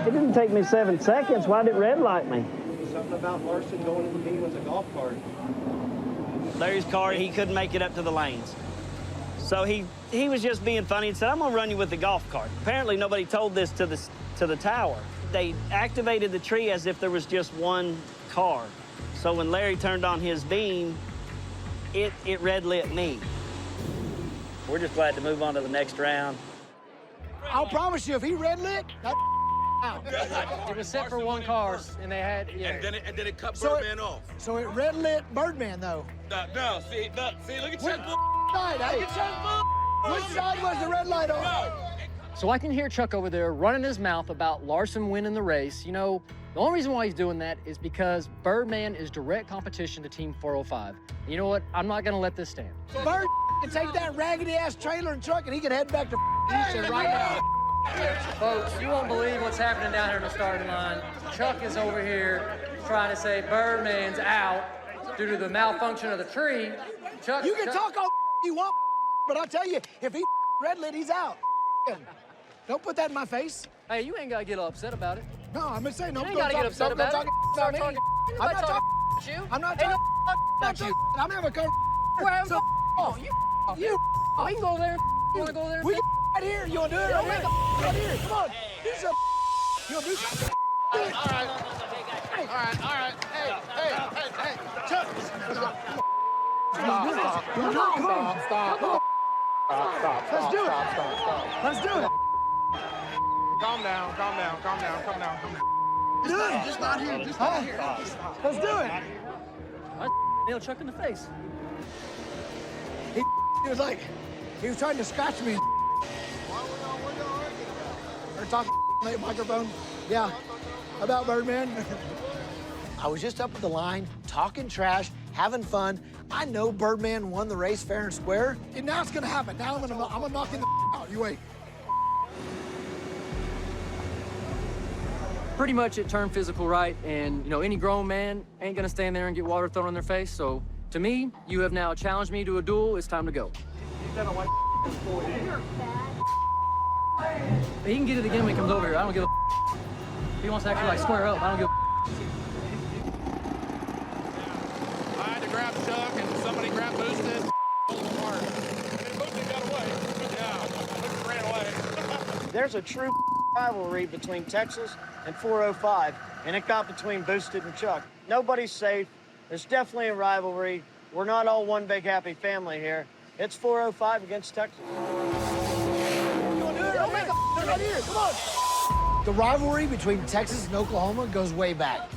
It didn't take me 7 seconds. Why did it red light me? Something about Larson going to the meeting with a golf cart. Larry's car, he couldn't make it up to the lanes. So he was just being funny and said, I'm gonna run you with the golf cart. Apparently nobody told this to the tower. They activated the tree as if there was just one car. So when Larry turned on his beam, it red lit me. We're just glad to move on to the next round. I'll promise you, if he red lit, that out. It was set for one car, and they had, yeah. And then it cut Birdman off. So it red lit Birdman, though. No, see, look at Chuck. Side, hey? Which side was the red light on? So I can hear Chuck over there running his mouth about Larson winning the race. You know, the only reason why he's doing that is because Birdman is direct competition to Team 405. And you know what? I'm not gonna let this stand. Bird can take that raggedy-ass trailer and truck, and he can head back to Houston right now. Folks, you won't believe what's happening down here in the starting line. Chuck is over here trying to say Birdman's out due to the malfunction of the tree. Chuck, You can talk all you want, but I'll tell you, if he red lit, he's out. Don't put that in my face. Hey, you ain't gotta get upset about it. No, I'm just saying, You ain't gotta get upset about it. About me. I'm not talking about you. I'm not Ain't talking no about you. I'm having a conversation. We're having So, oh, you. We can go there. You wanna go there? We can right here. You wanna do it right here? Right here. Come on. Do some. You wanna do some? All right. Hey. Chuck. Stop. Let's do it. Let's do it. Calm down. Do it. Just not here. Let's do it. I nailed Chuck in the face. He was like, he was trying to scratch me. We're talking on the microphone. Yeah, about Birdman. I was just up at the line, talking trash, having fun. I know Birdman won the race fair and square, and now it's gonna happen. Now I'm gonna knock him the out. You wait. Pretty much it turned physical, right? And, you know, any grown man ain't gonna stand there and get water thrown in their face. So, to me, you have now challenged me to a duel. It's time to go. He can get it again when he comes over here. I don't give a If he wants to actually, like, square up, I don't give a I had to grab Chuck, and somebody grabbed Boosted. Pulled him apart. And Boosted got away. Yeah, Boosted ran away. There's a true rivalry between Texas and 405, and it got between Boosted and Chuck. Nobody's safe. There's definitely a rivalry. We're not all one big happy family here. It's 405 against Texas. You wanna do it? Right here. Come on. The rivalry between Texas and Oklahoma goes way back.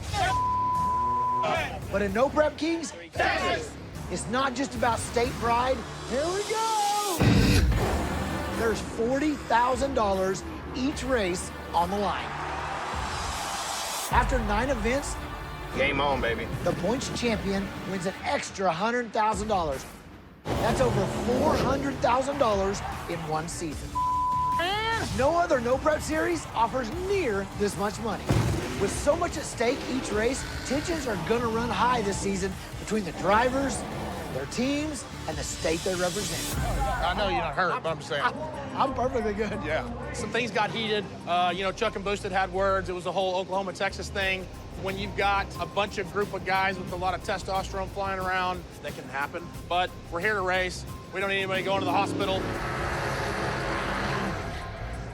But in No Prep Kings, Texas, it's not just about state pride. Here we go. There's $40,000 each race on the line. After 9 events, Game on, baby. the points champion wins an extra $100,000. That's over $400,000 in one season. No other No Prep series offers near this much money. With so much at stake each race, tensions are gonna run high this season between the drivers, their teams, and the state they represent. I know you're not hurt, but I'm saying. I'm perfectly good. Yeah. Some things got heated. Chuck and Boosted had words. It was the whole Oklahoma-Texas thing. When you've got a bunch of group of guys with a lot of testosterone flying around, that can happen. But we're here to race. We don't need anybody going to the hospital.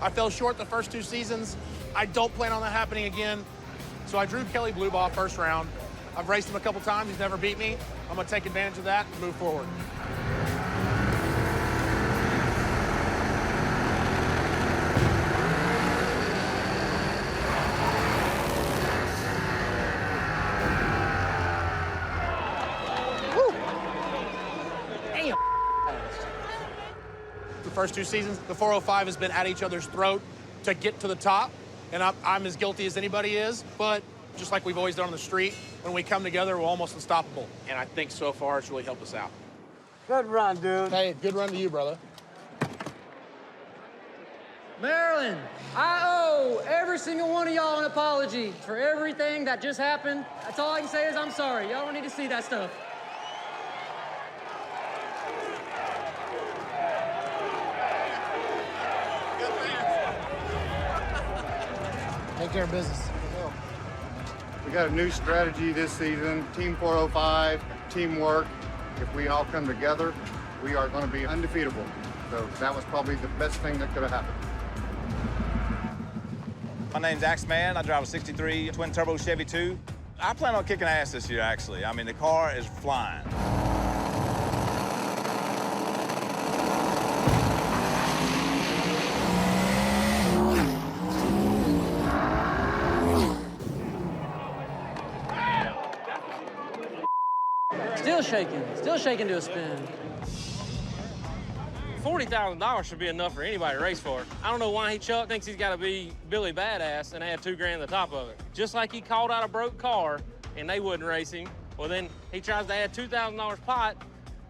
I fell short the first 2 seasons. I don't plan on that happening again. So I drew Kelly Bluebaugh first round. I've raced him a couple times. He's never beat me. I'm going to take advantage of that and move forward. The first 2 seasons, the 405 has been at each other's throat to get to the top, and I'm as guilty as anybody is, but just like we've always done on the street, when we come together, we're almost unstoppable, and I think so far it's really helped us out. Good run, dude. Hey, good run to you, brother. Maryland, I owe every single one of y'all an apology for everything that just happened. That's all I can say is I'm sorry. Y'all don't need to see that stuff. care of business. We got a new strategy this season, Team 405, teamwork. If we all come together, we are going to be undefeatable. So that was probably the best thing that could have happened. My name's Axeman. I drive a 63 twin-turbo Chevy 2. I plan on kicking ass this year, actually. I mean, the car is flying. Still shaking to a spin. $40,000 should be enough for anybody to race for. I don't know why Chuck thinks he's got to be Billy Badass and add $2 grand on the top of it. Just like he called out a broke car and they wouldn't race him, well then he tries to add $2,000 pot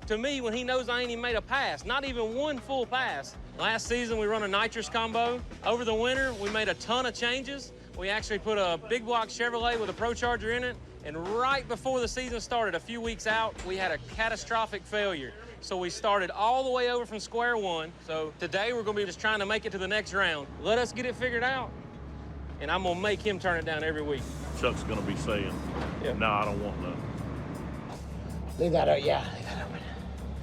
to me when he knows I ain't even made a pass, not even one full pass. Last season we run a nitrous combo. Over the winter we made a ton of changes. We actually put a big block Chevrolet with a Pro Charger in it, and right before the season started, a few weeks out, we had a catastrophic failure. So we started all the way over from square one. So today we're gonna be just trying to make it to the next round. Let us get it figured out, and I'm gonna make him turn it down every week. Chuck's gonna be saying, no, I don't want none. Leave that out, yeah, leave that open.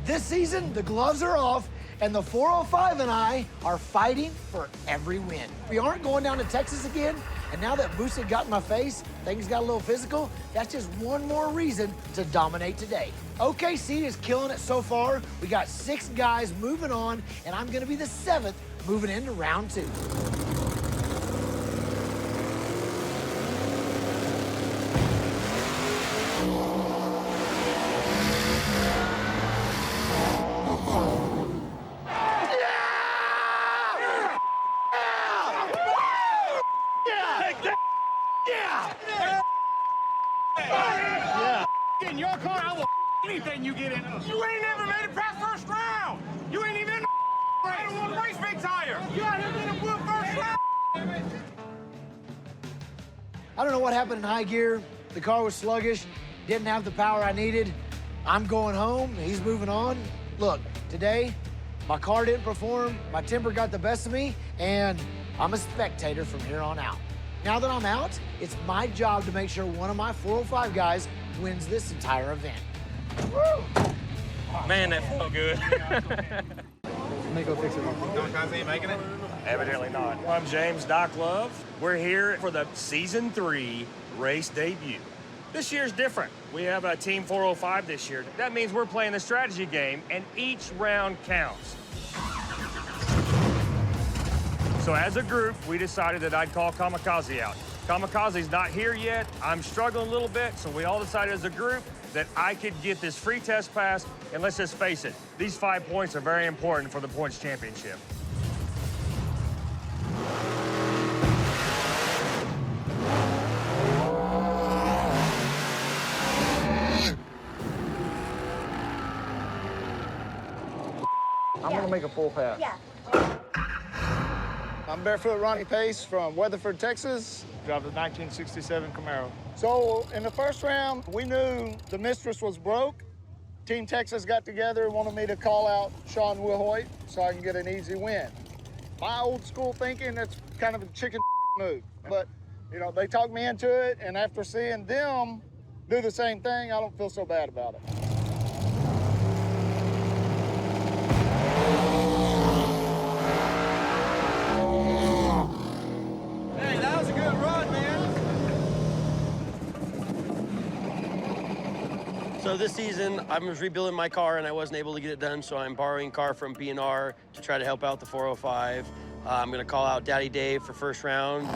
This season, the gloves are off, and the 405 and I are fighting for every win. We aren't going down to Texas again, and now that Boosie got in my face, things got a little physical, that's just one more reason to dominate today. OKC is killing it so far. We got 6 guys moving on, and I'm gonna be the 7th moving into round 2. In your car, I will anything you get in. You ain't never made it past first round. You ain't even in the race. I don't want to race big tire. You out here getting a first round. I don't know what happened in high gear. The car was sluggish, didn't have the power I needed. I'm going home, he's moving on. Look, today, my car didn't perform, my temper got the best of me, and I'm a spectator from here on out. Now that I'm out, it's my job to make sure one of my 405 guys wins this entire event. Woo! Man, that felt good. Let me go fix it. Kamikaze ain't making it? Evidently not. I'm James Doc Love. We're here for the Season 3 race debut. This year's different. We have a Team 405 this year. That means we're playing the strategy game, and each round counts. So as a group, we decided that I'd call Kamikaze out. Kamikaze's not here yet. I'm struggling a little bit, so we all decided as a group that I could get this free test pass, and let's just face it, these 5 points are very important for the points championship. I'm gonna make a full pass. Yeah. I'm Barefoot Ronnie Pace from Weatherford, Texas. Drive the 1967 Camaro. So in the first round, we knew the mistress was broke. Team Texas got together and wanted me to call out Sean Wilhoit so I can get an easy win. My old school thinking, that's kind of a chicken move. But, you know, they talked me into it, and after seeing them do the same thing, I don't feel so bad about it. Hey, that was a good run, man. So this season, I was rebuilding my car and I wasn't able to get it done, so I'm borrowing a car from B&R to try to help out the 405. I'm gonna call out Daddy Dave for first round.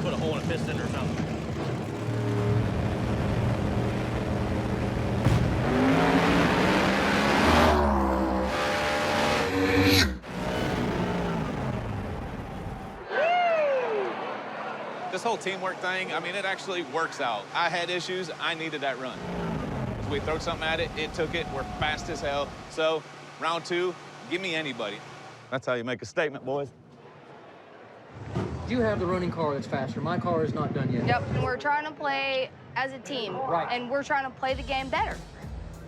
Put a hole in a piston or something. This whole teamwork thing, I mean, it actually works out. I had issues, I needed that run. We throw something at it, it took it, we're fast as hell. So, round 2, give me anybody. That's how you make a statement, boys. You have the running car that's faster. My car is not done yet. Yep, and we're trying to play as a team. Right. And we're trying to play the game better.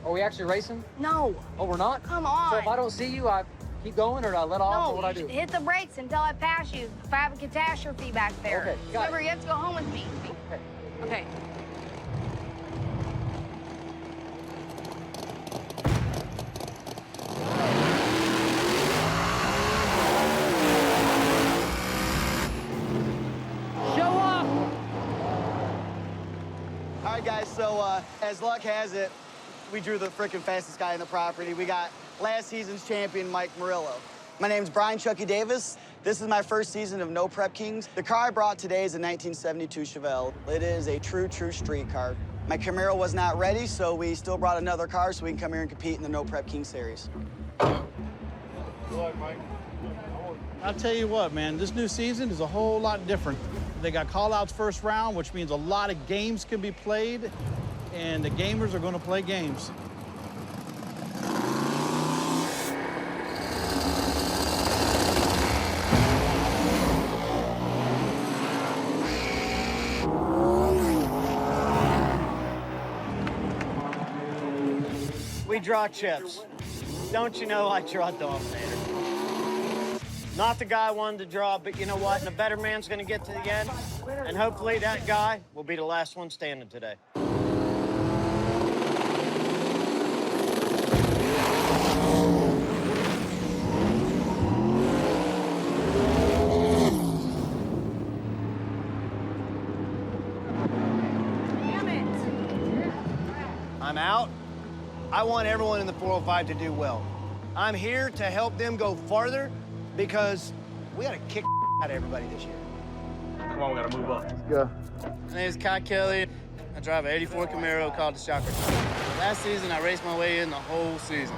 Are we actually racing? No. Oh, we're not? Come on. So if I don't see you, I keep going, or do I let off, or what No, I do? hit the brakes until I pass you. If I have a catastrophe back there. Okay, got Remember, it. you have to go home with me. Okay. Okay. Show up! All right, guys, so as luck has it, we drew the frickin' fastest guy in the property. We got last season's champion, Mike Murillo. My name's Brian Chucky Davis. This is my first season of No Prep Kings. The car I brought today is a 1972 Chevelle. It is a true street car. My Camaro was not ready, so we still brought another car so we can come here and compete in the No Prep King series. Good luck, Mike. I'll tell you what, man, this new season is a whole lot different. They got call-outs first round, which means a lot of games can be played, and the gamers are going to play games. We draw chips. Don't you know I draw Dominator? Not the guy I wanted to draw, but you know what? And a better man's gonna get to the end, and hopefully that guy will be the last one standing today. Damn it. I'm out. I want everyone in the 405 to do well. I'm here to help them go farther because we got to kick out of everybody this year. Come on, we gotta move up. Go. My name is Kai Kelly. I drive an 84 Camaro called the Shocker. Last season, I raced my way in the whole season.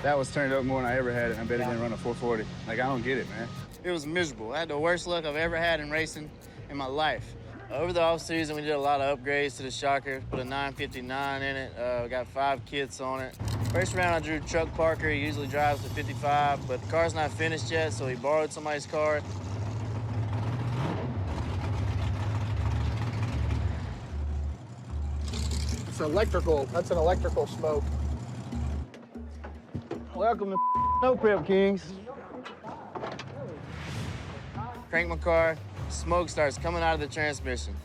That was turned up more than I ever had it. I bet it didn't run a 440. Like, I don't get it, man. It was miserable. I had the worst luck I've ever had in racing in my life. Over the off-season, we did a lot of upgrades to the Shocker. Put a 959 in it. We got 5 kits on it. First round, I drew Chuck Parker. He usually drives the 55, but the car's not finished yet, so he borrowed somebody's car. It's electrical. That's an electrical smoke. Welcome to No Prep Kings. Crank my car, smoke starts coming out of the transmission.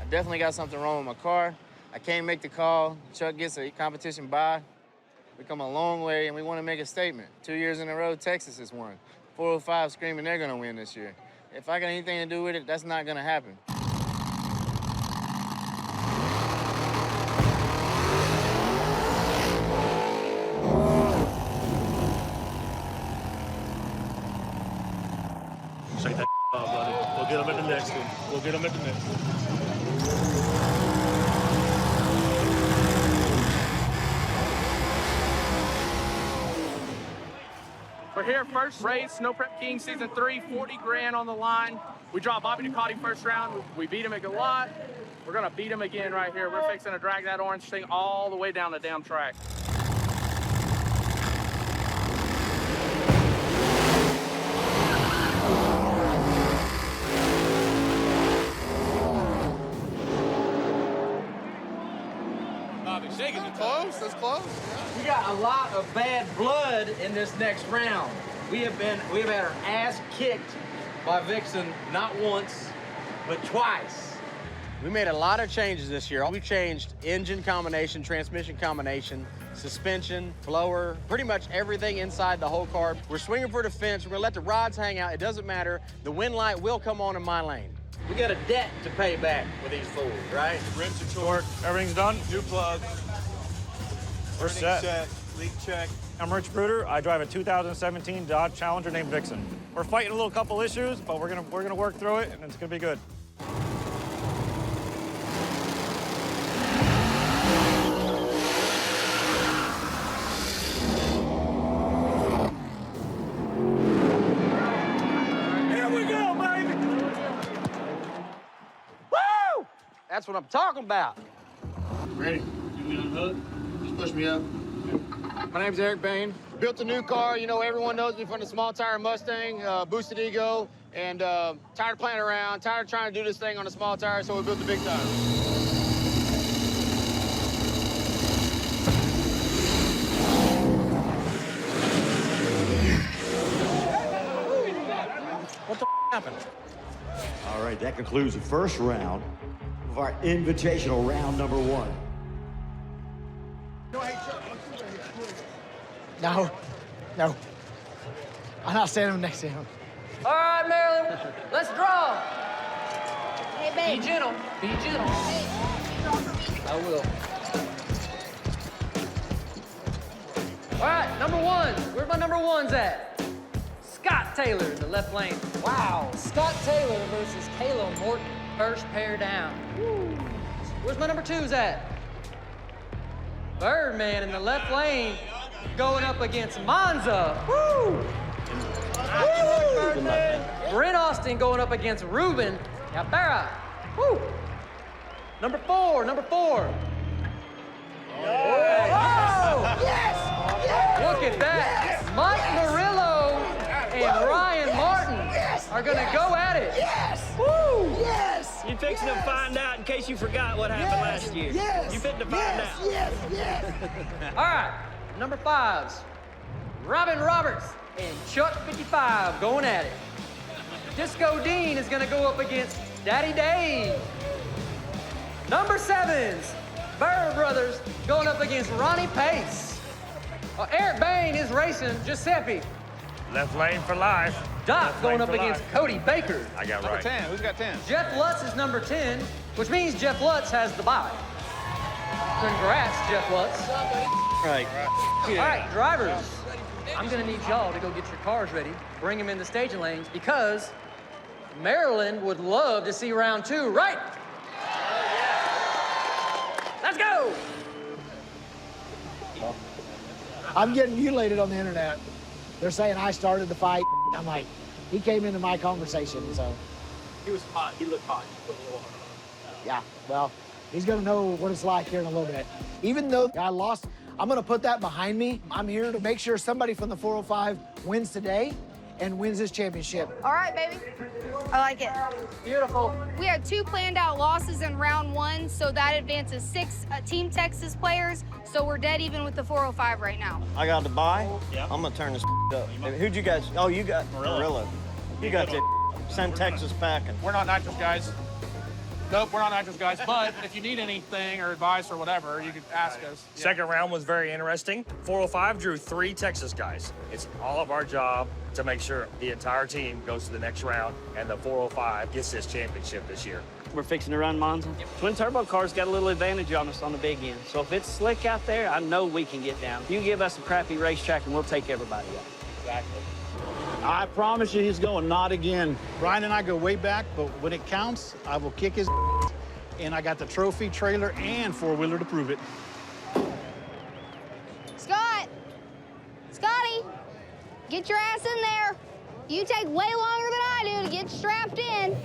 I definitely got something wrong with my car. I can't make the call. Chuck gets a competition bye. We come a long way, and we want to make a statement. 2 years in a row, Texas has won. 405 screaming they're going to win this year. If I got anything to do with it, that's not going to happen. Shake that off, buddy. We'll get them at the next one. We'll get them at the next one. We're here, first race, No Prep King Season 3, 40 grand on the line. We draw Bobby Ducati first round. We beat him at Galot. We're gonna beat him again right here. We're fixing to drag that orange thing all the way down the damn track. Bobby, shaking it close. That's close. We got a lot of bad blood in this next round. We have had our ass kicked by Vixen not once, but twice. We made a lot of changes this year. We changed engine combination, transmission combination, suspension, blower, pretty much everything inside the whole car. We're swinging for the fence. We're gonna let the rods hang out. It doesn't matter. The wind light will come on in my lane. We got a debt to pay back with these fools, right? Rims are short. Everything's done. New plug. We're set. Check. Leak check. I'm Rich Bruder. I drive a 2017 Dodge Challenger named Vixen. We're fighting a little couple issues, but we're gonna work through it, and it's gonna be good. Here we go, baby! Woo! That's what I'm talking about. Ready? You mean unhook? Just push me up. My name's Eric Bain. Built a new car. You know, everyone knows me from the small tire Mustang, boosted ego, and tired of playing around, tired of trying to do this thing on a small tire, so we built the big tire. What the happened? All right, that concludes the first round of our invitational round number 1. No, no. I'm not standing next to him. All right, Marilyn, let's draw. Hey, babe. Be gentle. Be gentle. Hey, draw for me. I will. All right, number 1. Where my number 1's at? Scott Taylor in the left lane. Wow, Scott Taylor versus Kayla Morton. First pair down. Woo. Where's my number 2's at? Birdman in the left lane going up against Monza. Woo! Woo! Brent Austin going up against Ruben Yabara. Woo! Number 4. Oh! Yes! Yes! Look at that. Yes! Mike Murillo and Ryan Martin are gonna go at it. Yes! Woo! Yes! You fixing to find out in case you forgot what happened last year. Yes! You fixing to find out. Yes! All right, number 5's Robin Roberts and Chuck 55 going at it. Disco Dean is gonna go up against Daddy Dave. Number 7's Bird Brothers going up against Ronnie Pace. Eric Bain is racing Giuseppe. Left lane for life. Doc Left going lane up for against life. Cody Baker. I got Number right. 10. Who's got 10? Jeff Lutz is number 10, which means Jeff Lutz has the bye. Congrats, Jeff Lutz. Right. All right, drivers, I'm gonna need y'all to go get your cars ready, bring them in the staging lanes, because Maryland would love to see round 2, right? Let's go! I'm getting mutilated on the internet. They're saying I started the fight. I'm like, he came into my conversation, so. He was hot. He looked hot. Yeah, well, he's gonna know what it's like here in a little bit. Even though I lost, I'm gonna put that behind me. I'm here to make sure somebody from the 405 wins today and wins this championship. All right, baby. I like it. Beautiful. We had 2 planned out losses in round 1, so that advances 6 Team Texas players. So we're dead even with the 405 right now. I got the bye. Yeah. I'm gonna turn this up. Who'd you guys? Oh, you got Murillo. You got the send Texas packing. We're not nitrous guys. Nope, we're not nitrous guys. But if you need anything or advice or whatever, you could ask us. Second round was very interesting. 405 drew 3 Texas guys. It's all of our job to make sure the entire team goes to the next round and the 405 gets this championship this year. We're fixing to run Monza. Twin turbo cars got a little advantage on us on the big end. So if it's slick out there, I know we can get down. You give us a crappy racetrack and we'll take everybody out. Exactly. I promise you he's going not again. Brian and I go way back, but when it counts, I will kick his and I got the trophy trailer and 4-wheeler to prove it. Scott! Scotty! Get your ass in there. You take way longer than I do to get strapped in.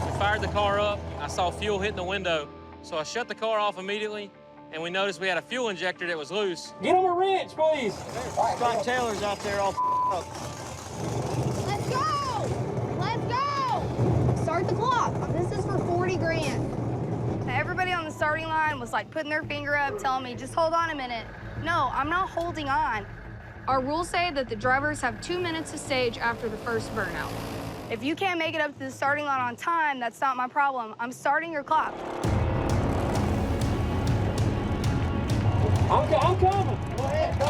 We fired the car up. I saw fuel hitting the window. So I shut the car off immediately, and we noticed we had a fuel injector that was loose. Get him a wrench, please. Scott Taylor's out there all up. Let's go! Let's go! Start the clock. This is for 40 grand. Everybody on the starting line was like putting their finger up, telling me, just hold on a minute. No, I'm not holding on. Our rules say that the drivers have 2 minutes to stage after the first burnout. If you can't make it up to the starting line on time, that's not my problem. I'm starting your clock. I'm coming. Go ahead, go.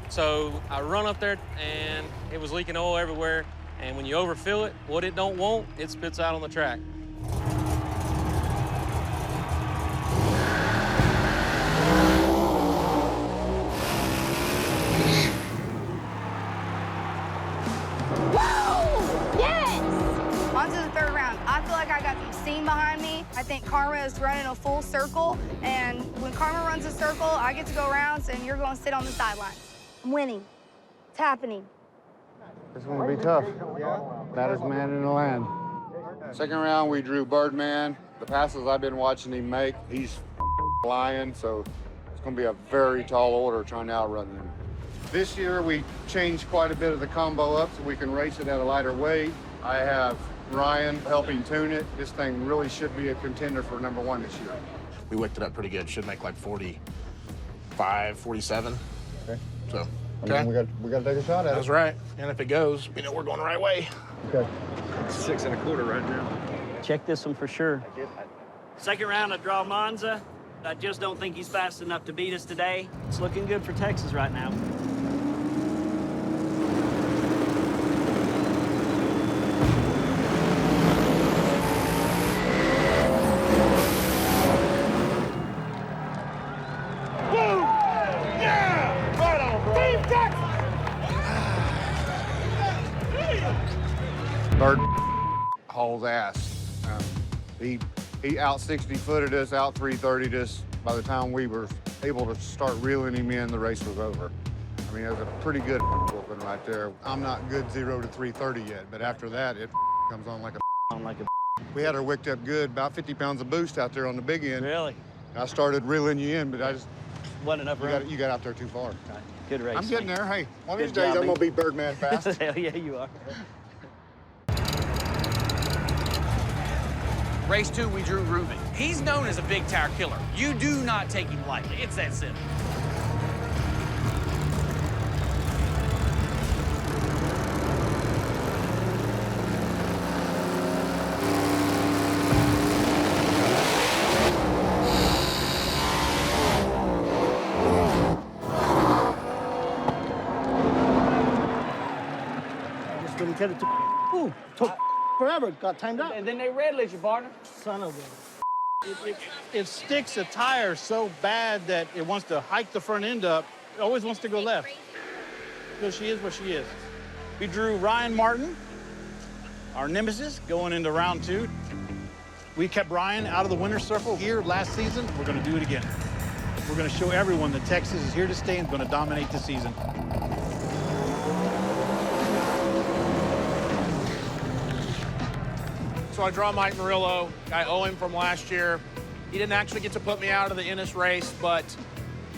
So I run up there, and it was leaking oil everywhere. And when you overfill it, what it don't want, it spits out on the track. Woo! Yes! On to the third round. I feel like I got some steam behind me. I I think Karma is running a full circle, and when Karma runs a circle, I get to go around, and you're going to sit on the sidelines. I'm winning. It's happening. It's going to be tough. Baddest man in the land. Second round, we drew Birdman. The passes I've been watching him make, he's flying, so it's going to be a very tall order trying to outrun him. This year, we changed quite a bit of the combo up so we can race it at a lighter weight. I have Ryan helping tune it. This thing really should be a contender for #1 this year. We wicked it up pretty good. Should make like 45, 47. Okay. So, I mean, we got to take a shot at it. That's right. And if it goes, we know we're going the right way. Okay. 6 1/4 right now. Check this one for sure. Second round, I draw Monza. I just don't think he's fast enough to beat us today. It's looking good for Texas right now. Bird hauls ass. He out 60-footed us, out 330'd us. By the time we were able to start reeling him in, the race was over. I mean, it was a pretty good whooping right there. I'm not good 0 to 330 yet, but after that, it comes on like a. We had her wicked up good, about 50 pounds of boost out there on the big end. Really? I started reeling you in, but I just. Wasn't enough room. You got out there too far. Good race. I'm getting there. Hey, one of Good these days job, I'm B. gonna beat Birdman fast. Hell yeah, you are. Race 2, we drew Ruben. He's known as a big tire killer. You do not take him lightly. It's that simple. Just didn't get it to. Ooh, took forever. Got timed out. And then they red lit you, partner. Son of a. It sticks a tire so bad that it wants to hike the front end up. It always wants to go left. So she is what she is. We drew Ryan Martin, our nemesis, going into round 2. We kept Ryan out of the winner's circle here last season. We're going to do it again. We're going to show everyone that Texas is here to stay and is going to dominate the season. So I draw Mike Murillo. I owe him from last year. He didn't actually get to put me out of the Ennis race, but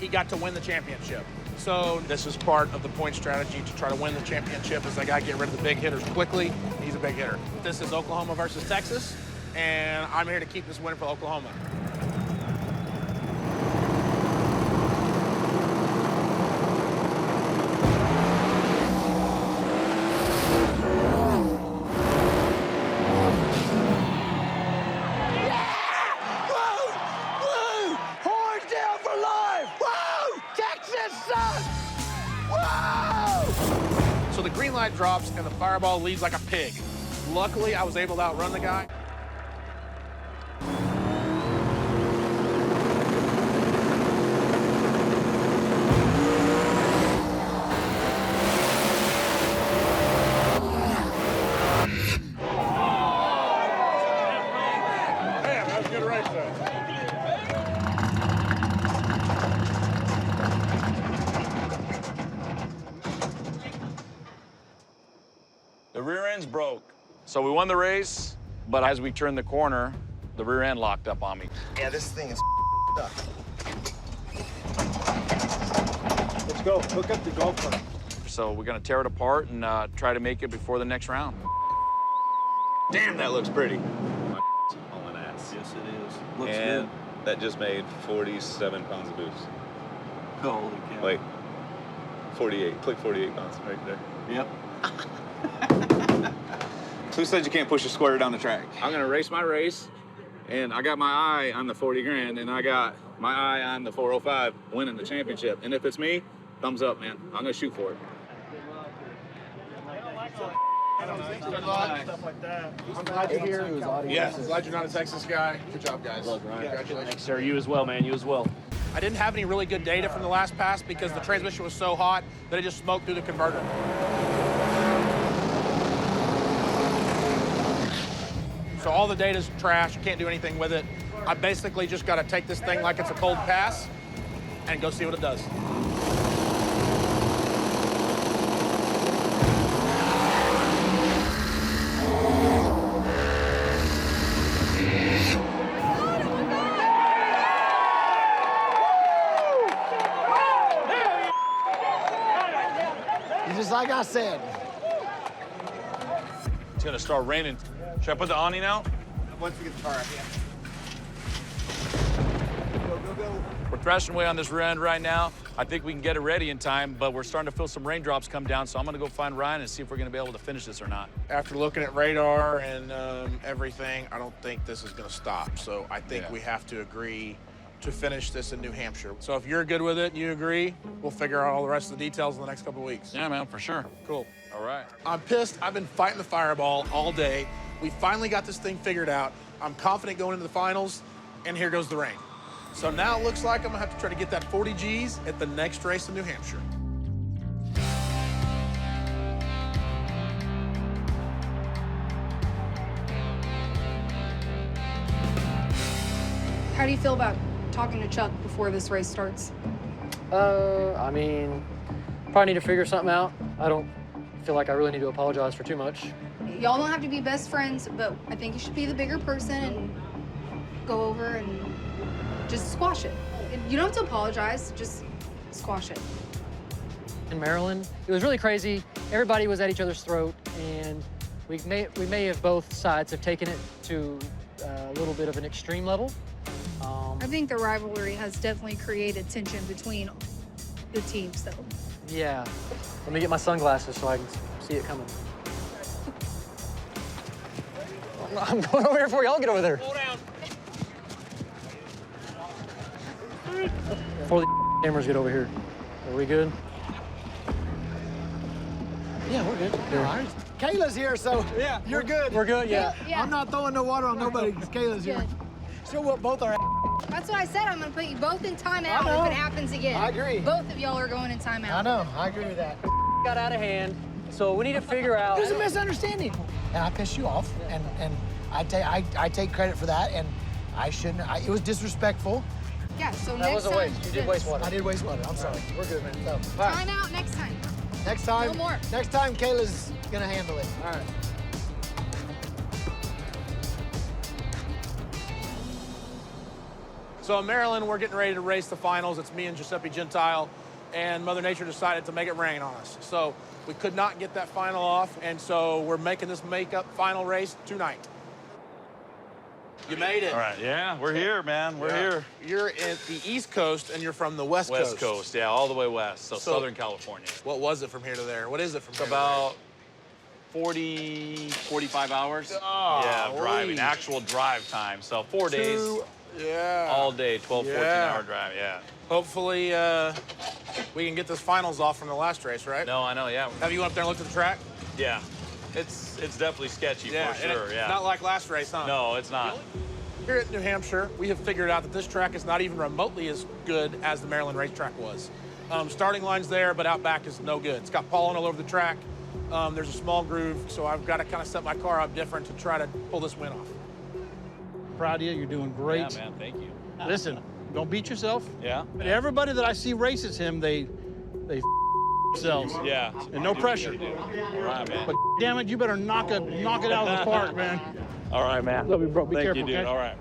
he got to win the championship. So this is part of the point strategy to try to win the championship is I got to get rid of the big hitters quickly. He's a big hitter. This is Oklahoma versus Texas, and I'm here to keep this win for Oklahoma. So the green light drops and the fireball leads like a pig. Luckily, I was able to outrun the guy. Damn, that was a good race, though. The rear end's broke. So we won the race, but as we turned the corner, the rear end locked up on me. Yeah, this thing is up. Let's go. Hook up the golf cart. So we're gonna tear it apart and try to make it before the next round. Damn, that looks pretty. On an ass. Yes, it is. Looks And that just made 47 pounds of boost. good. Holy cow. Wait, 48. Click 48 pounds right there. Yep. Who said you can't push a square down the track? I'm gonna race my race, and I got my eye on the 40 grand, and I got my eye on the 405 winning the championship. And if it's me, thumbs up, man. I'm gonna shoot for it. Stuff like that. I'm glad you're here. Yeah, I'm glad you're not a Texas guy. Good job, guys. Congratulations. Thanks, sir. You as well, man. You as well. I didn't have any really good data from the last pass because the transmission was so hot that it just smoked through the converter. So all the data's trash, can't do anything with it. I basically just got to take this thing like it's a cold pass and go see what it does. Just like I said. It's gonna start raining. Should I put the awning out? Once we get the car out, yeah. Go, go, go. We're thrashing away on this rear end right now. I think we can get it ready in time, but we're starting to feel some raindrops come down, so I'm gonna go find Ryan and see if we're gonna be able to finish this or not. After looking at radar and everything, I don't think this is gonna stop. So I think we have to agree to finish this in New Hampshire. So if you're good with it and you agree, we'll figure out all the rest of the details in the next couple of weeks. Yeah, man, for sure. Cool. All right. I'm pissed. I've been fighting the fireball all day. We finally got this thing figured out. I'm confident going into the finals, and here goes the rain. So now it looks like I'm gonna have to try to get that 40 Gs at the next race in New Hampshire. How do you feel about talking to Chuck before this race starts? I mean, probably need to figure something out. I don't feel like I really need to apologize for too much. Y'all don't have to be best friends, but I think you should be the bigger person and go over and just squash it. You don't have to apologize, just squash it. In Maryland, it was really crazy. Everybody was at each other's throat, and we may have both sides have taken it to a little bit of an extreme level. I think the rivalry has definitely created tension between the teams, though. Yeah. Let me get my sunglasses so I can see it coming. I'm going over here before y'all get over there. Slow down. Before the cameras get over here. Are we good? Yeah, we're good. All right. Kayla's here, so yeah, you're good. We're good, yeah. I'm not throwing no water on nobody because Kayla's here. She'll whoop both our That's what I said. I'm going to put you both in timeout if it happens again. I agree. Both of y'all are going in timeout. I know. I agree with that. Got out of hand, so we need to figure out. There's a misunderstanding, and I pissed you off, and I take credit for that, and I shouldn't. It was disrespectful. Yeah. So that next was a waste. time, You did waste water. I did waste water. I'm sorry. We're good, man. So, Timeout next time. next time. No more. Next time, Kayla's gonna handle it. All right. So in Maryland, we're getting ready to race the finals. It's me and Giuseppe Gentile, and Mother Nature decided to make it rain on us. So we could not get that final off, and so we're making this makeup final race tonight. You made it. All right, yeah, we're here, man. We're here. You're at the East Coast, and you're from the West Coast. West Coast, yeah, all the way west, so Southern California. What was it from here to there? What is it from here About 40, 45 hours. Oh, yeah, driving, actual drive time. So 4 days. Yeah. All day, 12, 14-hour drive, yeah. Hopefully, we can get this finals off from the last race, right? No, I know, yeah. Have you went up there and looked at the track? Yeah. It's definitely sketchy for sure, yeah. Not like last race, huh? No, it's not. Here at New Hampshire, we have figured out that this track is not even remotely as good as the Maryland racetrack was. Starting line's there, but out back is no good. It's got pollen all over the track. There's a small groove, so I've got to kind of set my car up different to try to pull this win off. Proud of you. You're doing great. Yeah, man, thank you. Listen, don't beat yourself. Yeah. But everybody that I see races him, they themselves. Yeah. And no pressure. All right, man. But damn it, you better knock it out of the park, man. All right, man. Love you, bro. Be Thank careful, you, dude. okay? All right.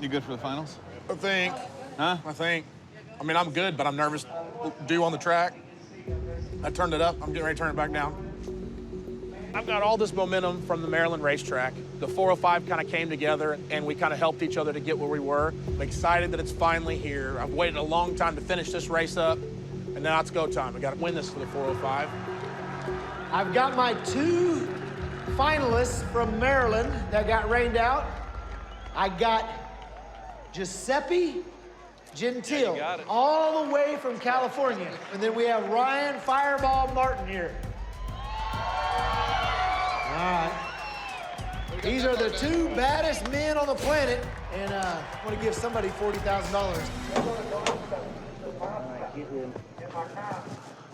You good for the finals? I think. Huh? I think. I mean, I'm good, but I'm nervous. Due on the track. I turned it up. I'm getting ready to turn it back down. I've got all this momentum from the Maryland racetrack. The 405 kind of came together, and we kind of helped each other to get where we were. I'm excited that it's finally here. I've waited a long time to finish this race up, and now it's go time. We got to win this for the 405. I've got my 2 finalists from Maryland that got rained out. I got Giuseppe Gentile, all the way from California. And then we have Ryan Fireball Martin here. All right. These are the 2 baddest men on the planet, and I want to give somebody $40,000.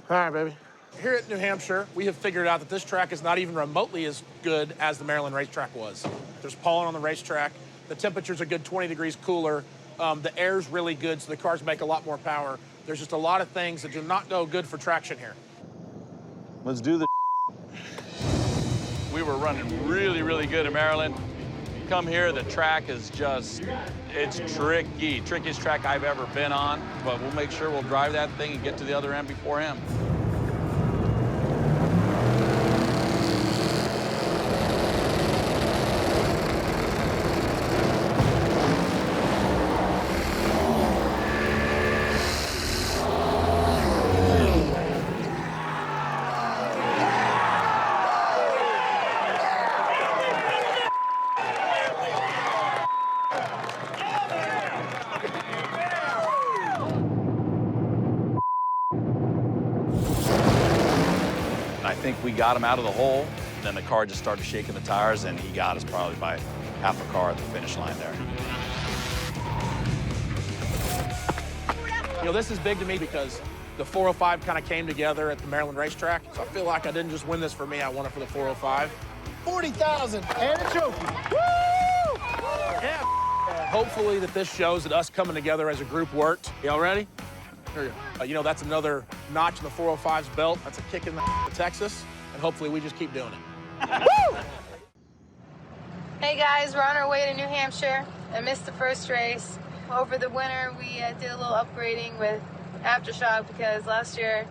All right, baby. Here at New Hampshire, we have figured out that this track is not even remotely as good as the Maryland racetrack was. There's pollen on the racetrack. The temperature's a good 20 degrees cooler. The air's really good, so the cars make a lot more power. There's just a lot of things that do not go good for traction here. Let's do this. We were running really, really good in Maryland. Come here, the track is just, it's tricky. Trickiest track I've ever been on, but we'll make sure we'll drive that thing and get to the other end before him. I think we got him out of the hole. Then the car just started shaking the tires, and he got us probably by half a car at the finish line there. You know, this is big to me because the 405 kind of came together at the Maryland racetrack. So I feel like I didn't just win this for me, I won it for the 405. 40,000 and a trophy. Woo! Yeah. Hopefully that this shows that us coming together as a group worked. Y'all ready? Here you go. You know, that's another notch in the 405's belt. That's a kick in the Texas, and hopefully we just keep doing it. Woo! Hey guys, we're on our way to New Hampshire. I missed the first race. Over the winter, we did a little upgrading with Aftershock because last year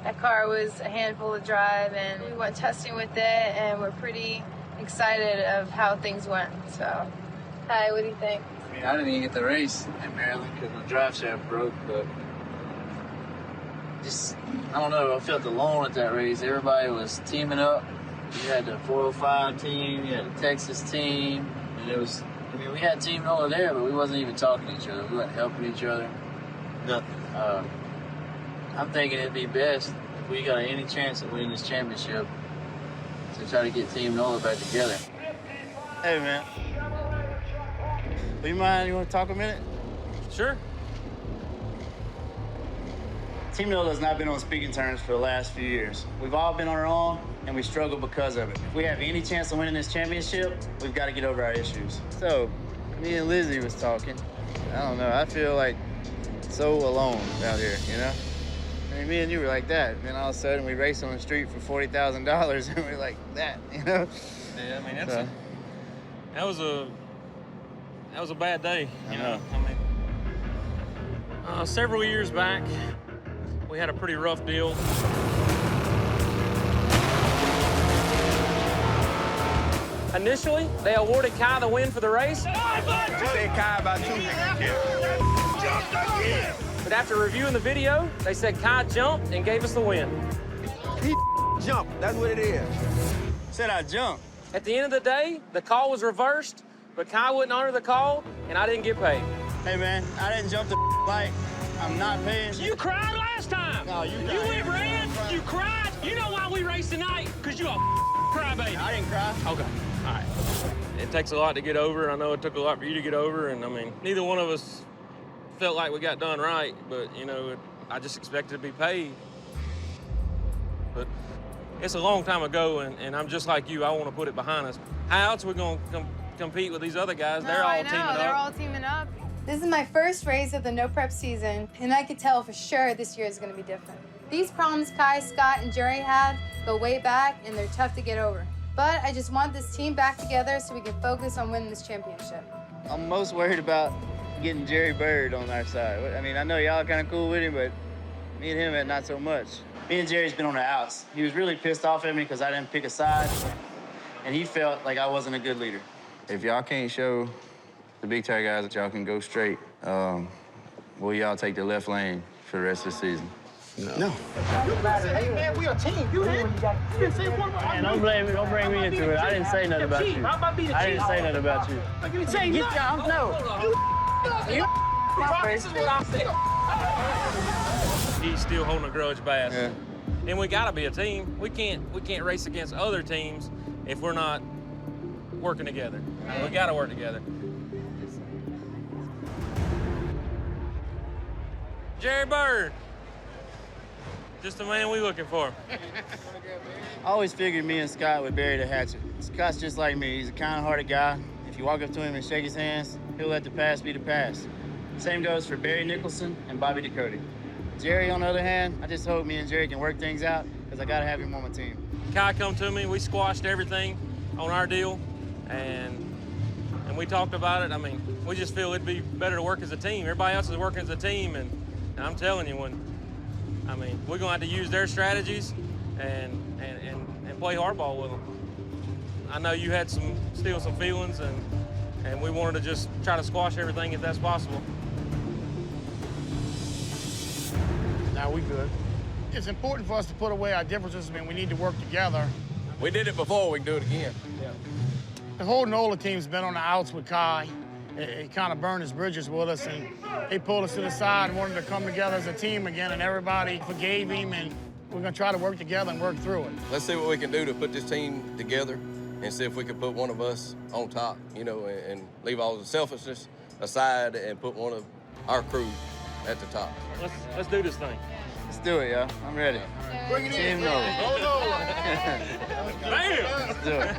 that car was a handful to drive, and we went testing with it, and we're pretty excited of how things went. So, hi, what do you think? I mean, I didn't even get the race in Maryland because my drive shaft broke, but just, I don't know, I felt alone at that race. Everybody was teaming up. You had the 405 team, you had the Texas team, and it was, I mean, we had Team NOLA there, but we wasn't even talking to each other. We weren't helping each other, nothing. I'm thinking it'd be best if we got any chance of winning this championship to try to get Team NOLA back together. Hey, man. Do you mind? You want to talk a minute? Sure. Team NOLA has not been on speaking terms for the last few years. We've all been on our own, and we struggle because of it. If we have any chance of winning this championship, we've got to get over our issues. So, me and Lizzie was talking. I don't know, I feel like so alone out here, you know? I mean, me and you were like that, and then all of a sudden we race on the street for $40,000, and we're like that, you know? Yeah, I mean, that was a bad day, you know? I mean, several years back, we had a pretty rough deal. Initially, they awarded Kai the win for the race. You said Kai about 2 But after reviewing the video, they said Kai jumped and gave us the win. He jumped, that's what it is. Said I jumped. At the end of the day, the call was reversed, but Kai wouldn't honor the call, and I didn't get paid. Hey, man, I didn't jump the light. I'm not paying. You cried last time. No, you cried. You went red, you cried. You know why we raced tonight? Because you a crybaby. I didn't cry. Okay, all right. It takes a lot to get over. I know it took a lot for you to get over, and I mean, neither one of us felt like we got done right, but you know, I just expected to be paid. But it's a long time ago, and I'm just like you. I want to put it behind us. How else are we going to compete with these other guys? They're all teaming up. They're all teaming up. This is my first race of the no prep season, and I could tell for sure this year is going to be different. These problems Kai, Scott, and Jerry had go way back, and they're tough to get over. But I just want this team back together so we can focus on winning this championship. I'm most worried about getting Jerry Bird on our side. I mean, I know y'all kind of cool with him, but me and him, not so much. Me and Jerry's been on the outs. He was really pissed off at me because I didn't pick a side, and he felt like I wasn't a good leader. If y'all can't show the big tire guys that y'all can go straight, will y'all take the left lane for the rest of the season? No. Hey, man, we a team. You didn't say one word. Man, don't bring me into it. I didn't say nothing about you. I didn't say nothing about you. You say Get down. No. He's still holding a grudge bad. Yeah. And we gotta be a team. We can't race against other teams if we're not working together. We gotta work together. Jerry Bird. Just the man we looking for. I always figured me and Scott would bury the hatchet. Scott's just like me. He's a kind-hearted guy. If you walk up to him and shake his hands, he'll let the past be the past. Same goes for Barry Nicholson and Bobby Ducote. Jerry, on the other hand, I just hope me and Jerry can work things out because I got to have him on my team. Kai come to me, we squashed everything on our deal, and we talked about it. I mean, we just feel it'd be better to work as a team. Everybody else is working as a team, and I'm telling you, we're gonna have to use their strategies and play hardball with them. I know you had some feelings, and we wanted to just try to squash everything if that's possible. Now we good. It's important for us to put away our differences. I mean, we need to work together. We did it before, we can do it again. The whole NOLA team's been on the outs with Kai. He kind of burned his bridges with us, and he pulled us to the side and wanted to come together as a team again, and everybody forgave him, and we're gonna try to work together and work through it. Let's see what we can do to put this team together and see if we can put one of us on top, and leave all the selfishness aside and put one of our crew at the top. Let's do this thing. Let's do it, y'all. I'm ready. Bring it Team in. NOLA. Bam! Let's do it.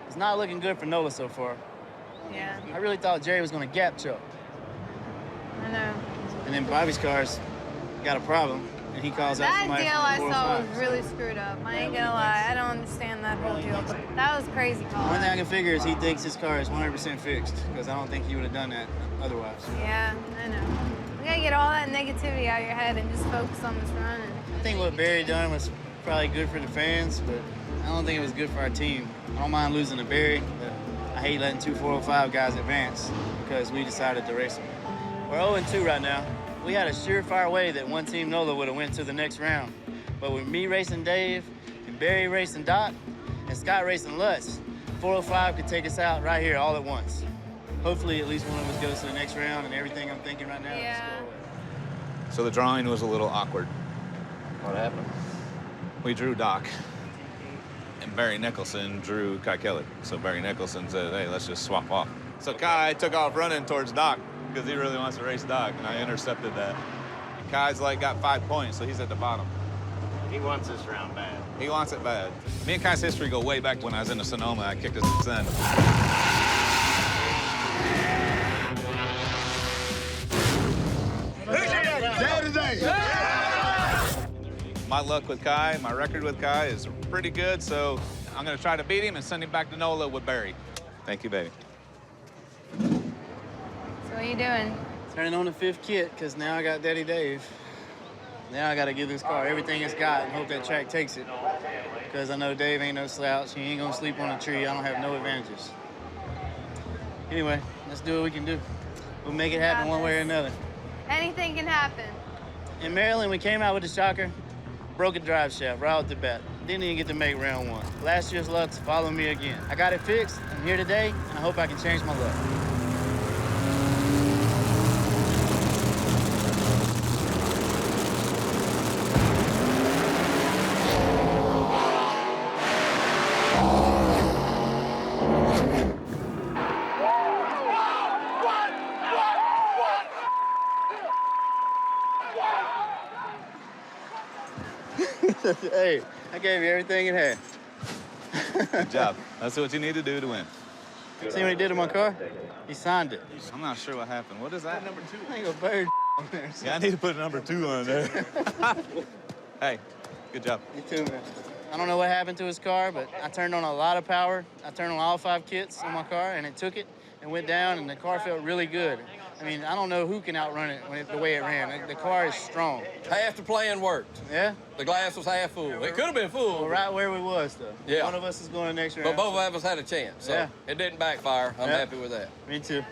It's not looking good for NOLA so far. Yeah. I really thought Jerry was going to gap choke. I know. And then Bobby's car's got a problem, and he calls out That somebody deal from I the saw was 405. really screwed up. I ain't gonna lie. I don't understand that whole deal. But that was crazy call. One thing I can figure is he thinks his car is 100% fixed, because I don't think he would have done that otherwise. Yeah, I know. You gotta get all that negativity out of your head and just focus on this run. I think what Barry done was probably good for the fans, but I don't think it was good for our team. I don't mind losing to Barry, but I hate letting two 405 guys advance because we decided to race them. We're 0-2 right now. We had a surefire way that one team NOLA would have went to the next round. But with me racing Dave, and Barry racing Doc, and Scott racing Lutz, 405 could take us out right here all at once. Hopefully at least one of us goes to the next round, and everything I'm thinking right now is go away. So the drawing was a little awkward. What happened? We drew Doc, and Barry Nicholson drew Kai Kelly. So Barry Nicholson said, hey, let's just swap off. So Kai took off running towards Doc because he really wants to race Doc, and I intercepted that. And Kai's got 5 points, so he's at the bottom. He wants this round bad. He wants it bad. Me and Kai's history go way back when I was in the Sonoma. I kicked his in. My luck with Kai, my record with Kai is pretty good, so I'm gonna try to beat him and send him back to NOLA with Barry. Thank you, baby. So what are you doing? Turning on the 5th kit, because now I got Daddy Dave. Now I got to give this car everything it's got and hope that track takes it. Because I know Dave ain't no slouch. He ain't going to sleep on a tree. I don't have no advantages. Anyway, let's do what we can do. We'll make it happen one way or another. Anything can happen. In Maryland, we came out with the shocker, broke a drive shaft right off the bat. Didn't even get to make round 1. Last year's Lutz followed me again. I got it fixed. I'm here today, and I hope I can change my luck. Hey, I gave you everything it had. Good job. That's what you need to do to win. See what he did to my car? He signed it. I'm not sure what happened. What is that? Number 2. I think a bird on there. Yeah, I need to put number 2 on there. Hey, good job. You too, man. I don't know what happened to his car, but I turned on a lot of power. I turned on all 5 kits on my car, and it took it and went down, and the car felt really good. I mean, I don't know who can outrun it the way it ran. The car is strong. Half the plan worked. Yeah? The glass was half full. It could have been full. Well, right where we was, though. Yeah. One of us is going to next round. But both of us had a chance, so Yeah. it didn't backfire. I'm happy with that. Me too.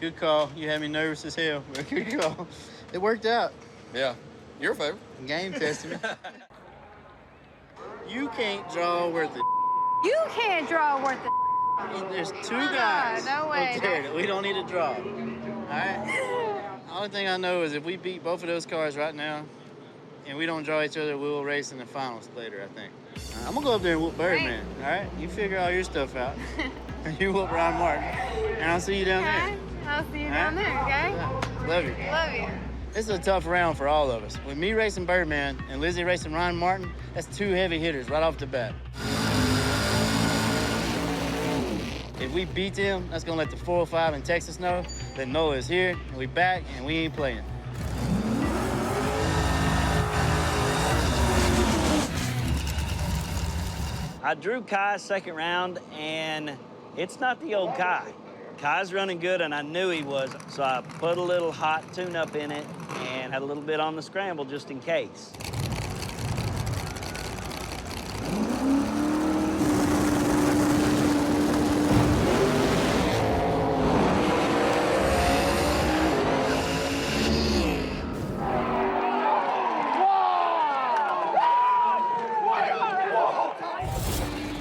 Good call. You had me nervous as hell, but good call. It worked out. Yeah. Your favorite. Game tested me. You can't draw worth it. You can't draw worth it. There's 2 guys. No way. Okay, we don't need to draw. All right? The only thing I know is if we beat both of those cars right now and we don't draw each other, we'll race in the finals later, I think. I'm going to go up there and whoop Birdman, all right? You figure all your stuff out. You whoop Ron Martin. And I'll see you down there. I'll see you down there, okay? Love you. Love you. This is a tough round for all of us. With me racing Birdman and Lizzie racing Ryan Martin, that's two heavy hitters right off the bat. If we beat them, that's gonna let the 405 in Texas know that Nola is here, and we back, and we ain't playing. I drew Kai's second round, and it's not the old Kai. Kai's running good, and I knew he was, so I put a little hot tune-up in it and had a little bit on the scramble just in case.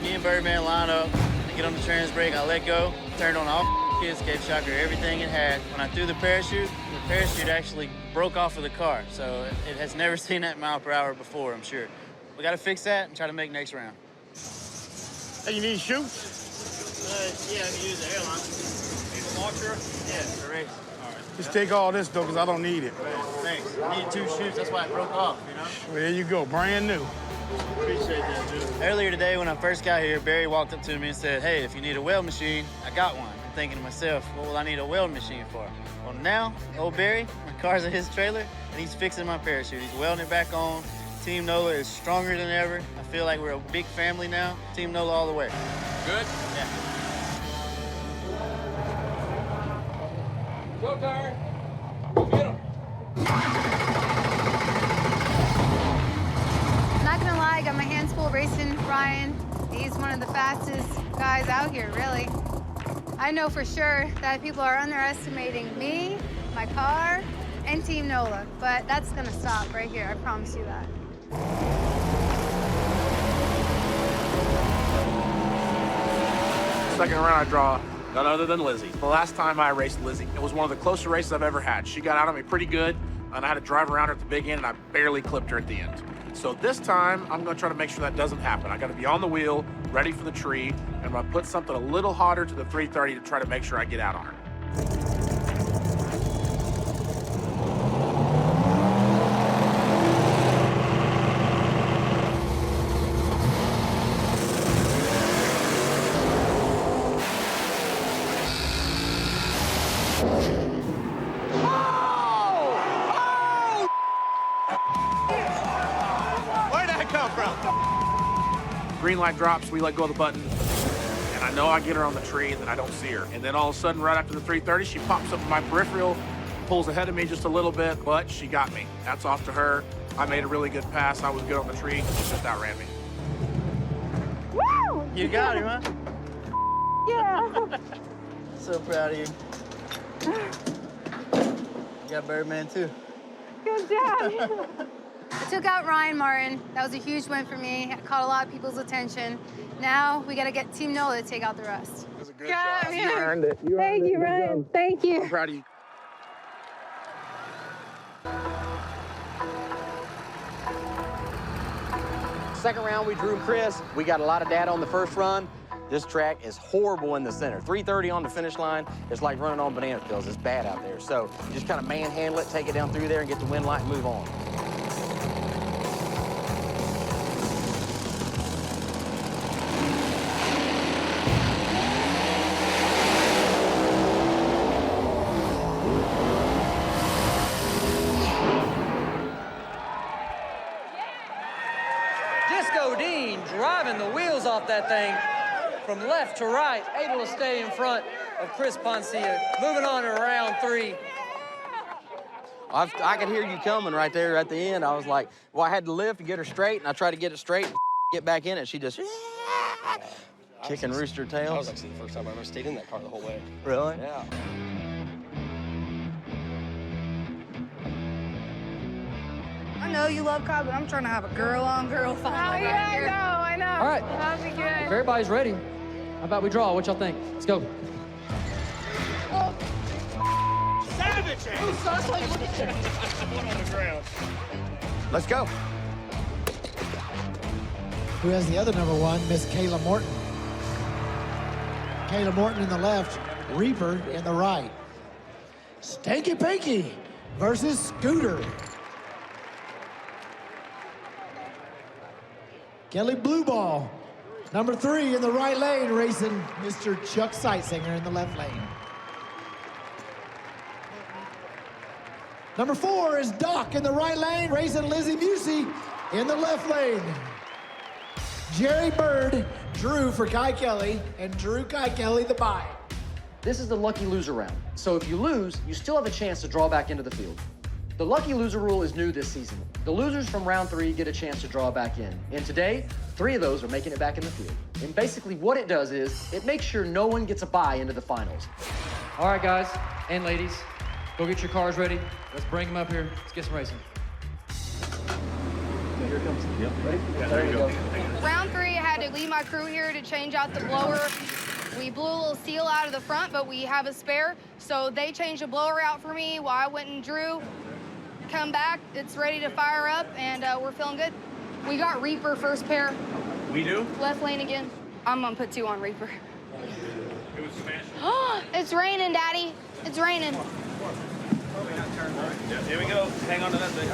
Me and Birdman line up, I get on the trans brake, I let go, turned on all kids, gave shocker everything it had. When I threw the parachute actually broke off of the car, so it has never seen that mile per hour before, I'm sure. We gotta fix that and try to make next round. Hey, you need shoes? Yeah, I can use the airline. Need a launcher? Yeah, for race. All right. Just take all this, though, because I don't need it. Thanks. I needed 2 shoes, that's why it broke off, you know? Well, there you go, brand new. Appreciate that, dude. Earlier today, when I first got here, Barry walked up to me and said, hey, if you need a weld machine, I got one. I'm thinking to myself, what will I need a weld machine for? Well, now, old Barry, my car's at his trailer, and he's fixing my parachute. He's welding it back on. Team NOLA is stronger than ever. I feel like we're a big family now. Team NOLA all the way. Good? Yeah. Go, Tire. Go get him. Not gonna lie, I got my hands full racing Ryan. He's one of the fastest guys out here, really. I know for sure that people are underestimating me, my car, and Team NOLA, but that's gonna stop right here, I promise you that. Second round, I draw none other than Lizzie. The last time I raced Lizzie, it was one of the closer races I've ever had. She got out on me pretty good, and I had to drive around her at the big end, and I barely clipped her at the end. So this time, I'm gonna try to make sure that doesn't happen. I gotta be on the wheel, ready for the tree, and I'm gonna put something a little hotter to the 330 to try to make sure I get out on her. Green light drops, we let go of the button, and I know I get her on the tree, and then I don't see her. And then all of a sudden, right after the 330, she pops up in my peripheral, pulls ahead of me just a little bit, but she got me. That's off to her. I made a really good pass. I was good on the tree. She just outran me. Woo! You got him, huh? Yeah. So proud of you. You got Birdman, too. Good job. I took out Ryan Martin. That was a huge win for me. I caught a lot of people's attention. Now we got to get Team NOLA to take out the rest. That was a good job. job. You earned it. Thank you, Ryan. Thank you. I'm proud of you. Second round, we drew Chris. We got a lot of data on the first run. This track is horrible in the center. 330 on the finish line is like running on banana peels. It's bad out there. So just kind of manhandle it, take it down through there, and get the wind light and move on. Driving the wheels off that thing from left to right, able to stay in front of Chris Poncia. Moving on to round 3. I could hear you coming right there at the end. I was like, well, I had to lift and get her straight, and I tried to get it straight, get back in it. She just kicking rooster tails. That was actually the first time I ever stayed in that car the whole way. Really? Yeah. I know you love Kyle, but I'm trying to have a girl-on-girl fight. Oh, yeah, I know. All right. That'll be good. If everybody's ready, how about we draw? What y'all think? Let's go. Savage! One on the ground. Let's go. Who has the other number 1? Miss Kayla Morton. Kayla Morton in the left, Reaper in the right. Stanky Pinky versus Scooter. Kelly Blue Ball, number 3 in the right lane, racing Mr. Chuck Sightsinger in the left lane. Number 4 is Doc in the right lane, racing Lizzie Busey in the left lane. Jerry Bird, Drew for Kai Kelly, and Drew Kai Kelly the bye. This is the lucky loser round. So if you lose, you still have a chance to draw back into the field. The lucky loser rule is new this season. The losers from round 3 get a chance to draw back in. And today, 3 of those are making it back in the field. And basically what it does is, it makes sure no one gets a bye into the finals. All right, guys and ladies, go get your cars ready. Let's bring them up here. Let's get some racing. Here it comes. Yep. Ready? Yeah, there you go. Round 3, I had to leave my crew here to change out the blower. We blew a little seal out of the front, but we have a spare. So they changed the blower out for me while I went and drew. Come back, it's ready to fire up, and we're feeling good. We got Reaper first pair. We do? Left lane again. I'm gonna put 2 on Reaper. It was smashed. It's raining, Daddy. It's raining. Yeah, here we go. Hang on to that thing.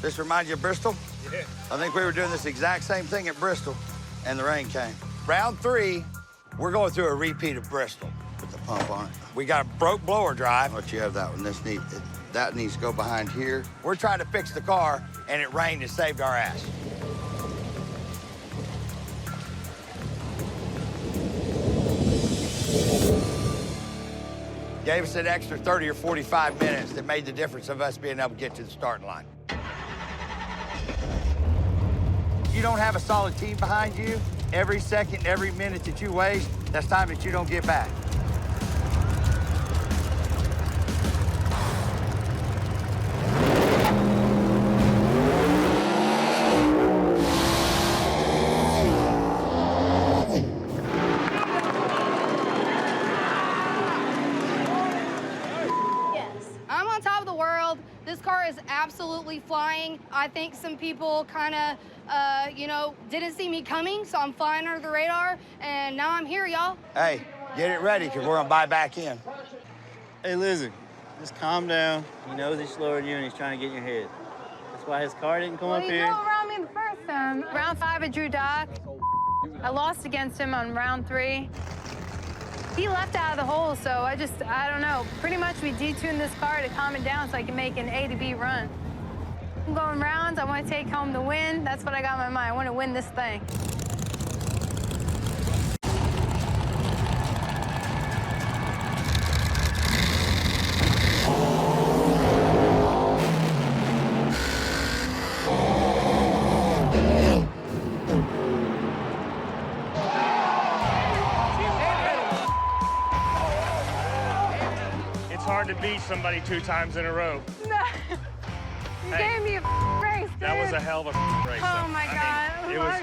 This reminds you of Bristol? Yeah. I think we were doing this exact same thing at Bristol, and the rain came. Round 3, we're going through a repeat of Bristol with the pump on it. We got a broke blower drive. Let you have that one. That needs to go behind here. We're trying to fix the car, and it rained and saved our ass. Gave us an extra 30 or 45 minutes that made the difference of us being able to get to the starting line. You don't have a solid team behind you. Every second, every minute that you waste, that's time that you don't get back. I'm on top of the world. This car is absolutely flying. I think some people kind of, didn't see me coming, so I'm flying under the radar, and now I'm here, y'all. Hey, get it ready, because we're going to buy back in. Hey, Lizzie, just calm down. He knows he's slower than you, and he's trying to get in your head. That's why his car didn't come up here. Well, you drove around me the first time. Round 5, I drew Doc. I lost against him on round 3. He left out of the hole, so I don't know. Pretty much we detuned this car to calm it down so I can make an A to B run. I'm going rounds. I want to take home the win. That's what I got in my mind. I want to win this thing. It's hard to beat somebody 2 times in a row. No. You gave me a race, dude. That was a hell of a race. Oh, my God. It was...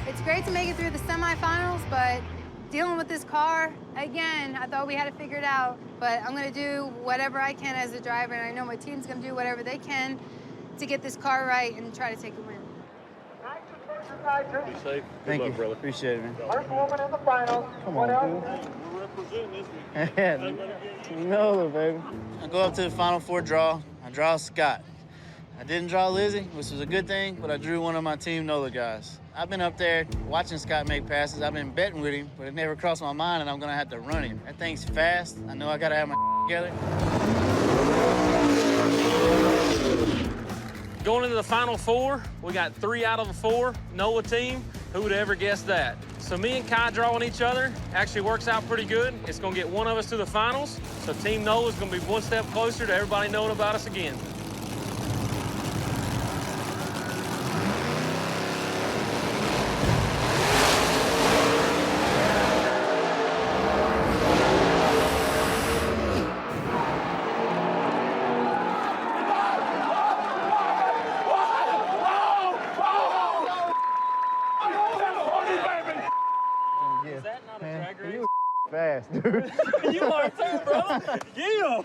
It's great to make it through the semifinals, but dealing with this car, again, I thought we had it figured out, but I'm going to do whatever I can as a driver, and I know my team's going to do whatever they can to get this car right and try to take a win. Be safe. Thank Good you, luck, brother. Appreciate it, man. First woman in the finals. Come on, dude. You know it, baby. I go up to the Final 4 draw. I draw Scott. I didn't draw Lizzie, which was a good thing, but I drew one of my Team NOLA guys. I've been up there watching Scott make passes. I've been betting with him, but it never crossed my mind, and I'm gonna have to run him. That thing's fast. I know I gotta have my together. Going into the Final 4, we got 3 out of the 4 NOLA team. Who would have ever guessed that? So me and Kai drawing each other actually works out pretty good. It's gonna get one of us to the finals. So Team NOLA is gonna be one step closer to everybody knowing about us again. Fast, dude. You are too, brother. Yeah.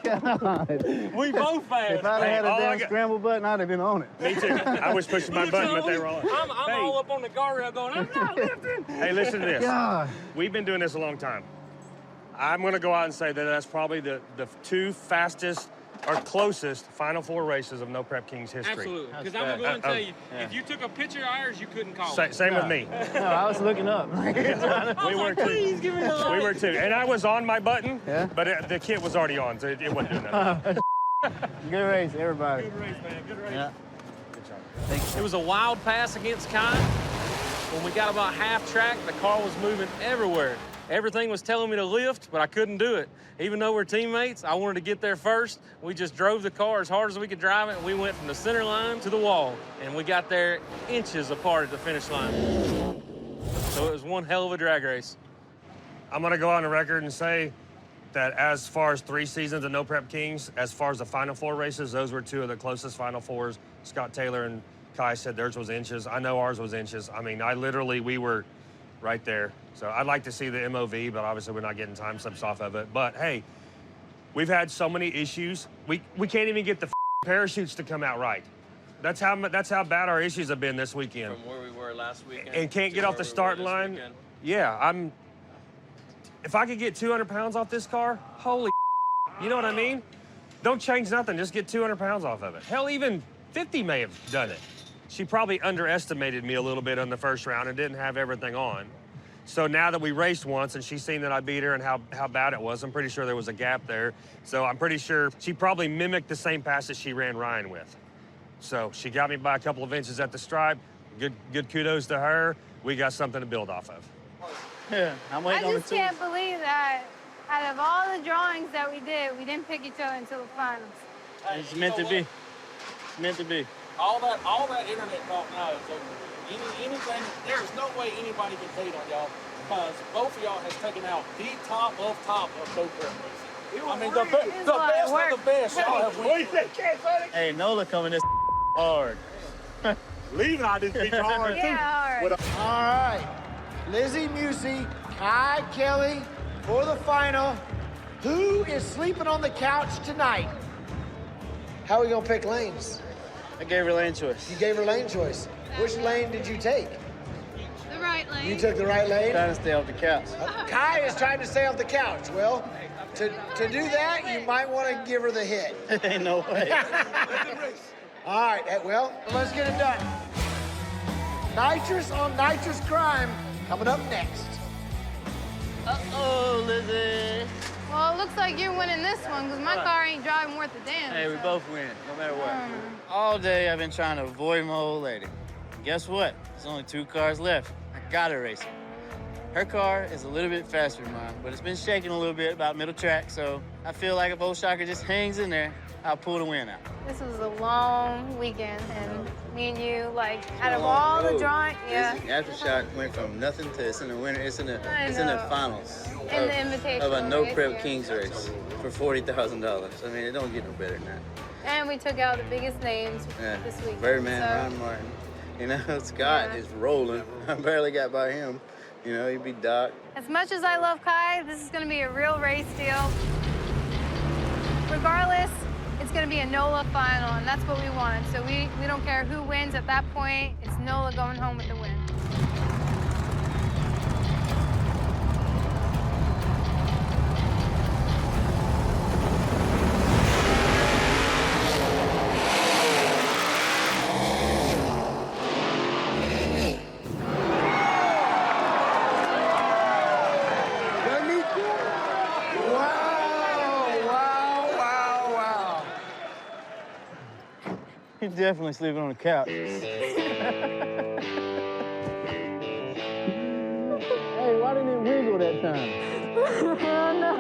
We both fast. If I'd have had a damn scramble button, I'd have been on it. Me too. I was pushing my button, but they were on. I'm all up on the guardrail going, I'm not lifting. Hey, listen to this. God. We've been doing this a long time. I'm going to go out and say that that's probably the two fastest or closest Final Four races of No Prep Kings history. Absolutely. Because I'm going to go and tell you, if you took a picture of ours, you couldn't call it. Same with me. No, I was looking up. We were too. Please give me the light. We were too. And I was on my button, but the kit was already on, so it wasn't doing nothing. Good race, everybody. Good race, man. Good race. Yeah. Good job. It was a wild pass against Kai. When we got about half track, the car was moving everywhere. Everything was telling me to lift, but I couldn't do it. Even though we're teammates, I wanted to get there first. We just drove the car as hard as we could drive it, and we went from the center line to the wall. And we got there inches apart at the finish line. So it was one hell of a drag race. I'm going to go on the record and say that as far as 3 seasons of No Prep Kings, as far as the Final Four races, those were 2 of the closest Final Fours. Scott Taylor and Kai said theirs was inches. I know ours was inches. I mean, we were right there. So I'd like to see the MOV, but obviously we're not getting time slips off of it. But hey, we've had so many issues. We can't even get the parachutes to come out right. That's how bad our issues have been this weekend. From where we were last weekend. And can't get off the starting line. Yeah, if I could get 200 pounds off this car, holy, you know what I mean? Don't change nothing, just get 200 pounds off of it. Hell, even 50 may have done it. She probably underestimated me a little bit on the first round and didn't have everything on. So now that we raced once and she's seen that I beat her and how bad it was, I'm pretty sure there was a gap there. So I'm pretty sure she probably mimicked the same pass that she ran Ryan with. So she got me by a couple of inches at the stripe. Good kudos to her. We got something to build off of. Yeah, I'm waiting I on the just can't believe that out of all the drawings that we did, we didn't pick each other until the finals. It's meant to be. It's meant to be. All that internet talk now is over. Anything, there's no way anybody can hate on y'all because both of y'all has taken out the top of No Prep racing. I mean, the best of the best y'all have won. Hey, Nola coming this hard. Leaving out this bitch hard, too. Yeah, all right. All right. Lizzie Musey, Kai Kelly for the final. Who is sleeping on the couch tonight? How are we going to pick lanes? I gave her lane choice. You gave her lane choice. Which lane did you take? The right lane. You took the right lane? Trying to stay off the couch. Kai is trying to stay off the couch. Well, to do that, you might want to give her the hit. Ain't no way. All right, well, let's get it done. Nitrous on nitrous crime coming up next. Uh-oh, Lizzie. Well, it looks like you're winning this one because my car ain't driving worth a damn. Hey, we both win, no matter what. All day I've been trying to avoid my old lady. Guess what? There's only 2 cars left. I gotta race her. Her car is a little bit faster than mine, but it's been shaking a little bit about middle track, so I feel like if old Shocker just hangs in there, I'll pull the win out. This was a long weekend, and me and you, like, out of all the drawing, Aftershock went from nothing to it's in the winter. It's in the finals. In the invitation of a No race, Prep yeah. Kings race for $40,000. I mean, it don't get no better than that. And we took out the biggest names this week. Birdman, so, Ron Martin. You know, Scott is rolling. I barely got by him. You know, he'd be Doc. As much as I love Kai, this is going to be a real race deal. Regardless, it's going to be a NOLA final, and that's what we wanted. So we don't care who wins at that point. It's NOLA going home with the win. He's definitely sleeping on the couch. Hey, why didn't it wiggle that time? No.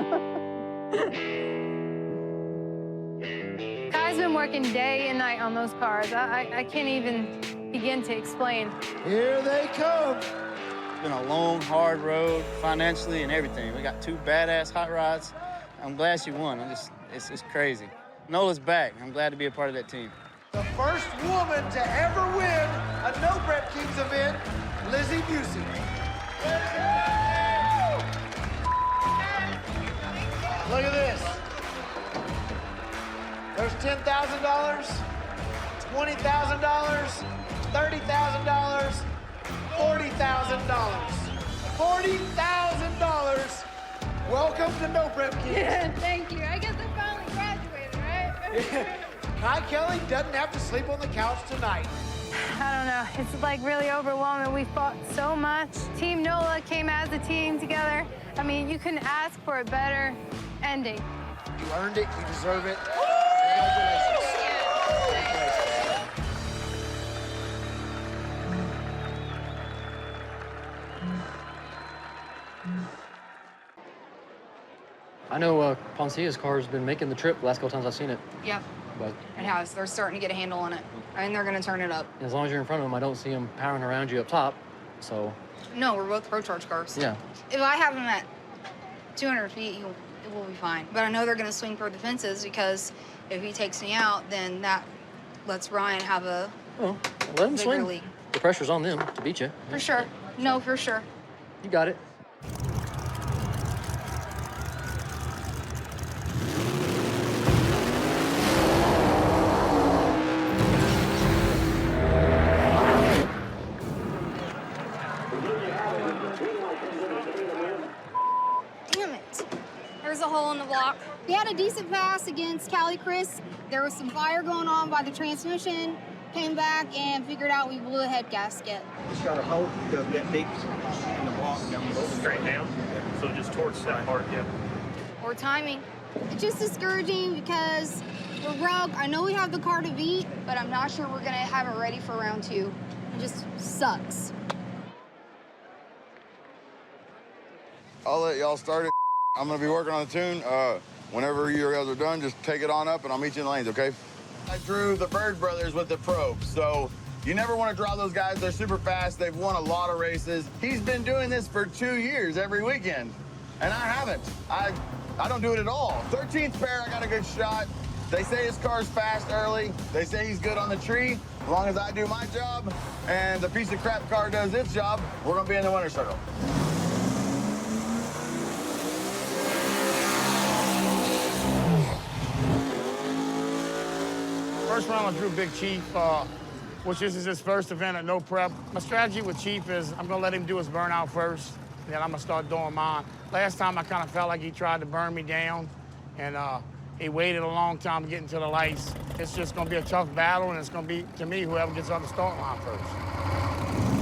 Kai's been working day and night on those cars. I can't even begin to explain. Here they come. It's been a long, hard road, financially and everything. We got 2 badass hot rods. I'm glad she won. It's crazy. Nola's back. I'm glad to be a part of that team. The first woman to ever win a No Prep Kings event, Lizzie Busey. Look at this. There's $10,000, $20,000, $30,000, $40,000. $40,000 Welcome to No Prep Kids. Yeah, thank you. I guess I finally graduated, right? Kai Kelly doesn't have to sleep on the couch tonight. I don't know. It's like really overwhelming. We fought so much. Team NOLA came as a team together. I mean, you couldn't ask for a better ending. You earned it. You deserve it. I know Poncia's car's been making the trip the last couple times I've seen it. Yep, But it has. They're starting to get a handle on it. And they're going to turn it up. as long as you're in front of them, I don't see them powering around you up top. So, No, we're both Pro Charge cars. yeah. If I have him at 200 feet, it will be fine. But I know they're going to swing for the fences because if he takes me out, then that lets Ryan have a Well, let them bigger swing. lead. The pressure's on them to beat you. For sure. No, for sure. You got it. Damn it. There's a hole in the block. We had a decent pass against Cali Chris. There was some fire going on by the transmission. Came back and figured out we blew a head gasket. Just got a hole to get deep in the block down below. Straight down? So just towards that part, yeah. Or timing. It's just discouraging because we're broke. I know we have the car to beat, but I'm not sure we're gonna have it ready for round 2. It just sucks. I'll let y'all start it. I'm gonna be working on the tune. Whenever you guys are done, just take it on up and I'll meet you in the lanes, okay? I drew the Bird brothers with the Probe, so you never want to draw those guys. They're super fast. They've won a lot of races. He's been doing this for 2 years every weekend, and I haven't. I don't do it at all. 13th pair, I got a good shot. They say his car's fast early. They say he's good on the tree. As long as I do my job and the piece of crap car does its job, we're gonna be in the winner's circle. First round, I drew Big Chief, which this is his first event at No Prep. My strategy with Chief is I'm gonna let him do his burnout first, and then I'm gonna start doing mine. Last time, I kind of felt like he tried to burn me down, and he waited a long time to get into the lights. It's just gonna be a tough battle, and it's gonna be, to me, whoever gets on the start line first.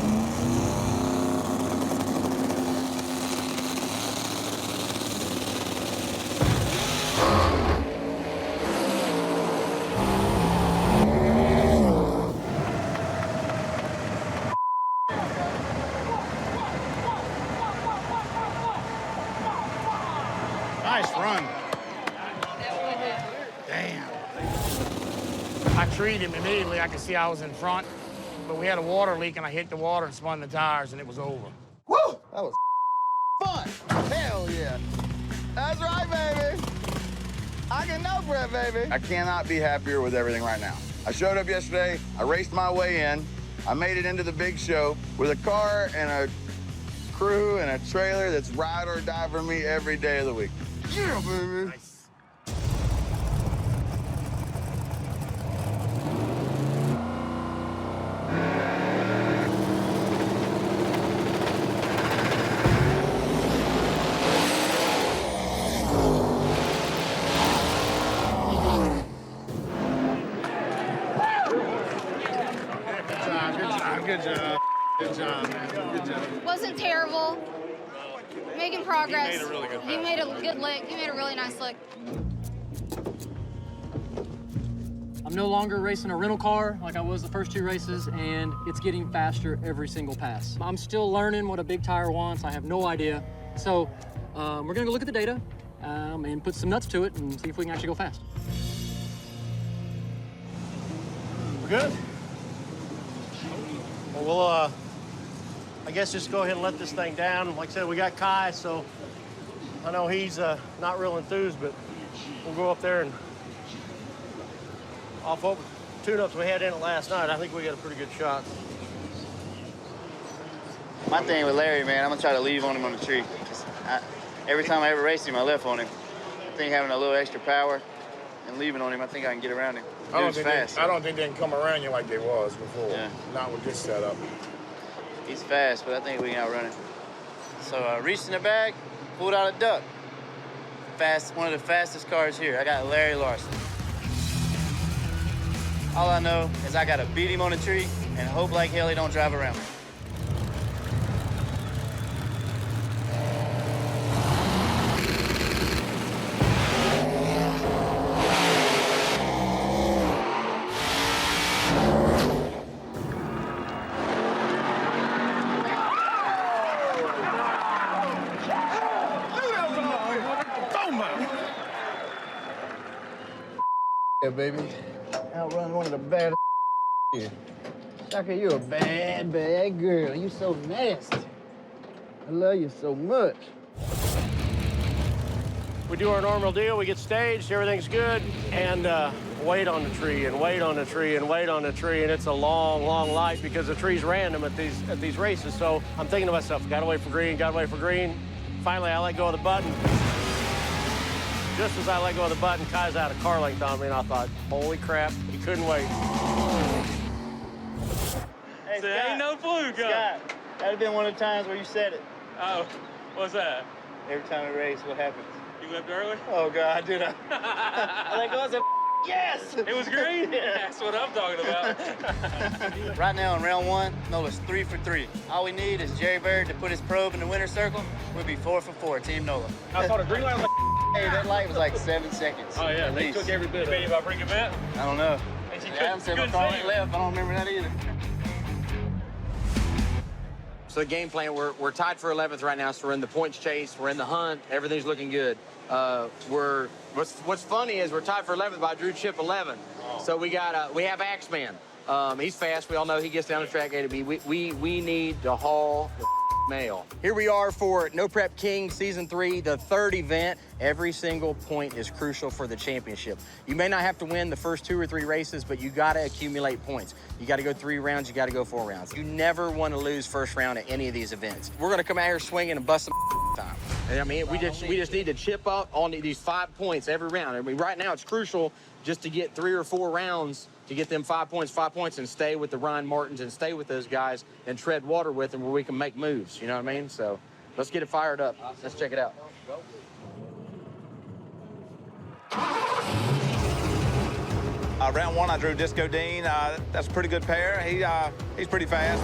Nice run. Damn. I treated him immediately. I could see I was in front, but we had a water leak, and I hit the water and spun the tires, and it was over. Woo! That was fun. Hell yeah. That's right, baby. I can No Prep, baby. I cannot be happier with everything right now. I showed up yesterday. I raced my way in. I made it into the big show with a car and a crew and a trailer that's ride or die for me every day of the week. Yeah, baby. Nice. Good job. Good job, man. Good job. Wasn't terrible. Making progress. He made a really good He pass. made a good lick. He made a really nice lick. I'm no longer racing a rental car like I was the first 2 races, and it's getting faster every single pass. I'm still learning what a big tire wants. I have no idea. So we're gonna go look at the data and put some nuts to it and see if we can actually go fast. We're good? Well, we'll, I guess just go ahead and let this thing down. Like I said, we got Kai, so I know he's not real enthused, but we'll go up there and off what tune-ups we had in it last night. I think we got a pretty good shot. My thing with Larry, man, I'm gonna try to leave on him on the tree. Every time I ever raced him, I left on him. I think having a little extra power and leaving on him, I think I can get around him. I don't Dude's think fast. I don't think they can come around you like they was before. Yeah. Not with this setup. He's fast, but I think we can outrun him. So reached in the bag, pulled out a duck. one of the fastest cars here. I got Larry Larson. All I know is I gotta beat him on a tree and hope like hell he don't drive around me. Yeah, baby. Outrun one of the baddest here. Shaka, you a bad, bad girl. You so nasty. I love you so much. We do our normal deal. We get staged, everything's good, and wait on the tree, and wait on the tree, and wait on the tree, and it's a long, long light because the tree's random at these races. So I'm thinking to myself, gotta wait for green, gotta wait for green. Finally, I let go of the button. Just as I let go of the button, Kai's out of car length on me, and I thought, holy crap, he couldn't wait. Hey, So ain't no fluke, Scott, that'd have been one of the times where you said it. Oh, what's that? Every time we race, what happens? You left early? Oh, God, did I? I let go, I said, yes! It was green? Yeah. That's what I'm talking about. Right now in round 1, Nola's 3 for 3. All we need is Jerry Bird to put his probe in the winner's circle. We'll be 4 for 4, Team Nola. I thought a green light was like, hey, that light was like 7 seconds. oh yeah, they took every bit. Maybe if I bring a bet? I don't know. Hey, Adam said my car went left. I don't remember that either. So the game plan, we're tied for 11th right now, so we're in the points chase, we're in the hunt, everything's looking good. What's funny is we're tied for 11th, but I drew chip 11. Oh. So we have Axeman. He's fast. We all know he gets down the track A to B. We need to haul the mail. Here we are for No Prep King Season 3, the third event. Every single point is crucial for the championship. You may not have to win the first 2 or 3 races, but you got to accumulate points. You got to go 3 rounds, you got to go 4 rounds. You never want to lose first round at any of these events. We're going to come out here swinging and bust some time. And I mean, we just need to chip up on these 5 points every round. I mean, right now it's crucial just to get 3 or 4 rounds to get them 5 points, and stay with the Ryan Martins and stay with those guys and tread water with them where we can make moves. You know what I mean? So let's get it fired up. Let's check it out. Round 1, I drew Disco Dean. That's a pretty good pair. He's pretty fast.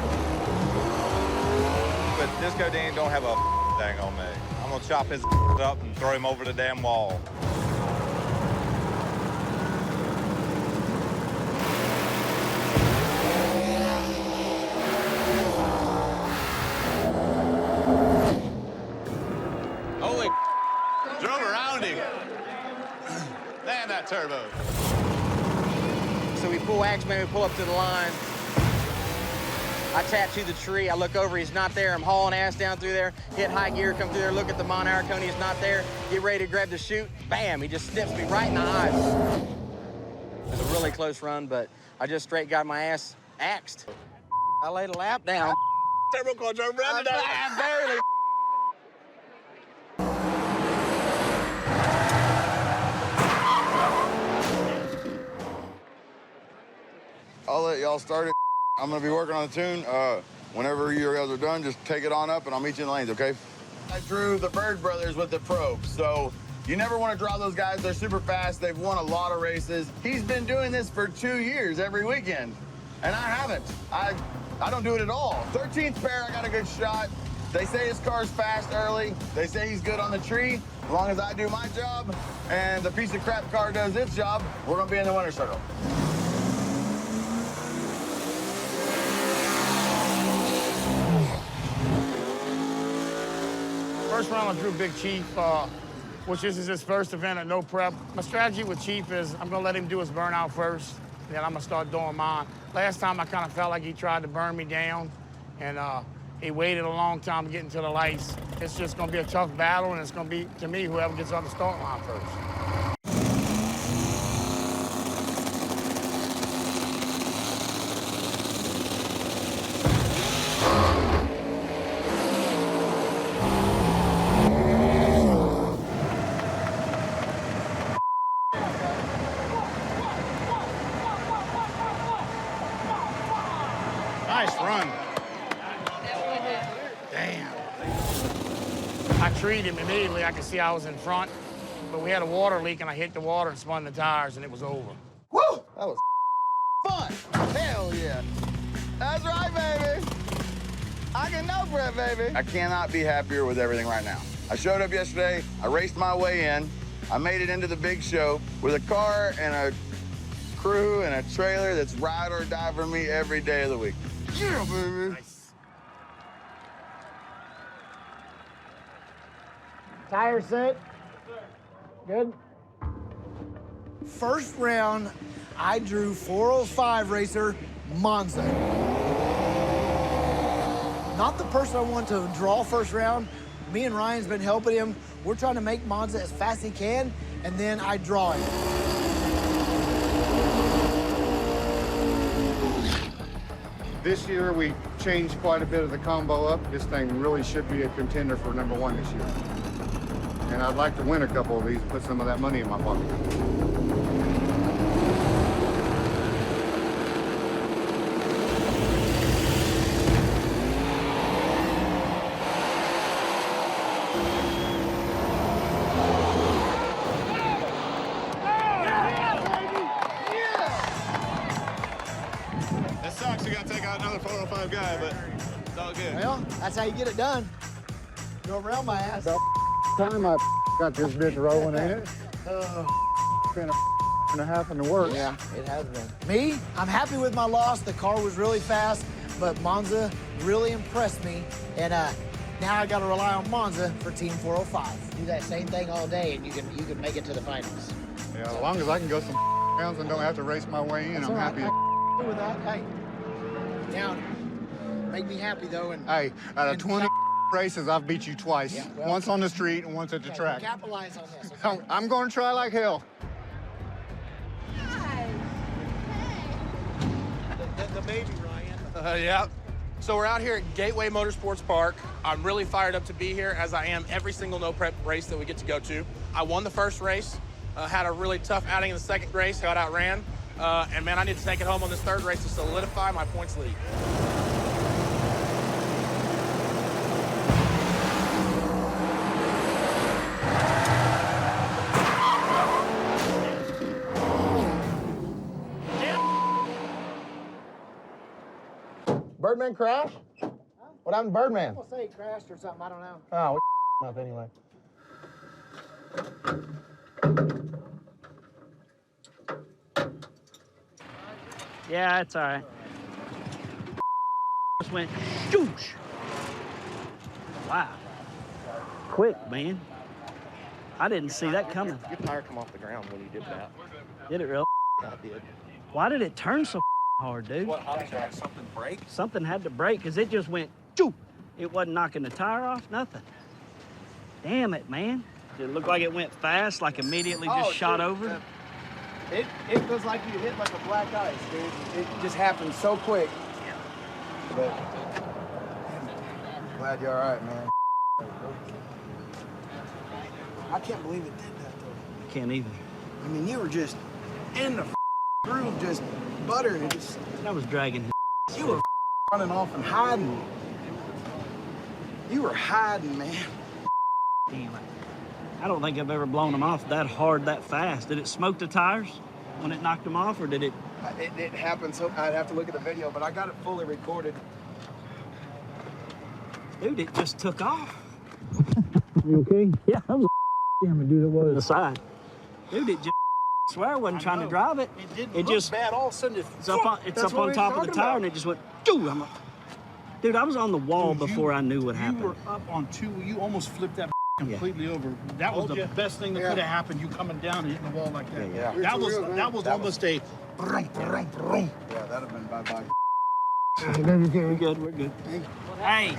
But Disco Dean don't have a thing on me. I'm gonna chop his up and throw him over the damn wall. Holy drove around him. Man, that turbo. So we pull Axeman, we pull up to the line. I tattoo the tree, I look over, he's not there. I'm hauling ass down through there, hit high gear, come through there, look at the Monarcone, he's not there. Get ready to grab the chute, bam, he just snips me right in the eyes. It was a really close run, but I just straight got my ass axed. I laid a lap down. Turbo car drove around today. I barely. I'll let y'all start it. I'm gonna be working on the tune. Whenever you guys are done, just take it on up and I'll meet you in the lanes, okay? I drew the Bird brothers with the probe, so you never want to draw those guys. They're super fast. They've won a lot of races. He's been doing this for 2 years every weekend, and I haven't. I don't do it at all. 13th pair, I got a good shot. They say his car's fast early. They say he's good on the tree. As long as I do my job and the piece of crap car does its job, we're gonna be in the winner's circle. First round, I drew Big Chief, which is his first event at No Prep. My strategy with Chief is I'm gonna let him do his burnout first, then I'm gonna start doing mine. Last time, I kind of felt like he tried to burn me down, and he waited a long time to get into the lights. It's just gonna be a tough battle, and it's gonna be, to me, whoever gets on the start line first. Nice run. Damn. I treated him immediately. I could see I was in front. but we had a water leak, and I hit the water and spun the tires, and it was over. Woo! That was fun. Hell yeah. That's right, baby. I can no prep, baby. I cannot be happier with everything right now. I showed up yesterday. I raced my way in. I made it into the big show with a car and a crew and a trailer that's ride or die for me every day of the week. Yeah, baby. Nice. Tire set? Good. First round, I drew 405 racer Monza. Not the person I want to draw first round. Me and Ryan's been helping him. We're trying to make Monza as fast as he can, and then I draw him. This year, we changed quite a bit of the combo up. This thing really should be a contender for #1 this year. And I'd like to win a couple of these, put some of that money in my pocket. That sucks. We got to take out another 405 guy, but it's all good. Well, that's how you get it done. Go around my ass. About time I got this bitch rolling, ain't it? Been a and a half in the works. Yeah, it has been. Me, I'm happy with my loss. The car was really fast, but Monza really impressed me. And now I got to rely on Monza for Team 405. Do that same thing all day, and you can make it to the finals. Yeah, as long as I can go some rounds and don't have to race my way in, That's I'm all right. happy. I'm with that. Hey, now make me happy though. And Hey, out of 20 races, I've beat you twice. Yeah, well, once on the street and once at the okay, track. capitalize on this. Okay? I'm going to try like hell. The baby, Ryan. Yeah. So we're out here at Gateway Motorsports Park. I'm really fired up to be here, as I am every single no prep race that we get to go to. I won the first race, had a really tough outing in the second race, got outran. And man, I need to take it home on this third race to solidify my points lead. Birdman crashed? What happened to Birdman? I'll say he crashed or something. I don't know. Oh, we up anyway. Yeah, it's all right. Just went shoosh. Wow. Quick, man. I didn't see that coming. Your tire come off the ground when you dipped out. Did it really? I did. Why did it turn so hard, dude? What, something break? Something had to break because it just went shoo. It wasn't knocking the tire off, nothing. Damn it, man. Did it look like it went fast, like immediately just shot over? It was like you hit like a black ice, dude. It just happened so quick. But glad you're all right, man. I can't believe it did that, though. I can't either. I mean, you were just in the groove, just buttering it. Just, I was dragging his. You were running off and hiding. You were hiding, man. Damn it. I don't think I've ever blown them off that hard, that fast. Did it smoke the tires when it knocked them off, or did it? It happened, so I'd have to look at the video, but I got it fully recorded. Dude, it just took off. You okay? Yeah, I was Damn it, dude, it was. on the side. Dude, it just, I swear I wasn't trying to drive it. It didn't It look just, bad. All of a sudden, it's up on top of the tire, and it just went, doo. Dude, I was on the wall before I knew what happened. You were up on two. You almost flipped that completely over. That was the best thing that could have happened. You coming down and hitting the wall like that. Yeah. That was almost a. Brum, brum, brum. Yeah, that'd have been bye-bye. We're good, we're good. Hey,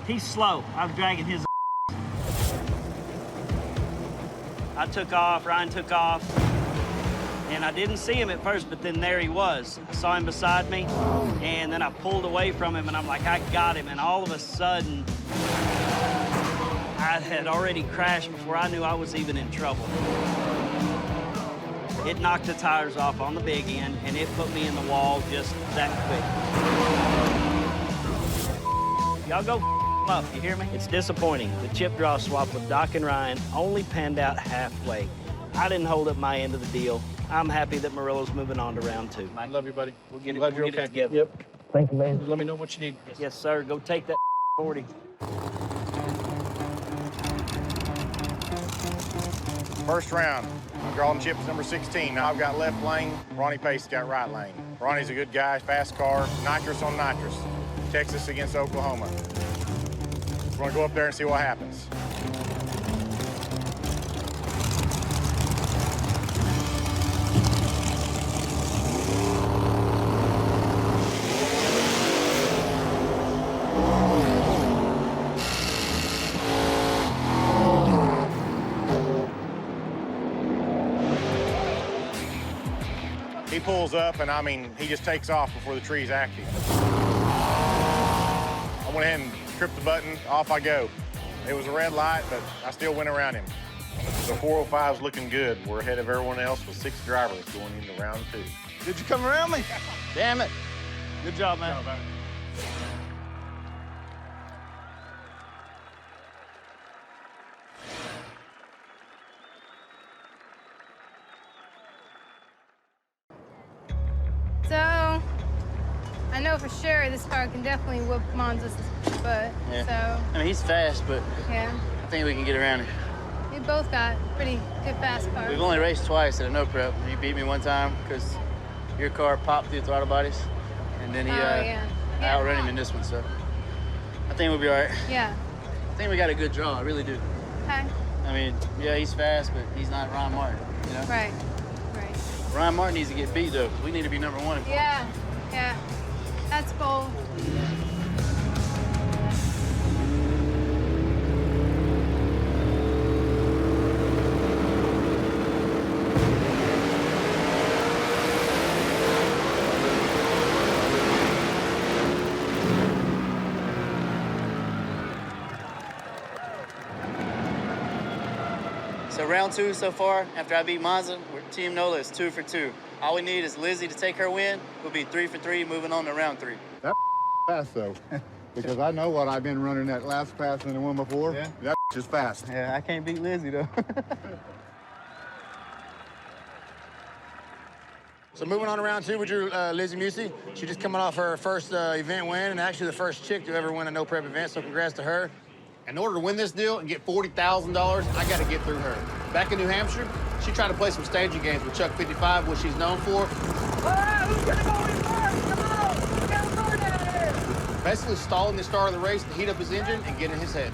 he's slow. I was dragging his. I took off, Ryan took off, and I didn't see him at first, but then there he was. I saw him beside me, and then I pulled away from him, and I'm like, I got him, and all of a sudden, I had already crashed before I knew I was even in trouble. It knocked the tires off on the big end, and it put me in the wall just that quick. Y'all go up, you hear me? It's disappointing. The chip draw swap with Doc and Ryan only panned out halfway. I didn't hold up my end of the deal. I'm happy that Murillo's moving on to round 2. I love you, buddy. We'll get Glad it, you're we'll get okay. it together. Yep. Thank you, man. Let me know what you need. Yes, sir. Go take that 40. First round, I'm drawing chips number 16. Now I've got left lane, Ronnie Pace got right lane. Ronnie's a good guy, fast car, nitrous on nitrous. Texas against Oklahoma. We're gonna go up there and see what happens. He pulls up, and I mean, he just takes off before the tree's active. I went ahead and tripped the button, off I go. It was a red light, but I still went around him. The 405's looking good. We're ahead of everyone else with 6 drivers going into round 2. Did you come around me? Damn it. Good job, man. So, I know for sure this car can definitely whoop Monza's butt. Yeah. So, I mean, he's fast, but yeah. I think we can get around it. We both got pretty good fast cars. We've only raced twice at a no prep. You beat me one time because your car popped through throttle bodies, and then I outran him in this one, so I think we'll be all right. Yeah. I think we got a good draw, I really do. Okay. I mean, yeah, he's fast, but he's not Ryan Martin, you know? Right. Right. Ryan Martin needs to get beat, though. We need to be number 1. Yeah. Yeah. That's bold. So round 2 so far, after I beat Monza, Team NOLA is 2 for 2. All we need is Lizzie to take her win. We'll be 3 for 3, moving on to round 3. That fast, though, because I know what I've been running that last pass and the one before. Yeah. That is fast. Yeah, I can't beat Lizzie, though. So moving on to round 2, we drew Lizzie Musey. She just coming off her first event win, and actually the first chick to ever win a no-prep event, so congrats to her. In order to win this deal and get $40,000, I got to get through her. Back in New Hampshire, she tried to play some staging games with Chuck 55, what she's known for. Who's gonna go in first? Come on! We got a door down here! Basically stalling the start of the race to heat up his engine and get in his head.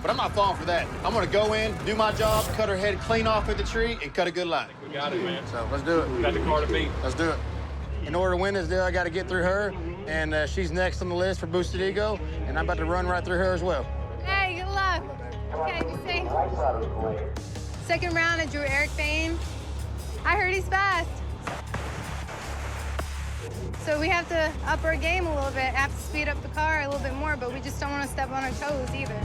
But I'm not falling for that. I'm gonna go in, do my job, cut her head clean off at the tree, and cut a good line. We got it, man. So let's do it. We got the car to beat. Let's do it. In order to win this deal, I got to get through her, and she's next on the list for Boosted Ego, and I'm about to run right through her as well. Hey, good luck. Okay, be safe. Second round, I drew Eric Bain. I heard he's fast. So we have to up our game a little bit, have to speed up the car a little bit more, but we just don't want to step on our toes either.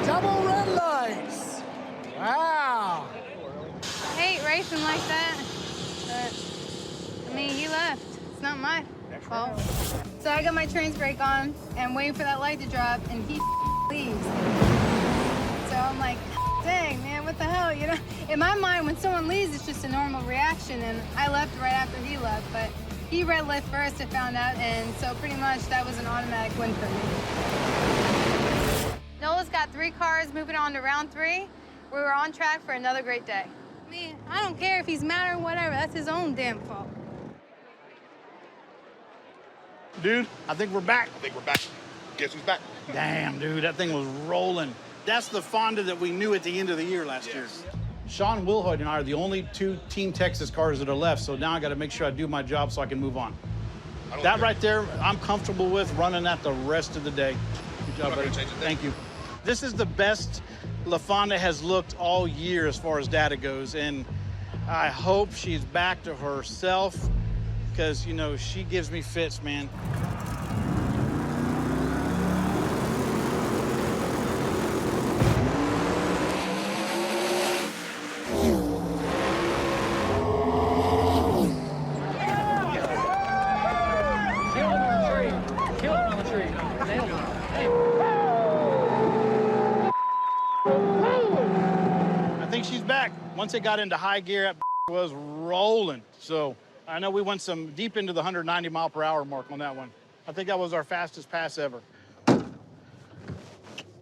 Double red lights. Wow. I hate racing like that, but I mean, he left. It's not my fault. So I got my trans brake on and waiting for that light to drop, and he leaves. So I'm like, dang, man, what the hell, you know? In my mind, when someone leaves, it's just a normal reaction, and I left right after he left, but he red lit first, I found out, and so pretty much that was an automatic win for me. Nola's got 3 cars moving on to round 3. We were on track for another great day. I mean, I don't care if he's mad or whatever. That's his own damn fault. Dude, I think we're back. I think we're back. Guess who's back? Damn, dude, that thing was rolling. That's the Fonda that we knew at the end of the year last year. Sean Wilhoit and I are the only 2 Team Texas cars that are left, so now I got to make sure I do my job so I can move on. That right there, I'm comfortable with running that the rest of the day. Good job, buddy. Thank you. This is the best LaFonda has looked all year as far as data goes, and I hope she's back to herself because, you know, she gives me fits, man. Once it got into high gear, that was rolling. So I know we went some deep into the 190 mile per hour mark on that one. I think that was our fastest pass ever.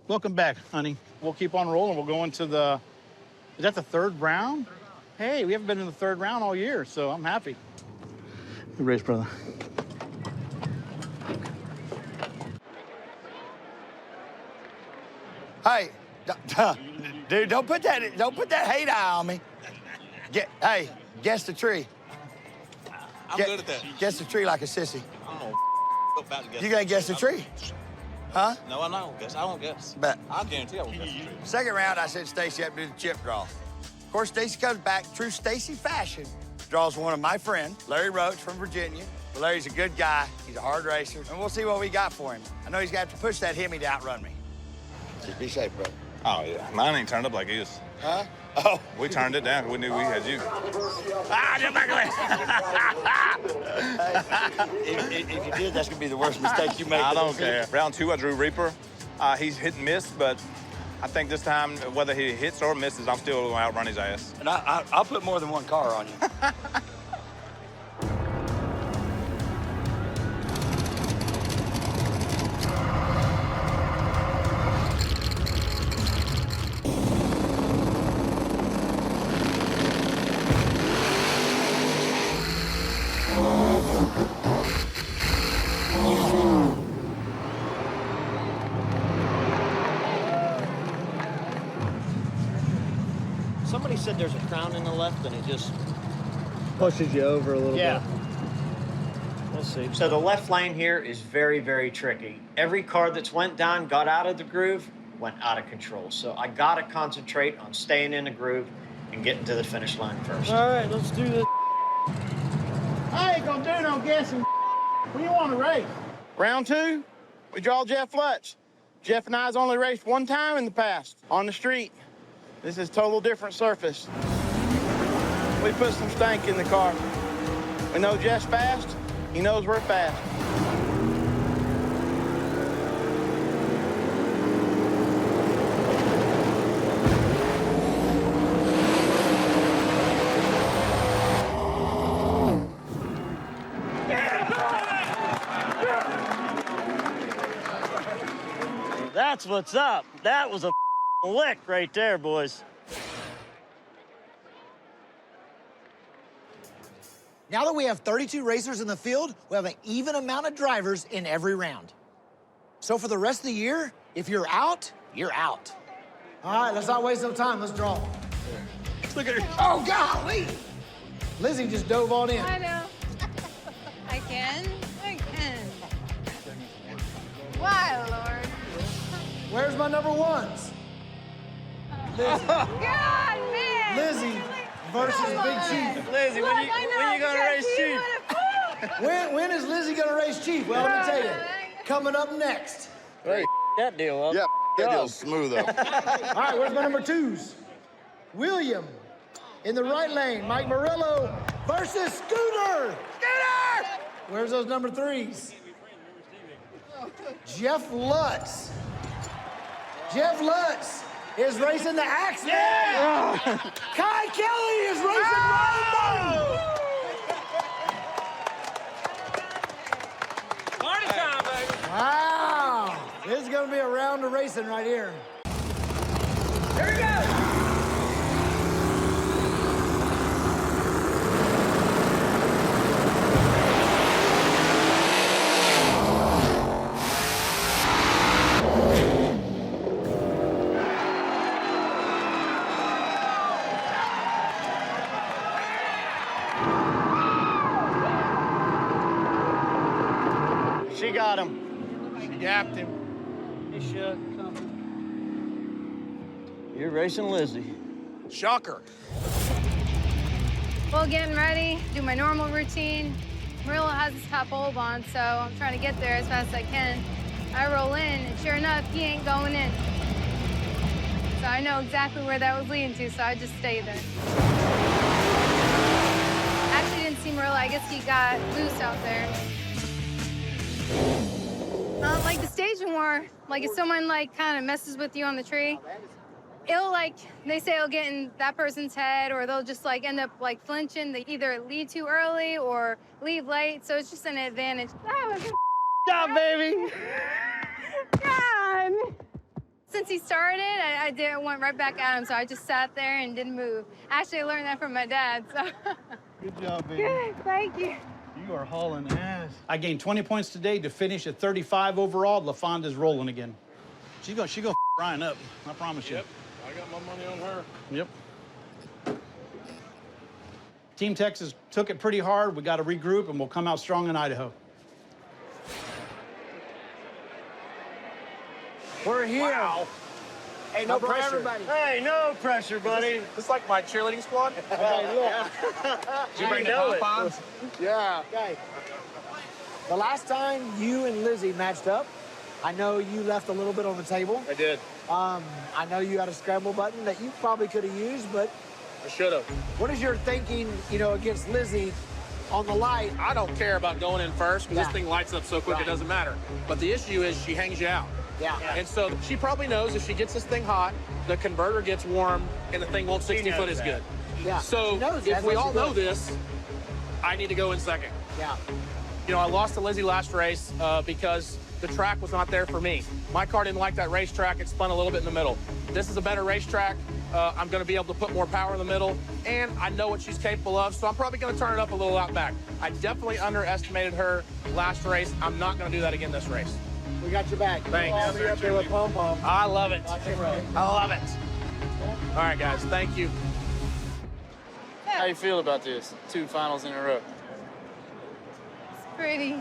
Welcome back, honey. We'll keep on rolling. We'll go into the, is that the third round? Hey, we haven't been in the third round all year, so I'm happy. Good race, brother. Hey, dude, don't put that hate eye on me. Hey, guess the tree. I'm good at that. Guess the tree like a sissy. I'm gonna about to guess. You gonna guess the tree? Huh? No, I'm not gonna guess. I won't guess. Bet. I guarantee I won't guess the tree. Second round, I said Stacy up to do the chip draw. Of course, Stacy comes back, true Stacy fashion, draws one of my friends, Larry Roach from Virginia. But Larry's a good guy. He's a hard racer, and we'll see what we got for him. I know he's got to push that Hemi to outrun me. Just be safe, brother. Oh, yeah. Mine ain't turned up like his. Huh? Oh. We turned it down. We knew we had you. If you did, that's going to be the worst mistake you make. I don't care. Round 2, I drew Reaper. He's hit and miss, but I think this time, whether he hits or misses, I'm still going to outrun his ass. And I'll put more than one car on you. Somebody said there's a crown in the left and it just Pushes you over a little bit. We'll see. So the left lane here is very, very tricky. Every car that's went down, got out of the groove, went out of control. So I gotta concentrate on staying in the groove and getting to the finish line first. All right, let's do this. I ain't gonna do no guessing. What do you want to race? Round 2, we draw Jeff Lutz. Jeff and I's only raced one time in the past on the street. This is total different surface. We put some stank in the car. We know Jeff's fast. He knows we're fast. That's what's up. That was a lick right there, boys. Now that we have 32 racers in the field, we have an even amount of drivers in every round. So for the rest of the year, if you're out, you're out. All right, let's not waste no time. Let's draw. Look at her. Oh, golly! Lizzie just dove on in. I know. I can. Why, Lord? Where's my number ones? Lizzie. God, man! Lizzie versus Big Chief. Lizzie, when you gonna race Chief? When is Lizzie gonna race Chief? Well, let me tell you. Coming up next. Hey, that deal up. Yeah, that deal's smooth up. All right, where's my number 2s? William in the right lane. Mike Murillo versus Scooter. Scooter! Where's those number 3s? Jeff Lutz. Jeff Lutz is racing the Axeman. Yeah! Kai Kelly is racing Rainbow. Party time, baby. Wow. This is going to be a round of racing right here. Here we go. She got him. She gapped him. He should. You're racing Lizzie. Shocker. Well, getting ready, do my normal routine. Murillo has his top bulb on, so I'm trying to get there as fast as I can. I roll in, and sure enough, he ain't going in. So I know exactly where that was leading to, so I just stayed there. Actually didn't see Murillo. I guess he got loose out there. Like the staging war, like if someone like kind of messes with you on the tree, it'll like, they say it'll get in that person's head, or they'll just like end up like flinching. They either lead too early or leave late, so it's just an advantage. That was Good job, baby. God. Since he started, I went right back at him, so I just sat there and didn't move. Actually, I learned that from my dad, so. Good job, baby. Good, thank you. You are hauling ass. I gained 20 points today to finish at 35 overall. LaFonda's rolling again. She's gonna Ryan up. I promise you. Yep, I got my money on her. Yep. Team Texas took it pretty hard. We got to regroup, and we'll come out strong in Idaho. We're here. Wow. Hey, no For pressure. everybody. Hey, no pressure, buddy. It's like my cheerleading squad. Okay, look. Did you bring the pom-poms? Yeah. Okay. The last time you and Lizzie matched up, I know you left a little bit on the table. I did. I know you had a scramble button that you probably could have used, but I should have. what is your thinking, against Lizzie on the light? I don't care about going in first because Yeah. this thing lights up so quick Right. it doesn't matter. But the issue is she hangs you out. Yeah. And so she probably knows if she gets this thing hot, the converter gets warm and the thing won't 60 foot as good. Yeah. So She knows if that, we so all she know knows. this, I need to go in second. Yeah. I lost to Lizzie last race because the track was not there for me. My car didn't like that racetrack. It spun a little bit in the middle. This is a better racetrack. I'm going to be able to put more power in the middle, and I know what she's capable of, so I'm probably going to turn it up a little out back. I definitely underestimated her last race. I'm not going to do that again this race. We got your back. Thanks. I'll be up there with pom-pom. I love it. Watch it roll. I love it. All right, guys. Thank you. How you feel about this? 2 finals in a row. It's pretty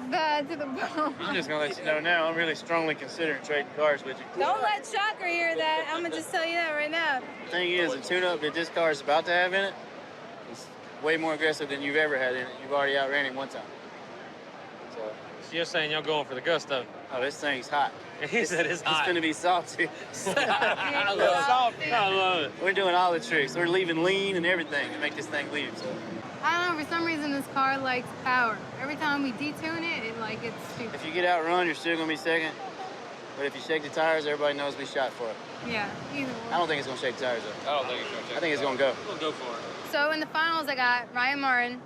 bad to the bone. I'm just gonna let you know now, I'm really strongly considering trading cars with you. Don't let Shocker hear that. I'm gonna just tell you that right now. The thing is, the tune-up that this car is about to have in it is way more aggressive than you've ever had in it. You've already outran him one time. So You're saying you're going for the gusto. oh, this thing's hot. He said it's hot. It's gonna be salty. I love it. I love it. We're doing all the tricks. We're leaving lean and everything to make this thing leave. So I don't know, for some reason this car likes power. Every time we detune it, it's stupid. if you get outrun, you're still gonna be second. But if you shake the tires, everybody knows we shot for it. Yeah, either I don't think it's gonna shake the tires up. I don't think it's going to. I think it's gonna go. We'll go for it. So in the finals, I got Ryan Martin.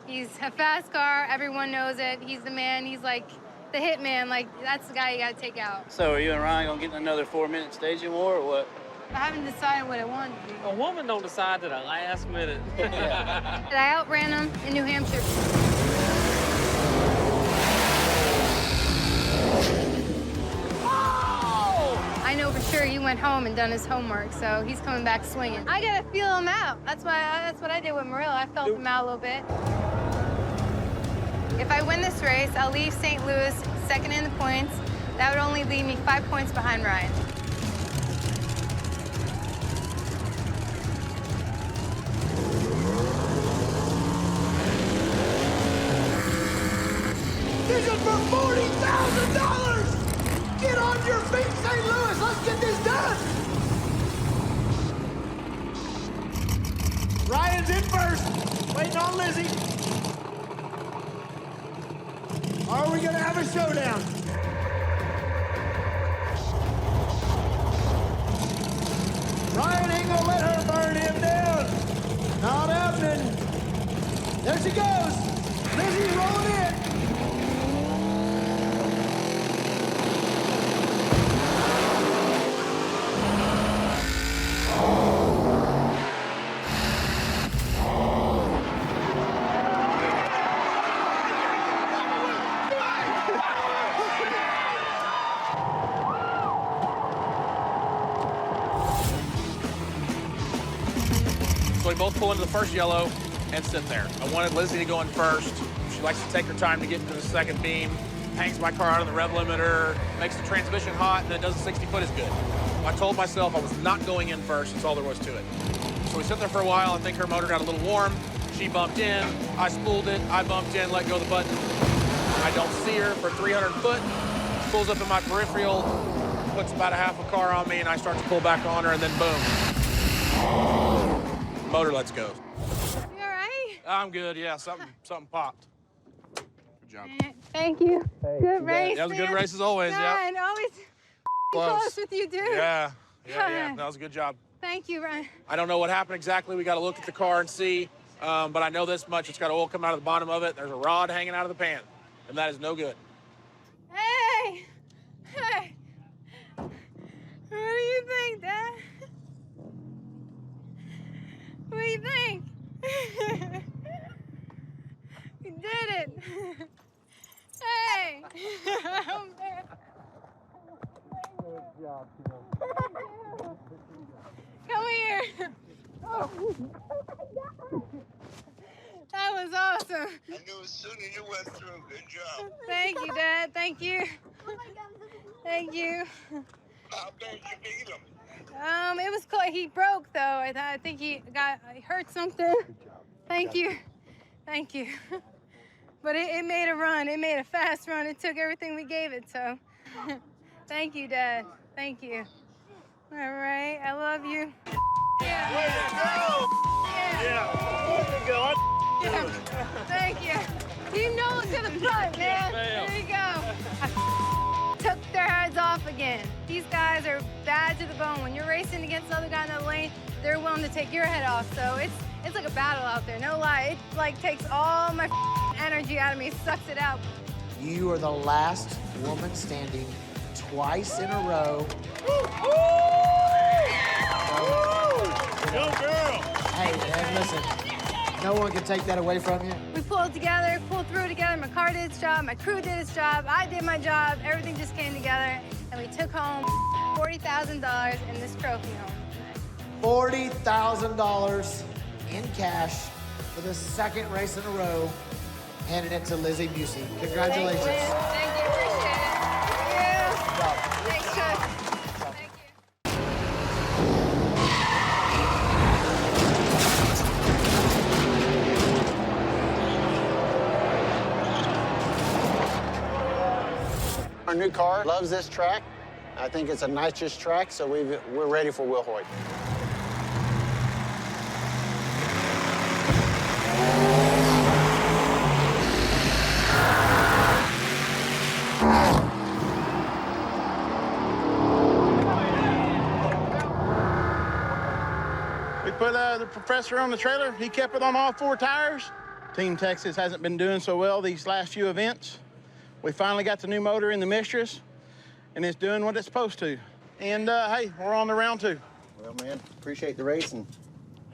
He's a fast car. Everyone knows it. He's the man. He's like the hit man. Like, that's the guy you got to take out. So are you and Ryan gonna get in another 4-minute staging war or what? I haven't decided what I want to do. A woman don't decide to the last minute. But I outran him in New Hampshire. I know for sure he went home and done his homework, so he's coming back swinging. I gotta feel him out. That's what I did with Murillo. I felt him out a little bit. If I win this race, I'll leave St. Louis second in the points. That would only leave me 5 points behind Ryan. This is for $40,000! Get on your feet, St. Louis! Let's get this done! Ryan's in first, waiting on Lizzie. Are we gonna have a showdown? Ryan ain't gonna let her burn him down. Not happening. There she goes. Lizzie's rolling in. So we both pull into the first yellow and sit there. I wanted Lizzie to go in first. She likes to take her time to get into the second beam, hangs my car out of the rev limiter, makes the transmission hot, and then does the 60 foot as good. I told myself I was not going in first. That's all there was to it. So we sit there for a while. I think her motor got a little warm. She bumped in. I spooled it. I bumped in, let go of the button. I don't see her for 300 foot. She pulls up in my peripheral, puts about a half a car on me, and I start to pull back on her, and then boom. Motor lets go. You all right? I'm good, yeah. Something popped. Good job. Thank you. Good race. That was a good race as always, yeah. God, always Close. close with you, dude. Yeah, Yeah, that was a good job. Thank you, Ryan. I don't know what happened exactly. We got to look at the car and see. But I know this much. It's got oil coming out of the bottom of it. There's a rod hanging out of the pan. And that is no good. Hey! Hey! What do you think, Dad? What do you think? You did it! Hey! Oh, man. Good job, Come here. That was awesome. I knew as soon as you went through. Good job. Thank you, Dad. Thank you. Thank you. How bad you beat him? It was close. He broke though. I think he hurt something. Thank you. Thank you. But it made a run. It made a fast run. It took everything we gave it. So, thank you, Dad. Thank you. All right. I love you. Yeah. Way to go! Yeah. Way to go! Yeah. Thank you. You know it to the front, man. There you go. I took their heads off again. These guys are bad to the bone. When you're racing against another guy in the lane, they're willing to take your head off. So it's like a battle out there. No lie. It like takes all my energy out of me, sucks it out. You are the last woman standing twice in a row. Go girl! Hey, man, listen. No one can take that away from you. We pulled together, pulled through together. My car did its job, my crew did its job, I did my job. Everything just came together, and we took home $40,000 in this trophy home. $40,000 in cash for the second race in a row, handing it to Lizzie Busey. Congratulations. Thank you, appreciate it. Thank you. Thanks, Chuck. Our new car loves this track. I think it's a nitrous track, so we're ready for Will Hoyt. We put the professor on the trailer. He kept it on all 4 tires. Team Texas hasn't been doing so well these last few events. We finally got the new motor in the Mistress, and it's doing what it's supposed to. And, hey, we're on to round 2. Well, man, appreciate the race, and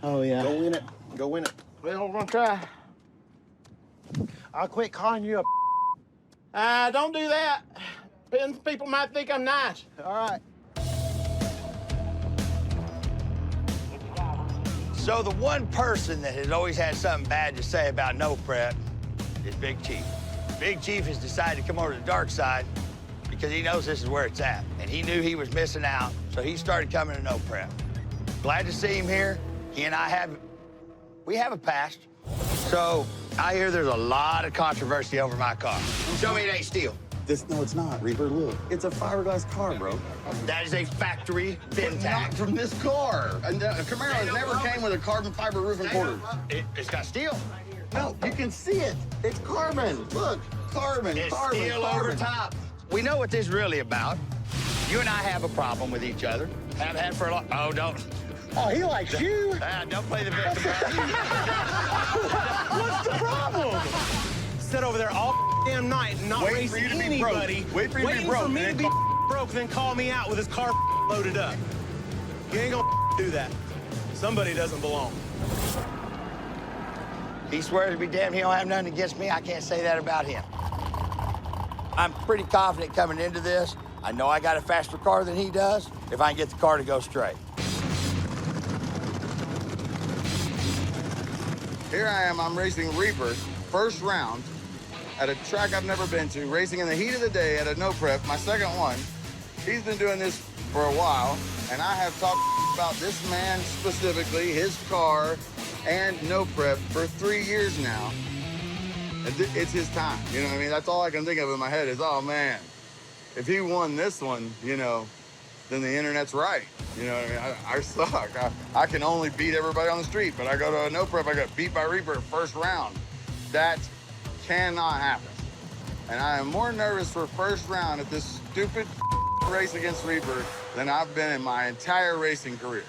Oh, yeah. go win it. Go win it. Well, we're gonna try. I'll quit calling you a Don't do that. People might think I'm nice. All right. So the one person that has always had something bad to say about no prep is Big Chief. Big Chief has decided to come over to the dark side because he knows this is where it's at. And he knew he was missing out, so he started coming to no prep. Glad to see him here. He and I have a past. So I hear there's a lot of controversy over my car. Show me it ain't steel. No, it's not, Reaper. Look, it's a fiberglass car, bro. That is a factory bin tag. Not from this car. A Camaro never came with a carbon fiber roof and quarters. It's got steel. No, you can see it. It's carbon. Look, carbon, It's carbon, steel carbon. over top. We know what this is really about. You and I have a problem with each other. Have had for a long... Oh, don't. Oh, he likes you. Don't play the victim. What's the problem? Sit over there all damn night and not Wait race for you to be anybody. broke. Wait for you to be Waiting broke, for me and to then be broke, then call me out with his car loaded up. You ain't gonna do that. Somebody doesn't belong. He swears to be damned he don't have nothing against me. I can't say that about him. I'm pretty confident coming into this. I know I got a faster car than he does if I can get the car to go straight. Here I am, I'm racing Reaper, first round, at a track I've never been to, racing in the heat of the day at a no prep, my second one. He's been doing this for a while, and I have talked about this man specifically, his car, and no prep for 3 years now. It's his time, you know what I mean? That's all I can think of in my head is, oh man, if he won this one, you know, then the internet's right. You know what I mean? I suck. I can only beat everybody on the street, but I go to a no prep, I got beat by Reaper first round. That cannot happen. And I am more nervous for first round at this stupid race against Reaper than I've been in my entire racing career.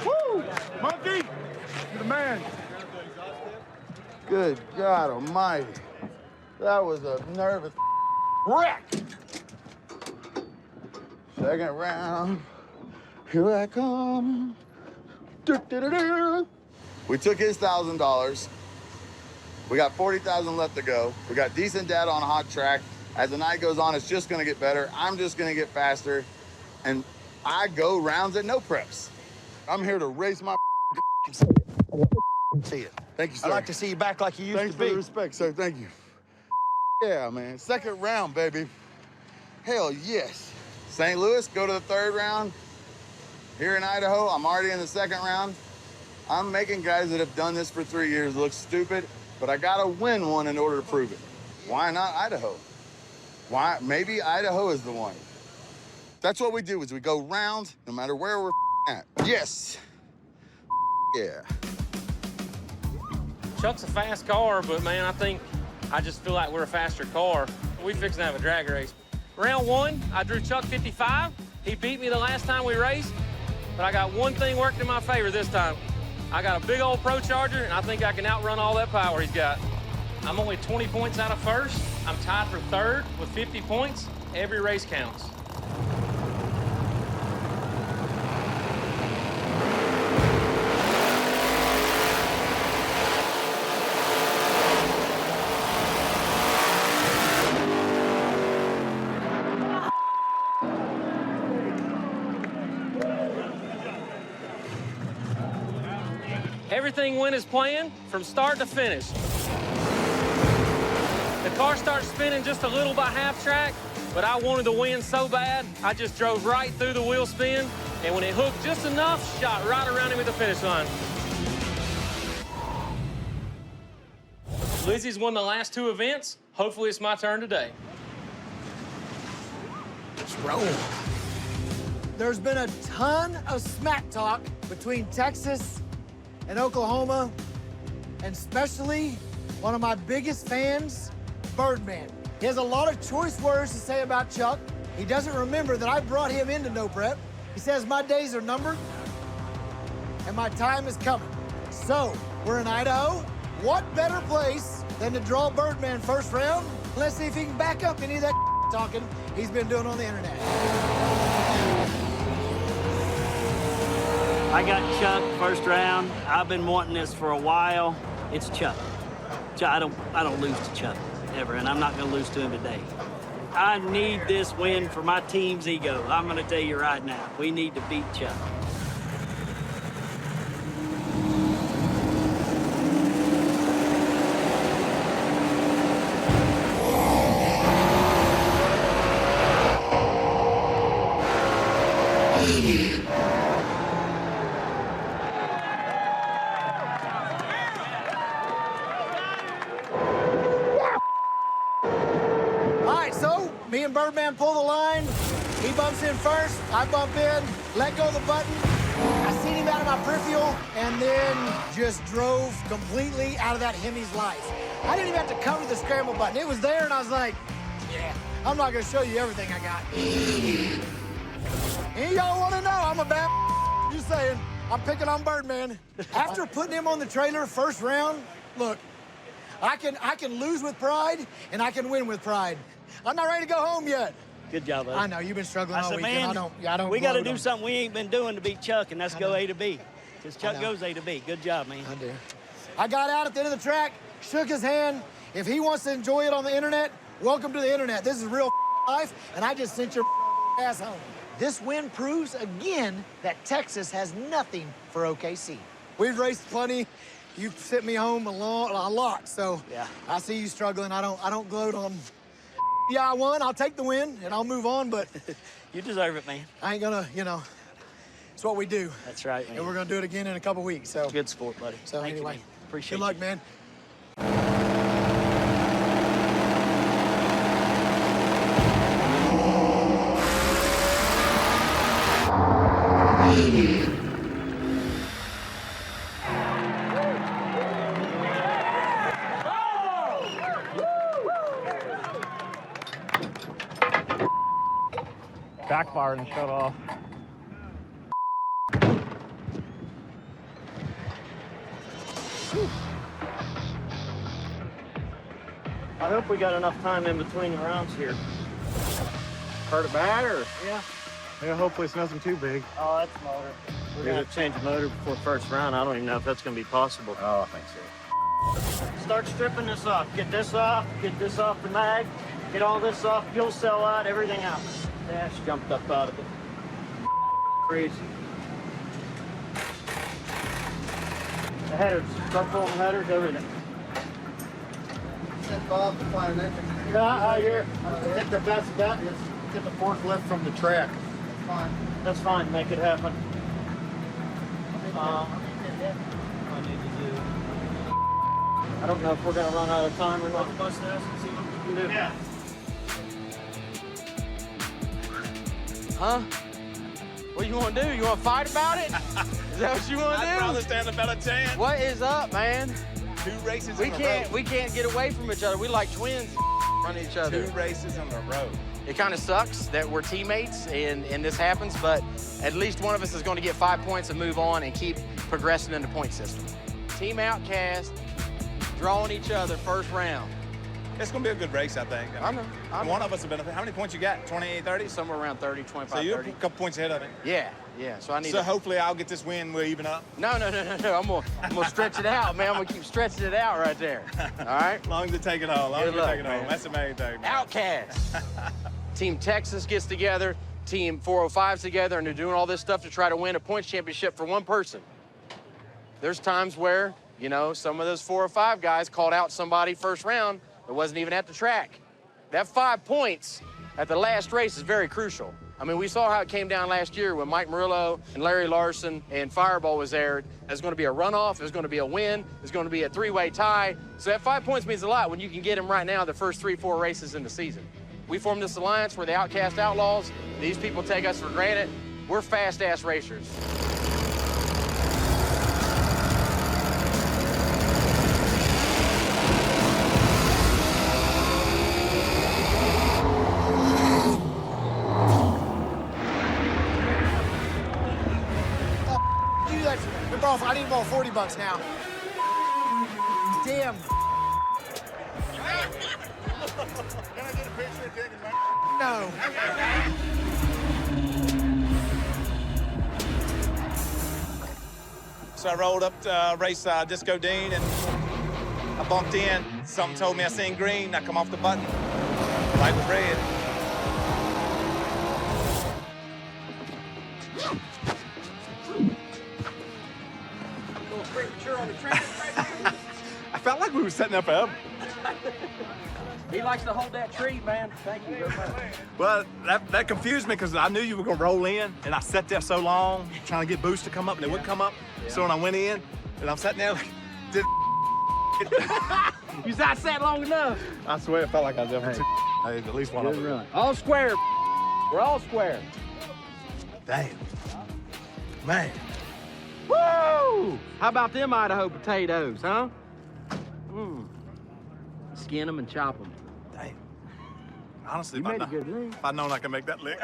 Woo! Monkey! You're the man. Good God almighty. That was a nervous wreck. Second round. Here I come. Do-do-do-do. We took his $1,000. We got $40,000 left to go. We got decent data on a hot track. As the night goes on, it's just gonna get better. I'm just gonna get faster. And I go rounds at no preps. I'm here to race my See it. Thank you, sir. I'd like to see you back like you used Thanks to for be. the respect, sir. Thank you. Yeah, man. Second round, baby. Hell yes. St. Louis, go to the third round. Here in Idaho, I'm already in the second round. I'm making guys that have done this for 3 years look stupid, but I gotta win one in order to prove it. Why not Idaho? Why? Maybe Idaho is the one. That's what we do, is we go rounds no matter where we're at. Yes. Yeah. Chuck's a fast car, but man, I just feel like we're a faster car. We fixing to have a drag race. Round one, I drew Chuck 55. He beat me the last time we raced, but I got one thing worked in my favor this time. I got a big old Pro Charger, and I think I can outrun all that power he's got. I'm only 20 points out of first. I'm tied for third with 50 points. Every race counts. Everything went as planned from start to finish. The car started spinning just a little by half track, but I wanted to win so bad, I just drove right through the wheel spin, and when it hooked just enough, shot right around him at the finish line. Lizzie's won the last two events. Hopefully it's my turn today. Let's roll. There's been a ton of smack talk between Texas and Oklahoma, and especially one of my biggest fans, Birdman. He has a lot of choice words to say about Chuck. He doesn't remember that I brought him into no prep. He says my days are numbered and my time is coming. So, we're in Idaho. What better place than to draw Birdman first round? Let's see if he can back up any of that talking he's been doing on the internet. I got Chuck first round. I've been wanting this for a while. It's Chuck. I don't lose to Chuck ever, and I'm not gonna lose to him today. I need this win for my team's ego. I'm gonna tell you right now, we need to beat Chuck. Me and Birdman pull the line. He bumps in first. I bump in, let go of the button. I seen him out of my peripheral and then just drove completely out of that Hemi's life. I didn't even have to come to the scramble button. It was there and I was like, yeah, I'm not gonna show you everything I got. And y'all wanna know, I'm a bad just saying. I'm picking on Birdman. After putting him on the trailer first round, look, I can lose with pride and I can win with pride. I'm not ready to go home yet. Good job, buddy. I know, you've been struggling all weekend. Man, I don't we got to gloat do on something we ain't been doing to beat Chuck, and that's go A to B. Because Chuck goes A to B. Good job, man. I do. I got out at the end of the track, shook his hand. If he wants to enjoy it on the internet, welcome to the internet. This is real life, and I just sent your ass home. This win proves again that Texas has nothing for OKC. We've raced plenty. You've sent me home a lot, so yeah. I see you struggling. I don't gloat on. Yeah, I won. I'll take the win and I'll move on, but you deserve it, man. I ain't gonna, It's what we do. That's right, man. And we're gonna do it again in a couple weeks. So Good sport, buddy. So Thank you, anyway, man. Appreciate good luck, you. man. Backfired and shut off. I hope we got enough time in between the rounds here. Hurt it bad or? Yeah. Yeah, hopefully it's nothing too big. Oh, that's motor. We're gonna have to change the motor before first round. I don't even know if that's gonna be possible. Oh, I think so. Start stripping this off. Get this off the mag, get all this off, fuel cell out, everything out. Dash jumped up out of it. Crazy. The headers, start pulling the headers, everything. Send Bob to find an engine. Yeah, I hear. Get the best bet is get the forklift from the track. That's fine. That's fine, make it happen. I don't know if we're gonna run out of time or not. See what we can do. Yeah. Huh? What you want to do? You want to fight about it? Is that what you want to do? I'd rather stand a better chance. What is up, man? 2 races We in a can't. row. We can't get away from each other. We like twins, running each other. 2 races in a row. It kind of sucks that we're teammates and this happens, but at least one of us is going to get 5 points and move on and keep progressing in the point system. Team Outcast, drawing each other first round. It's going to be a good race, I think. I know. One of us will benefit. How many points you got? 28, 30? Somewhere around 30, 25, So you're 30. a couple points ahead of me. Yeah. So I need. So hopefully I'll get this win. We'll even up. No. I'm gonna stretch it out, man. I'm gonna keep stretching it out right there. All right. As long as you take it home. Good luck, Take it home. man. That's the main thing. Outcast. Team Texas gets together. Team 405's together, and they're doing all this stuff to try to win a points championship for one person. There's times where, you know, some of those 405 guys called out somebody first round that wasn't even at the track. That 5 points at the last race is very crucial. I mean, we saw how it came down last year when Mike Murillo and Larry Larson and Fireball was there. There's going to be a runoff. There's going to be a win. There's going to be a 3-way tie. So that 5 points means a lot when you can get them right now the first 3-4 races in the season. We formed this alliance. We're the Outcast Outlaws. These people take us for granted. We're fast-ass racers. I need about $40 now. Damn. Can I get a picture of Dick and Mike? No. So I rolled up to race Disco Dean, and I bumped in. Something told me I seen green. I come off the button. Light was red. I felt like we were setting up forever. He likes to hold that tree, man. Thank you very much. Well, that confused me because I knew you were going to roll in, and I sat there so long trying to get Boost to come up, and they wouldn't come up. So when I went in, and I'm sitting there like, You not sat long enough. I swear it felt like I was there for at least one of them. Run. All square. We're all square. Damn. Man. Woo! How about them Idaho potatoes, huh? Skin them and chop them. Damn. Honestly, You made a good lick. if I'd known I could make that lick.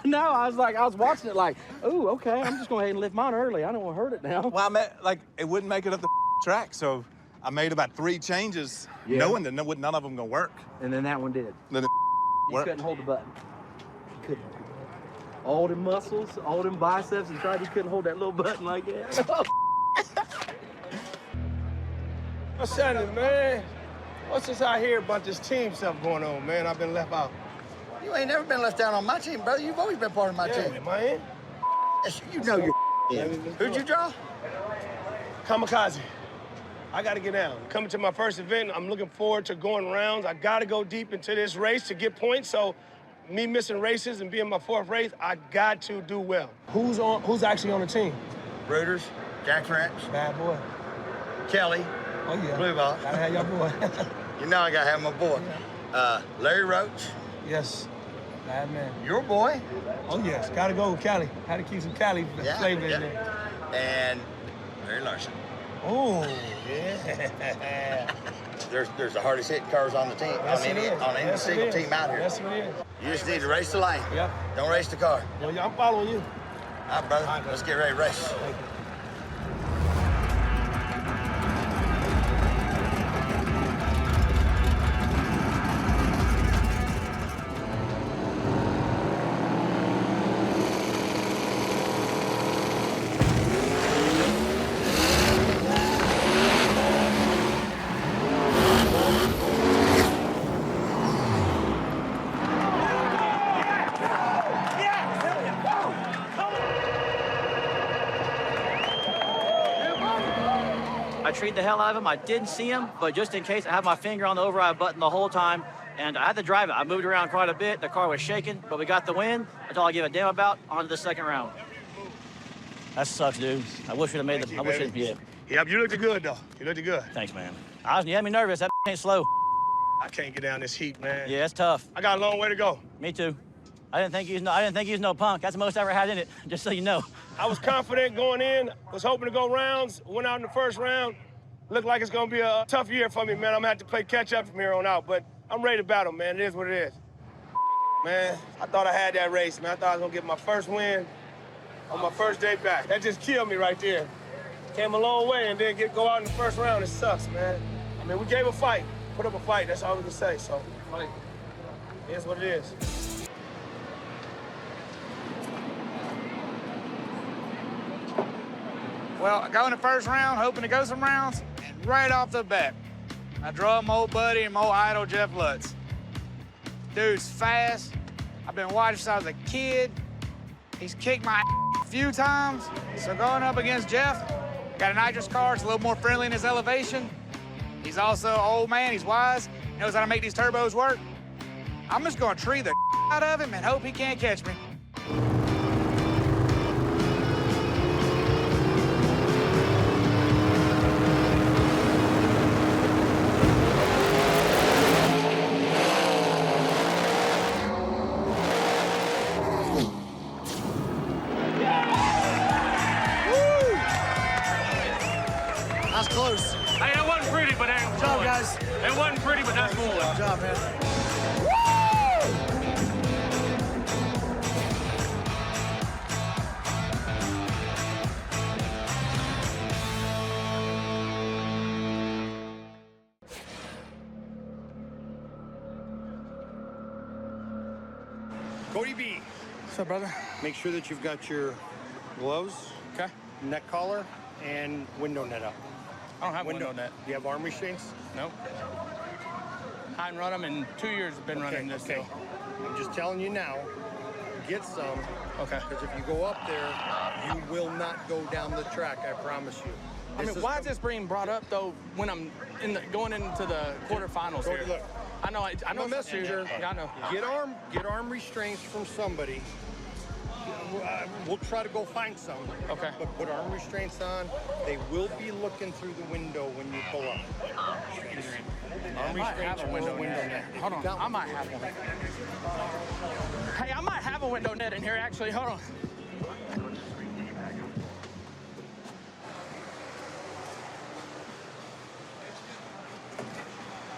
No, I was watching it like, ooh, okay, I'm just going ahead and lift mine early. I don't want to hurt it now. Well, I meant, like, it wouldn't make it up the track, so I made about 3 changes, Yeah. knowing that none of them gonna work. And then that one did. Then it You worked. couldn't hold the button. You couldn't hold the button. All them muscles, all them biceps, and tried, you couldn't hold that little button like that. What's happening, man? What's this out here about this team stuff going on, man? I've been left out. You ain't never been left out on my team, brother. You've always been part of my team. man. Yes, you know you're Who'd you draw? Kamikaze. I got to get down. Coming to my first event, I'm looking forward to going rounds. I got to go deep into this race to get points, so me missing races and being my 4th race, I got to do well. Who's actually on the team? Reuters, Jack French, Bad boy. Kelly, Oh, yeah. Blue Ball. Gotta have your boy. You know I gotta have my boy. Larry Roach. Yes. Bad man. Your boy. Oh, yes. Gotta go with Cali. Had to keep some Cali flavor in there. And Larry Larson. Oh, yeah. There's the hardest hitting cars on the team, Yes, on any Yes, single it is. team out here. Yes, it is. You just need to race the lane. Yep. Don't race the car. Well, yeah, I'm following you. All right, brother. Let's get ready to race. Thank you. I treated the hell out of him. I didn't see him, but just in case, I had my finger on the override button the whole time, and I had to drive it. I moved around quite a bit. The car was shaking, but we got the win. That's all I give a damn about. On to the 2nd round. That sucks, dude. I wish we'd have made the. I wish it. Yeah. Yep, you looked good, though. You looked good. Thanks, man. You had me nervous. That ain't slow. I can't get down this heat, man. Yeah, it's tough. I got a long way to go. Me too. I didn't think he was no punk. That's the most I ever had in it. Just so you know. I was confident going in. Was hoping to go rounds. Went out in the 1st round. Looked like it's gonna be a tough year for me, man. I'm gonna have to play catch up from here on out, but I'm ready to battle, man. It is what it is. Man, I thought I had that race, man. I thought I was gonna get my first win on my first day back. That just killed me right there. Came a long way and then go out in the 1st round. It sucks, man. I mean, we gave a fight, put up a fight. That's all we can say. So, like, it is what it is. Well, I go in the 1st round, hoping to go some rounds, and right off the bat, I draw my old buddy and my old idol, Jeff Lutz. Dude's fast. I've been watching since I was a kid. He's kicked my a few times. So going up against Jeff, got a nitrous car. It's a little more friendly in his elevation. He's also an old man. He's wise. He knows how to make these turbos work. I'm just going to tree the out of him and hope he can't catch me. That's close. Hey, that wasn't pretty, but that Good job, guys. It wasn't pretty, but that's cool. Good job, man. Cody B. What's up, brother? Make sure that you've got your gloves, Okay. neck collar, and window net up. I don't have window net. Do you have arm restraints? Nope. I haven't run them in 2 years. I've been running this. Okay. I'm just telling you now, get some. Okay. Because if you go up there, you will not go down the track, I promise you. I mean, why is this being brought up, though, when I'm going into the quarterfinals Go here? look. I know I'm a messenger. Yeah, I know. Get arm restraints from somebody. We'll try to go find some. Okay. But put arm restraints on. They will be looking through the window when you pull up. Arm restraints or window net. Hold on, I might have one. Hey, I might have a window net in here, actually. Hold on.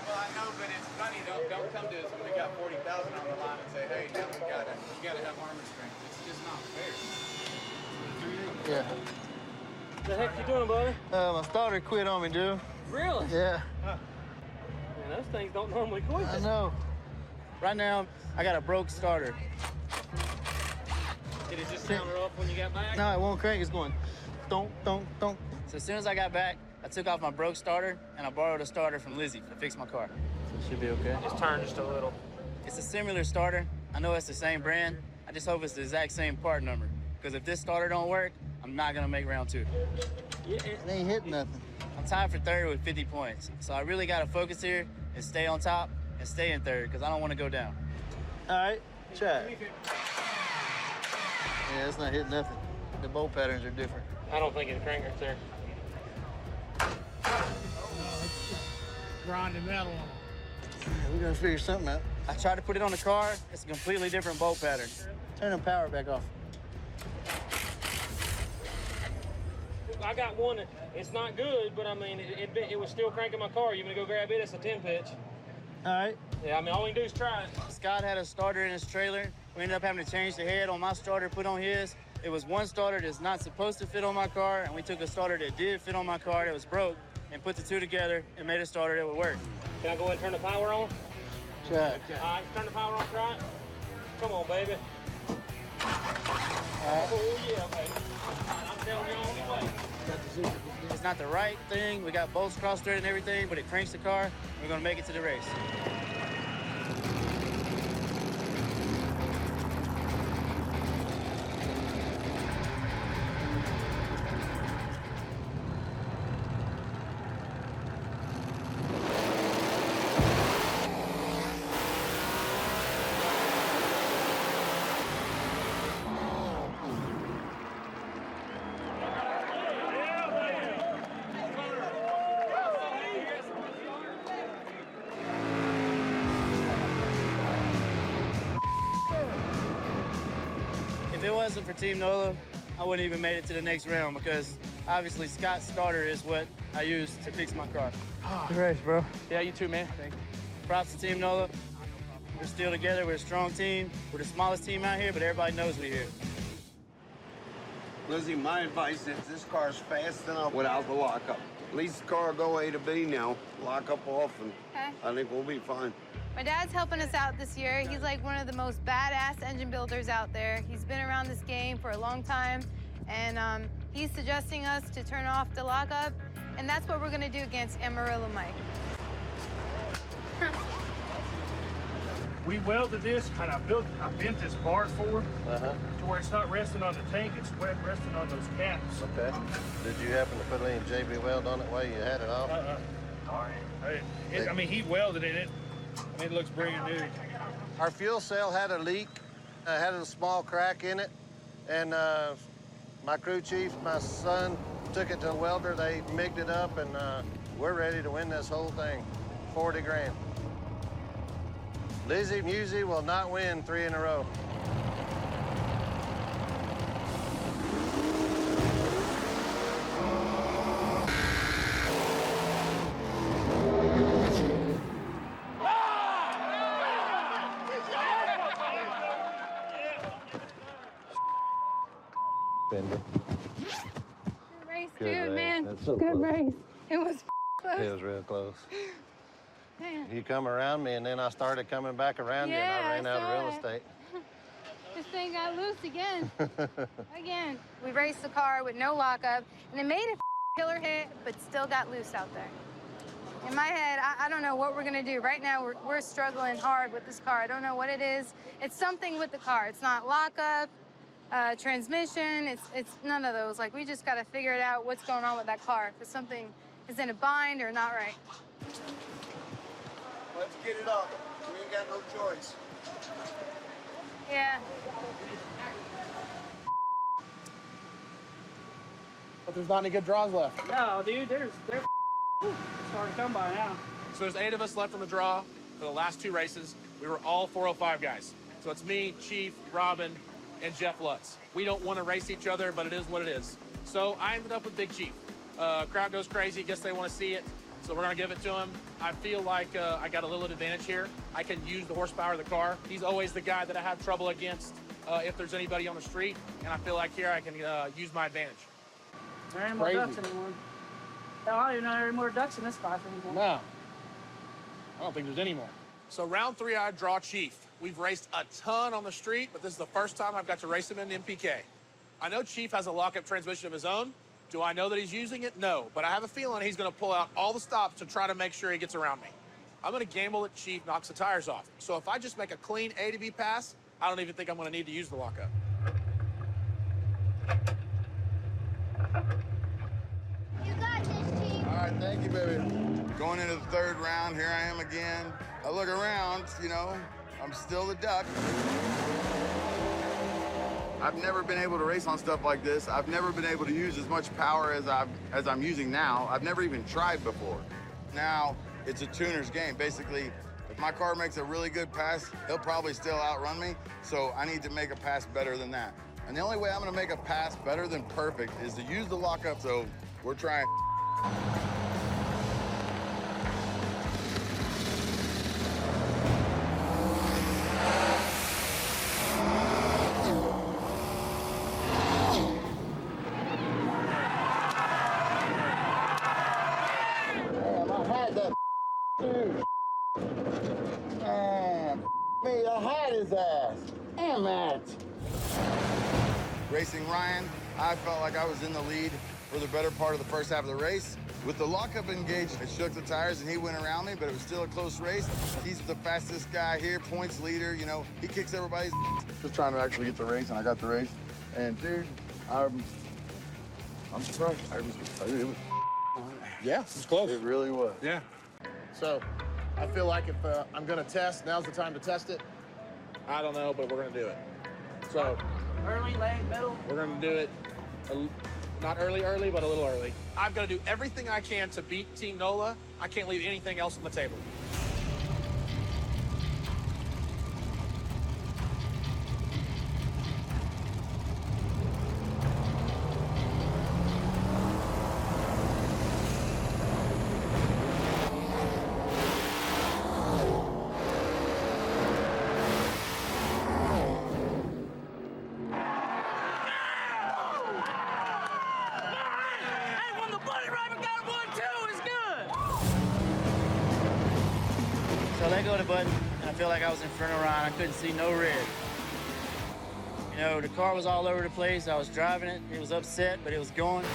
Well, I know, but it's funny. Don't come to us when we got 40,000 on the line and say, hey, now you gotta have armor strength. It's just not fair. Yeah. What the heck you doing, buddy? My starter quit on me, dude. Really? Yeah. Man, those things don't normally quit. I know. Right now, I got a broke starter. Did it just sound rough when you got back? No, it won't crank. It's going donk, donk, donk. So as soon as I got back, I took off my broke starter and I borrowed a starter from Lizzie to fix my car. So it should be okay. Just turn just a little. It's a similar starter. I know it's the same brand. I just hope it's the exact same part number. Because if this starter don't work, I'm not gonna make round 2. Yeah, it ain't hitting nothing. I'm tied for 3rd with 50 points. So I really gotta focus here and stay on top and stay in 3rd because I don't want to go down. All right, Check. Yeah, it's not hitting nothing. The bolt patterns are different. I don't think it's crank right there. Grinding metal on them. We gotta figure something out. I tried to put it on the car. It's a completely different bolt pattern. Turn the power back off. I got one that it's not good, but I mean, it was still cranking my car. You want to go grab it? It's a 10 pitch. All right. Yeah, I mean, all we can do is try it. Scott had a starter in his trailer. We ended up having to change the head on my starter, put on his. It was one starter that's not supposed to fit on my car, and we took a starter that did fit on my car that was broke and put the two together and made a starter that would work. Can I go ahead and turn the power on? Check. All right, turn the power on, try it. Come on, baby. Oh, yeah, baby. I'm telling you on the way. It's not the right thing. We got bolts cross-threaded and everything, but it cranks the car. We're gonna make it to the race. If it wasn't for Team NOLA, I wouldn't even made it to the next round because obviously Scott's starter is what I use to fix my car. Good race, bro. Yeah, you too, man. Thank you. Props to Team NOLA. We're still together. We're a strong team. We're the smallest team out here, but everybody knows we're here. Lizzie, my advice is this car's fast enough without the lockup. At least the car will go A to B now. Lock up off, and I think we'll be fine. My dad's helping us out this year. He's like one of the most badass engine builders out there. He's been around this game for a long time, and he's suggesting us to turn off the lockup, and that's what we're gonna do against Amarillo Mike. We welded this, and I bent this bar forward to where it's not resting on the tank, it's resting on those caps. Okay. Did you happen to put any JB weld on it while you had it off? I mean, he welded it. I mean, it looks brand new. Our fuel cell had a leak, had a small crack in it, and my crew chief, my son, took it to a welder. They migged it up, and we're ready to win this whole thing. 40 grand. Lizzie Musey will not win 3 in a row. Good race, Good dude, race. man. That's so Good close. race. It was close. It was real close. Man. You come around me, and then I started coming back around you, and I ran out of real estate. This thing got loose again. Again. We raced the car with no lockup, and it made a killer hit, but still got loose out there. In my head, I don't know what we're gonna do. Right now, we're struggling hard with this car. I don't know what it is. It's something with the car. It's not lockup, transmission. It's none of those. Like, we just gotta figure it out what's going on with that car. If something is in a bind or not right. Let's get it up. We ain't got no choice. Yeah. But there's not any good draws left. No, dude, they're it's hard to come by now. So there's 8 of us left on the draw for the last 2 races. We were all 405 guys. So it's me, Chief, Robin, and Jeff Lutz. We don't want to race each other, but it is what it is. So I ended up with Big Chief. Crowd goes crazy. Guess they want to see it. So we're going to give it to him. I feel like I got a little advantage here. I can use the horsepower of the car. He's always the guy that I have trouble against if there's anybody on the street. And I feel like here I can use my advantage. There ain't more ducks anymore. Hell, I don't even know there are any more ducks in this class anymore. No. I don't think there's any more. So round 3, I draw Chief. We've raced a ton on the street, but this is the first time I've got to race him in MPK. I know Chief has a lockup transmission of his own. Do I know that he's using it? No, but I have a feeling he's gonna pull out all the stops to try to make sure he gets around me. I'm gonna gamble that Chief knocks the tires off. So if I just make a clean A to B pass, I don't even think I'm gonna need to use the lockup. You got this, Chief. All right, thank you, baby. Going into the 3rd round, here I am again. I look around, you know, I'm still the duck. I've never been able to race on stuff like this. I've never been able to use as much power as I'm using now. I've never even tried before. Now, it's a tuner's game. Basically, if my car makes a really good pass, he'll probably still outrun me, so I need to make a pass better than that. And the only way I'm gonna make a pass better than perfect is to use the lockup, so we're trying. Racing Ryan, I felt like I was in the lead for the better part of the first half of the race. With the lockup engaged, it shook the tires and he went around me, but it was still a close race. He's the fastest guy here, points leader, you know, he kicks everybody's. Just trying to actually get the race, and I got the race. And dude, I'm surprised. Yeah, it was close. It really was. Yeah. So, I feel like if I'm gonna test, now's the time to test it. I don't know, but we're gonna do it. So. Early, late, middle? We're gonna do it, not early, but a little early. I'm gonna do everything I can to beat Team NOLA. I can't leave anything else on the table. So I let go of the button, and I feel like I was in front of Ryan. I couldn't see no red. You know, the car was all over the place. I was driving it. It was upset, but it was going.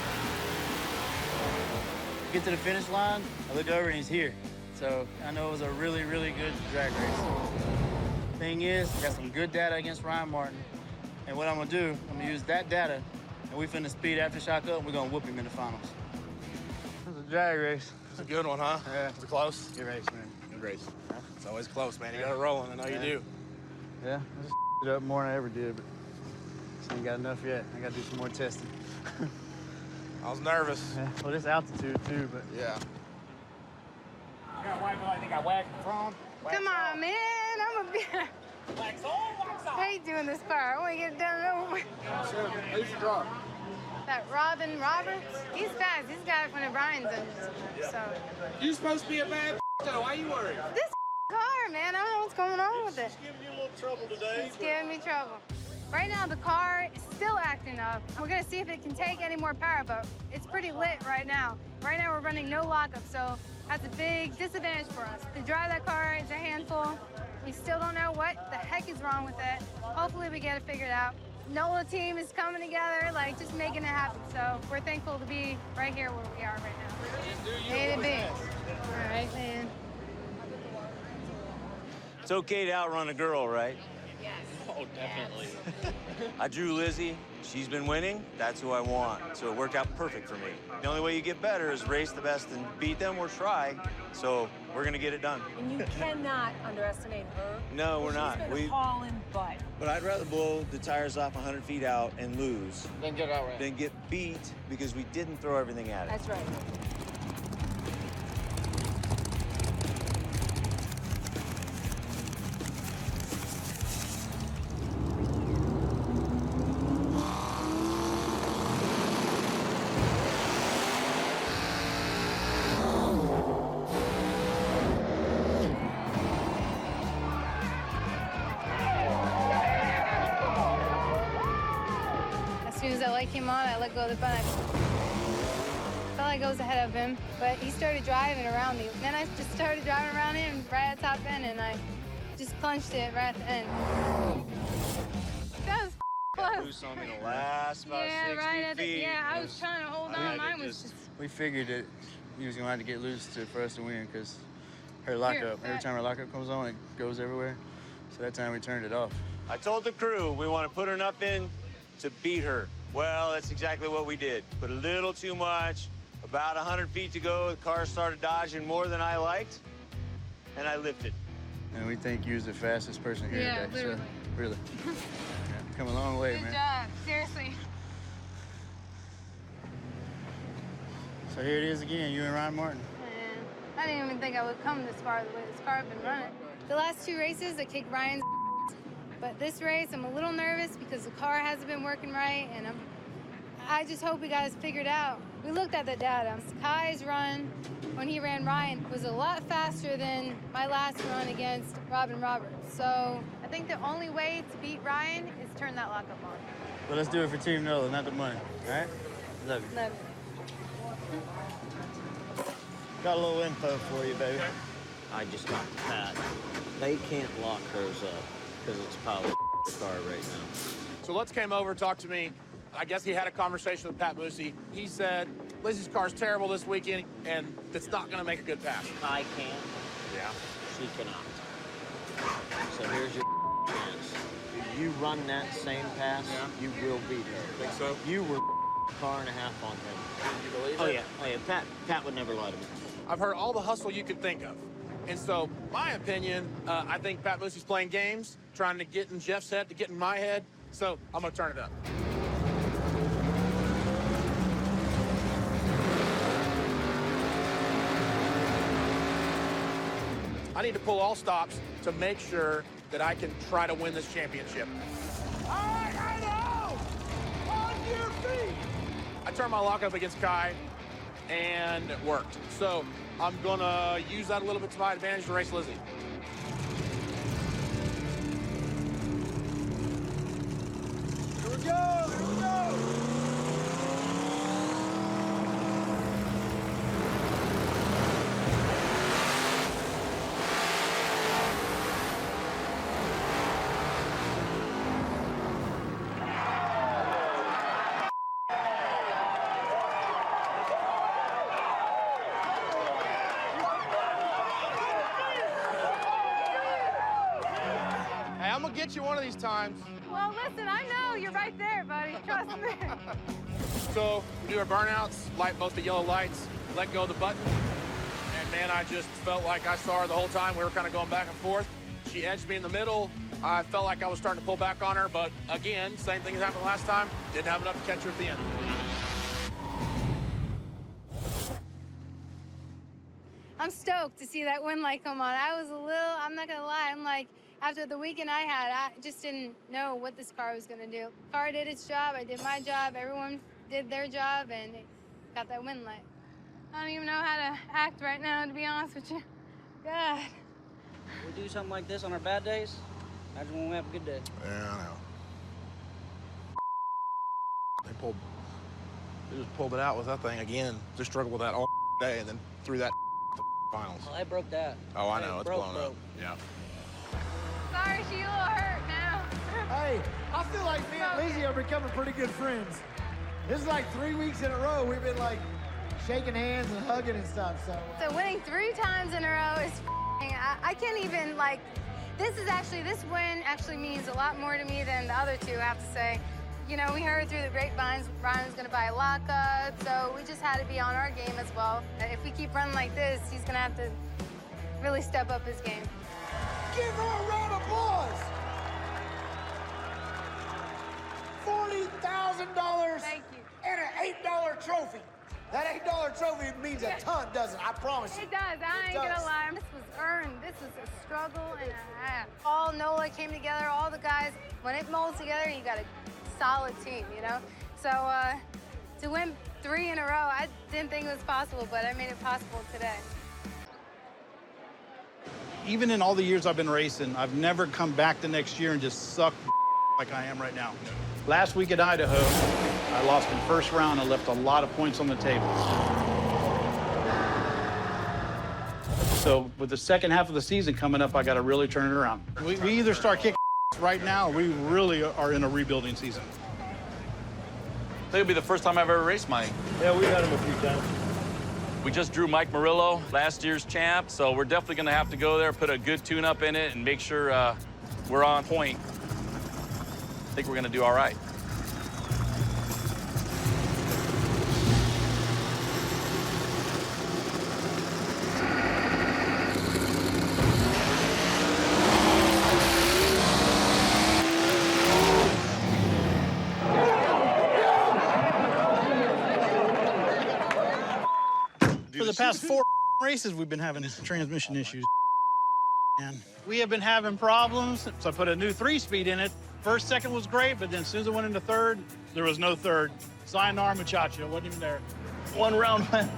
Get to the finish line, I look over and he's here. So I know it was a really, really good drag race. Thing is, I got some good data against Ryan Martin. And what I'm gonna do, I'm gonna use that data, and we finna speed Aftershock up, and we're gonna whoop him in the finals. It was a drag race. It's a good one, huh? Yeah. Was it close? Good race, man. Good race. It's always close, man. You got it rolling. I know you do. Yeah, I just it up more than I ever did, but just ain't got enough yet. I gotta do some more testing. I was nervous. Yeah. Well, this altitude too, but yeah. I got white, I think I whacked the front. Come on, man. I'm a bit. Wax on, wax off. I hate doing this part. I want to get it done and over with. Sure. Who's your draw? That Robin Roberts, he's fast. He's got it when Brian's in. So. You supposed to be a bad though. Why you worried? This car, man. I don't know what's going on with it. It's giving you a little trouble today. It's giving me trouble. Right now, the car is still acting up. We're gonna see if it can take any more power, but it's pretty lit right now. Right now, we're running no lockup, so that's a big disadvantage for us. To drive that car is a handful. We still don't know what the heck is wrong with it. Hopefully, we get it figured out. NOLA team is coming together, like just making it happen. So we're thankful to be right here where we are right now. A to B. All right, man. It's okay to outrun a girl, right? Yes. Oh, definitely. I drew Lizzie. She's been winning. That's who I want. So it worked out perfect for me. The only way you get better is race the best and beat them or try. So we're going to get it done. And you cannot underestimate her. No, we're not. She's been hauling butt. But I'd rather blow the tires off 100 feet out and lose Then get out right. than get beat because we didn't throw everything at it. That's right. As soon as that light came on, I let go of the button. Felt like I was ahead of him, but he started driving around me. Then I just started driving around him right at the top end, and I just punched it right at the end. That was close. Loose on me the last about 60 feet. Yeah, I was trying to hold on. Mine was just. we figured that he was gonna have to get loose for us to win because her lockup, every time her lockup comes on, it goes everywhere. So that time we turned it off. I told the crew we want to put enough in to beat her. Well, that's exactly what we did. Put a little too much. About 100 feet to go, the car started dodging more than I liked, and I lifted. And we think you're the fastest person here Yeah, today. literally. So, really. Yeah, come a long way, Good man. job. Seriously. So here it is again, you and Ryan Martin. Man, I didn't even think I would come this far the way this car had been running. The last 2 races, I kicked Ryan's but this race, I'm a little nervous because the car hasn't been working right, and I just hope we got it figured out. We looked at the data. Kai's run, when he ran Ryan, was a lot faster than my last run against Robin Roberts. So I think the only way to beat Ryan is turn that lockup on. Well, let's do it for Team Nola, not the money, all right? Love you. Love you. Got a little info for you, baby. I just got the pad. They can't lock hers up because it's probably a car right now. So Lutz came over, talked to me. I guess he had a conversation with Pat Moosey. He said, Lizzie's car's terrible this weekend, and it's not going to make a good pass. I can. Yeah. She cannot. So here's your chance. If you run that same pass, you will beat her. Think so? You were car and a half on him. You believe Oh, it? yeah. Oh, yeah. Pat would never lie to me. I've heard all the hustle you could think of. And so, my opinion, I think Pat Moosey's playing games, trying to get in Jeff's head to get in my head. So I'm going to turn it up. I need to pull all stops to make sure that I can try to win this championship. All right, Idaho! On your feet! I turned my lockup against Kai, and it worked. So I'm gonna use that a little bit to my advantage to race Lizzie. Here we go, here we go. Hey, I'm gonna get you one of these times. Well, listen, I know you're right there, buddy. Trust me. So we do our burnouts, light both the yellow lights, let go of the button. And man, I just felt like I saw her the whole time. We were kind of going back and forth. She edged me in the middle. I felt like I was starting to pull back on her, but again, same thing as happened last time. Didn't have enough to catch her at the end. I'm stoked to see that win light come on. I was a little, I'm not gonna lie, I'm like, after the weekend I had, I just didn't know what this car was gonna do. The car did its job, I did my job, everyone did their job, and it got that win light. I don't even know how to act right now, to be honest with you. God. We do something like this on our bad days. Imagine when we have a good day. Yeah, I know. They just pulled it out with that thing again. Just struggled with that all day and then threw that to finals. Well, I broke that. Oh, I know. It's blown up. Yeah. Sorry, she a little hurt now. Hey, I feel like me and Lizzie are becoming pretty good friends. This is like 3 weeks in a row we've been like shaking hands and hugging and stuff, so. So winning 3 times in a row is I can't even, like, this win actually means a lot more to me than the other 2, I have to say. You know, we heard through the grapevines Ryan was gonna buy a lockup, so we just had to be on our game as well. If we keep running like this, he's gonna have to really step up his game. Give her a round of applause. $40,000. Thank you. And an $8 trophy. That $8 trophy means a ton, doesn't it? I promise you. It does. I ain't gonna lie. This was earned. This was a struggle and a half. All NOLA came together, all the guys. When it molds together, you got a solid team, you know? So to win 3 in a row, I didn't think it was possible, but I made it possible today. Even in all the years I've been racing, I've never come back the next year and just sucked like I am right now. Last week at Idaho, I lost in first round and left a lot of points on the table. So with the second half of the season coming up, I got to really turn it around. We either start kicking right now, or we really are in a rebuilding season. I think it'll be the first time I've ever raced Mike. Yeah, we've had him a few times. We just drew Mike Murillo, last year's champ, so we're definitely going to have to go there, put a good tune-up in it, and make sure we're on point. I think we're going to do all right. past 4 races, we've been having transmission issues. And we have been having problems, so I put a new 3-speed in it. First, second was great, but then as soon as I went into third, there was no third. Sayonara muchacho, wasn't even there. 1 round win.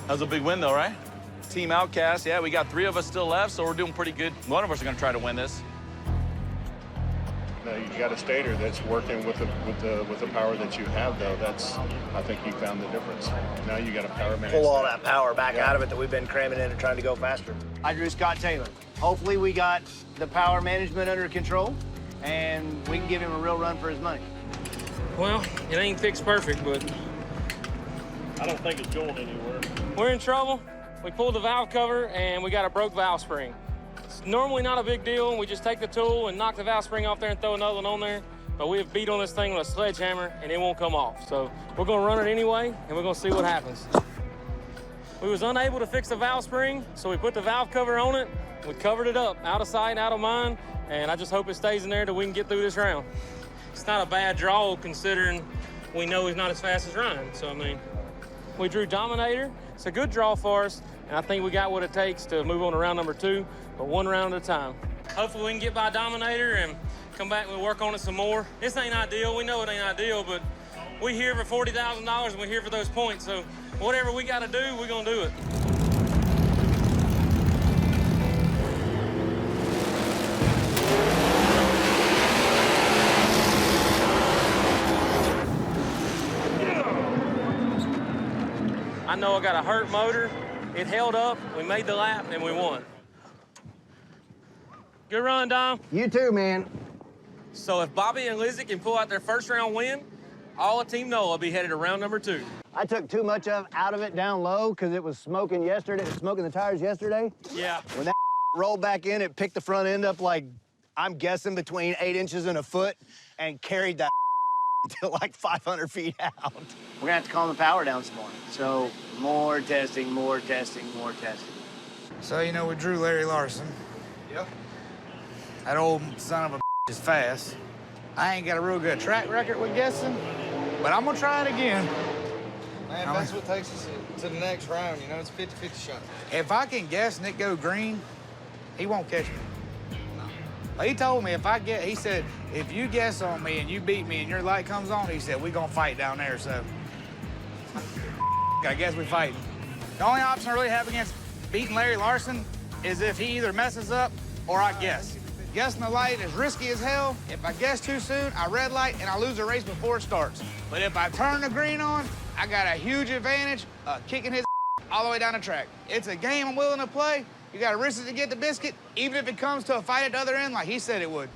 That was a big win, though, right? Team Outcast, yeah, we got 3 of us still left, so we're doing pretty good. One of us are gonna try to win this. You got a stator that's working with the power that you have, though. I think you found the difference. Now you got a power man. Pull all that power back out of it that we've been cramming in and trying to go faster. I drew Scott Taylor. Hopefully we got the power management under control and we can give him a real run for his money. Well, it ain't fixed perfect, but I don't think it's going anywhere. we're in trouble. We pulled the valve cover and we got a broke valve spring. It's normally not a big deal. We just take the tool and knock the valve spring off there and throw another one on there. But we have beat on this thing with a sledgehammer and it won't come off. So we're gonna run it anyway and we're gonna see what happens. We was unable to fix the valve spring, so we put the valve cover on it. We covered it up, out of sight, out of mind, and I just hope it stays in there till we can get through this round. It's not a bad draw considering we know he's not as fast as Ryan. So, I mean, we drew Dominator. It's a good draw for us, and I think we got what it takes to move on to round number 2, but 1 round at a time. Hopefully we can get by Dominator and come back and work on it some more. This ain't ideal. We know it ain't ideal, but we here for $40,000 and we're here for those points. So whatever we got to do, we're going to do it. I know I got a hurt motor. It held up, we made the lap, and we won. Good run, Dom. You too, man. So if Bobby and Lizzie can pull out their first round win, all of Team Noah will be headed to round number 2. I took too much out of it down low because it was smoking yesterday. It was smoking the tires yesterday. Yeah. When that rolled back in, it picked the front end up like, I'm guessing between 8 inches and a foot and carried that to like 500 feet out. We're gonna have to calm the power down some more. So more testing, more testing, more testing. So, you know, we drew Larry Larson. Yep. That old son of a is fast. I ain't got a real good track record with guessing, but I'm gonna try it again. Man, that's what takes us to the next round, you know, it's 50-50 shot. If I can guess and it go green, he won't catch me. No. He told me he said, if you guess on me and you beat me and your light comes on, he said, we gonna fight down there, so. I guess we fighting. The only option I really have against beating Larry Larson is if he either messes up or I guess. Guessing the light is risky as hell. If I guess too soon, I red light and I lose the race before it starts. But if I turn the green on, I got a huge advantage kicking his all the way down the track. It's a game I'm willing to play. You gotta risk it to get the biscuit, even if it comes to a fight at the other end like he said it would.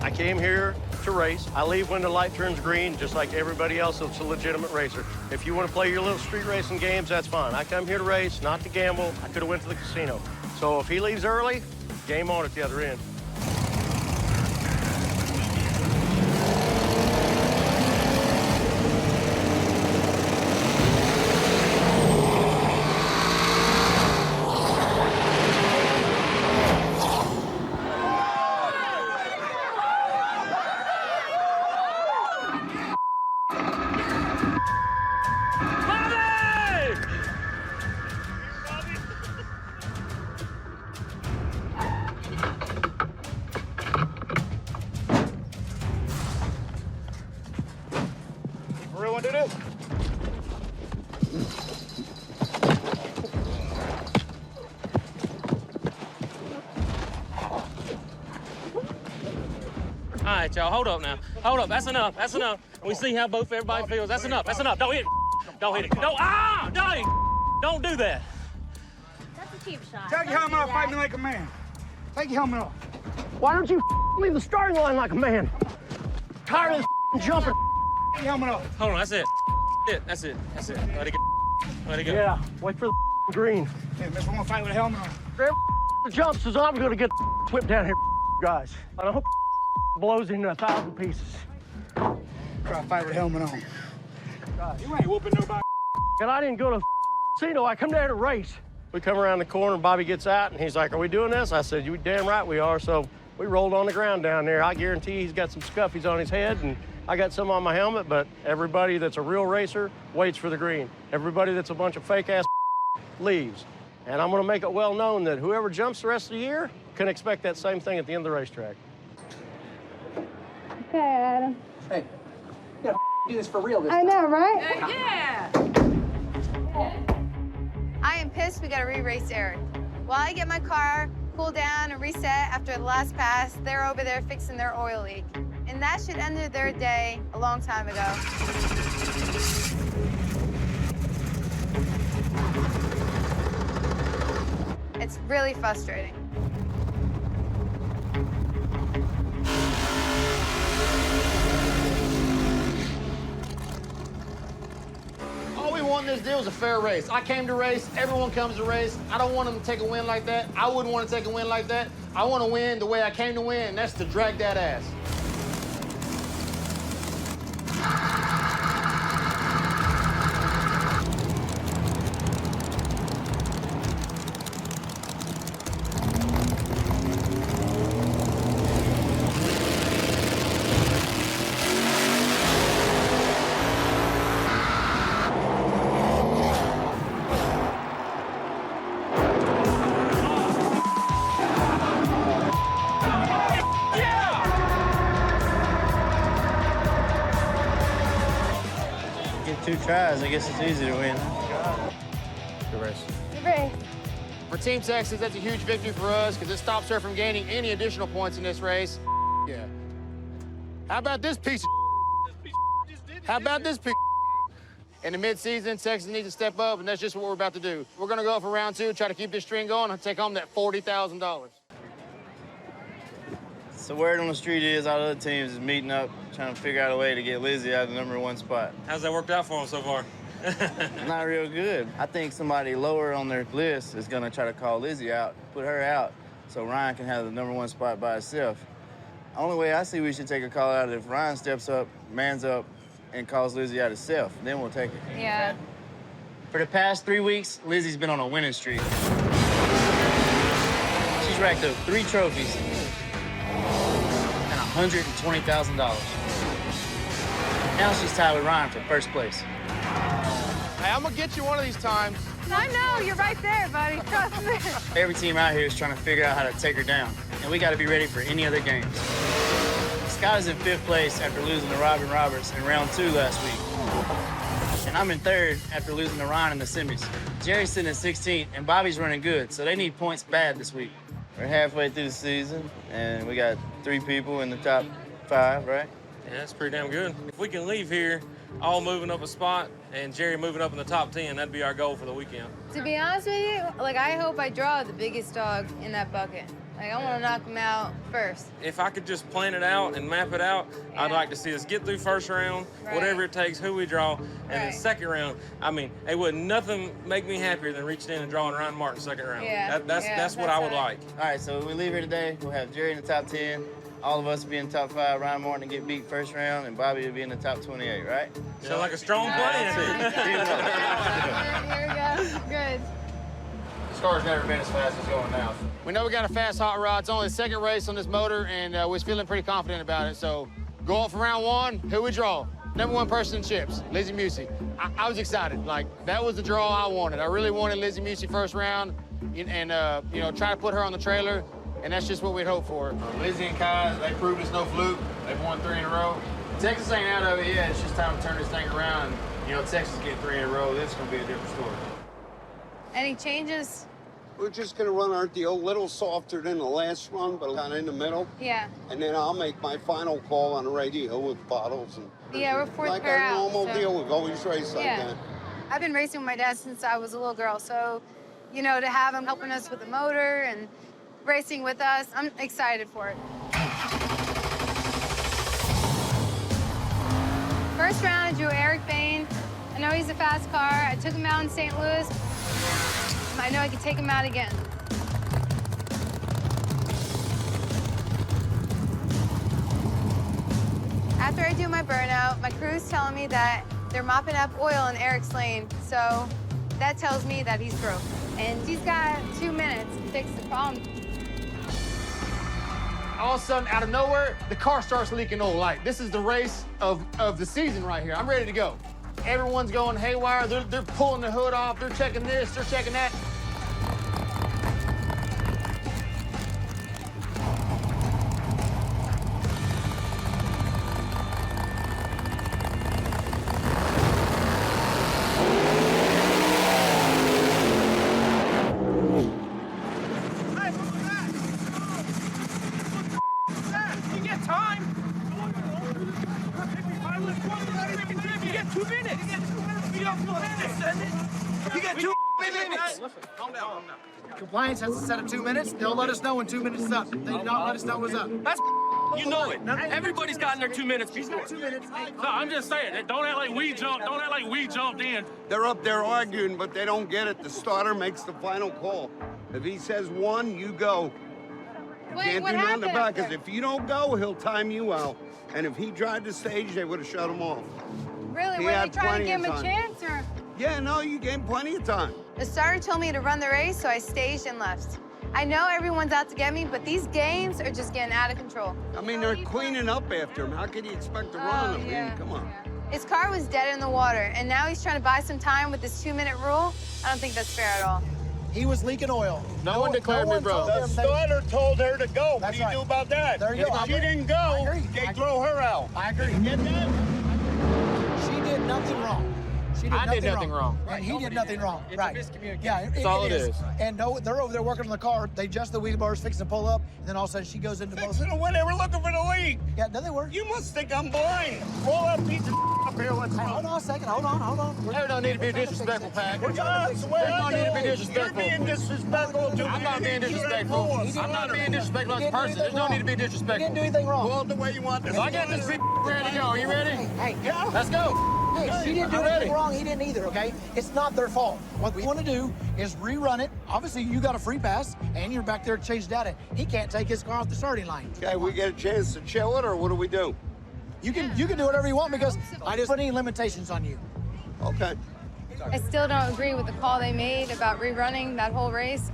I came here to race. I leave when the light turns green, just like everybody else that's a legitimate racer. If you want to play your little street racing games, that's fine. I come here to race, not to gamble. I could have went to the casino. So if he leaves early, game on at the other end. Want to do this? All right, y'all, hold up now. Hold up, that's enough, that's enough. We see how everybody feels. That's enough, that's enough. Don't hit it. Don't hit it. Don't do that. That's a cheap shot. Take your helmet off, fight me like a man. Take your helmet off. Why don't you leave the starting line like a man? Tired of this jumping. Take your helmet off. Hold on, that's it. That's it. Let it go. Let it go. Yeah, wait for the green. Hey, miss, we're gonna fight with a helmet on. Grab the jumps as I'm gonna get the whip down here, guys. I hope blows into 1,000 pieces. Try to fight with a helmet on. You ain't whooping nobody. And I didn't go to casino, I come there to race. We come around the corner, Bobby gets out, and he's like, are we doing this? I said, you damn right we are. So We rolled on the ground down there. I guarantee he's got some scuffies on his head, and I got some on my helmet, but everybody that's a real racer waits for the green. Everybody that's a bunch of fake-ass leaves. And I'm going to make it well known that whoever jumps the rest of the year can expect that same thing at the end of the racetrack. Okay, Adam. Hey, you gotta do this for real this I time. know, right? Yeah. I am pissed we got to re-race Eric. While I get my car, cool down, and reset after the last pass, they're over there fixing their oil leak. And that should end their day a long time ago. It's really frustrating. All we want in this deal is a fair race. I came to race, everyone comes to race. I don't want them to take a win like that. I wouldn't want to take a win like that. I want to win the way I came to win, and that's to drag that ass. Get 2 tries, I guess it's easy to win. Good race. Good race. For Team Texas, that's a huge victory for us because it stops her from gaining any additional points in this race. Yeah. How about this piece of How about this piece of In the midseason, Texas needs to step up, and that's just what we're about to do. We're going to go for round 2, try to keep this string going, and take home that $40,000. So word on the street is all the other teams is meeting up, trying to figure out a way to get Lizzie out of the #1 spot. How's that worked out for him so far? Not real good. I think somebody lower on their list is gonna try to call Lizzie out, put her out, so Ryan can have the #1 spot by himself. The only way I see we should take a call out is if Ryan steps up, mans up, and calls Lizzie out himself. Then we'll take it. Yeah. For the past 3 weeks, Lizzie's been on a winning streak. She's racked up 3 trophies and $120,000. Now she's tied with Ryan for first place. Hey, I'm going to get you one of these times. I know, you're right there, buddy. Trust me. Every team out here is trying to figure out how to take her down, and we got to be ready for any other games. Scott is in 5th place after losing to Robin Roberts in round 2 last week. And I'm in 3rd after losing to Ryan in the semis. Jerry's sitting in 16th, and Bobby's running good, so they need points bad this week. We're halfway through the season, and we got 3 people in the top 5, right? Yeah, that's pretty damn good. If we can leave here all moving up a spot and Jerry moving up in the top 10, that'd be our goal for the weekend. To be honest with you, I hope I draw the biggest dog in that bucket. I want to knock him out first. If I could just plan it out and map it out, I'd like to see us get through first round, whatever it takes, who we draw, and then second round. I mean, it would nothing make me happier than reaching in and drawing Ryan Martin second round. Yeah, That's what I would like. All right, so when we leave here today, we'll have Jerry in the top 10. All of us will be in the top 5. Ryan Martin will get beat first round, and Bobby will be in the top 28, right? Sounds like a strong plan. Here we go. Good. This car's never been as fast as it's going now. We know we got a fast hot rod. It's only the 2nd race on this motor, and we're feeling pretty confident about it. So go off for round 1. Who we draw? #1 person in chips, Lizzie Musey. I was excited. That was the draw I wanted. I really wanted Lizzie Musey first round, and try to put her on the trailer. And that's just what we'd hope for. Lizzie and Kai, they proved it's no fluke. They've won 3 in a row. Texas ain't out of it yet. It's just time to turn this thing around. Texas getting 3 in a row, this is going to be a different story. Any changes? We're just going to run our deal a little softer than the last run, but kind of in the middle. Yeah. And then I'll make my final call on the radio with bottles. Yeah, we're 4th like pair our out. normal deal. We've always raced like that. I've been racing with my dad since I was a little girl, so, to have him helping us with the motor and racing with us, I'm excited for it. First round, I drew Eric Bain. I know he's a fast car. I took him out in St. Louis. I know I could take him out again. After I do my burnout, my crew's telling me that they're mopping up oil in Eric's lane, so that tells me that he's broke. And he's got 2 minutes to fix the problem. all of a sudden, out of nowhere, the car starts leaking oil. Like, this is the race of the season right here. I'm ready to go. Everyone's going haywire. They're pulling the hood off. They're checking this. They're checking that. You get time. You get 2 minutes. You get 2 minutes. Calm down. Compliance has a set of 2 minutes. They'll let us know when 2 minutes is up. They do not let us know what's up. That's you know it. Everybody's gotten their 2 minutes before. 2 minutes. No, I'm just saying. Don't act like we jumped. Don't act like we jumped in. They're up there arguing, but they don't get it. The starter makes the final call. If he says 1, you go. You can't do nothing about it, because if you don't go, he'll time you out. And if he tried to stage, they would have shut him off. Really? He Were they had trying to plenty give him of a time. chance, or? Yeah, no, you gave him plenty of time. The starter told me to run the race, so I staged and left. I know everyone's out to get me, but these games are just getting out of control. I mean, they're cleaning up after him. How could you expect to run him? yeah. Man, come on. His car was dead in the water, and now he's trying to buy some time with this 2-minute rule. I don't think that's fair at all. He was leaking oil. No one declared me, bro. The starter told her to go. What do you do about that? There you go. If she didn't go, they throw her out. I agree. Get that? She did nothing wrong. She I did nothing wrong. And he did nothing wrong. Right. Yeah, That's all it is. And no, they're over there working on the car. They adjust the wheel bars, fixing to pull up, and then all of a sudden she goes into both. Fixing to win. They were looking for the leak. Yeah, no, they were. You must think I'm blind. Roll that piece of up here. Let's Hey, hold on a second. Hold on. There don't need to be disrespectful, Pat. There's no need to be disrespectful. You're being disrespectful to me. I'm not being disrespectful. I'm not being disrespectful as a person. There's no need to be He disrespectful. didn't do anything wrong. Go the way you want this. I got this ready to go. Are you ready? Hey, Yeah. Let's go. Hey, she didn't do I'm ready. anything wrong. He didn't either, okay? It's not their fault. What we want to do is rerun it. Obviously, you got a free pass, and you're back there to change data. He can't take his car off the starting line. Okay, we get a chance to chill it, or what do we do? You can do whatever you want because I just put any limitations on you. Okay. I still don't agree with the call they made about rerunning that whole race.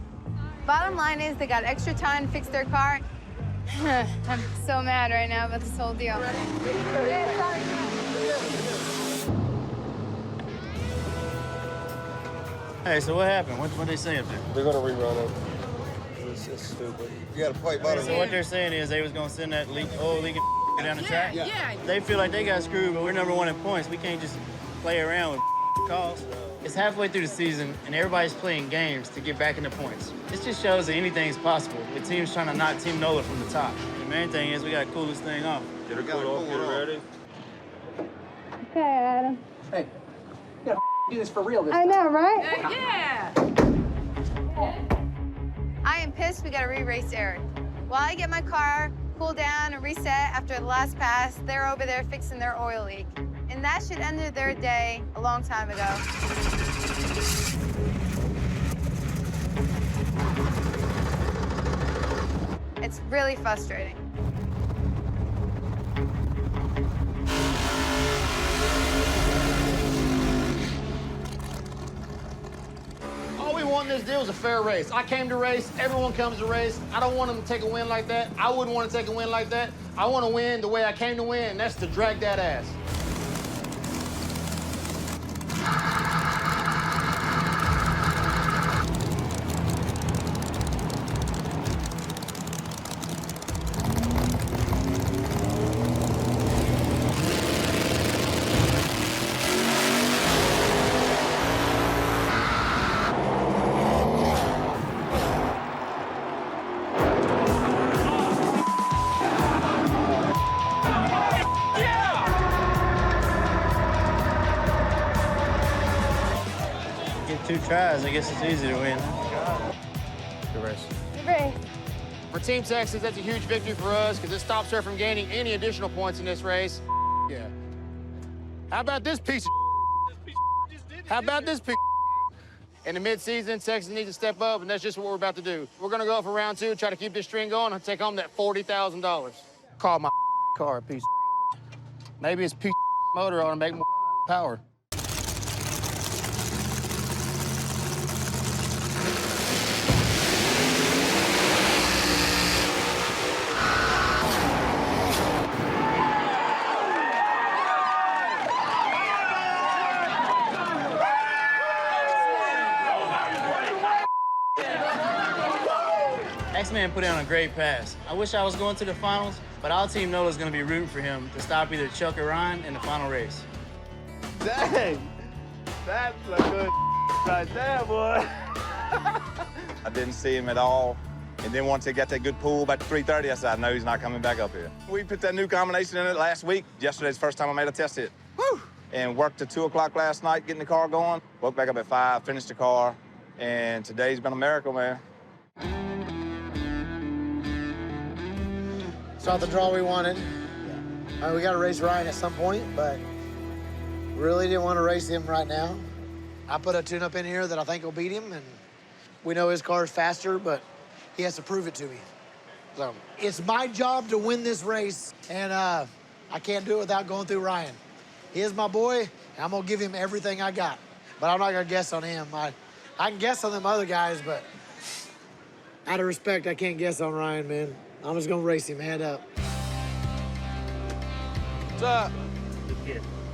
Bottom line is they got extra time to fix their car. I'm so mad right now about this whole deal. Hey, so what happened? What they say up there? They're gonna rerun it. It's stupid. You gotta play better. So what they're saying is they was gonna send that leaking down the track. Yeah. They feel like they got screwed, but we're #1 in points. We can't just play around with calls. It's halfway through the season, and everybody's playing games to get back into points. This just shows that anything's possible with teams trying to knock Team NOLA from the top. The main thing is we gotta cool this thing off. Get her cool off. Get her ready. Okay, Adam. Hey, you gotta do this for real this I know, right? Yeah. I am pissed we gotta re-race Eric. While I get my car, cool down, and reset after the last pass, they're over there fixing their oil leak. And that should end their day a long time ago. It's really frustrating. All we want in this deal is a fair race. I came to race. Everyone comes to race. I don't want them to take a win like that. I wouldn't want to take a win like that. I want to win the way I came to win, and that's to drag that ass. Get 2 tries, I guess it's easy to win. Good race. Good race. For Team Texas, that's a huge victory for us because it stops her from gaining any additional points in this race. Yeah. How about this piece of How about this piece of In the midseason, Texas needs to step up, and that's just what we're about to do. We're going to go for round 2, try to keep this string going, and take home that $40,000. Call my car a piece of Maybe it's piece of motor ought to make more power. Axeman put on a great pass. I wish I was going to the finals, but our team Nola is going to be rooting for him to stop either Chuck or Ryan in the final race. Dang, that's a good right there, boy. I didn't see him at all. And then once they got that good pull about 3:30, I said, I know he's not coming back up here. We put that new combination in it last week. Yesterday's the first time I made a test hit. Woo! And worked till 2 o'clock last night getting the car going. Woke back up at 5, finished the car. And today's been a miracle, man. It's not the draw we wanted. We got to race Ryan at some point, but really didn't want to race him right now. I put a tune-up in here that I think will beat him, and we know his car is faster, but he has to prove it to me. So it's my job to win this race, and I can't do it without going through Ryan. He is my boy, and I'm going to give him everything I got. But I'm not going to guess on him. I can guess on them other guys, but out of respect, I can't guess on Ryan, man. I'm just going to race him, head up. What's up?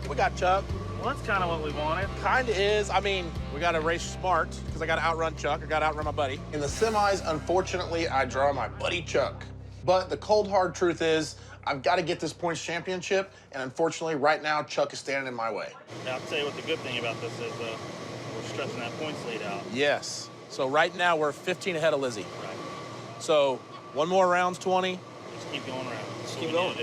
We got Chuck. Well, that's kind of what we wanted. Kind of is. I mean, we got to race smart because I got to outrun Chuck. I got to outrun my buddy. In the semis, unfortunately, I draw my buddy Chuck. But the cold, hard truth is, I've got to get this points championship, and unfortunately, right now, Chuck is standing in my way. Now, I'll tell you what the good thing about this is, we're stretching that points lead out. Yes. So right now, we're 15 ahead of Lizzie. Right. So one more round's 20. Just keep going around. Just keep going.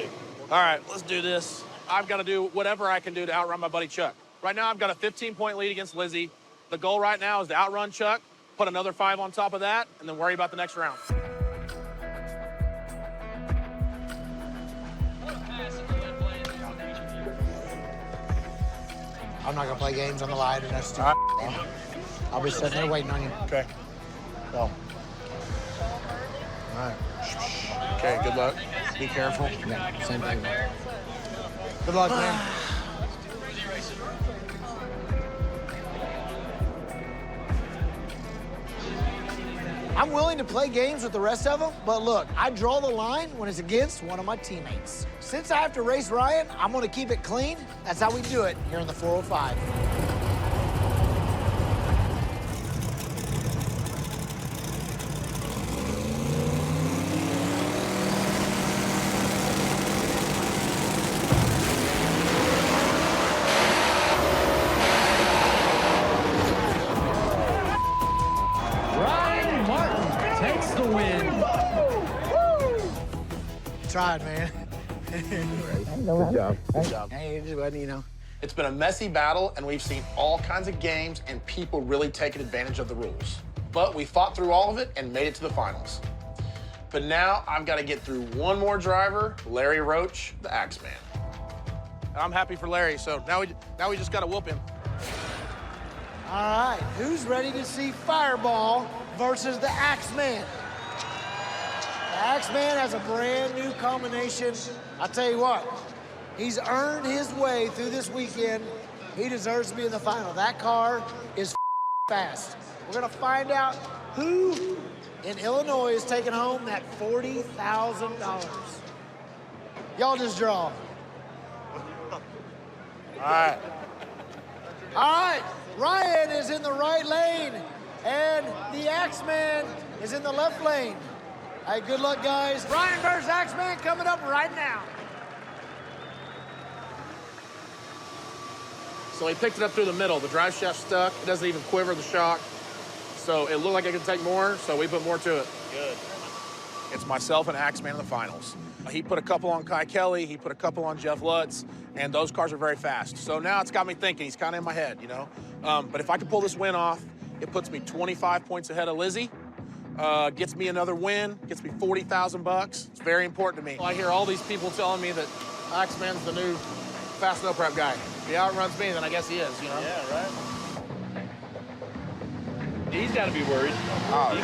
All right, let's do this. I've got to do whatever I can do to outrun my buddy Chuck. Right now, I've got a 15-point lead against Lizzie. The goal right now is to outrun Chuck, put another 5 on top of that, and then worry about the next round. I'm not gonna play games on the line, and that's stupid. I'll be sitting there waiting on you. Okay. So. All right. Okay, good luck. Be careful. Yeah, same thing. Good luck, man. I'm willing to play games with the rest of them, but look, I draw the line when it's against one of my teammates. Since I have to race Ryan, I'm gonna keep it clean. That's how we do it here in the 405. Tried, man. Good job. Good job. Hey, it just wasn't, you know. It's been a messy battle, and we've seen all kinds of games and people really taking advantage of the rules. But we fought through all of it and made it to the finals. But now I've got to get through one more driver, Larry Roach, the Axeman. I'm happy for Larry, so now we just got to whoop him. All right, who's ready to see Fireball versus the Axeman? The Axeman has a brand new combination. I'll tell you what, he's earned his way through this weekend. He deserves to be in the final. That car is fast. We're gonna find out who in Illinois is taking home that $40,000. Y'all just draw. All right. All right, Ryan is in the right lane, and the Axeman is in the left lane. Hey, good luck, guys. Ryan versus Axeman coming up right now. So he picked it up through the middle. The drive shaft stuck. It doesn't even quiver the shock. So it looked like it could take more, so we put more to it. Good. It's myself and Axeman in the finals. He put a couple on Kai Kelly. He put a couple on Jeff Lutz, and those cars are very fast. So now it's got me thinking. He's kind of in my head, you know? But if I can pull this win off, it puts me 25 points ahead of Lizzie. Gets me another win, gets me $40,000. It's very important to me. I hear all these people telling me that Axeman's the new fast snow prep guy. If he outruns me, then I guess he is, you know? Yeah, right. He's got to be worried.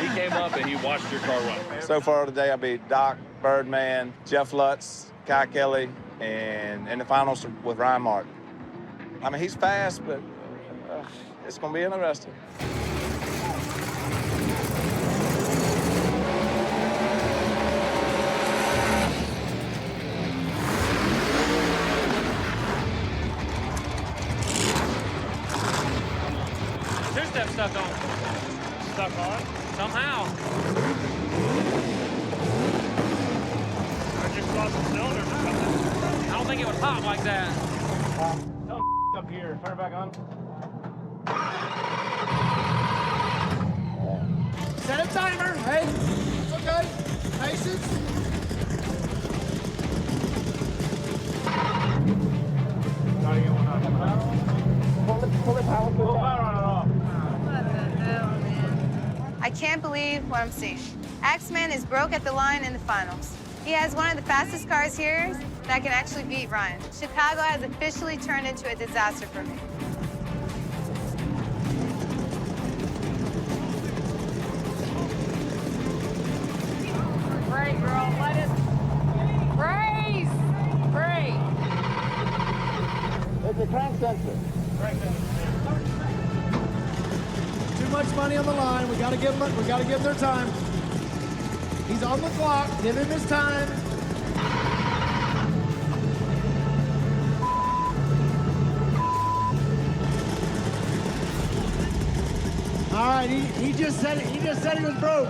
He came up and he watched your car run. So far today, I beat Doc, Birdman, Jeff Lutz, Kai Kelly, and in the finals with Ryan Martin. I mean, he's fast, but it's going to be interesting. Two-step stuck on. Stuck on? Somehow. I just lost a cylinder or something. I don't think it was hot like that. Up here. Turn it back on. Set a timer. Hey, it's okay. Patience. I can't believe what I'm seeing. Axeman is broke at the line in the finals. He has one of the fastest cars here that can actually beat Ryan. Chicago has officially turned into a disaster for me. Brake, girl. Let it. Brace! Brake! It's a crank sensor. Too much money on the line. We gotta give them their time. He's on the clock. Give him his time. All right, he just said it. He just said he was broke.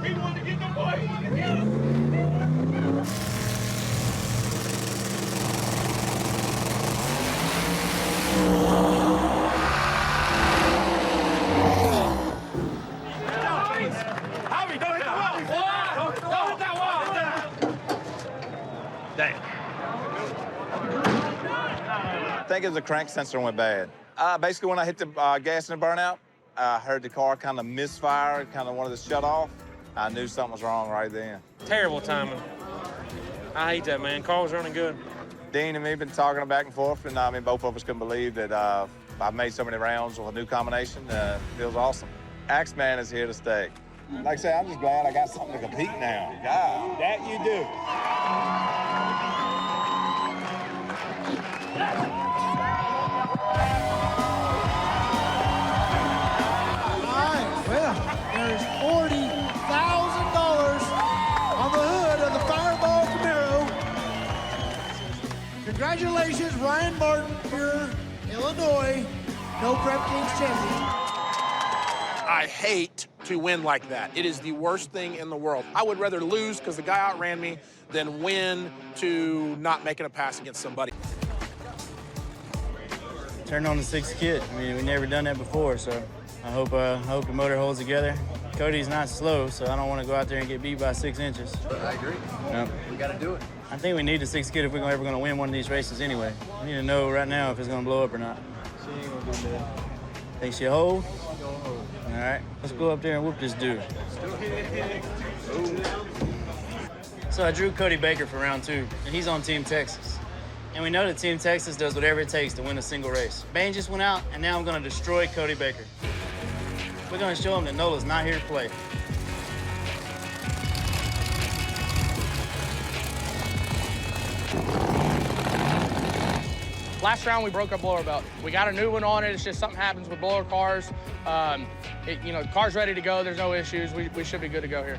He wanted to get the boy. He wanted to get him. I think it was the crank sensor went bad. Basically, when I hit the gas in the burnout, I heard the car kind of misfire, kind of wanted to shut off. I knew something was wrong right then. Terrible timing. I hate that, man. Car was running good. Dean and me been talking back and forth, and I mean, both of us couldn't believe that I've made so many rounds with a new combination. It feels awesome. Axeman is here to stay. Like I say, I'm just glad I got something to compete now. God. That you do. There's $40,000 on the hood of the Fireball Camaro. Congratulations, Ryan Martin, your Illinois No Prep Kings champion. I hate to win like that. It is the worst thing in the world. I would rather lose because the guy outran me than win to not making a pass against somebody. Turned on the sixth kit. I mean, we've never done that before, so I hope the motor holds together. Cody's not slow, so I don't want to go out there and get beat by 6 inches. I agree. Yep. We got to do it. I think we need the sixth kit if we're ever going to win one of these races anyway. We need to know right now if it's going to blow up or not. She ain't going to do that. Think she'll hold? She's going to hold. All right, let's go up there and whoop this dude. So I drew Cody Baker for round 2, and he's on Team Texas. And we know that Team Texas does whatever it takes to win a single race. Bane just went out, and now I'm going to destroy Cody Baker. We're going to show him that Nola's not here to play. Last round, we broke our blower belt. We got a new one on it. It's just something happens with blower cars. The car's ready to go. There's no issues. We should be good to go here.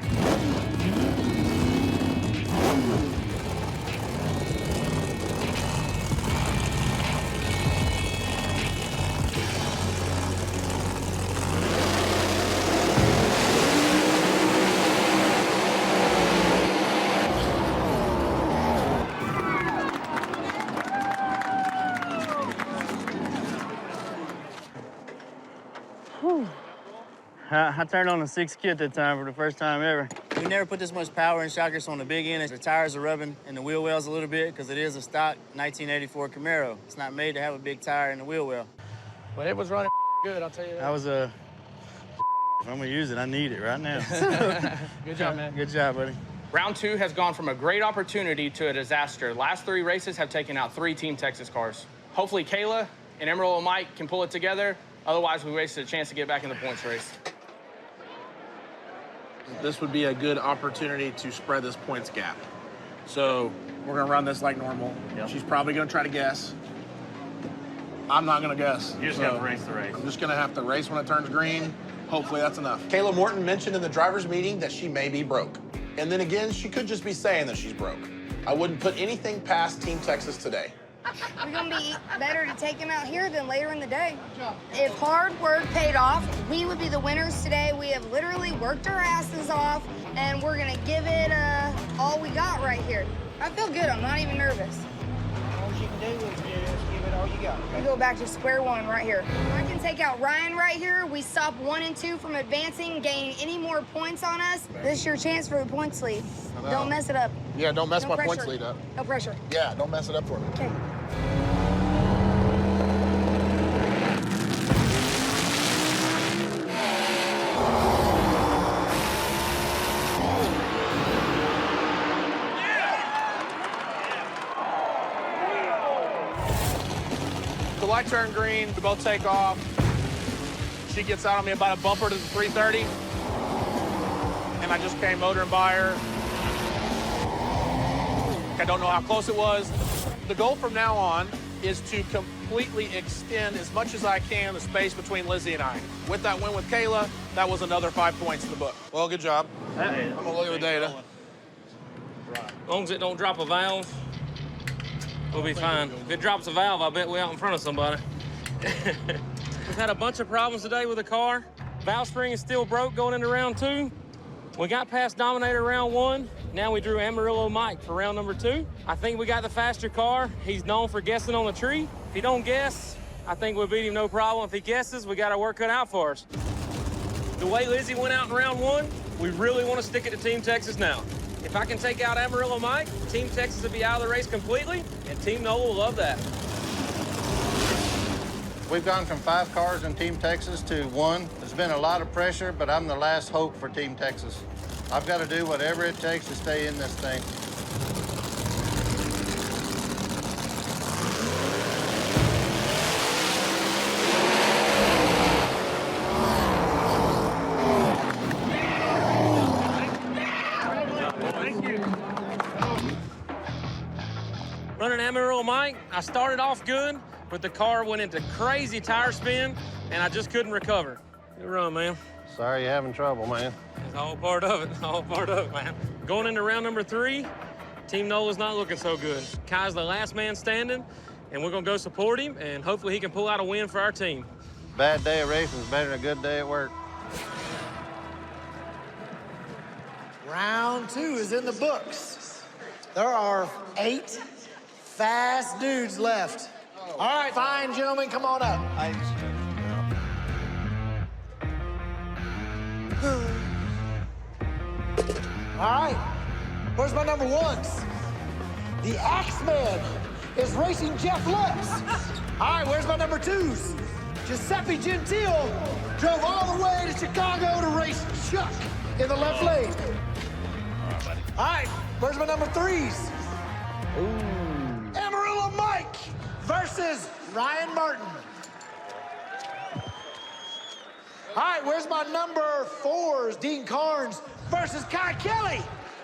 I turned on the sixth kit that time for the first time ever. We never put this much power in shockers on the big end. The tires are rubbing in the wheel wells a little bit because it is a stock 1984 Camaro. It's not made to have a big tire in the wheel well. But it was running good, I'll tell you that. That was a... If I'm gonna use it, I need it right now. Good job, man. Good job, buddy. Round 2 has gone from a great opportunity to a disaster. Last 3 races have taken out 3 Team Texas cars. Hopefully Kayla and Emerald and Mike can pull it together. Otherwise, we wasted a chance to get back in the points race. This would be a good opportunity to spread this points gap. So we're gonna run this like normal. Yep. She's probably gonna try to guess. I'm not gonna guess. You just have to race the race. I'm just gonna have to race when it turns green. Hopefully that's enough. Kayla Morton mentioned in the driver's meeting that she may be broke. And then again, she could just be saying that she's broke. I wouldn't put anything past Team Texas today. We're gonna be better to take him out here than later in the day. If hard work paid off, we would be the winners today. We have literally worked our asses off, and we're gonna give it all we got right here. I feel good. I'm not even nervous. All you can do is just give it all you got. We go back to square one right here. If I can take out Ryan right here, we stop 1 and 2 from advancing, gaining any more points on us. This is your chance for the points lead. Don't mess it up. Yeah, don't mess No my pressure. points lead up. No pressure. Yeah, don't mess it up for me. Okay. The light turned green, we both take off. She gets out on me about a bumper to the 330. And I just came motoring by her. I don't know how close it was. The goal from now on is to completely extend as much as I can the space between Lizzie and I. With that win with Kayla, that was another 5 points in the book. Well, good job. I'm gonna look at the data. As long as it don't drop a valve, we'll be fine. If it drops a valve, I bet we're out in front of somebody. We've had a bunch of problems today with the car. Valve spring is still broke going into round 2. We got past Dominator round 1. Now we drew Amarillo Mike for round number 2. I think we got the faster car. He's known for guessing on the tree. If he don't guess, I think we'll beat him no problem. If he guesses, we got our work cut out for us. The way Lizzie went out in round 1, we really want to stick it to Team Texas now. If I can take out Amarillo Mike, Team Texas will be out of the race completely, and Team Nola will love that. We've gone from 5 cars in Team Texas to 1. There's been a lot of pressure, but I'm the last hope for Team Texas. I've got to do whatever it takes to stay in this thing. Running Amarillo Mike, I started off good, but the car went into crazy tire spin, and I just couldn't recover. Good run, man. Sorry you're having trouble, man. It's all part of it, all part of it, man. Going into round number 3, Team Nola's not looking so good. Kai's the last man standing, and we're gonna go support him, and hopefully he can pull out a win for our team. Bad day of racing is better than a good day at work. Round 2 is in the books. There are 8 fast dudes left. All right, fine, gentlemen, come on up. All right, where's my number 1s? The Axeman is racing Jeff Lutz. All right, where's my number 2s? Giuseppe Gentile drove all the way to Chicago to race Chuck in the left lane. All right, where's my number 3s? Amarillo Mike versus Ryan Martin. All right, where's my number 4s? Dean Carnes versus Kai Kelly.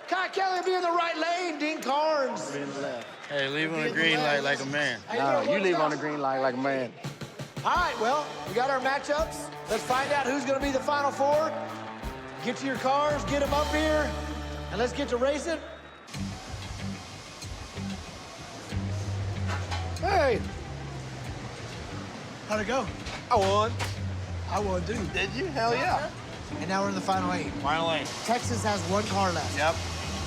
Kai Kelly will be in the right lane, Dean Carnes. Be in the left. Hey, leave on the green light like a man. No, you leave on the green light like a man. All right, well, we got our matchups. Let's find out who's gonna be the final 4. Get to your cars, get them up here, and let's get to racing. Hey. How'd it go? I won. I won, too. Did you? Hell yeah. And now we're in the final 8. Final 8. Texas has 1 car left. Yep.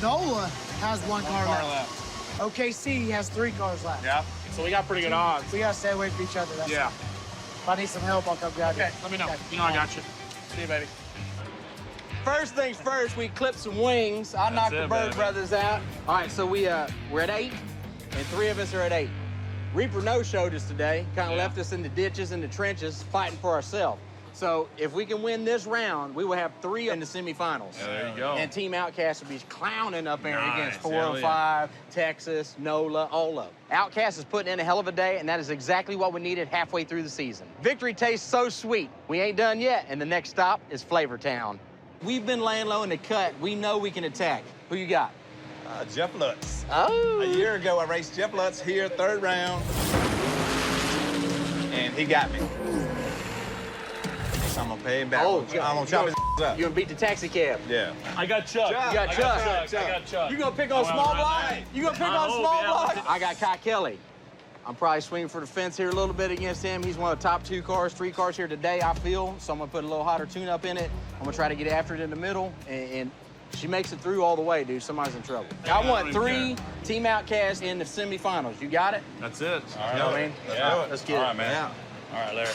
NOLA has 1 car Car left. left. OKC has 3 cars left. Yep. So we got pretty good odds. We gotta stay away from each other. That's Yeah. it. If I need some help, I'll come grab you. Okay, let me know. You know I got you. See you, baby. First things first, we clipped some wings. I knocked the Bird brothers out. All right, so we're at 8, and 3 of us are at 8. Reaper no-showed us today, kind of left us in the ditches and the trenches fighting for ourselves. So if we can win this round, we will have 3 in the semifinals. Yeah, there you go. And Team Outcast will be clowning up there against Hell 405, Texas, NOLA, all of them. Outcast is putting in a hell of a day, and that is exactly what we needed halfway through the season. Victory tastes so sweet. We ain't done yet, and the next stop is Flavortown. We've been laying low in the cut. We know we can attack. Who you got? Jeff Lutz. Oh. A year ago, I raced Jeff Lutz here, 3rd round, and he got me. So I'm gonna pay him back. Oh, I'm gonna chop his up. You gonna beat the taxi cab? Yeah. I got Chuck. You got Chuck. I got Chuck. You gonna pick on small block? You gonna pick on small block? I got Kai Kelly. I'm probably swinging for the fence here a little bit against him. He's one of the top 2 cars, 3 cars here today, I feel. So I'm gonna put a little hotter tune-up in it. I'm gonna try to get after it in the middle, and she makes it through all the way, dude. Somebody's in trouble. I want 3 Team Outcasts in the semifinals. You got it? That's it. You know what I mean? Let's get it. All right, man. Yeah. All right, Larry.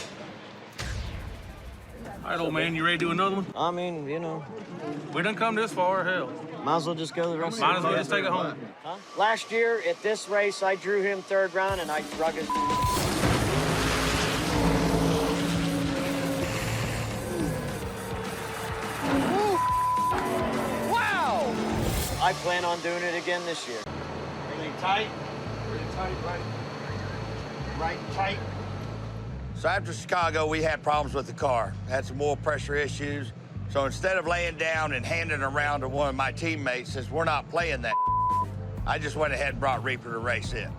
All right, old man, you ready to do another one? I mean, you know. We done come this far, hell. Might as well just go the rest Might as well just take it home. Huh? Last year at this race, I drew him 3rd round and I drug his. Wow! I plan on doing it again this year. Really tight, right tight. So after Chicago, we had problems with the car. Had some oil pressure issues. So instead of laying down and handing it around to one of my teammates, since we're not playing that, I just went ahead and brought Reaper to race in.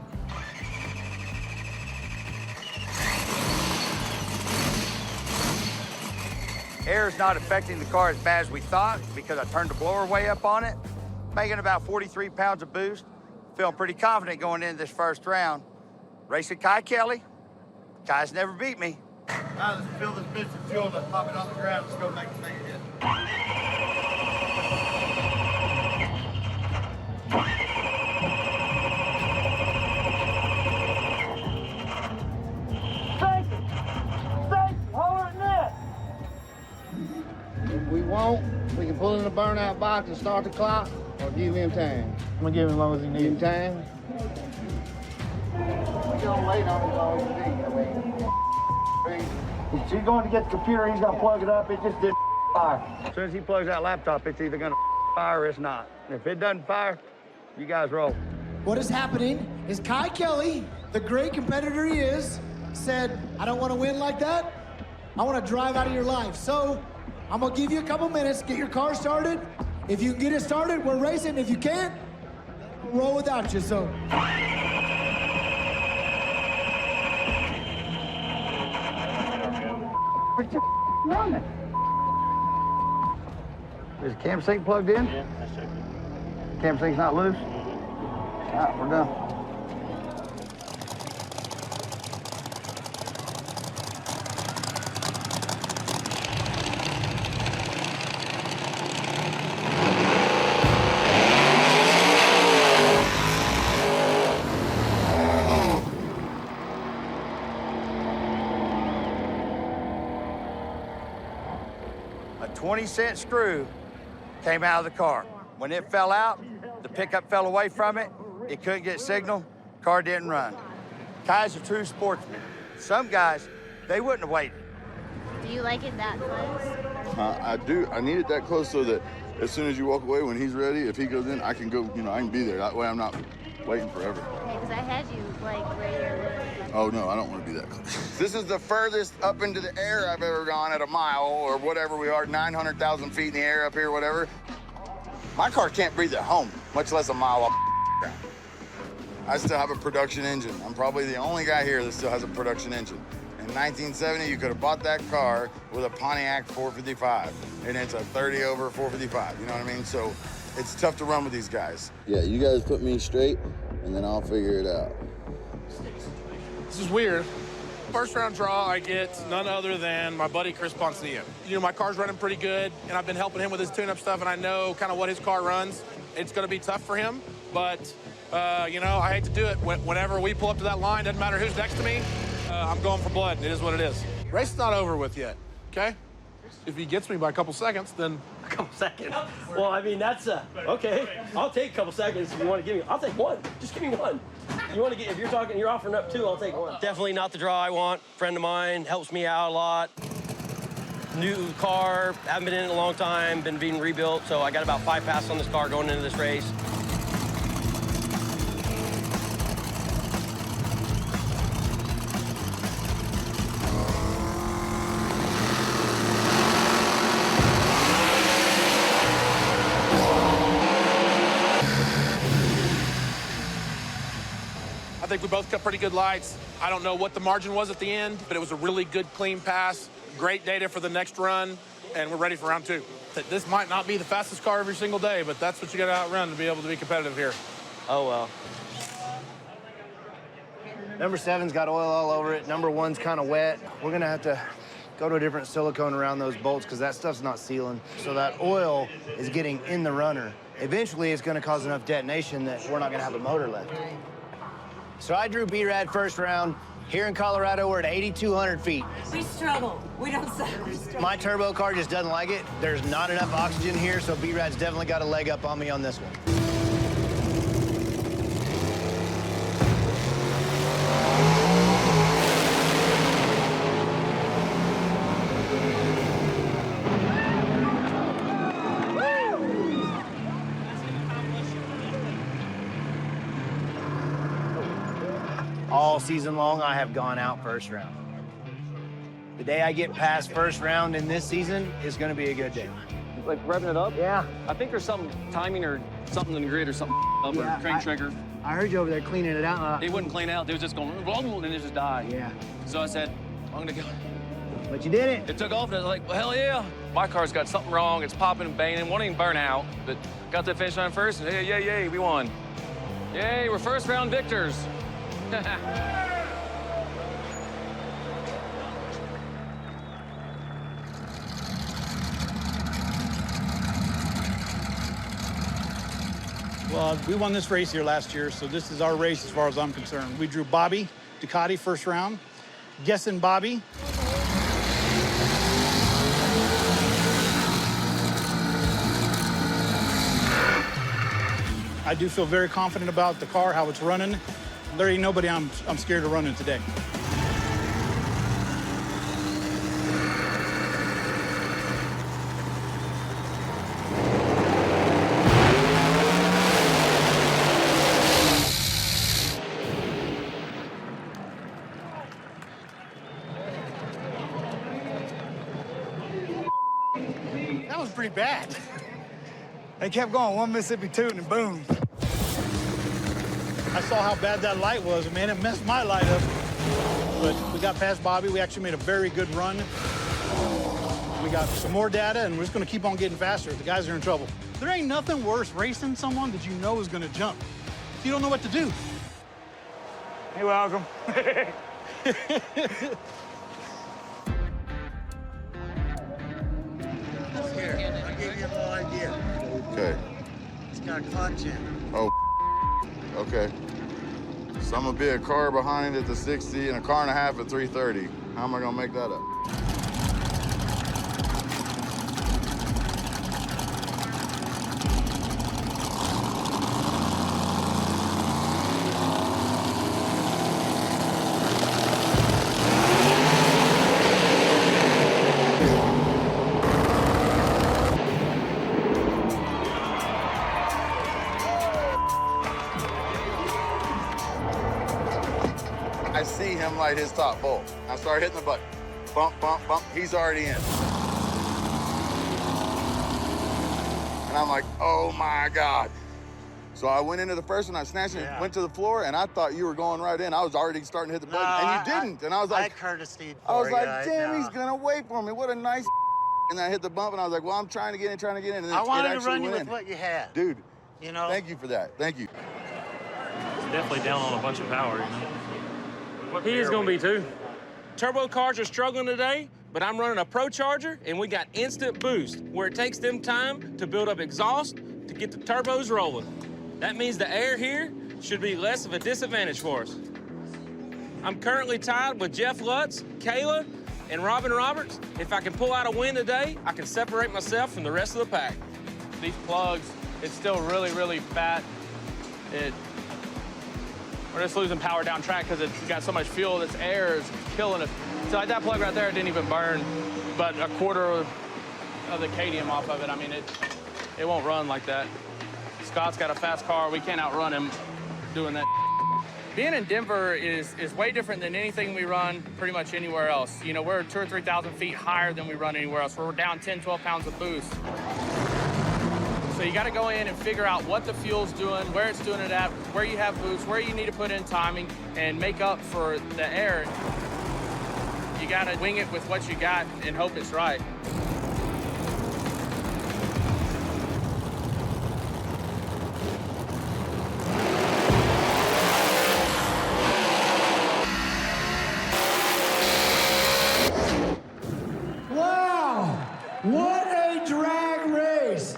Air is not affecting the car as bad as we thought because I turned the blower way up on it, making about 43 pounds of boost. Feeling pretty confident going into this first round. Racing Kai Kelly. Kai's never beat me. Now let's fill this bitch of fuel and pop it on the ground. Let's go make it hit. If we won't, we can pull in the burnout box and start the clock, or give him time. I'm gonna give him as long as he needs. Give him time. We're gonna wait on him as long as he needs. If she's going to get the computer, he's gonna plug it up. It just didn't fire. As soon as he plugs that laptop, it's either gonna fire or it's not. And if it doesn't fire, you guys roll. What is happening is Kai Kelly, the great competitor he is, said, I don't want to win like that. I want to drive out of your life. So I'm going to give you a couple minutes, get your car started. If you can get it started, we're racing. If you can't, we'll roll without you. So. Running. Is the cam sync plugged in? Yeah, that's checked. Cam sync's not loose? All right, we're done. A 20-cent screw came out of the car. When it fell out, the pickup fell away from it. It couldn't get signal. Car didn't run. Kai's a true sportsman. Some guys, they wouldn't have waited. Do you like it that close? I do. I need it that close so that as soon as you walk away, when he's ready, if he goes in, I can go, I can be there. That way I'm not waiting forever. Okay, because I had you, like, right here. Oh, no, I don't want to be that close. This is the furthest up into the air I've ever gone at a mile or whatever we are, 900,000 feet in the air up here, whatever. My car can't breathe at home, much less a mile off the ground. I still have a production engine. I'm probably the only guy here that still has a production engine. In 1970, you could have bought that car with a Pontiac 455, and it's a 30 over 455, you know what I mean? So it's tough to run with these guys. Yeah, you guys put me straight, and then I'll figure it out. This is weird. First round draw, I get none other than my buddy Chris Ponzilla. You know, my car's running pretty good, and I've been helping him with his tune-up stuff, and I know kind of what his car runs. It's going to be tough for him, but, you know, I hate to do it. Whenever we pull up to that line, doesn't matter who's next to me, I'm going for blood, and it is what it is. Race is not over with yet, okay? If he gets me by a couple seconds, then... A couple seconds? Well, I mean, that's, okay. I'll take a couple seconds if you want to give me... I'll take one. Just give me one. You want to get... If you're talking, you're offering up two, I'll take one. Definitely not the draw I want. Friend of mine, helps me out a lot. New car, haven't been in it a long time, been being rebuilt, so I got about 5 passes on this car going into this race. I think we both cut pretty good lights. I don't know what the margin was at the end, but it was a really good, clean pass. Great data for the next run, and we're ready for round 2. This might not be the fastest car every single day, but that's what you got to outrun to be able to be competitive here. Oh, well. Number 7's got oil all over it. Number 1's kind of wet. We're gonna have to go to a different silicone around those bolts because that stuff's not sealing. So that oil is getting in the runner. Eventually, it's gonna cause enough detonation that we're not gonna have a motor left. So I drew B-Rad first round. Here in Colorado, we're at 8,200 feet. We struggle. We don't suck. We struggle. My turbo car just doesn't like it. There's not enough oxygen here, so B-Rad's definitely got a leg up on me on this one. All season long, I have gone out first round. The day I get past first round in this season is going to be a good day. Like revving it up? Yeah. I think there's some timing or something in the grid or something up or crank trigger. I heard you over there cleaning it out. They wouldn't clean out. They was just going, and it just died. Yeah. So I said, I'm gonna go. But you did it. It took off, and I was like, well, hell yeah. My car's got something wrong. It's popping and banging. Won't even burn out. But got to the finish line first, and hey, yay, yay, we won. Yay, we're first round victors. Well, we won this race here last year, so this is our race as far as I'm concerned. We drew Bobby, Ducati, first round. Guessing Bobby. I do feel very confident about the car, how it's running. There ain't nobody I'm scared of running today. That was pretty bad. They kept going, one Mississippi 2, and then boom. I saw how bad that light was, and man, it messed my light up. But we got past Bobby. We actually made a very good run. We got some more data, and we're just gonna keep on getting faster. The guys are in trouble. There ain't nothing worse racing someone that you know is gonna jump. You don't know what to do. You're welcome. Here, I'll give you a little idea. Okay. It's got a clutch in it. Oh, okay. So I'm gonna be a car behind at the 60 and a car and a half at 330. How am I gonna make that up? I see him light his top bolt. I start hitting the button. Bump, bump, bump. He's already in. And I'm like, oh my God. So I went into the first one, I snatched it, went to the floor, and I thought you were going right in. I was already starting to hit the button, and you didn't. And I was like, I courtesied I was for like, you, damn, no. he's gonna wait for me. What a nice. And then I hit the bump, and I was like, well, I'm trying to get in, And then I wanted it to actually run you went with in. what you had. Dude, you know. thank you for that. Thank you. Definitely down on a bunch of power, you know. He is gonna be too. Turbo cars are struggling today, but I'm running a Pro Charger, and we got instant boost, where it takes them time to build up exhaust to get the turbos rolling. That means the air here should be less of a disadvantage for us. I'm currently tied with Jeff Lutz, Kayla, and Robin Roberts. If I can pull out a win today, I can separate myself from the rest of the pack. These plugs, it's still really, really fat. We're just losing power down track because it's got so much fuel. This air is killing us. So like that plug right there, it didn't even burn, but a quarter of the cadmium off of it. I mean, it won't run like that. Scott's got a fast car. We can't outrun him doing that. Being in Denver is way different than anything we run pretty much anywhere else. You know, we're 2,000 or 3,000 feet higher than we run anywhere else. We're down 10, 12 pounds of boost. So you got to go in and figure out what the fuel's doing, where it's doing it at, where you have boost, where you need to put in timing, and make up for the air. You got to wing it with what you got and hope it's right. What a drag race!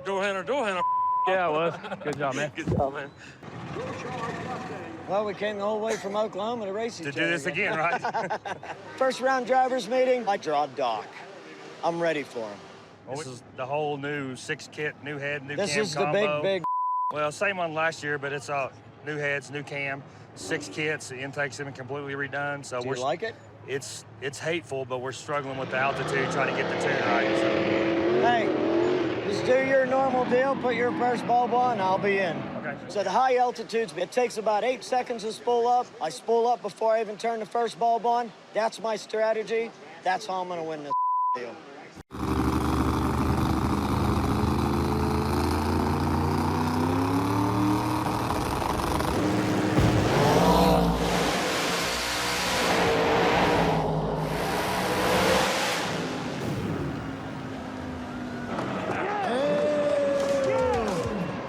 Door handler. Yeah, it was. Good job, man. Good job, man. Well, we came the whole way from Oklahoma to race each other. To do this again, right? First round drivers meeting, I draw Doc. I'm ready for him. This is the whole new 6-kit, new head, new This cam is combo. the big. Well, same one last year, but it's new heads, new cam, 6 kits. The intakes have been completely redone. So Do you like it? It's hateful, but we're struggling with the altitude, trying to get the tune right. So. Hey, just do your normal deal, put your first bulb on, I'll be in. Okay. So at high altitudes, it takes about 8 seconds to spool up. I spool up before I even turn the first bulb on. That's my strategy. That's how I'm gonna win this deal.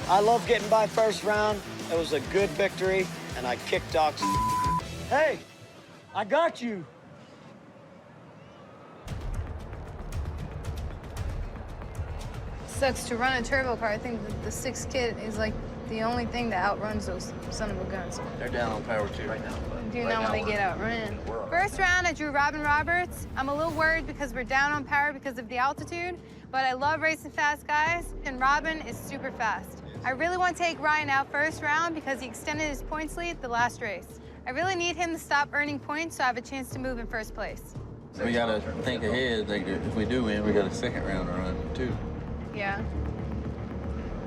I love getting by first round. It was a good victory, and I kicked Doc's. Hey, I got you. Sucks to run a turbo car. I think the 6 kit is like the only thing that outruns those son of a guns. They're down on power 2 right now. Do not want to get outran. First round, I drew Robin Roberts. I'm a little worried because we're down on power because of the altitude, but I love racing fast guys, and Robin is super fast. I really want to take Ryan out first round because he extended his points lead the last race. I really need him to stop earning points so I have a chance to move in first place. We gotta think ahead. If we do win, we got a second round to run too. Yeah.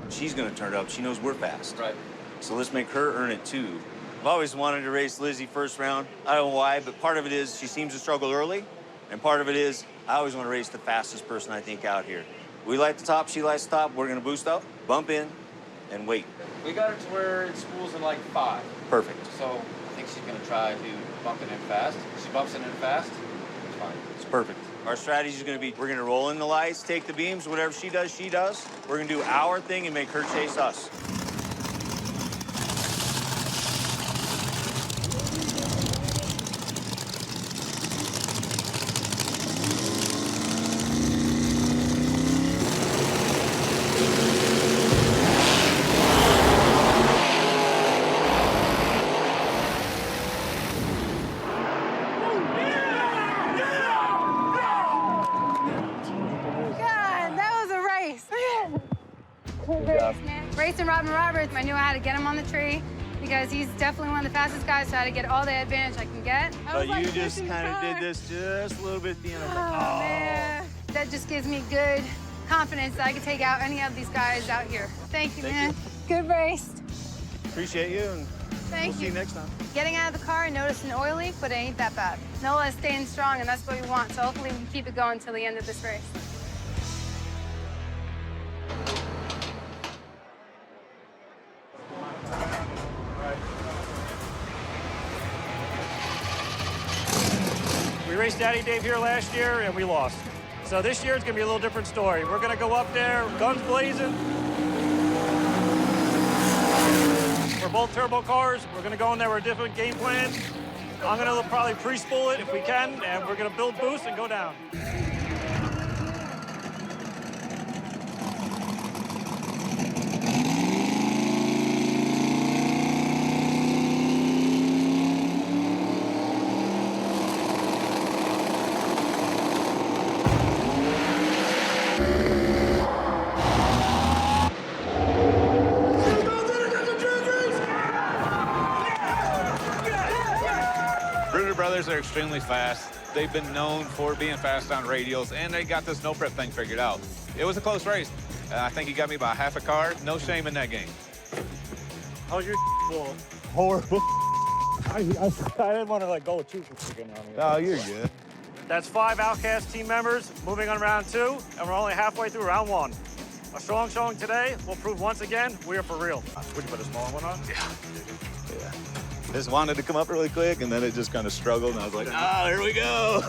She's gonna turn up. She knows we're fast. Right. So let's make her earn it too. I've always wanted to race Lizzie first round. I don't know why, but part of it is she seems to struggle early, and part of it is I always want to race the fastest person I think out here. We like the top, she likes the top. We're gonna boost up, bump in, and wait. We got her to where it spools in like 5. Perfect. So I think she's gonna try to bump it in fast. If she bumps it in fast, it's fine. It's perfect. Our strategy is gonna be we're gonna roll in the lights, take the beams, whatever she does, she does. We're gonna do our thing and make her chase us. Racing Robin Roberts, I knew I had to get him on the tree because he's definitely one of the fastest guys, so I had to get all the advantage I can get. But you just kind of did this just a little bit at the end. I was like, oh. Man. That just gives me good confidence that I can take out any of these guys out here. Thank you, man. Good race. Appreciate you, and Thank we'll see you next time. Getting out of the car, I noticed an oil leak, but it ain't that bad. Nola's staying strong, and that's what we want, so hopefully we can keep it going until the end of this race. We raced Daddy Dave here last year, and we lost. So this year, it's going to be a little different story. We're going to go up there, guns blazing. We're both turbo cars. We're going to go in there with a different game plan. I'm going to probably pre-spool it if we can, and we're going to build boost and go down. Brothers are extremely fast. They've been known for being fast on radials, and they got this no prep thing figured out. It was a close race. I think he got me by half a car. No shame in that game. How's your ball? Horrible. I didn't want to go too quick on you. Oh, you're good. That's 5 Outcast team members moving on round 2, and we're only halfway through round 1. A strong showing today will prove once again we are for real. Would you put a smaller one on? Yeah. Just wanted to come up really quick, and then it just kind of struggled, and I was like, here we go.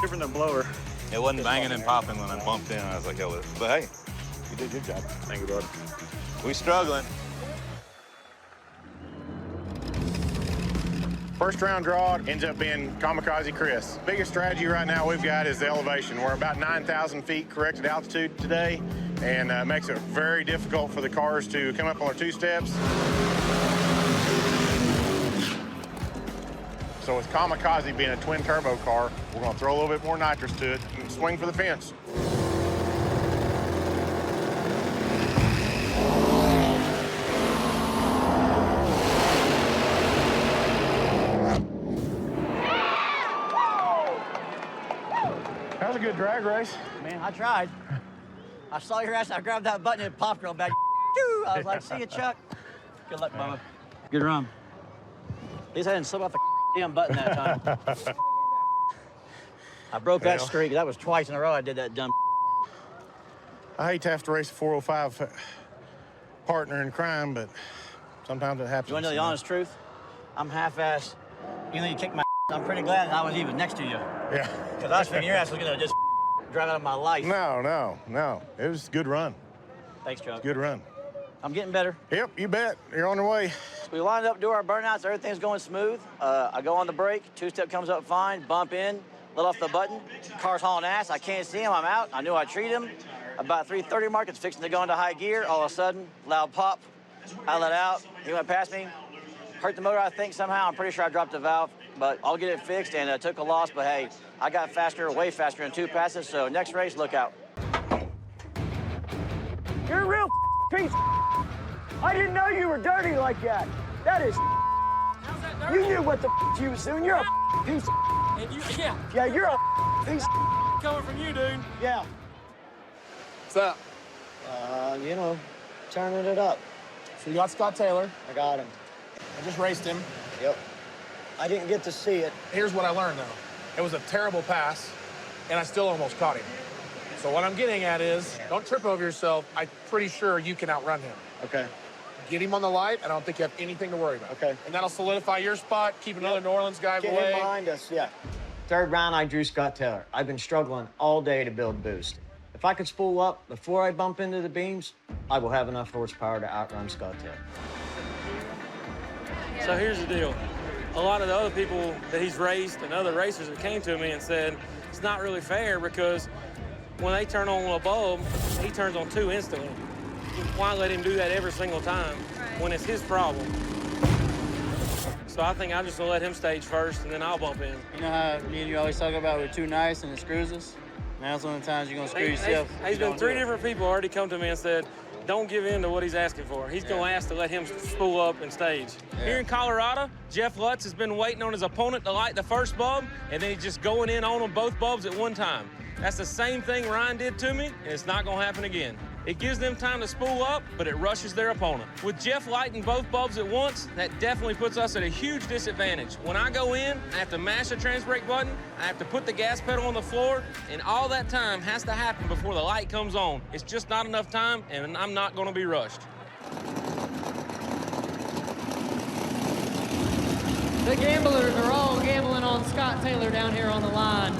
Different than blower. It wasn't banging and popping when I bumped in. I was like, hell, but hey, you did your job. Thank you, brother. We struggling. First round draw ends up being Kamikaze Chris. Biggest strategy right now we've got is the elevation. We're about 9,000 feet corrected altitude today, and makes it very difficult for the cars to come up on our two steps. So with Kamikaze being a twin turbo car, we're gonna throw a little bit more nitrous to it and swing for the fence. That was a good drag race. Man, I tried. I saw your ass, I grabbed that button and it popped real bad. I was like, see you, Chuck. Good luck, Mama. Good run. At least I didn't slip off the damn button that time. I broke that streak. That was twice in a row I did that dumb. I hate to have to race a 405 partner in crime, but sometimes it happens. You want to know the honest truth? I'm half-assed. You know you kicked my I'm pretty glad I was even next to you. Yeah. Because I was thinking your ass was going to just drive out of my life. No. It was a good run. Thanks, Chuck. Good run. I'm getting better. Yep, you bet. You're on your way. So we lined up to do our burnouts. Everything's going smooth. I go on the brake. Two-step comes up fine. Bump in. Let off the button. Car's hauling ass. I can't see him. I'm out. I knew I'd treat him. About 3:30 mark, it's fixing to go into high gear. All of a sudden, loud pop. I let out. He went past me. Hurt the motor, I think, somehow. I'm pretty sure I dropped the valve, but I'll get it fixed, and took a loss. But, hey, I got faster, way faster in 2 passes, so next race, look out. You're a real piece. I didn't know you were dirty like that. That is. How's that dirty? You knew what the you was doing. You're a piece. And you, yeah. Yeah, you're a piece. Coming from you, dude. Yeah. What's up? You know, turning it up. So you got Scott Taylor. I got him. I just raced him. Yep. I didn't get to see it. Here's what I learned, though. It was a terrible pass, and I still almost caught him. So what I'm getting at is, don't trip over yourself. I'm pretty sure you can outrun him. Okay. Get him on the light, and I don't think you have anything to worry about. Okay. And that'll solidify your spot, keep another New Orleans guy Get away. him behind us, yeah. Third round, I drew Scott Taylor. I've been struggling all day to build boost. If I could spool up before I bump into the beams, I will have enough horsepower to outrun Scott Taylor. So here's the deal. A lot of the other people that he's raced and other racers that came to me and said, it's not really fair because when they turn on a bulb, he turns on 2 instantly. Why let him do that every single time when it's his problem? So I think I'm just gonna let him stage first and then I'll bump in. You know how me and you always talk about we're too nice and it screws us? Man, that's one of the times you're gonna screw yourself. There's been 3 different people already come to me and said, don't give in to what he's asking for. He's gonna ask to let him spool up and stage. Here in Colorado, Jeff Lutz has been waiting on his opponent to light the first bulb, and then he's just going in on them both bulbs at one time. That's the same thing Ryan did to me, and it's not gonna happen again. It gives them time to spool up, but it rushes their opponent. With Jeff lighting both bulbs at once, that definitely puts us at a huge disadvantage. When I go in, I have to mash the trans brake button, I have to put the gas pedal on the floor, and all that time has to happen before the light comes on. It's just not enough time, and I'm not gonna be rushed. The gamblers are all gambling on Scott Taylor down here on the line.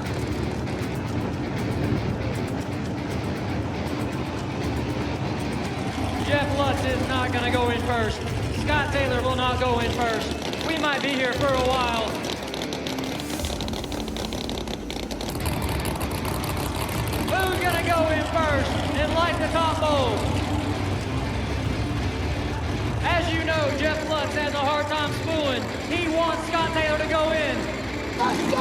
Jeff Lutz is not going to go in first. Scott Taylor will not go in first. We might be here for a while. Who's going to go in first and light the top bulb? As you know, Jeff Lutz has a hard time spooling. He wants Scott Taylor to go in. Let's go!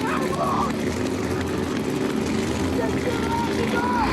Come on! Let's go! Let's go!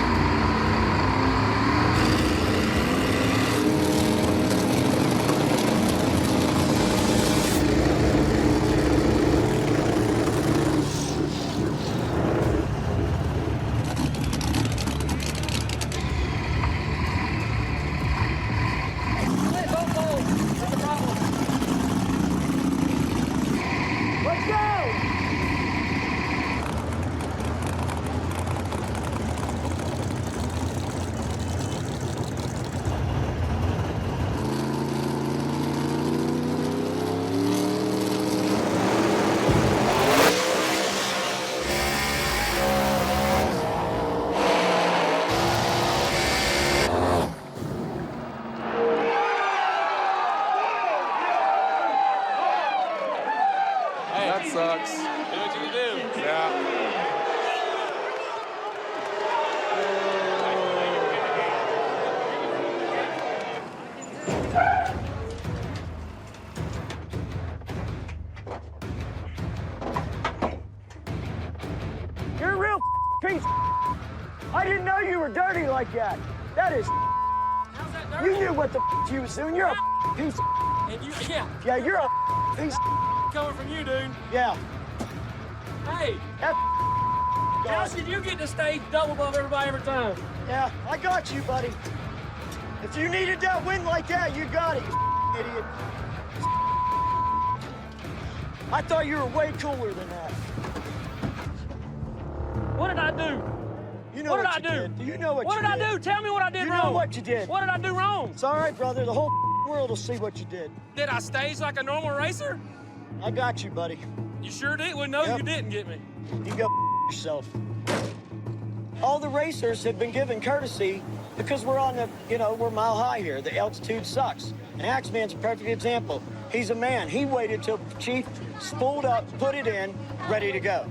piece of I didn't know you were dirty like that. That is How's that dirty? You knew what the you was doing. You're a piece of And you, yeah. Yeah, you're a piece of Coming from you, dude. Yeah. Hey. How did you get to stay double above everybody every time? Yeah, I got you, buddy. If you needed that win like that, you got it, you idiot. I thought you were way cooler than that. What did I do? You know what what did I you do? did. You know what What you did I did. do? Tell me what I did You wrong. know what you did. What did I do wrong? It's all right, brother. The whole world will see what you did. Did I stage like a normal racer? I got you, buddy. You sure did? Well, no, Yep. you didn't get me. You go yourself. All the racers have been given courtesy because we're on the, we're mile high here. The altitude sucks. And Axeman's a perfect example. He's a man. He waited till Chief spooled up, put it in, ready to go.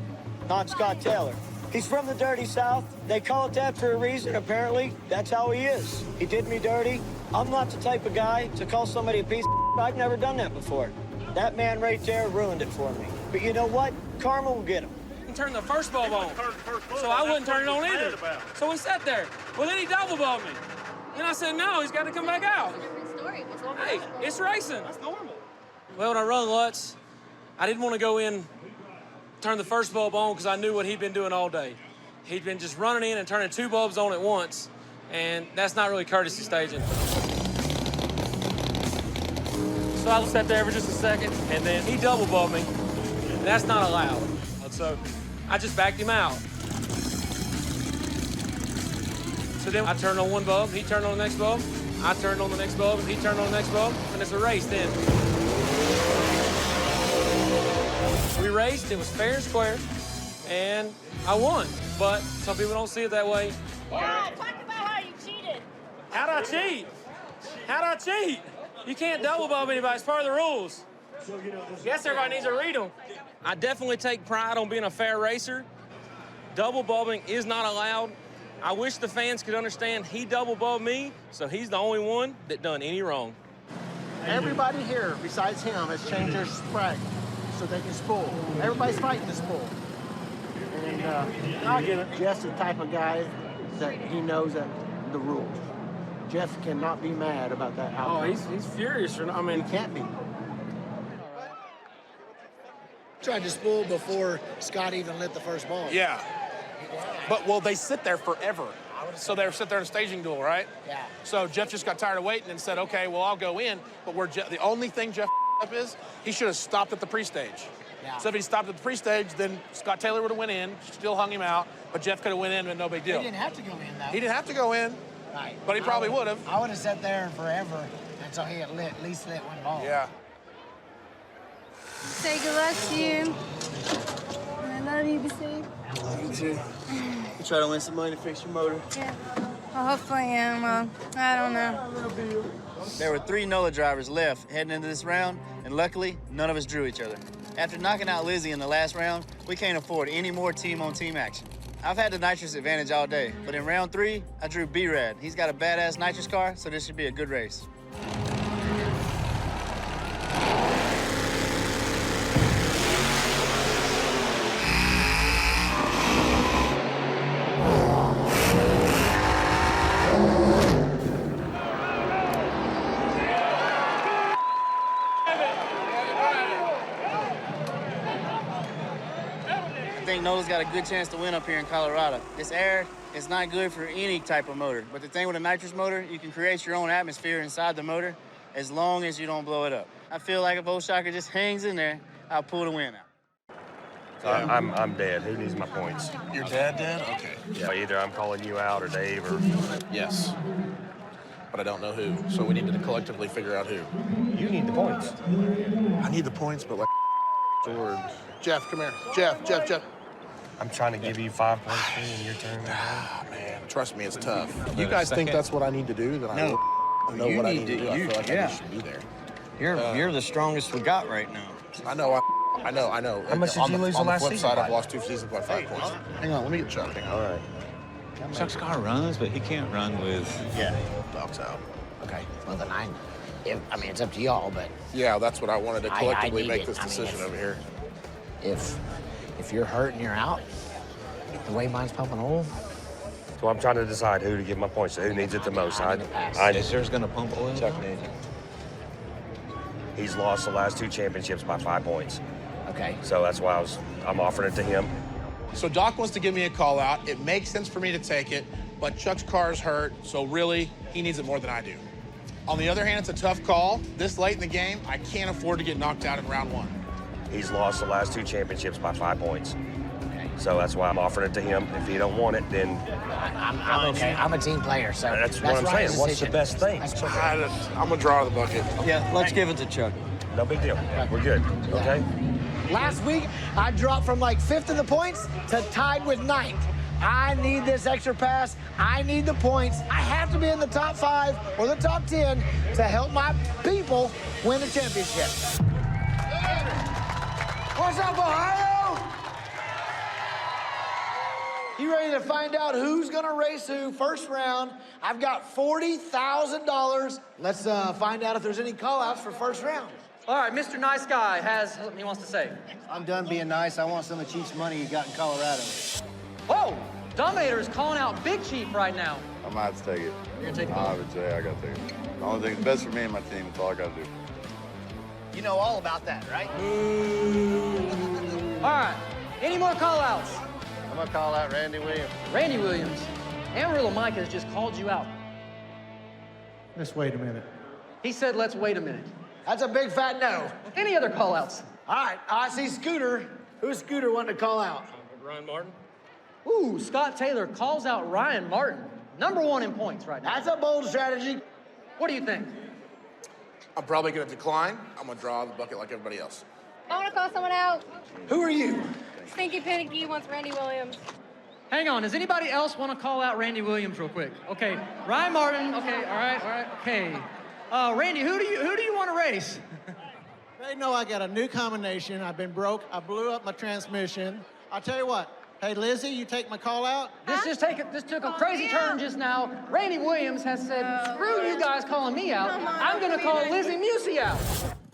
Not Scott Taylor. He's from the dirty South. They call it that for a reason, apparently. That's how he is. He did me dirty. I'm not the type of guy to call somebody a piece of I've never done that before. That man right there ruined it for me. But you know what? Karma will get him. Turn the first bulb on. So I wouldn't turn it on either. So we sat there. Well, then he double bumped me. Then I said, no, he's got to come back out. Hey, it's racing. That's normal. Well, when I run Lutz, I didn't want to go in, turn the first bulb on because I knew what he'd been doing all day. He'd been just running in and turning 2 bulbs on at once, and that's not really courtesy staging. So I sat there for just a second, and then he double bumped me. And that's not allowed. So I just backed him out. So then I turned on one bulb, he turned on the next bulb, I turned on the next bulb, and he turned on the next bulb, and it's a race then. We raced, it was fair and square, and I won. But some people don't see it that way. Yeah, talk about how you cheated. How'd I cheat? How'd I cheat? You can't double bump anybody, it's part of the rules. Yes, everybody needs to read them. I definitely take pride on being a fair racer. Double bulbing is not allowed. I wish the fans could understand he double bulbed me, so he's the only one that done any wrong. Everybody here, besides him, has changed their sprag so they can spool. Everybody's fighting to spool. And I'll give it. Jeff's the type of guy that he knows that the rules. Jeff cannot be mad about that outcome. Oh, he's furious. I mean, he can't be. Tried to spool before Scott even lit the first ball. Yeah. But, well, they sit there forever. So they sit there in a staging duel, right? Yeah. So Jeff just got tired of waiting and said, okay, well, I'll go in. But the only thing Jeff up is, he should have stopped at the pre-stage. Yeah. So if he stopped at the pre-stage, then Scott Taylor would have went in, still hung him out, but Jeff could have went in and no big deal. He didn't have to go in, though. He didn't have to go in, Right. but he probably would have. I would have sat there forever until he had at least lit one ball. Yeah. Say good luck to you. I love you, be safe. You too. You try to win some money to fix your motor. Yeah. Well, hopefully, yeah. Well, I don't know. There were 3 NOLA drivers left heading into this round, and luckily, none of us drew each other. After knocking out Lizzie in the last round, we can't afford any more team-on-team action. I've had the nitrous advantage all day, but in round 3, I drew B-Rad. He's got a badass nitrous car, so this should be a good race. I think NOLA's got a good chance to win up here in Colorado. This air is not good for any type of motor, but the thing with a nitrous motor, you can create your own atmosphere inside the motor as long as you don't blow it up. I feel like if Old Shocker just hangs in there, I'll pull the win out. So I'm dead. Who needs my points? Your dad dead? Okay. Yeah. So either I'm calling you out or Dave or... Yes. But I don't know who, so we need to collectively figure out who. You need the points. I need the points, but like... Sword. Jeff, come here. Jeff. I'm trying to give you 5 points in your turn. Ah, man, trust me, it's tough. You guys think that's what I need to do? Then I know what I need to do. I feel like I should be there. You're the strongest we got right now. I know. How much did you lose the last flip season? side, I've lost 2 seasons by 5 points. Hang on, let me get Chuck. Hang on. All right. Chuck's car runs, but he can't run with... Yeah, dog's out. Okay. Well, then it's up to y'all, but... Yeah, that's what I wanted to collectively need make it. this decision over here. If you're hurt and you're out, The way mine's pumping oil. So I'm trying to decide who to give my points to, who needs it the most. Is yours gonna pump oil? Chuck needs it. He's lost the last 2 championships by 5 points. Okay. So that's why I'm offering it to him. So Doc wants to give me a call out. It makes sense for me to take it, but Chuck's car's hurt, so really, he needs it more than I do. On the other hand, it's a tough call. This late in the game, I can't afford to get knocked out in round 1. He's lost the last 2 championships by 5 points. So that's why I'm offering it to him. If he don't want it, then I'm okay. I'm a team player, so that's what I'm saying. What's the best thing? I'm gonna draw the bucket. Yeah, let's give it to Chuck. No big deal. We're good. Okay. Last week, I dropped from like 5th in the points to tied with 9th. I need this extra pass. I need the points. I have to be in the top 5 or the top 10 to help my people win the championship. What's up, Ohio? You ready to find out who's gonna race who first round? I've got $40,000. Let's find out if there's any call-outs for first round. All right, Mr. Nice Guy has something he wants to say. I'm done being nice. I want some of Chief's money you got in Colorado. Whoa! Dominator is calling out Big Chief right now. I might have to take it. You're gonna take it? I would say I gotta take it. The only thing that's best for me and my team, that's all I gotta do. You know all about that, right? All right, any more call-outs? I'm gonna call out Randy Williams. Randy Williams, Amarillo Mike has just called you out. Let's wait a minute. He said, let's wait a minute. That's a big fat no. Any other call-outs? All right, I see Scooter. Who's Scooter wanting to call out? Ryan Martin. Ooh, Scott Taylor calls out Ryan Martin. #1 in points right now. That's a bold strategy. What do you think? I'm probably gonna decline. I'm gonna draw the bucket like everybody else. I want to call someone out. Who are you? Stinky Panicky wants Randy Williams. Hang on, does anybody else want to call out Randy Williams real quick? Okay, Ryan Martin, okay, all right, okay. Randy, who do you want to race? They know I got a new combination. I've been broke. I blew up my transmission. I'll tell you what. Hey, Lizzie, you take my call out? This took a crazy turn just now. Randy Williams has said, screw you guys calling me out. I'm going to call Lizzie Musey out.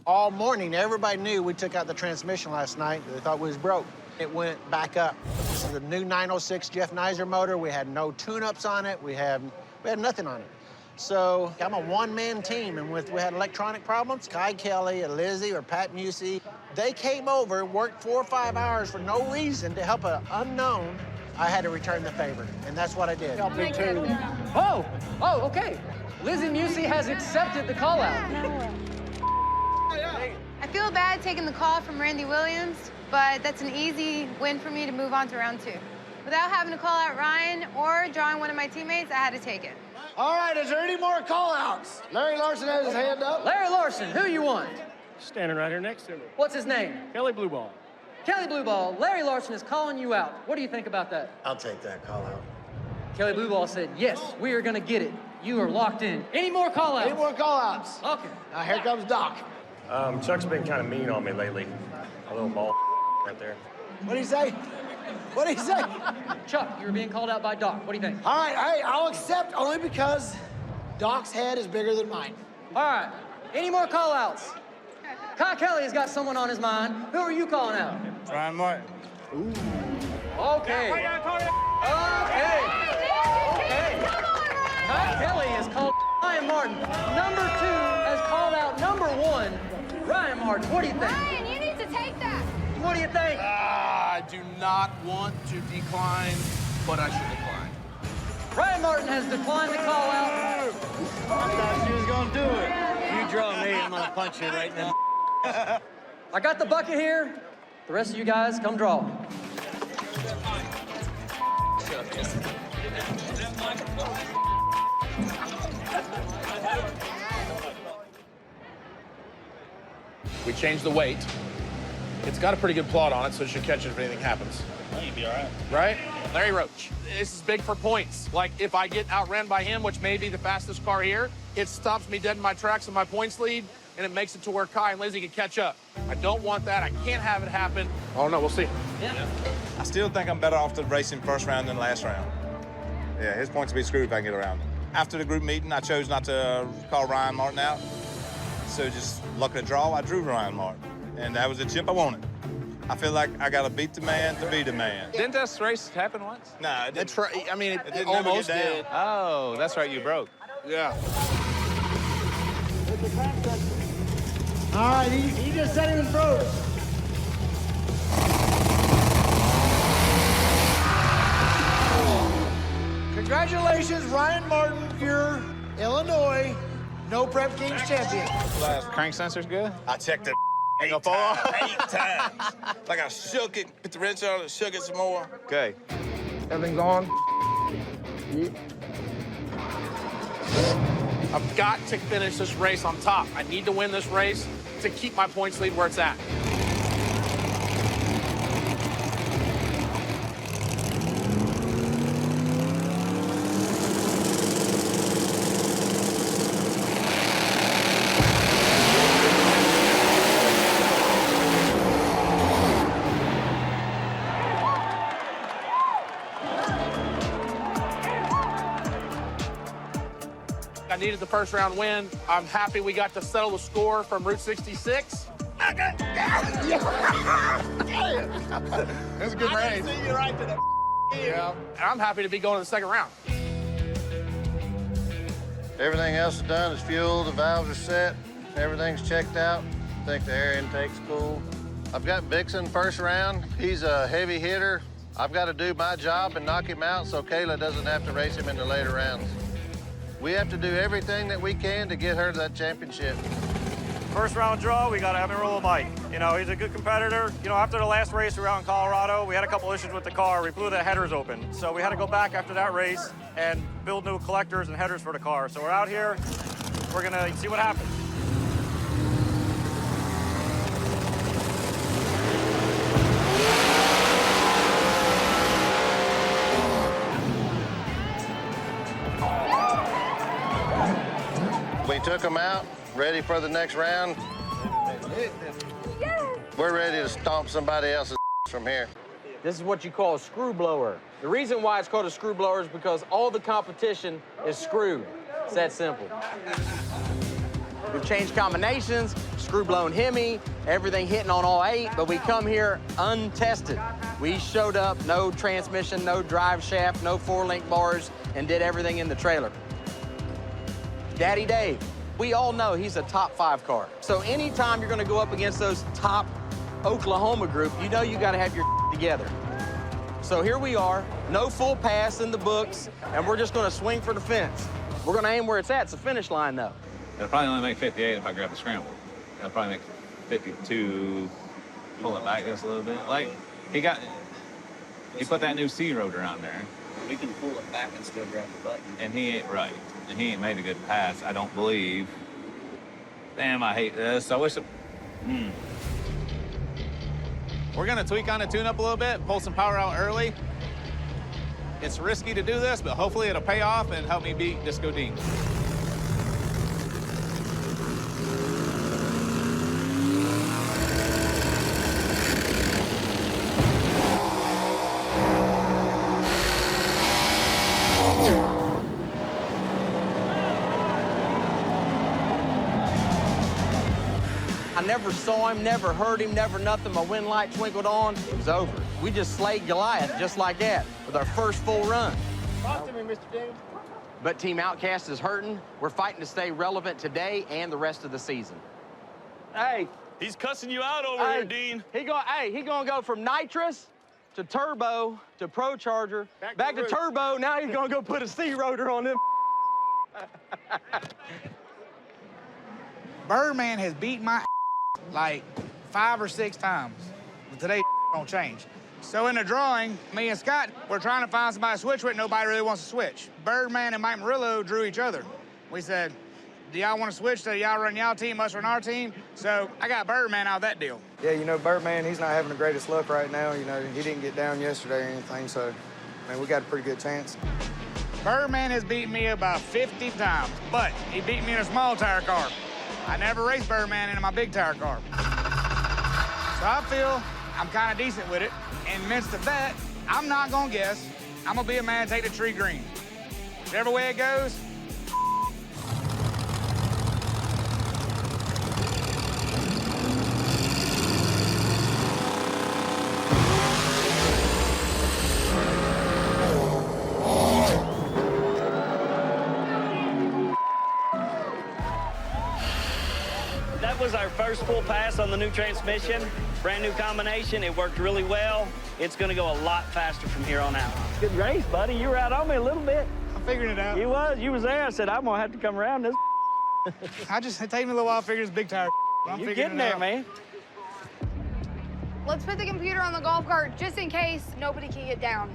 All morning, everybody knew we took out the transmission last night. They thought we was broke. It went back up. This is the new 906 Jeff Nizer motor. We had no tune-ups on it. We had nothing on it. So I'm a one-man team, and we had electronic problems. Kai Kelly, or Lizzie, or Pat Musey, they came over, worked 4 or 5 hours for no reason to help an unknown. I had to return the favor, and that's what I did. Oh, okay. Lizzie Musey has accepted the call out. I feel bad taking the call from Randy Williams, but that's an easy win for me to move on to round 2. Without having to call out Ryan or drawing one of my teammates, I had to take it. All right, is there any more call-outs? Larry Larson has his hand up. Larry Larson, who you want? Standing right here next to me. What's his name? Kelly Blueball. Kelly Blueball, Larry Larson is calling you out. What do you think about that? I'll take that call out. Kelly Blueball said, yes, we are going to get it. You are locked in. Any more call-outs? Any more call-outs? Okay. Now, here comes Doc. Chuck's been kind of mean on me lately. A little ball right there. What'd he say? What'd he say? Chuck, you were being called out by Doc. What do you think? All right, hey, I'll accept only because Doc's head is bigger than mine. All right. Any more call-outs? Kai Kelly has got someone on his mind. Who are you calling out? Ryan Martin. Ooh. Okay. Okay. Kai Kelly has called Ryan Martin. #2 has called out #1, Ryan Martin. What do you think? Ryan, you need to take that. What do you think? I do not want to decline, but I should decline. Ryan Martin has declined the call out. I thought she was gonna do it. You draw me, I'm gonna punch you right now. I got the bucket here. The rest of you guys, come draw. We changed the weight. It's got a pretty good plot on it, so it should catch it if anything happens. You'd be all right. Right? Larry Roach. This is big for points. Like, if I get outran by him, which may be the fastest car here, it stops me dead in my tracks in my points lead, and it makes it to where Kai and Lizzie can catch up. I don't want that. I can't have it happen. Oh, no, we'll see. Yeah. I still think I'm better off to racing first round than last round. Yeah, his points will be screwed if I can get around. After the group meeting, I chose not to call Ryan Martin out. So just luck of the draw, I drew Ryan Martin. And that was the chip I wanted. I feel like I got to beat the man to be the man. Didn't this race happen once? Nah, it didn't. I mean, it didn't never almost get down. did. Oh, that's right, you broke. Yeah. All right, he just said he was broke. Congratulations, Ryan Martin, your Illinois No Prep Kings champion. Crank sensor's good? I checked it Ain't gonna fall off? 8 times. Like I shook it, put the wrench on it, shook it some more. Okay. Everything's on. I've got to finish this race on top. I need to win this race to keep my points lead where it's at. I needed the first round win. I'm happy we got to settle the score from Route 66. That's a good race. See you right to the Yeah. And I'm happy to be going to the second round. Everything else is done. It's fuel, the valves are set, everything's checked out. I think the air intake's cool. I've got Vixen first round. He's a heavy hitter. I've got to do my job and knock him out so Kayla doesn't have to race him in the later rounds. We have to do everything that we can to get her to that championship. First round draw, we got to have him roll a bike. You know, he's a good competitor. You know, after the last race we were out in Colorado, we had a couple issues with the car. We blew the headers open. So we had to go back after that race and build new collectors and headers for the car. So we're out here, we're gonna see what happens. We took them out, ready for the next round. We're ready to stomp somebody else's from here. This is what you call a screw blower. The reason why it's called a screw blower is because all the competition is screwed. It's that simple. We've changed combinations, screw blown Hemi, everything hitting on all 8, but we come here untested. We showed up, no transmission, no drive shaft, no 4-link bars, and did everything in the trailer. Daddy Dave, we all know he's a top 5 car. So anytime you're gonna go up against those top Oklahoma group, you know you gotta have your together. So here we are, no full pass in the books, and we're just gonna swing for the fence. We're gonna aim where it's at. It's the finish line, though. It'll probably only make 58 if I grab the scramble. It'll probably make 52, pull it back just a little bit. Like, he put that new C rotor on there. We can pull it back and still grab the button. And he ain't right. And he ain't made a good pass, I don't believe. Damn, I hate this. I wish it... We're gonna tweak on the tune-up a little bit, pull some power out early. It's risky to do this, but hopefully it'll pay off and help me beat Disco Dean. I never saw him, never heard him, never nothing. My wind light twinkled on, it was over. We just slayed Goliath just like that with our first full run. Talk to me, Mr. Dean. But Team Outcast is hurting. We're fighting to stay relevant today and the rest of the season. Hey. He's cussing you out over here, Dean. He gonna go from nitrous to turbo to pro charger, back to turbo. Now he's gonna go put a C rotor on him. Birdman has beat my like 5 or 6 times. But today don't change. So in the drawing, me and Scott, we're trying to find somebody to switch with. Nobody really wants to switch. Birdman and Mike Murillo drew each other. We said, do y'all want to switch? So y'all run y'all team, us run our team. So I got Birdman out of that deal. Yeah, you know, Birdman, he's not having the greatest luck right now. You know, he didn't get down yesterday or anything, so, I mean, we got a pretty good chance. Birdman has beaten me about 50 times, but he beat me in a small tire car. I never raced Birdman in my big tire car. So I feel I'm kind of decent with it. And midst of that, I'm not gonna guess. I'm gonna be a man, take the tree green. Whichever way it goes. was our first full pass on the new transmission. Brand new combination. It worked really well. It's going to go a lot faster from here on out. Good race, buddy. You were out on me a little bit. I'm figuring it out. You was. You was there. I said, I'm going to have to come around this. It take me a little while to figure this big tire. You're getting there, man. Let's put the computer on the golf cart just in case nobody can get down.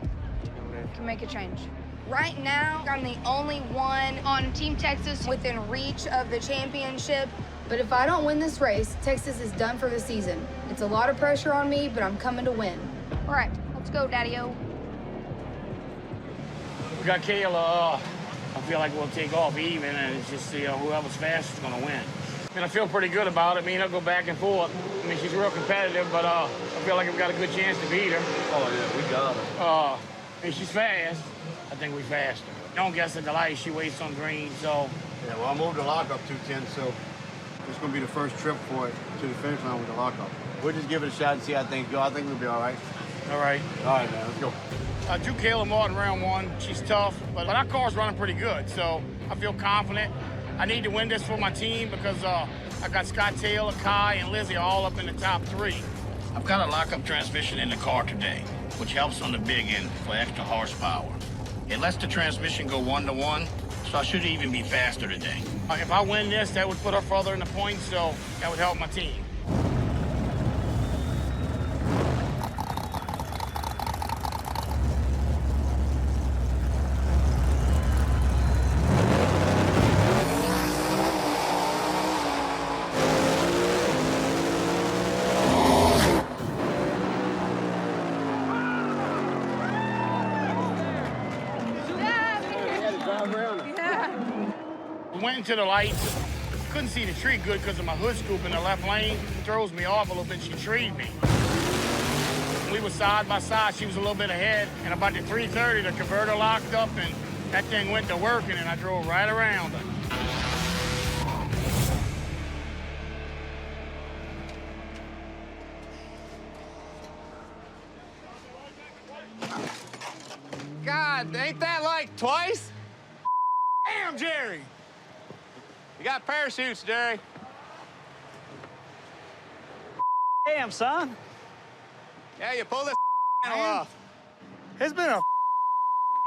Can make a change. Right now, I'm the only one on Team Texas within reach of the championship. But if I don't win this race, Texas is done for the season. It's a lot of pressure on me, but I'm coming to win. All right, let's go, Daddy-O. We got Kayla. I feel like we'll take off even, and it's just, whoever's fastest is going to win. And I feel pretty good about it. I'll go back and forth. She's real competitive, but I feel like we've got a good chance to beat her. Oh, yeah, we got her. She's fast. I think we're faster. Don't guess at the light. She waits on green, so. Yeah, well, I moved the lockup 210, so it's going to be the first trip for it to the finish line with the lockup. We'll just give it a shot and see how things go. I think we'll be all right. All right. All right, man, let's go. I drew Kayla Martin round one. She's tough, but our car's running pretty good, so I feel confident. I need to win this for my team because I got Scott Taylor, Kai, and Lizzie all up in the top 3. I've got a lockup transmission in the car today, which helps on the big end for extra horsepower. It lets the transmission go 1-to-1, so I should even be faster today. If I win this, that would put her further in the points, so that would help my team. We went into the lights. Couldn't see the tree good because of my hood scoop in the left lane. Throws me off a little bit. She treed me. We were side by side. She was a little bit ahead. And about at 3:30, the converter locked up, and that thing went to working, and I drove right around her. God, ain't that like twice? Damn, Jerry! You got parachutes, Jerry. Damn, son. Yeah, you pull this off. It's been a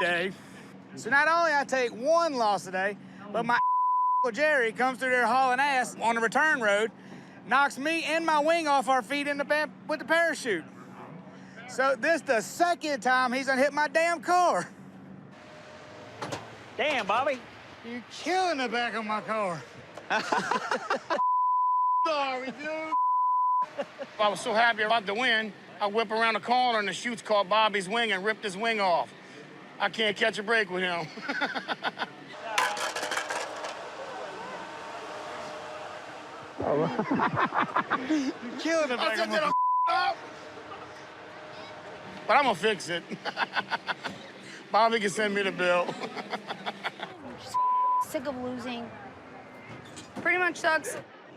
day. So not only I take one loss today, but my Jerry comes through there hauling ass on the return road, knocks me and my wing off our feet in the with the parachute. So this the second time he's done hit my damn car. Damn, Bobby. You're killing the back of my car. Sorry, dude. I was so happy about the win, I whip around the corner and the chute's caught Bobby's wing and ripped his wing off. I can't catch a break with him. You're killing the back of my car. But I'm gonna fix it. Bobby can send me the bill. Sick of losing. Pretty much sucks.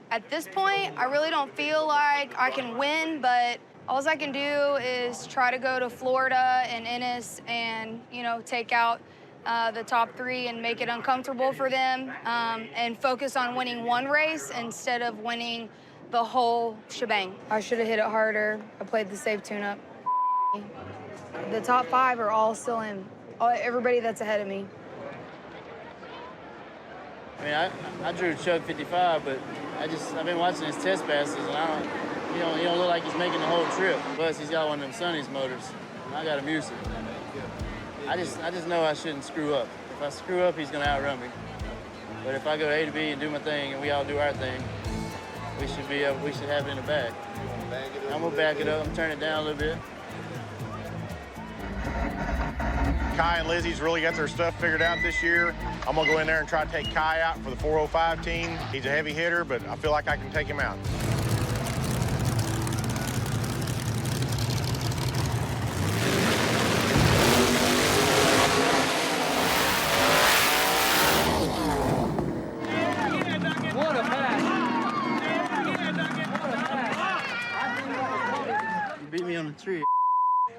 At this point, I really don't feel like I can win, but all I can do is try to go to Florida and Ennis and, take out the top 3 and make it uncomfortable for them and focus on winning one race instead of winning the whole shebang. I should have hit it harder. I played the safe tune-up. The top 5 are all still in. Everybody that's ahead of me. I mean, I drew Chuck 55, but I've been watching his test passes, and he don't look like he's making the whole trip. Plus, he's got one of them Sonny's motors. And I got a Musi. I just know I shouldn't screw up. If I screw up, he's gonna outrun me. But if I go A to B and do my thing, and we all do our thing, we should have it in the bag. I'm gonna back it up. I'm turning it down a little bit. Kai and Lizzie's really got their stuff figured out this year. I'm gonna go in there and try to take Kai out for the 405 team. He's a heavy hitter, but I feel like I can take him out. What a pass. You beat me on the tree.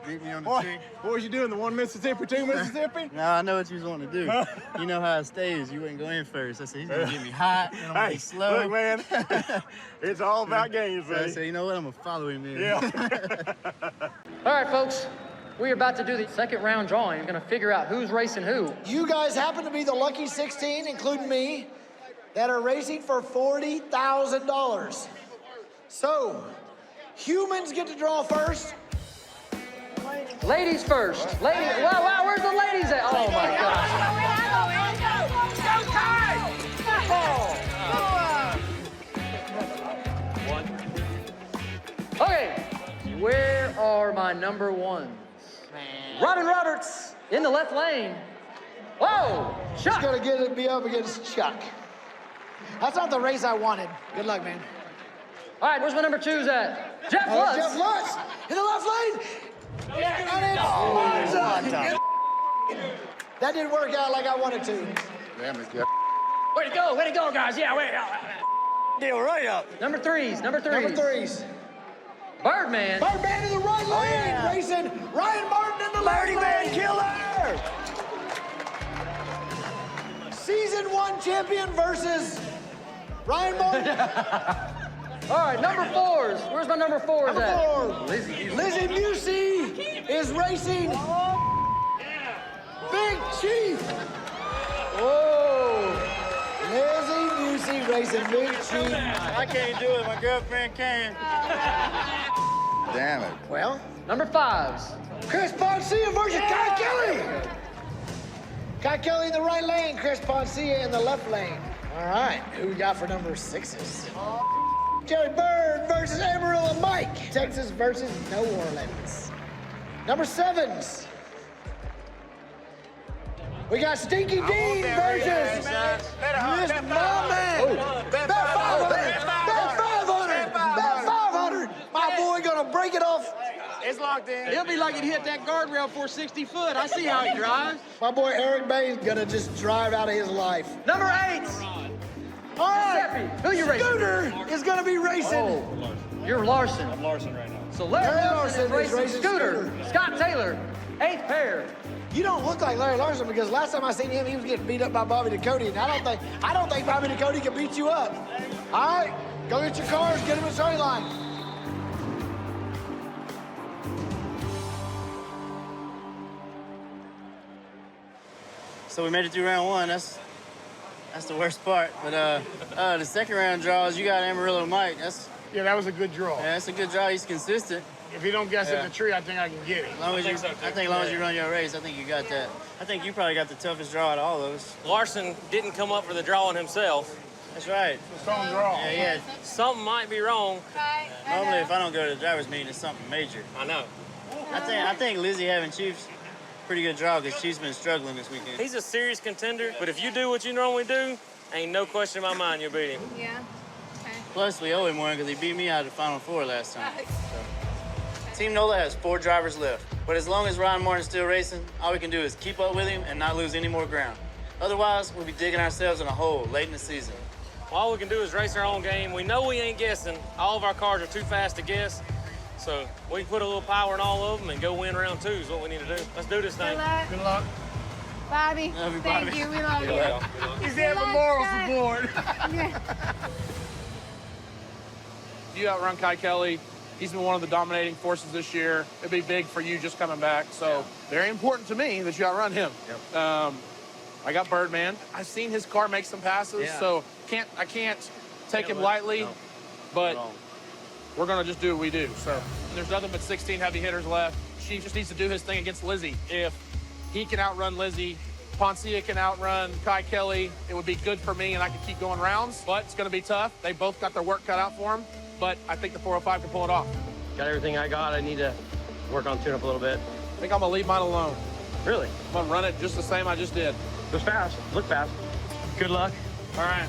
Beat me me on the What? tree. What was you doing? The one Mississippi, two Mississippi? No, I know what you was wanting to do. You know how it stays. You wouldn't go in first. I said, he's going to get me hot, and I'm going to be slow. Look, man, it's all about games, So I buddy. said, you know what? I'm going to follow him in. Yeah. All right, folks. We're about to do the second round drawing. We're going to figure out who's racing who. You guys happen to be the lucky 16, including me, that are racing for $40,000. So, humans get to draw first. Ladies first. Ladies. Wow, where's the ladies at? Oh, my gosh. Okay, where are my number ones? Robin Roberts in the left lane. Whoa, Chuck. He's gonna be up against Chuck. That's not the race I wanted. Good luck, man. All right, where's my number twos at? Jeff Lutz. Jeff Lutz in the left lane. That didn't work out like I wanted to. Damn it, Jeff. Way to go, guys. Yeah, way to go. Deal right up. Number threes. Number threes. Birdman. Birdman in the right lane, racing. Ryan Martin in the left lane. Killer. Season 1 champion versus Ryan Martin. All right, number fours. Where's my number fours Number at? 4. Lizzie. Lizzie Busey is racing Big Chief. Whoa. Lizzie Busey racing Big Chief. I can't do it. My girlfriend can. Damn it. Well, number fives. Chris Poncia versus Kai Kelly. Kai Kelly in the right lane, Chris Poncia in the left lane. All right, who we got for number 6s? Jerry Bird versus Amarillo Mike. Texas versus New Orleans. Number 7s. We got Stinky Dean versus Mr. Mama. Bet 500. Bet 500. Bet 500. My boy gonna break it off. It's locked in. He'll be lucky to hit that guardrail for 60 foot. I see how he drives. My boy Eric Bay's gonna just drive out of his life. Number 8s. All right. Who you racing? Scooter is gonna be racing. Oh, you're Larson. I'm Larson right now. So Larry Larson is Larson is racing Scooter. Scott Taylor, 8th pair. You don't look like Larry Larson because last time I seen him, he was getting beat up by Bobby Ducote, and I don't think Bobby Ducote can beat you up. All right, go get your cars, get them in the starting line. So we made it through round 1. That's the worst part. But the second round draws, you got Amarillo Mike. Yeah, that was a good draw. Yeah, that's a good draw. He's consistent. If he don't guess at the tree, I think I can get it. As long as as long as you run your race, I think you got that. I think you probably got the toughest draw out of all of us. Larson didn't come up for the drawing himself. That's right. It's on draw. Yeah. Something might be wrong. Normally, if I don't go to the driver's meeting, it's something major. I know. I think Lizzie having Chiefs pretty good draw because Chiefs been struggling this weekend. He's a serious contender, but if you do what you normally do, ain't no question in my mind you'll beat him. Yeah. Okay. Plus, we owe him one because he beat me out of the Final Four last time. Team NOLA has 4 drivers left, but as long as Ryan Martin's still racing, all we can do is keep up with him and not lose any more ground. Otherwise, we'll be digging ourselves in a hole late in the season. All we can do is race our own game. We know we ain't guessing. All of our cars are too fast to guess. So we can put a little power in all of them and go win round 2 is what we need to do. Let's do this thing. Good luck. Good luck. Bobby, Love you, thank Bobby. you. We love Good you. luck. He's there for moral support. You outrun Kai Kelly. He's been one of the dominating forces this year. It'd be big for you just coming back. So very important to me that you outrun him. Yep. I got Birdman. I've seen his car make some passes, so I can't take him lightly. But we're gonna just do what we do. So there's nothing but 16 heavy hitters left. She just needs to do his thing against Lizzie. If he can outrun Lizzie, Poncia can outrun Kai Kelly, it would be good for me and I can keep going rounds, but it's gonna be tough. They both got their work cut out for them, but I think the 405 can pull it off. Got everything I got. I need to work on tune up a little bit. I think I'm gonna leave mine alone. Really? I'm gonna run it just the same I just did. Go fast. Look fast. Good luck. All right.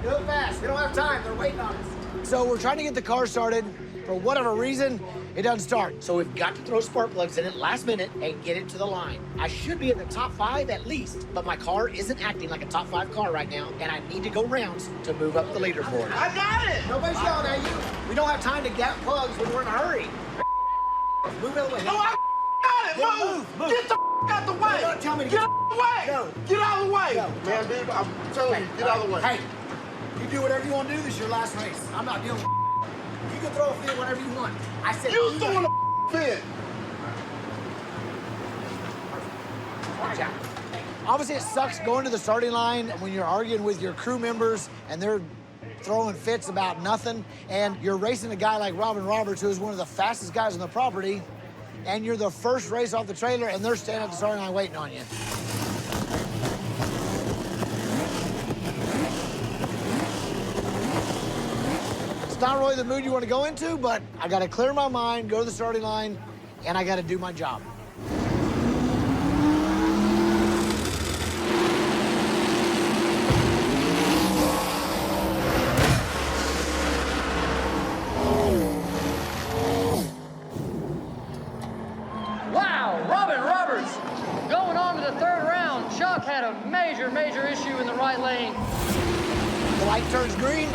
Do it fast. We don't have time. They're waiting on us. So we're trying to get the car started. For whatever reason, it doesn't start. So we've got to throw spark plugs in it last minute and get it to the line. I should be in the top 5 at least, but my car isn't acting like a top 5 car right now, and I need to go rounds to move up the leaderboard. I got it! Nobody's yelling at you. We don't have time to get plugs when we're in a hurry. Move out of the way. No, I got it! Move! Get the out the way! Don't tell me to get out of the way! No. Get out of the way! No. Man, dude, I'm telling you, get out of the way. Hey, you do whatever you want to do. This is your last race. I'm not dealing with you can throw a fit whatever you want. I said you throwing a fit. Watch out. Obviously, it sucks going to the starting line when you're arguing with your crew members and they're throwing fits about nothing, and you're racing a guy like Robin Roberts, who is one of the fastest guys on the property, and you're the first race off the trailer, and they're standing at the starting line waiting on you. It's not really the mood you want to go into, but I got to clear my mind, go to the starting line, and I got to do my job. Wow, Robin Roberts going on to the 3rd round. Chuck had a major issue in the right lane. The light turns green,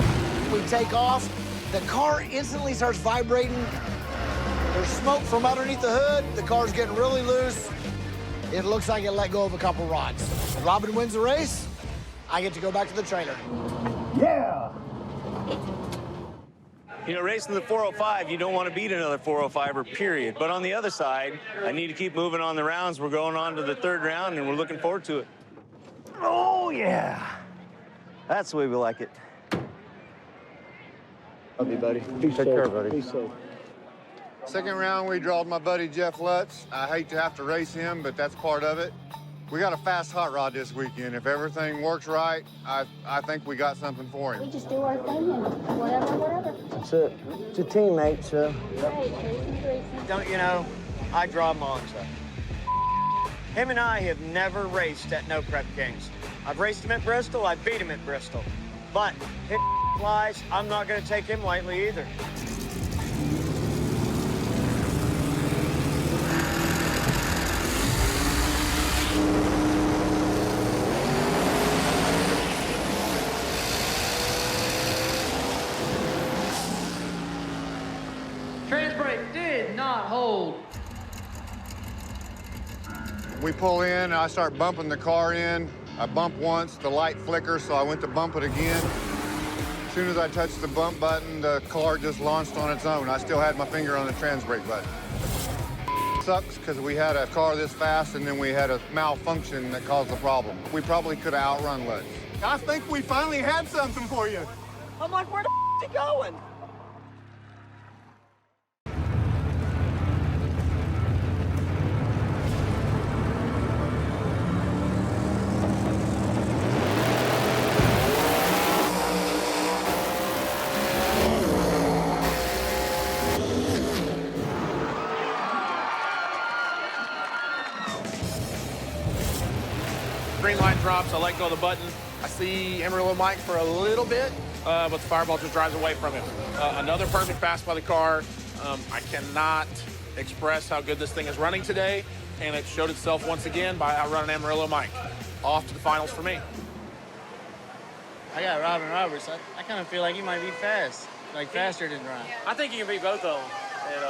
we take off. The car instantly starts vibrating. There's smoke from underneath the hood. The car's getting really loose. It looks like it let go of a couple rods. Robin wins the race. I get to go back to the trailer. Yeah! You know, racing the 405, you don't want to beat another 405er, period. But on the other side, I need to keep moving on the rounds. We're going on to the 3rd round, and we're looking forward to it. Oh, yeah. That's the way we like it. Love you, buddy. Take care, buddy. Be safe. Second round, we drawed my buddy Jeff Lutz. I hate to have to race him, but that's part of it. We got a fast hot rod this weekend. If everything works right, I think we got something for him. We just do our thing and whatever. It's a teammate, so. Don't you know, I draw Monza. Him and I have never raced at No Prep Kings. I've raced him at Bristol, I beat him at Bristol. But his flies, I'm not gonna take him lightly either. Trans brake did not hold. We pull in, and I start bumping the car in. I bump once, the light flickers, so I went to bump it again. As soon as I touched the bump button, the car just launched on its own. I still had my finger on the trans brake button. Sucks, because we had a car this fast, and then we had a malfunction that caused the problem. We probably could have outrun Lutz. I think we finally had something for you. I'm like, where the is he going? Green line drops, I let go of the button. I see Amarillo Mike for a little bit, but the fireball just drives away from him. Another perfect pass by the car. I cannot express how good this thing is running today, and it showed itself once again by outrunning Amarillo Mike. Off to the finals for me. I got Robin Roberts. I kind of feel like he might be fast, like faster than Ryan. I think you can beat both of them. And,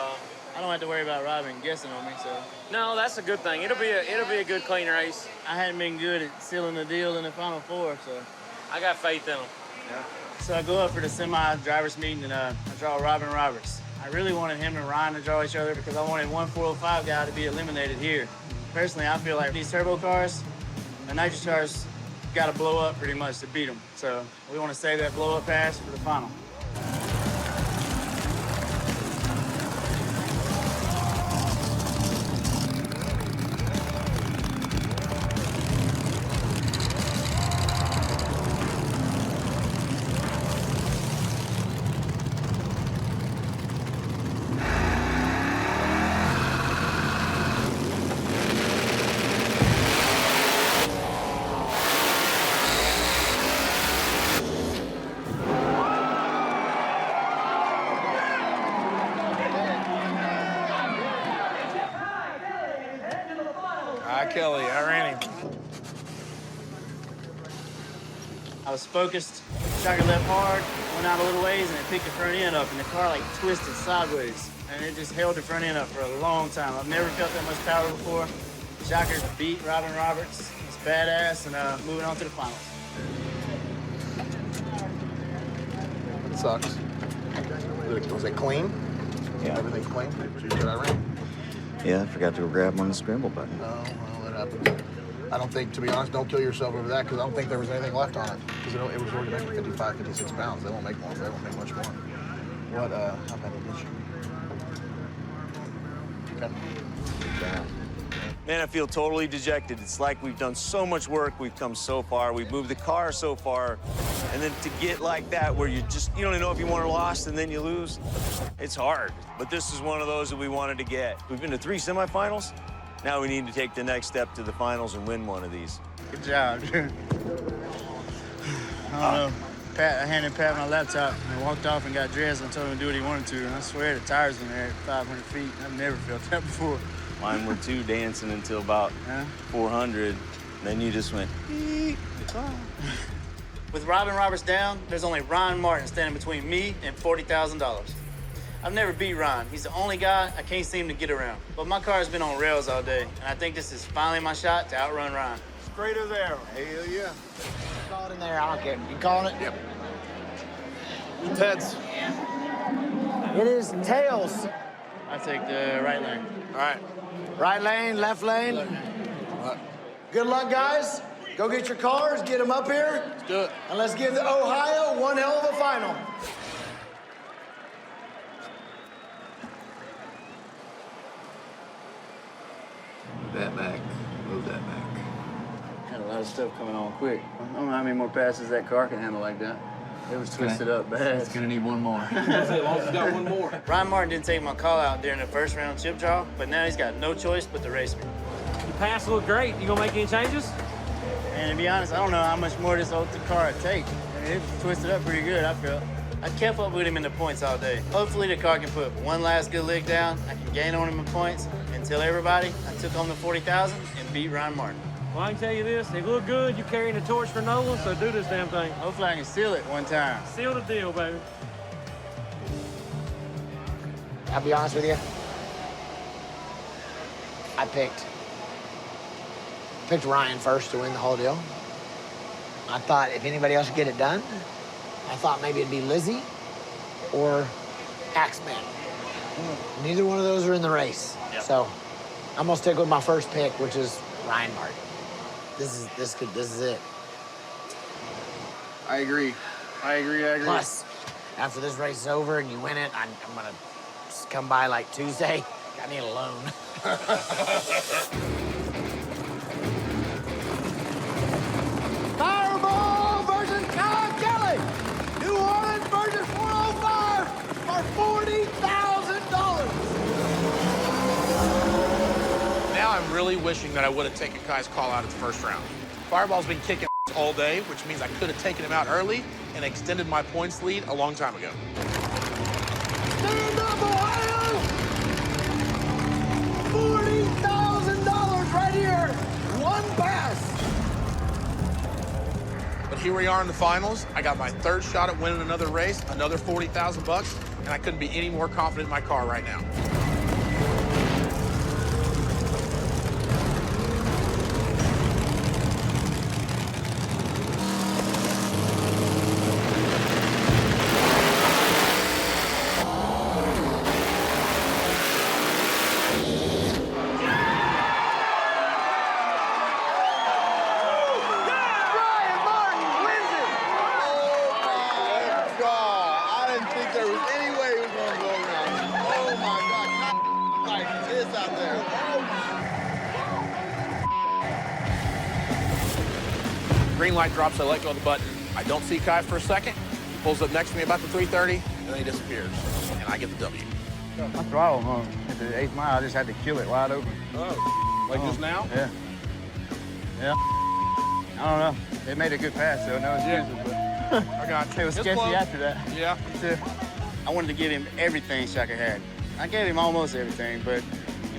I don't have to worry about Robin guessing on me, so. no, that's a good thing. It'll be a good, clean race. I hadn't been good at sealing the deal in the Final Four, so. I got faith in them. Yeah. So I go up for the semi-drivers meeting, and I draw Robin Roberts. I really wanted him and Ryan to draw each other because I wanted one 405 guy to be eliminated here. Personally, I feel like these turbo cars, the nitrous cars, got to blow up pretty much to beat them. So we want to save that blow-up pass for the final. Kelly. I ran him. I was focused, shocker left hard, went out a little ways, and it picked the front end up, and the car like twisted sideways. And it just held the front end up for a long time. I've never felt that much power before. Shocker beat Robin Roberts. It's badass, and moving on to the finals. It sucks. Was it clean? Yeah. Everything's clean? Did you get that ring? Yeah, I forgot to grab one of the scramble buttons. Oh, well, that happens. I don't think, to be honest, don't kill yourself over that, because I don't think there was anything left on it. Because it was working extra 55, 56 pounds. They won't make more. They won't make much more. What, how bad is it? Okay. Yeah. Man, I feel totally dejected. It's like we've done so much work, we've come so far, we've moved the car so far, and then to get like that where you don't even know if you won or lost and then you lose, it's hard. But this is one of those that we wanted to get. We've been to 3 semifinals. Now we need to take the next step to the finals and win one of these. Good job, dude. I don't know. I handed Pat my laptop and walked off and got dressed and told him to do what he wanted to. And I swear the tires in there at 500 feet. I've never felt that before. Mine were too, dancing until about 400. Then you just went, beep. With Robin Roberts down, there's only Ryan Martin standing between me and $40,000. I've never beat Ryan. He's the only guy I can't seem to get around. But my car's been on rails all day, and I think this is finally my shot to outrun Ryan. Straight as arrow. Hell yeah. Call it in there. I don't care. You calling it? Yep. Heads. It is tails. I take the right lane. All right. Right lane, left lane. Good luck, guys. Go get your cars, get them up here. Let's do it. And let's give the Ohio one hell of a final. That back. Move that back. Had a lot of stuff coming on quick. I don't know how many more passes that car can handle like that. It was twisted up bad. It's gonna need one more. As long as it's got one more. Ryan Martin didn't take my call out during the first round chip draw, but now he's got no choice but to race me. Your pass looked great. You gonna make any changes? And to be honest, I don't know how much more this old car would take. I mean, it was twisted up pretty good, I felt. I kept up with him in the points all day. Hopefully the car can put one last good lick down. I can gain on him in points and tell everybody I took home the 40,000 and beat Ryan Martin. Well, I can tell you this. They look good. You're carrying the torch for Nolan, so do this damn thing. Hopefully I can seal it one time. Seal the deal, baby. I'll be honest with you. I picked Ryan first to win the whole deal. I thought if anybody else could get it done, I thought maybe it'd be Lizzie or Axeman. Neither one of those are in the race. Yep. So I'm gonna stick with my first pick, which is Ryan Martin. This is it. I agree. Plus, after this race is over and you win it, I'm gonna just come by like Tuesday. I need a loan. Fireball versus Kyle Kelly. New Orleans versus 405 for $40,000. Now I'm really wishing that I would have taken Kai's call out at the first round. Fireball's been kicking all day, which means I could have taken him out early and extended my points lead a long time ago. Stand up, Ohio! $40,000 right here. One pass. But here we are in the finals. I got my third shot at winning another race, another 40,000 bucks, and I couldn't be any more confident in my car right now. Green light drops, I let go of the button. I don't see Kai for a second. He pulls up next to me about the 330, and then he disappears. And I get the W. My throttle hung at the 8th mile. I just had to kill it wide open. Oh, like just now? Yeah. Yeah. I don't know. They made a good pass, so no excuses, but I got you. It was It's sketchy close. after that. Yeah. I wanted to give him everything Shaka had. I gave him almost everything, but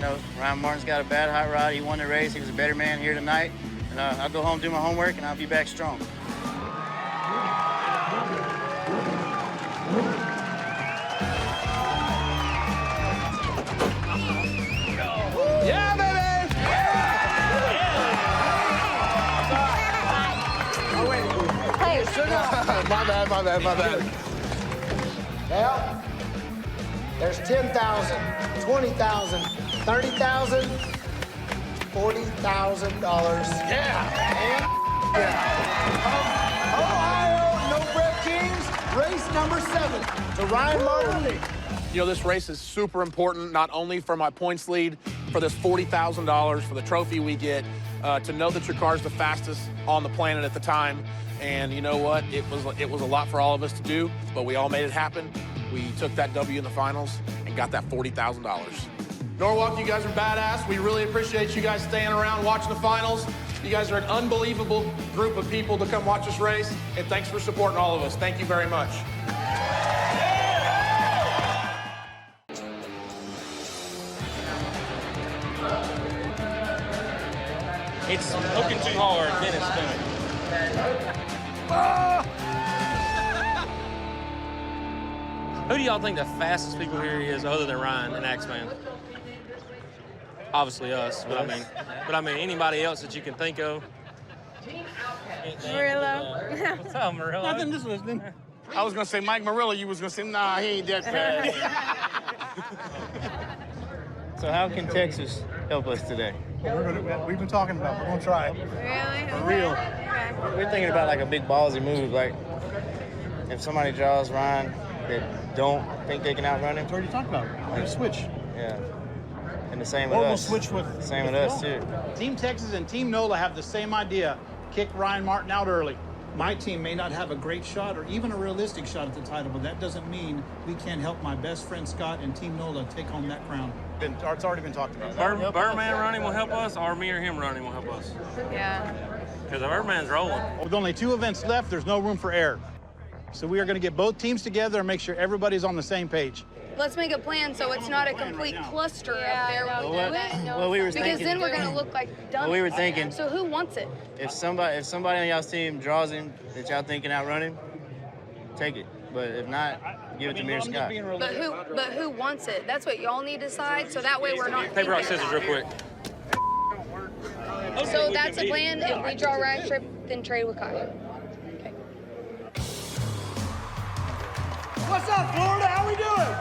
know, Ryan Martin's got a bad hot rod. He won the race. He was a better man here tonight. And I'll go home, do my homework, and I'll be back strong. Yeah, baby! Hey, my bad. Well, there's 10,000, 20,000, 30,000, $40,000. Yeah! Ohio No Prep Kings, race number 7 to Ryan Martin. You know, this race is super important, not only for my points lead, for this $40,000, for the trophy we get, to know that your car's the fastest on the planet at the time. And you know what? It was a lot for all of us to do, but we all made it happen. We took that W in the finals and got that $40,000. Norwalk, you guys are badass. We really appreciate you guys staying around watching the finals. You guys are an unbelievable group of people to come watch this race, and thanks for supporting all of us. Thank you very much. It's looking too hard, then it's spinning. Who do y'all think the fastest people here is other than Ryan and Axeman? Obviously us, but I mean anybody else that you can think of. Murillo. What's up, Murillo? Nothing, just listening. I was gonna say Mike Murillo. You was gonna say, nah, he ain't that fast. So how can Texas help us today? We've been talking about it. We're going to try it. Really? For real. Okay. We're thinking about like a big ballsy move. Like if somebody draws Ryan that don't think they can outrun him. We already talked about it. Like a switch. Yeah. And the same with Or us. we'll switch with... Same with us, too. Team Texas and Team NOLA have the same idea. Kick Ryan Martin out early. My team may not have a great shot or even a realistic shot at the title, but that doesn't mean we can't help my best friend Scott and Team NOLA take home that crown. It's already been talked about. Birdman running will help us, or me or him running will help us. Yeah. Because the Birdman's rolling. With only 2 events left, there's no room for error. So we are going to get both teams together and make sure everybody's on the same page. Let's make a plan so it's not a complete cluster up there. Well, we were because thinking, then we're going to look like dummies. Well, we were thinking. So who wants it? If somebody on y'all's team draws him that y'all think can outrun him, take it. But if not, give it to me or Scott. But who wants it? That's what y'all need to decide. So that way we're not. Paper, rock, scissors, real quick. So that's the plan. If we draw Ryan Tripp, then trade with Kyle. Okay. What's up, Florida? How we doing?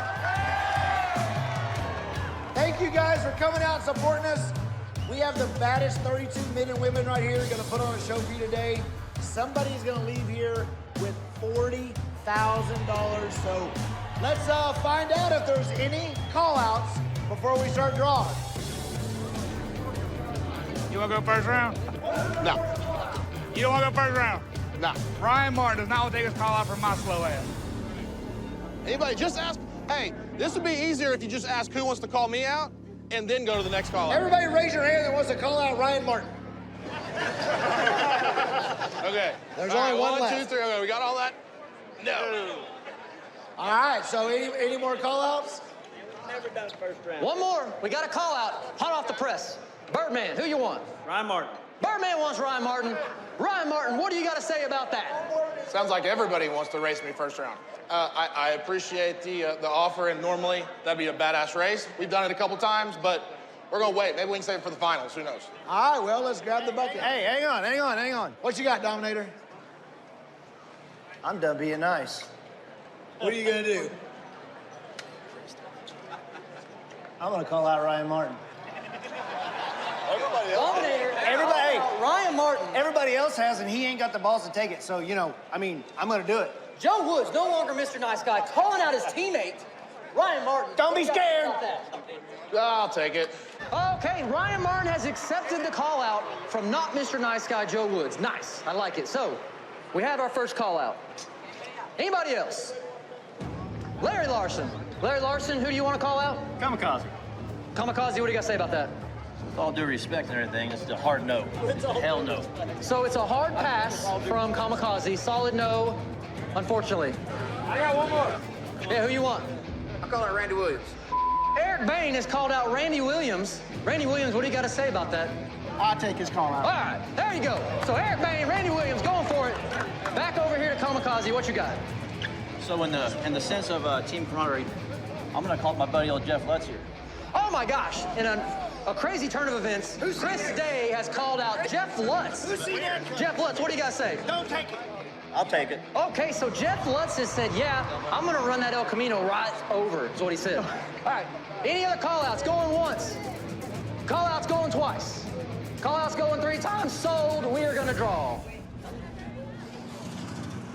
Thank you guys for coming out and supporting us. We have the baddest 32 men and women right here going to put on a show for you today. Somebody's going to leave here with $40,000. So let's find out if there's any call-outs before we start drawing. You want to go first round? No. You don't want to go first round? No. Ryan Martin does not want to take his call out from my slow ass. Anybody, just ask. Hey, this would be easier if you just ask who wants to call me out and then go to the next call out. Everybody raise your hand that wants to call out Ryan Martin. Okay. There's All only right, one 1, left. 2, 3. Okay, we got all that? No. All right, so any more call-outs? Never done first round. One more. We got a call out. Hot off the press. Birdman, who you want? Ryan Martin. Birdman wants Ryan Martin. Ryan Martin, what do you got to say about that? Sounds like everybody wants to race me first round. I appreciate the offer, and normally that'd be a badass race. We've done it a couple times, but we're gonna wait. Maybe we can save it for the finals. Who knows? All right, well, let's grab the bucket. Hey, hang on. What you got, Dominator? I'm done being nice. What are you gonna do? I'm going to call out Ryan Martin. Dominator. Everybody, Ryan Martin. Everybody else has, and he ain't got the balls to take it. So, you know, I mean, I'm going to do it. Joe Woods, no longer Mr. Nice Guy, calling out his teammate, Ryan Martin. Don't be scared. I'll take it. Okay, Ryan Martin has accepted the call out from not Mr. Nice Guy, Joe Woods. Nice, I like it. So, we have our first call out. Anybody else? Larry Larson. Larry Larson, who do you want to call out? Kamikaze. Kamikaze, what do you got to say about that? With all due respect and everything, it's a hard no. Hell no. So it's a hard pass from Kamikaze, solid no, unfortunately. I got one more. Yeah, who you want? I'll call it Randy Williams. Eric Bain has called out Randy Williams. Randy Williams, what do you got to say about that? I'll take his call out. All right, there you go. So Eric Bain, Randy Williams, going for it. Back over here to Kamikaze, what you got? So in the sense of team camaraderie, I'm gonna call up my buddy old Jeff Lutz here. Oh my gosh, in a crazy turn of events, Chris Day has called out Jeff Lutz. Jeff Lutz, what do you got to say? Don't take it. I'll take it. Okay, so Jeff Lutz has said, yeah, I'm gonna run that El Camino right over, is what he said. All right, any other call-outs going once? Call-outs going twice. Call-outs going 3 times, sold, we are gonna draw.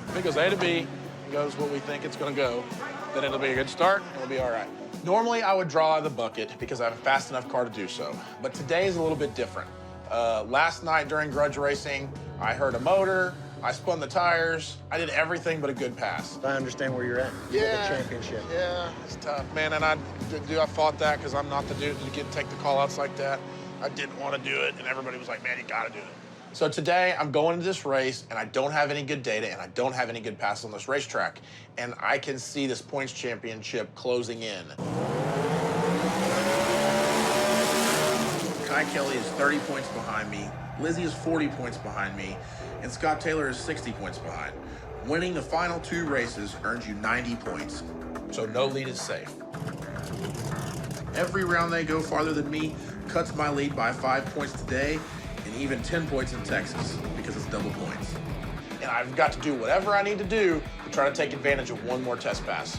If it goes A to B, and goes what we think it's gonna go, then it'll be a good start, and it'll be all right. Normally, I would draw out of the bucket because I have a fast enough car to do so. But today is a little bit different. Last night during grudge racing, I heard a motor, I spun the tires, I did everything but a good pass. I understand where you're at. Yeah. The championship. Yeah, it's tough, man. And I fought that because I'm not the dude to take the call outs like that. I didn't want to do it, and everybody was like, man, you gotta do it. So today, I'm going into this race, and I don't have any good data, and I don't have any good passes on this racetrack. And I can see this points championship closing in. Kai Kelly is 30 points behind me, Lizzie is 40 points behind me, and Scott Taylor is 60 points behind. Winning the final 2 races earns you 90 points, so no lead is safe. Every round they go farther than me cuts my lead by 5 points today, and even 10 points in Texas, because it's double points. And I've got to do whatever I need to do to try to take advantage of one more test pass.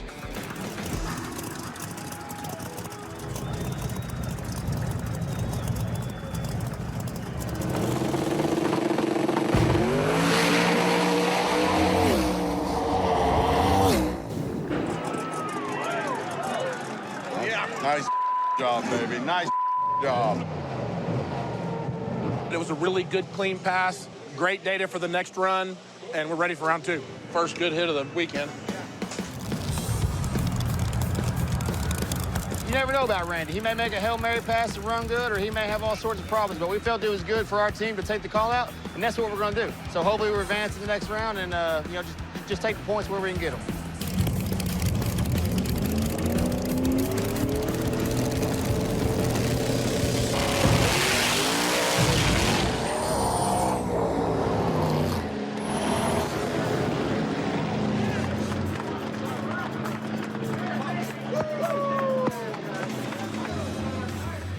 Nice job, baby. Nice job. It was a really good, clean pass, great data for the next run, and we're ready for round 2. First good hit of the weekend. You never know about Randy. He may make a Hail Mary pass and run good, or he may have all sorts of problems, but we felt it was good for our team to take the call out, and that's what we're going to do. So hopefully we advance to the next round and, just take the points where we can get them.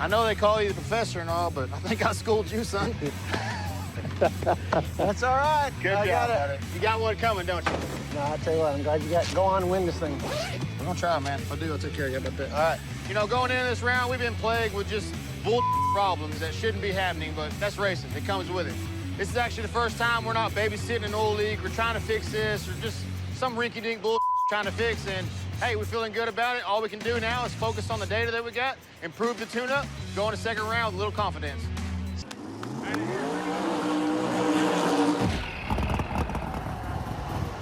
I know they call you the professor and all, but I think I schooled you, son. That's all right. Good job, buddy. You got one coming, don't you? No, I'll tell you what, I'm glad you go on and win this thing. I'm gonna try, man. If I do, I'll take care of you about that. All right. You know, going into this round, we've been plagued with just bull problems that shouldn't be happening, but that's racing. It comes with it. This is actually the first time we're not babysitting an oil leak. We're trying to fix this, or just some rinky-dink bull trying to fix, and hey, we're feeling good about it. All we can do now is focus on the data that we got, improve the tune-up, go in the second round with a little confidence.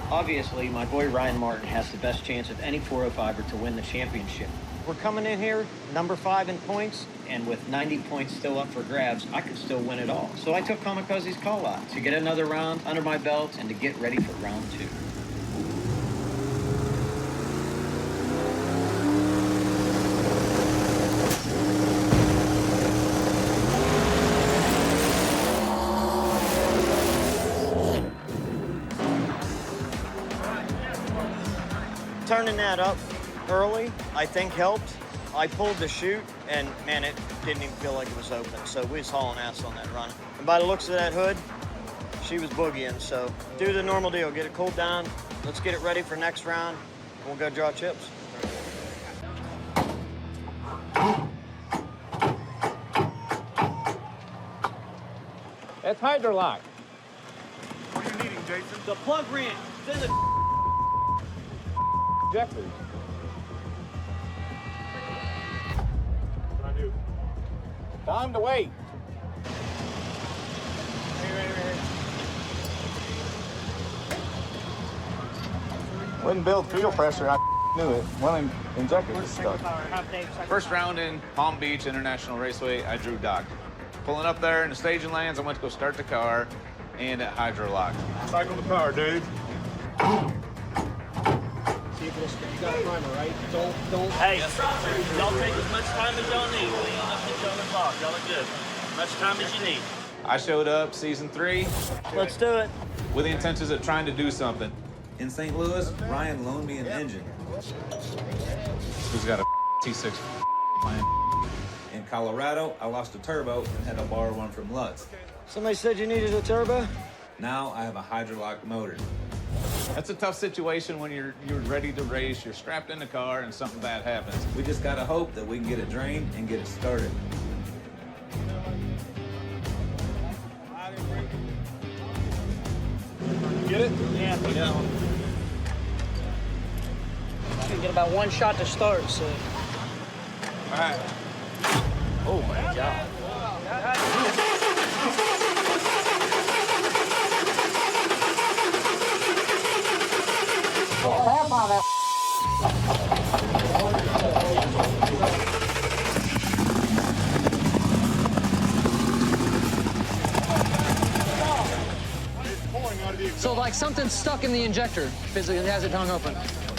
Obviously, my boy Ryan Martin has the best chance of any 405er to win the championship. We're coming in here number 5 in points, and with 90 points still up for grabs, I could still win it all. So I took Kamikaze's call out to get another round under my belt and to get ready for round 2. Turning that up early, I think helped. I pulled the chute, and man, it didn't even feel like it was open. So we was hauling ass on that run. And by the looks of that hood, she was boogieing. So do the normal deal, get it cooled down. Let's get it ready for next round. We'll go draw chips. That's Hydrolock. What are you needing, Jason? The plug wrench. It's in the Jeffrey. What do I do? Time to wait. Wouldn't build fuel pressure, I knew it. One injector was stuck. First round in Palm Beach International Raceway, I drew Doc. Pulling up there in the staging lanes, I went to go start the car, and it hydro locked. Cycle the car, dude. See if it'll stay. primer, right? Don't. Hey, y'all take as much time as y'all need. We ain't gonna put y'all in the box. Y'all are good. As much time as you need. I showed up season 3. Let's do it. With the intentions of trying to do something. In St. Louis, Ryan loaned me an engine. Who's got a T6 plan? In Colorado, I lost a turbo and had to borrow one from Lutz. Somebody said you needed a turbo? Now I have a hydrolock motor. That's a tough situation when you're ready to race, you're strapped in the car, and something bad happens. We just gotta hope that we can get it drained and get it started. Get it? Yeah. You can get about one shot to start, so. All right. Oh my God. So like something's stuck in the injector because it has it hung open.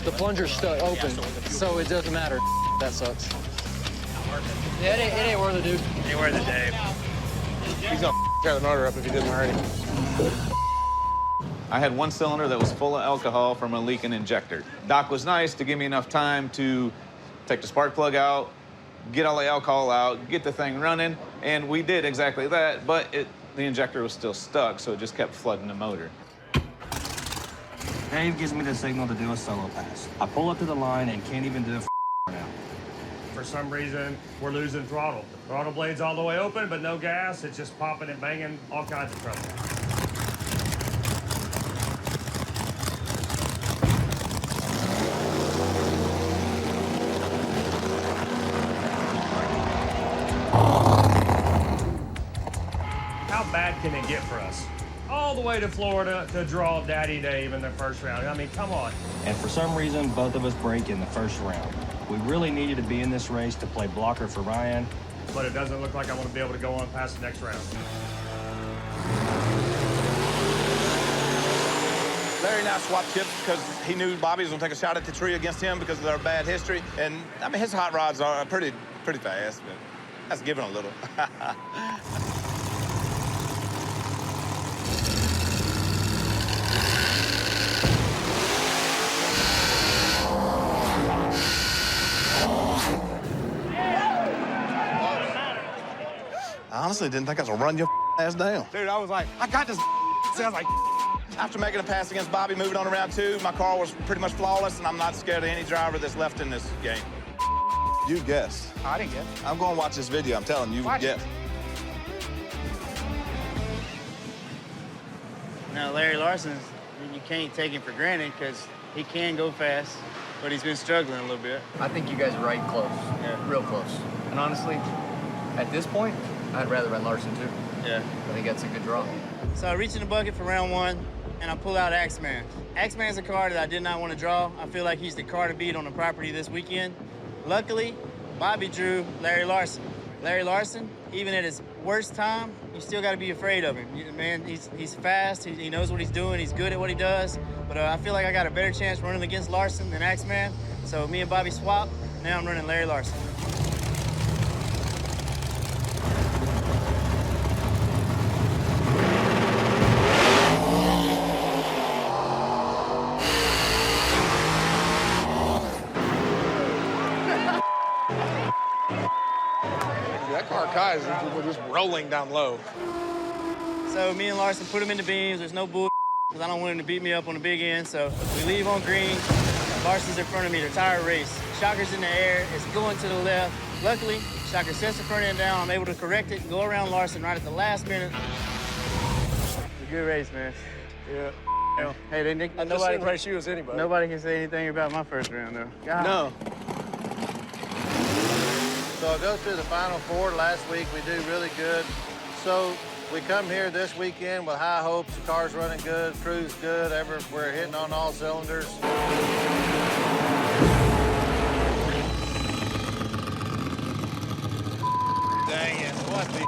The plunger's stuck open, so it doesn't matter. That sucks. Yeah, it ain't worth it, dude. Ain't worth it, Dave. He's gonna tear the motor up if he didn't already. I had one cylinder that was full of alcohol from a leaking injector. Doc was nice to give me enough time to take the spark plug out, get all the alcohol out, get the thing running, and we did exactly that, but the injector was still stuck, so it just kept flooding the motor. Dave gives me the signal to do a solo pass. I pull up to the line and can't even do it now. For some reason, we're losing throttle. The throttle blade's all the way open, but no gas. It's just popping and banging, all kinds of trouble. How bad can it get for us? All the way to Florida to draw Daddy Dave in the first round. I mean, come on. And for some reason, both of us break in the first round. We really needed to be in this race to play blocker for Ryan. But it doesn't look like I'm going to be able to go on past the next round. Larry and I swapped tips because he knew Bobby was going to take a shot at the tree against him because of their bad history. And, I mean, his hot rods are pretty fast, but that's giving a little. I honestly didn't think I was gonna run your ass down. Dude, I was like, I got this. Sounds like. After making a pass against Bobby, moving on to round 2, my car was pretty much flawless, and I'm not scared of any driver that's left in this game. You guessed. I didn't guess. I'm going to watch this video. I'm telling you, Watch guessed. Now, Larry Larson, you can't take him for granted because he can go fast, but he's been struggling a little bit. I think you guys are right close. Yeah. Real close. And honestly, at this point, I'd rather run Larson too. Yeah. I think that's a good draw. So I reach in the bucket for round 1, and I pull out Axeman. Axeman's a car that I did not want to draw. I feel like he's the car to beat on the property this weekend. Luckily, Bobby drew Larry Larson. Larry Larson, even at his worst time, you still got to be afraid of him. Man, he's fast, he knows what he's doing, he's good at what he does, but I feel like I got a better chance running against Larson than Axeman, so me and Bobby swap. Now I'm running Larry Larson. That car Kai is just rolling down low. So me and Larson put him in the beams. There's no bull because I don't want him to beat me up on the big end. So we leave on green. Larson's in front of me. The tire race. Shocker's in the air. It's going to the left. Luckily, Shocker sets the front end down. I'm able to correct it and go around Larson right at the last minute. It's a good race, man. Yeah. Hey, they Nick. I'm just as impressed you as anybody. Nobody can say anything about my first round, though. God. No. So I go through the Final Four. Last week we do really good. So we come here this weekend with high hopes. The car's running good, crew's good. We're hitting on all cylinders. Dang it, what the?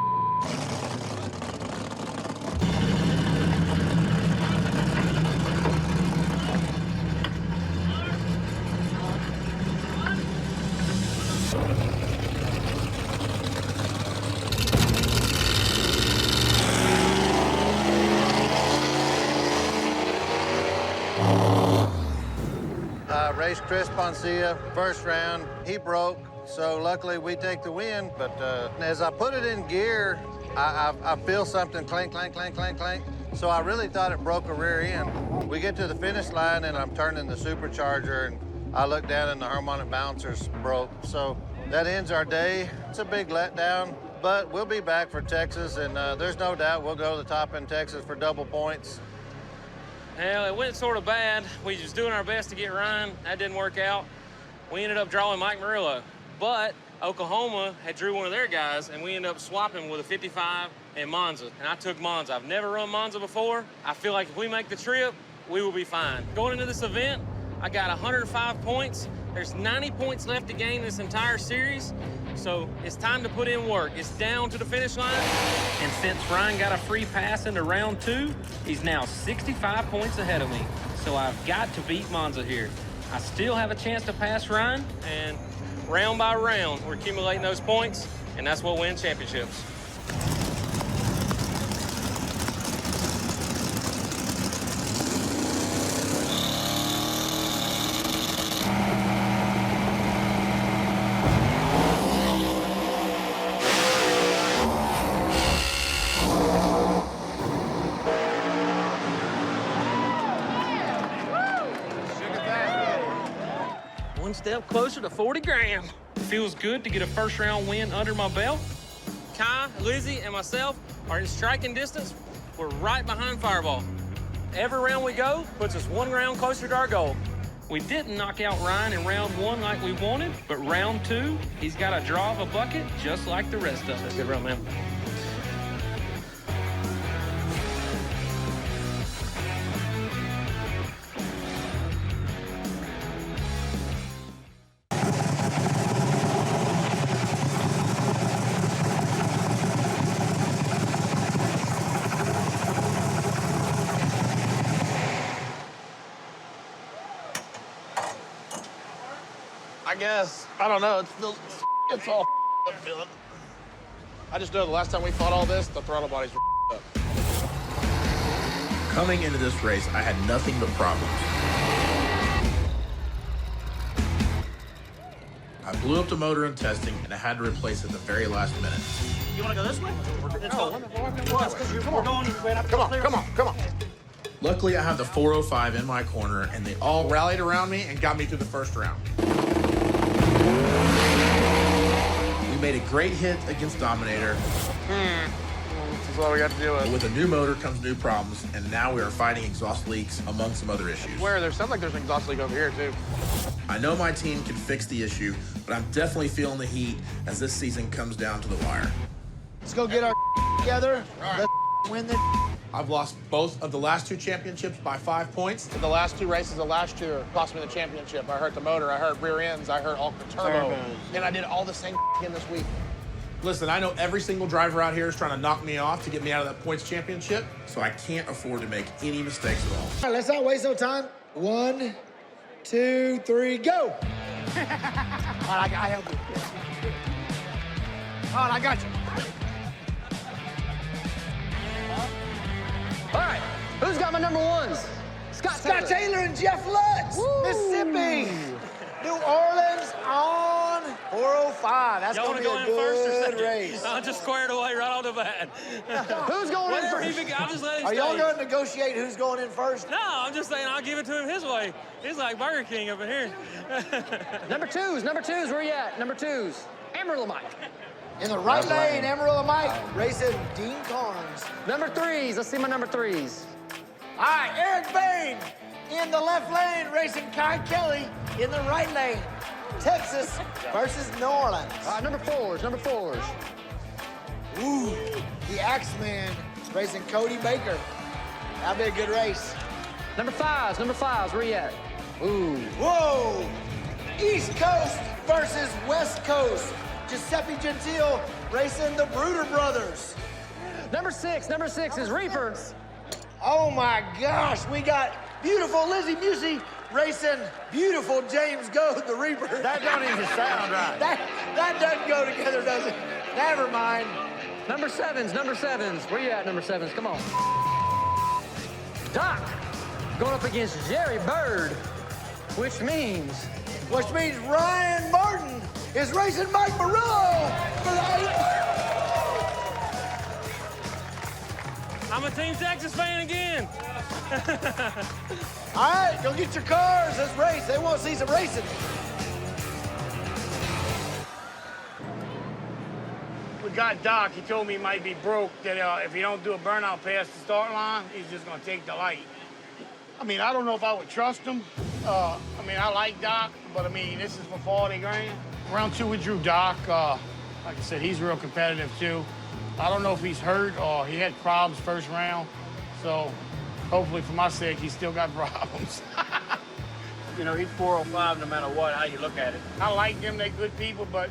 Raced Chris Poncia, first round. He broke, so luckily we take the win. But as I put it in gear, I feel something clank, clank, clank, clank, clank. So I really thought it broke a rear end. We get to the finish line, and I'm turning the supercharger, and I look down, and the harmonic balancers broke. So that ends our day. It's a big letdown, but we'll be back for Texas, and there's no doubt we'll go to the top in Texas for double points. Well, it went sort of bad. We was doing our best to get Ryan. That didn't work out. We ended up drawing Mike Murillo. But Oklahoma had drew one of their guys, and we ended up swapping with a 55 and Monza. And I took Monza. I've never run Monza before. I feel like if we make the trip, we will be fine. Going into this event, I got 105 points. There's 90 points left to gain this entire series. So it's time to put in work. It's down to the finish line. And since Ryan got a free pass into round 2, he's now 65 points ahead of me. So I've got to beat Monza here. I still have a chance to pass Ryan, and round by round, we're accumulating those points, and that's what wins championships. One step closer to 40 grand. Feels good to get a first round win under my belt. Kai, Lizzie, and myself are in striking distance. We're right behind Fireball. Every round we go puts us one round closer to our goal. We didn't knock out Ryan in round 1 like we wanted, but round 2, he's got a draw of a bucket just like the rest of us. Good run, man. I guess. I don't know. It's all up feeling. I just know the last time we fought all this, the throttle bodies were up. Coming into this race, I had nothing but problems. I blew up the motor in testing, and I had to replace it at the very last minute. You want to go this way? Let's go. Come on. Luckily, I have the 405 in my corner, and they all Rallied around me and got me through the first round. We made a great hit against Dominator. This is all we got to deal with. But with a new motor comes new problems, and now we are fighting exhaust leaks among some other issues. There sounds like there's an exhaust leak over here, too. I know my team can fix the issue, but I'm definitely feeling the heat as this season comes down to the wire. Let's go get our together. Let's win the. I've lost both of the last 2 championships by 5 points. The last 2 races of last year cost me the championship. I hurt the motor, I hurt rear ends, I hurt all the turbo. And I did all the same again this week. Listen, I know every single driver out here is trying to knock me off to get me out of that points championship. So I can't afford to make any mistakes at all. All right, let's not waste no time. 1, 2, 3, go. All right, I help you. All right, I got you. All right, who's got my number 1s? Scott Taylor and Jeff Lutz, Woo! Mississippi. New Orleans on 405. That's going to be a good race. I'll just square it away right on the bat. Who's going in Whatever first? I'll just let him Are y'all stay. going to negotiate who's going in first? No, I'm just saying I'll give it to him his way. He's like Burger King up in here. Number twos, where you at? Number 2s. Amarillo Mike. In the right lane, Amarillo Mike racing Dean Carnes. Number 3s, let's see my number 3s. All right, Eric Bain in the left lane racing Kai Kelly in the right lane. Texas versus New Orleans. Number 4s. Ooh, the Axeman racing Cody Baker. That'll be a good race. Number 5s, where you at? Ooh. Whoa! East Coast versus West Coast. Giuseppe Gentile racing the Bruder Brothers. Number 6 is Reaper. Oh my gosh, we got beautiful Lizzie Busey racing beautiful James Goad, the Reaper. That don't even sound right. That doesn't go together, does it? Never mind. Number sevens. Where you at, number sevens? Come on. Doc going up against Jerry Bird, which means Ryan Martin is racing Mike Murillo for the 8th. I'm a Team Texas fan again. All right, go get your cars. Let's race. They want to see some racing. We got Doc. He told me he might be broke, that if he don't do a burnout past the start line, he's just going to take the light. I mean, I don't know if I would trust him. I mean, I like Doc, but I mean, this is for 40 grand. Round 2, we drew Doc. Like I said, he's real competitive, too. I don't know if he's hurt or he had problems first round. So hopefully for my sake, he's still got problems. You know, he's 405 no matter what, how you look at it. I like them, they're good people, but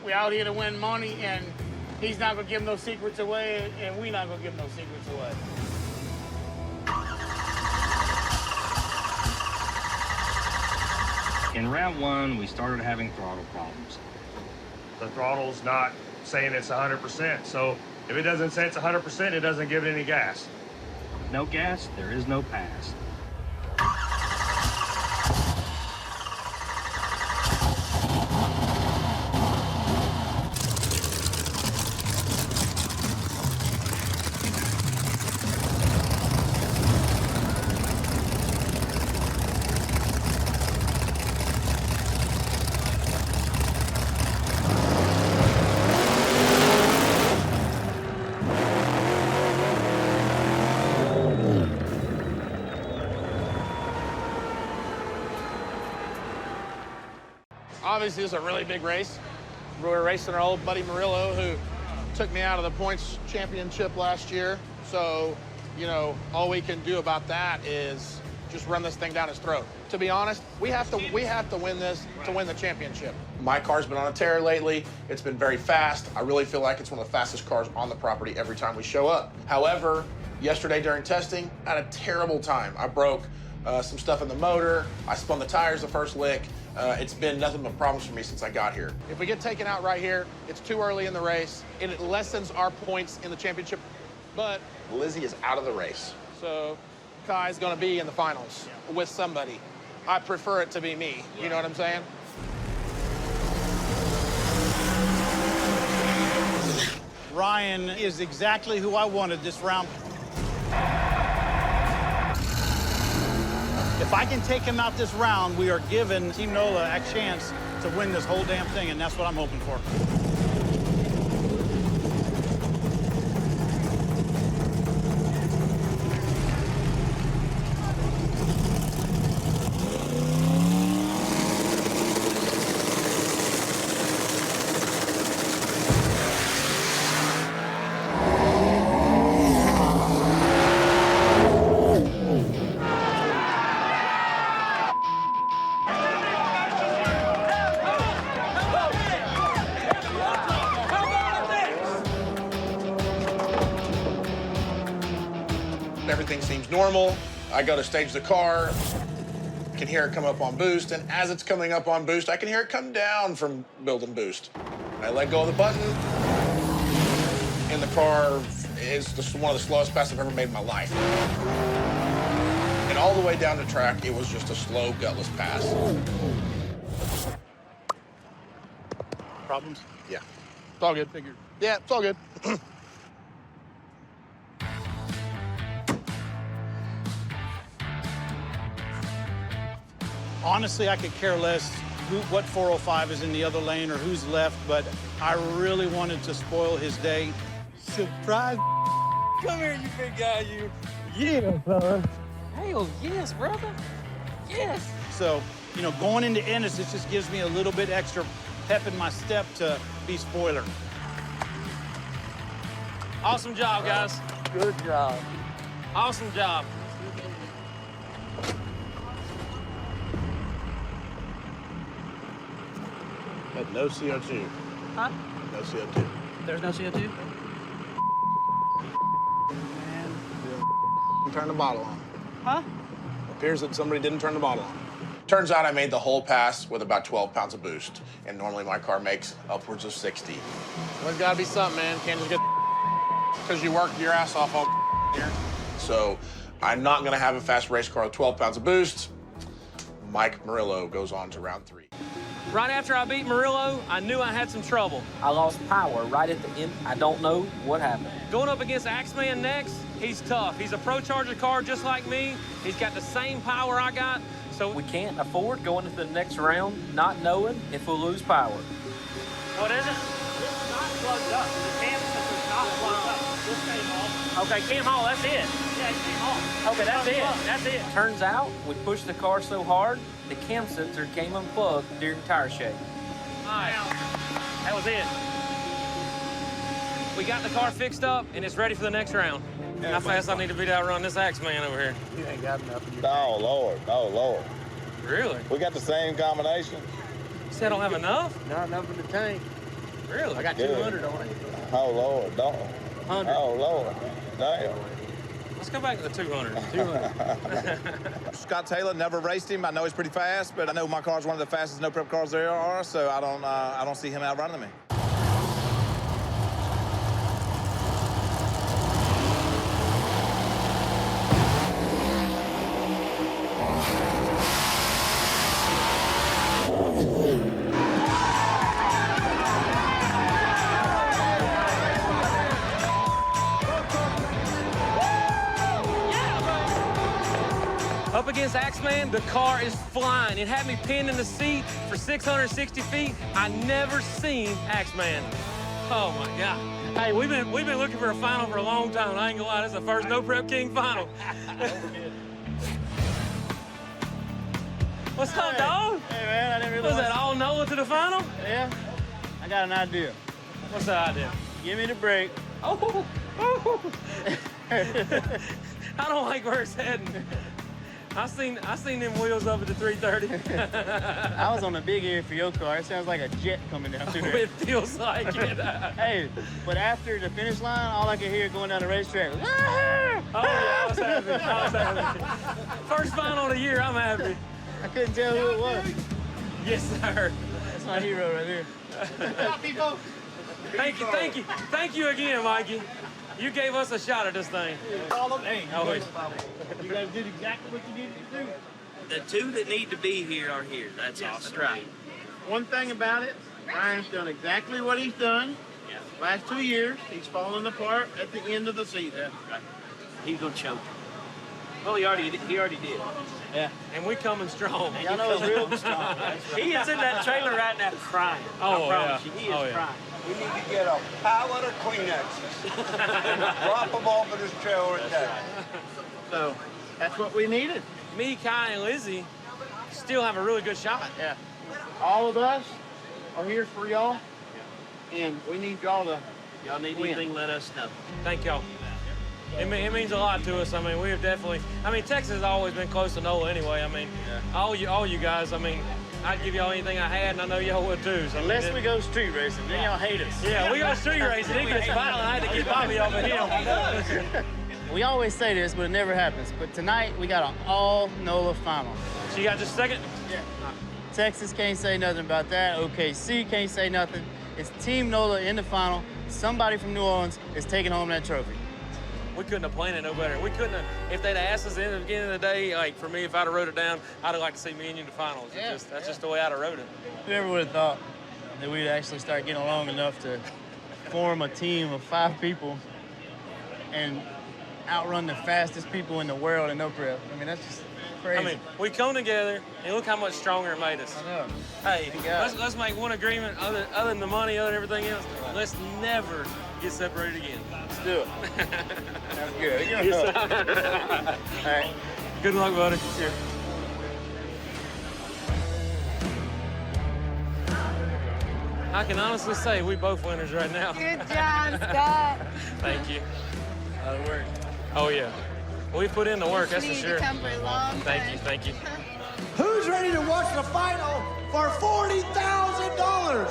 we're out here to win money, and he's not gonna give no secrets away, and we're not gonna give no secrets away. In round 1, we started having throttle problems. The throttle's not saying it's 100%, so if it doesn't say it's 100%, it doesn't give it any gas. No gas, there is no pass. Obviously, this is a really big race. We're racing our old buddy Murillo, who took me out of the points championship last year. So, you know, all we can do about that is just run this thing down his throat. To be honest, we have to win this to win the championship. My car's been on a tear lately. It's been very fast. I really feel like it's one of the fastest cars on the property every time we show up. However, yesterday during testing, I had a terrible time. I broke some stuff in the motor. I spun the tires the first lick. It's been nothing but problems for me since I got here. If we get taken out right here, it's too early in the race, and it lessens our points in the championship. But Lizzie is out of the race. So Kai's gonna be in the finals with somebody. I prefer it to be me, you know what I'm saying? Ryan is exactly who I wanted this round. If I can take him out this round, we are giving Team NOLA a chance to win this whole damn thing, and that's what I'm hoping for. Everything seems normal. I go to stage the car, can hear it come up on boost, and as it's coming up on boost, I can hear it come down from build and boost. I let go of the button, and the car is one of the slowest passes I've ever made in my life. And all the way down the track, it was just a slow, gutless pass. Problems? Yeah. It's all good. Figured. Yeah, it's all good. Honestly, I could care less what 405 is in the other lane or who's left, but I really wanted to spoil his day. Surprise! Come here, you big guy, you. Yeah, son. Hell yes, brother. Yes. So, you know, going into Ennis, this just gives me a little bit extra pep in my step to be spoiler. Awesome job, guys. Good job. Awesome job. Had no CO2. Huh? No CO2. There's no CO2? Turn the bottle on. Huh? Appears that somebody didn't turn the bottle on. Turns out I made the whole pass with about 12 pounds of boost, and normally my car makes upwards of 60. There's gotta be something, man. Can't just get because you worked your ass off all year. So I'm not gonna have a fast race car with 12 pounds of boost. Mike Murillo goes on to round 3. Right after I beat Murillo, I knew I had some trouble. I lost power right at the end. I don't know what happened. Going up against Axeman next, he's tough. He's a Pro Charger car just like me. He's got the same power I got. So We can't afford going into the next round not knowing if we'll lose power. What is it? It's not plugged up. The cam sensor's not plugged up. This came off. Okay, came off, that's it. Yeah, it came off. Okay, that's it. That's it. Turns out, we pushed the car so hard, the cam sensor came unplugged during tire shake. All right, that was it. We got the car fixed up, and it's ready for the next round. How fast I need to be to outrun this Axeman over here? You ain't got enough. Oh, Lord. Oh, Lord. Really? We got the same combination. You said I don't have enough? Not enough in the tank. Really? I got Good. 200 on it. Oh, Lord. Don't. 100. Oh, Lord. Damn. Let's go back to the 200. 200. Scott Taylor, never raced him. I know he's pretty fast, but I know my car's one of the fastest no-prep cars there are, so I don't see him outrunning me. Up against Axeman, the car is flying. It had me pinned in the seat for 660 feet. I never seen Axeman. Oh my God. Hey, we've been looking for a final for a long time. I ain't gonna lie, this is the first No Prep King final. What's up, dog? Hey, man, I didn't realize. Was that all NOLA to the final? Yeah, I got an idea. What's the idea? Give me the break. Oh. I don't like where it's heading. I seen them wheels up at the 330. I was on the big ear for your car. It sounds like a jet coming down through there. It feels like it. Hey, but after the finish line, all I could hear going down the racetrack was, Oh yeah, I was happy. First final of the year, I'm happy. I couldn't tell who it was. Yes, sir. That's my hero right there. Thank you again, Mikey. You gave us a shot at this thing. Hey, you guys did exactly what you needed to do. The two that need to be here are here. That's awesome. Right. One thing about it, Ryan's done exactly what he's done. Yeah. Last 2 years, he's fallen apart at the end of the season. Right. He's gonna choke. Well, he already did. Yeah. And we coming strong. Y'all know it's real strong. He is in that trailer right now crying. Oh, I promise yeah. you, he is crying. We need to get a pallet of Kleenexes. Drop them off in his trailer a day. So, that's what we needed. Me, Kai, and Lizzie still have a really good shot. Yeah. All of us are here for y'all, and we need y'all to Y'all need win. anything, let us know. Thank y'all. It means a lot to us. I mean, we have definitely. I mean, Texas has always been close to NOLA anyway. I mean, all you guys. I mean, I'd give y'all anything I had, and I know y'all would too. So Unless we go street racing, then y'all hate us. Yeah, we go street racing. Then it's final. I had to get Bobby off of him. We always say this, but it never happens. But tonight, we got an all NOLA final. So you got just a second? Yeah. Texas can't say nothing about that. OKC can't say nothing. It's Team NOLA in the final. Somebody from New Orleans is taking home that trophy. We couldn't have planned it no better. We couldn't have, if they'd asked us in the beginning of the day, like for me, if I'd have wrote it down, I'd have liked to see me and you in the finals. That's just the way I'd have wrote it. Whoever would have thought that we'd actually start getting along enough to form a team of 5 people and outrun the fastest people in the world in no prep. I mean, that's just crazy. I mean, we come together and look how much stronger it made us. I know. Hey, let's make one agreement other than the money, other than everything else. Let's never get separated again. Let's do it. That's good. Yes, sir. All right. Good luck, buddy. Cheers. I can honestly say we both winners right now. Good job, Scott. Thank you. That'll work. Oh, yeah. We put in the work, that's for sure. Come for a long Thank you, thank you. Who's ready to watch the final for $40,000?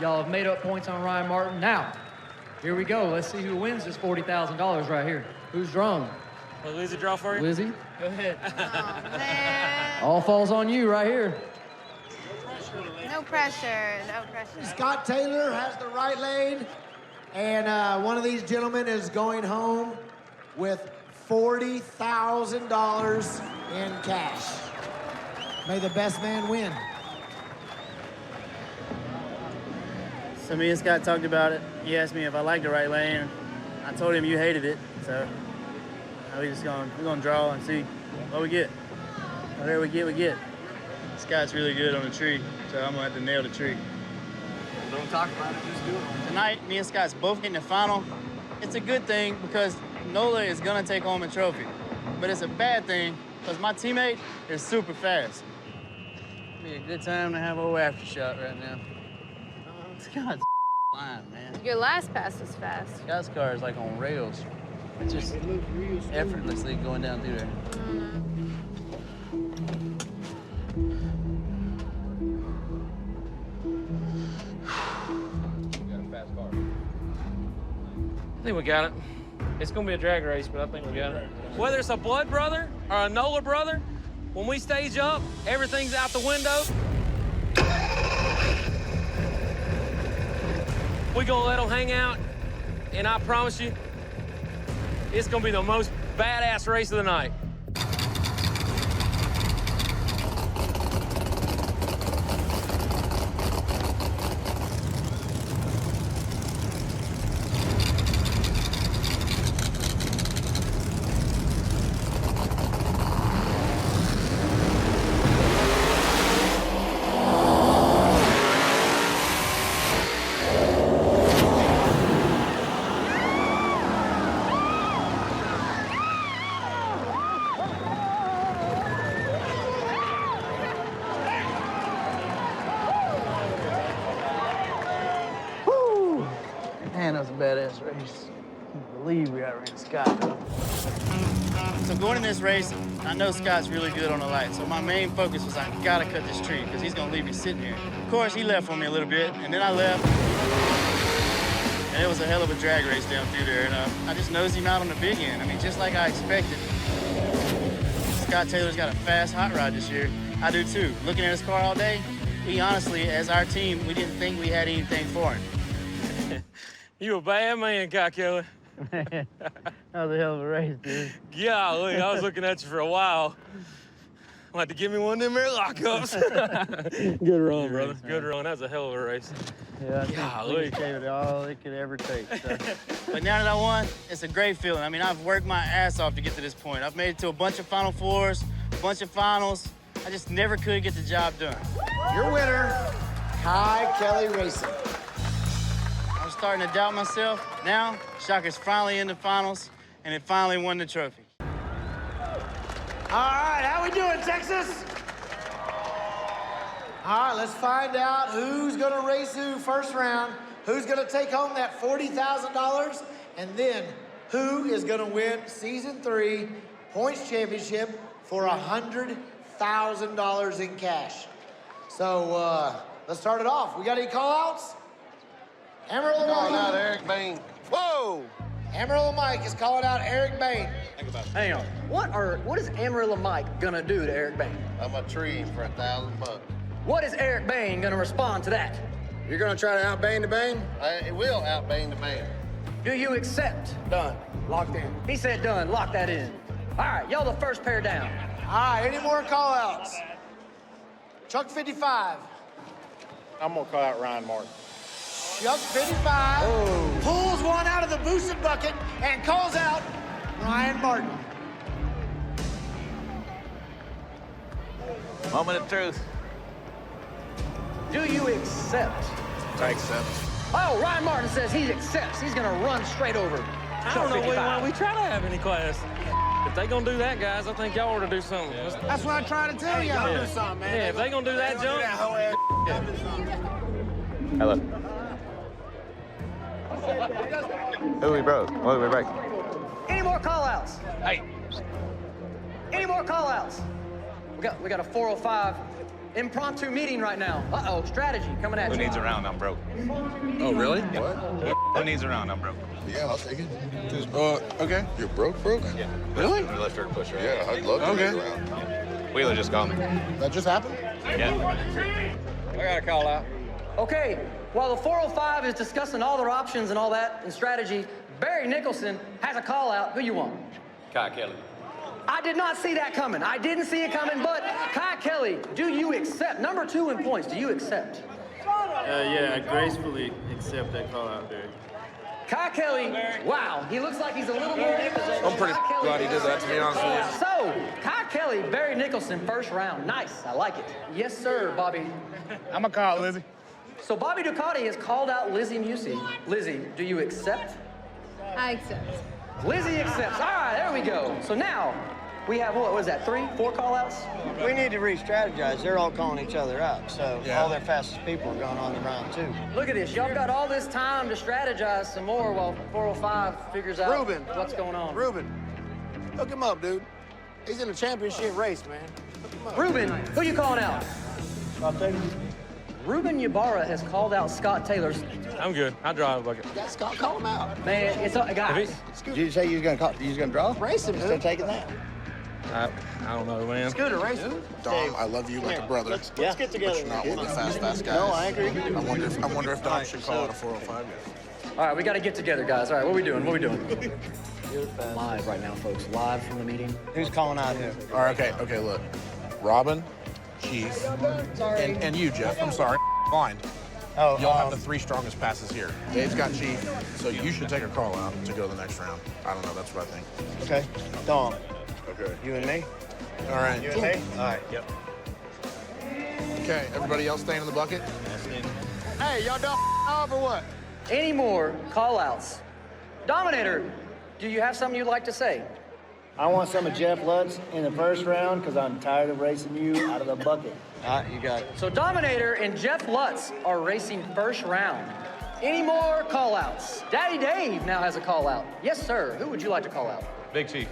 Y'all have made up points on Ryan Martin. Now, here we go. Let's see who wins this $40,000 right here. Who's drawn? Will Lizzie draw for you? Lizzie, Go ahead. all falls on you right here. No pressure, no pressure. Scott Taylor has the right lane, and one of these gentlemen is going home with $40,000 in cash. May the best man win. So me and Scott talked about it. He asked me if I liked the right lane. I told him you hated it, so we're gonna draw and see what we get. Whatever we get. Scott's really good on the tree, so I'm gonna have to nail the tree. Don't talk about it, just do it. Tonight, me and Scott's both getting the final. It's a good thing because Nola is gonna take home a trophy. But it's a bad thing because my teammate is super fast. It'd be a good time to have a little after shot right now. Scott's flying, man. Your last pass was fast. Scott's car is like on rails. It's just effortlessly going down through there. I think we got it. It's gonna be a drag race, but I think we got it. Whether it's a blood brother or a Nola brother, when we stage up, everything's out the window. We gonna let them hang out, and I promise you, it's gonna be the most badass race of the night. Man, that was a badass race. I can't believe we outran Scott, though. So going in this race, I know Scott's really good on the light, so my main focus was I gotta cut this tree, because he's gonna leave me sitting here. Of course, he left for me a little bit, and then I left. And it was a hell of a drag race down through there, and I just nosed him out on the big end. I mean, just like I expected. Scott Taylor's got a fast hot rod this year. I do too. Looking at his car all day, we honestly, as our team, we didn't think we had anything for him. You a bad man, Kyle Kelly. Man, that was a hell of a race, dude. Golly, I was looking at you for a while. Like to give me one of them air lockups. Good run, brother. Good run. That was a hell of a race. Yeah, I think we gave it all it could ever take. So. But now that I won, it's a great feeling. I mean, I've worked my ass off to get to this point. I've made it to a bunch of Final Fours, a bunch of finals. I just never could get the job done. Your winner, Kyle Kelly Racing. I was starting to doubt myself. Now, Shocker's finally in the finals, and it finally won the trophy. All right, how we doing, Texas? All right, let's find out who's gonna race who first round, who's gonna take home that $40,000, and then who is gonna win Season 3 Points Championship for $100,000 in cash. So, let's start it off. We got any call-outs? Amarillo Mike. Calling out Eric Bain. Whoa! Amarillo Mike is calling out Eric Bain. Hang on. What is Amarillo Mike gonna do to Eric Bain? I'm a tree for $1,000. What is Eric Bain gonna respond to that? You're gonna try to outbain the Bain? It will outbain the Bain. Do you accept? Done. Locked in. He said done. Lock that in. All right, y'all the first pair down. All right, any more call-outs? Chuck 55. I'm gonna call out Ryan Martin. Chuck 55 pulls one out of the boosted bucket and calls out Ryan Martin. Moment of truth. Do you accept? I accept. Oh, Ryan Martin says he accepts. He's gonna run straight over. I don't know why we try to have any class. If they gonna do that, guys, I think y'all ought to do something. That's what I try to tell y'all. Yeah. Do something, man. Yeah, if they gonna do that jump. Hello. Who we broke? What did we break? Any more call-outs? Hey. Any more call-outs? We got a 405 Impromptu meeting right now. Uh-oh, strategy coming at you. Who needs a round? I'm broke. Oh, really? Who needs a round? I'm broke. Yeah, I'll take it. Okay. You're broke? Yeah. Really? Lifter pusher. Yeah, I'd love to Okay. make a round. Wheeler just called me. That just happened? Yeah. I got a call out. Okay, while the 405 is discussing all their options and all that and strategy, Barry Nicholson has a call out. Who you want? Kai Kelly. I did not see that coming. I didn't see it coming, but Kai Kelly, do you accept? Number 2 in points, do you accept? Yeah, I gracefully accept that call out, Barry. Kai Kelly, wow, he looks like he's a little more... I'm pretty glad he did that, to be honest with you. So, Kai Kelly, Barry Nicholson, first round. Nice, I like it. Yes, sir, Bobby. I'm gonna call it, Lizzie. So Bobby Ducati has called out Lizzie Musey. Lizzie, do you accept? I accept. Lizzie accepts. All right, there we go. So now, we have, what was that, 3, 4 call-outs? We need to re-strategize. They're all calling each other out, so all their fastest people are going on the round 2. Look at this. Y'all got all this time to strategize some more while 405 figures out what's going on. Ruben, hook him up, dude. He's in a championship race, man. Hook him up. Ruben, who you calling out? Scott Taylor. Ruben Ybarra has called out Scott Taylor. I'm good. I'll drive a bucket. Yeah, Scott, call him out. Man, it's guys. Did you say you was gonna draw? Race him, Instead of taking that. I don't know, man. Scooter, race him. Dom, I love you like a brother. Let's get together. But you're not one of the fast guys. No, I agree. I wonder if Dom should call it a 405 yet. All right, we got to get together, guys. All right, what are we doing? What are we doing? Live right now, folks. Live from the meeting. Who's calling out who? All right, okay, look. Robin, Chief, and you, Jeff. I'm sorry, blind. Oh, Y'all have the 3 strongest passes here. Dave's got Chief, so you should take a call out to go to the next round. I don't know, that's what I think. Okay, Dom. Okay. You and me? All right. You and me? All right, yep. Okay, everybody else staying in the bucket? Hey, y'all done off or what? Any more call-outs? Dominator, do you have something you'd like to say? I want some of Jeff Lutz in the first round because I'm tired of racing you out of the bucket. All right, you got it. So Dominator and Jeff Lutz are racing first round. Any more call-outs? Daddy Dave now has a call-out. Yes, sir. Who would you like to call out? Big Chief.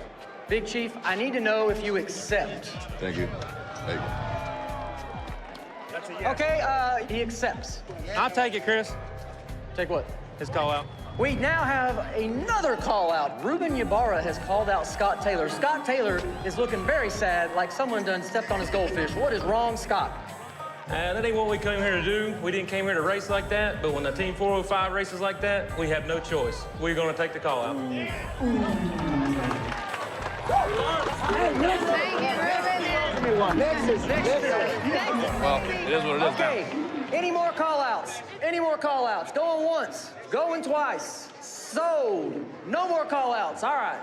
Big Chief, I need to know if you accept. Thank you. Okay, he accepts. I'll take it, Chris. Take what? His call out. We now have another call-out. Ruben Ybarra has called out Scott Taylor. Scott Taylor is looking very sad, like someone done stepped on his goldfish. What is wrong, Scott? That ain't what we came here to do. We didn't came here to race like that, but when the Team 405 races like that, we have no choice. We're gonna take the call out. Well, it is what it is. Okay, any more call-outs? Any more call-outs? Going once, going twice. Sold. No more call-outs. All right.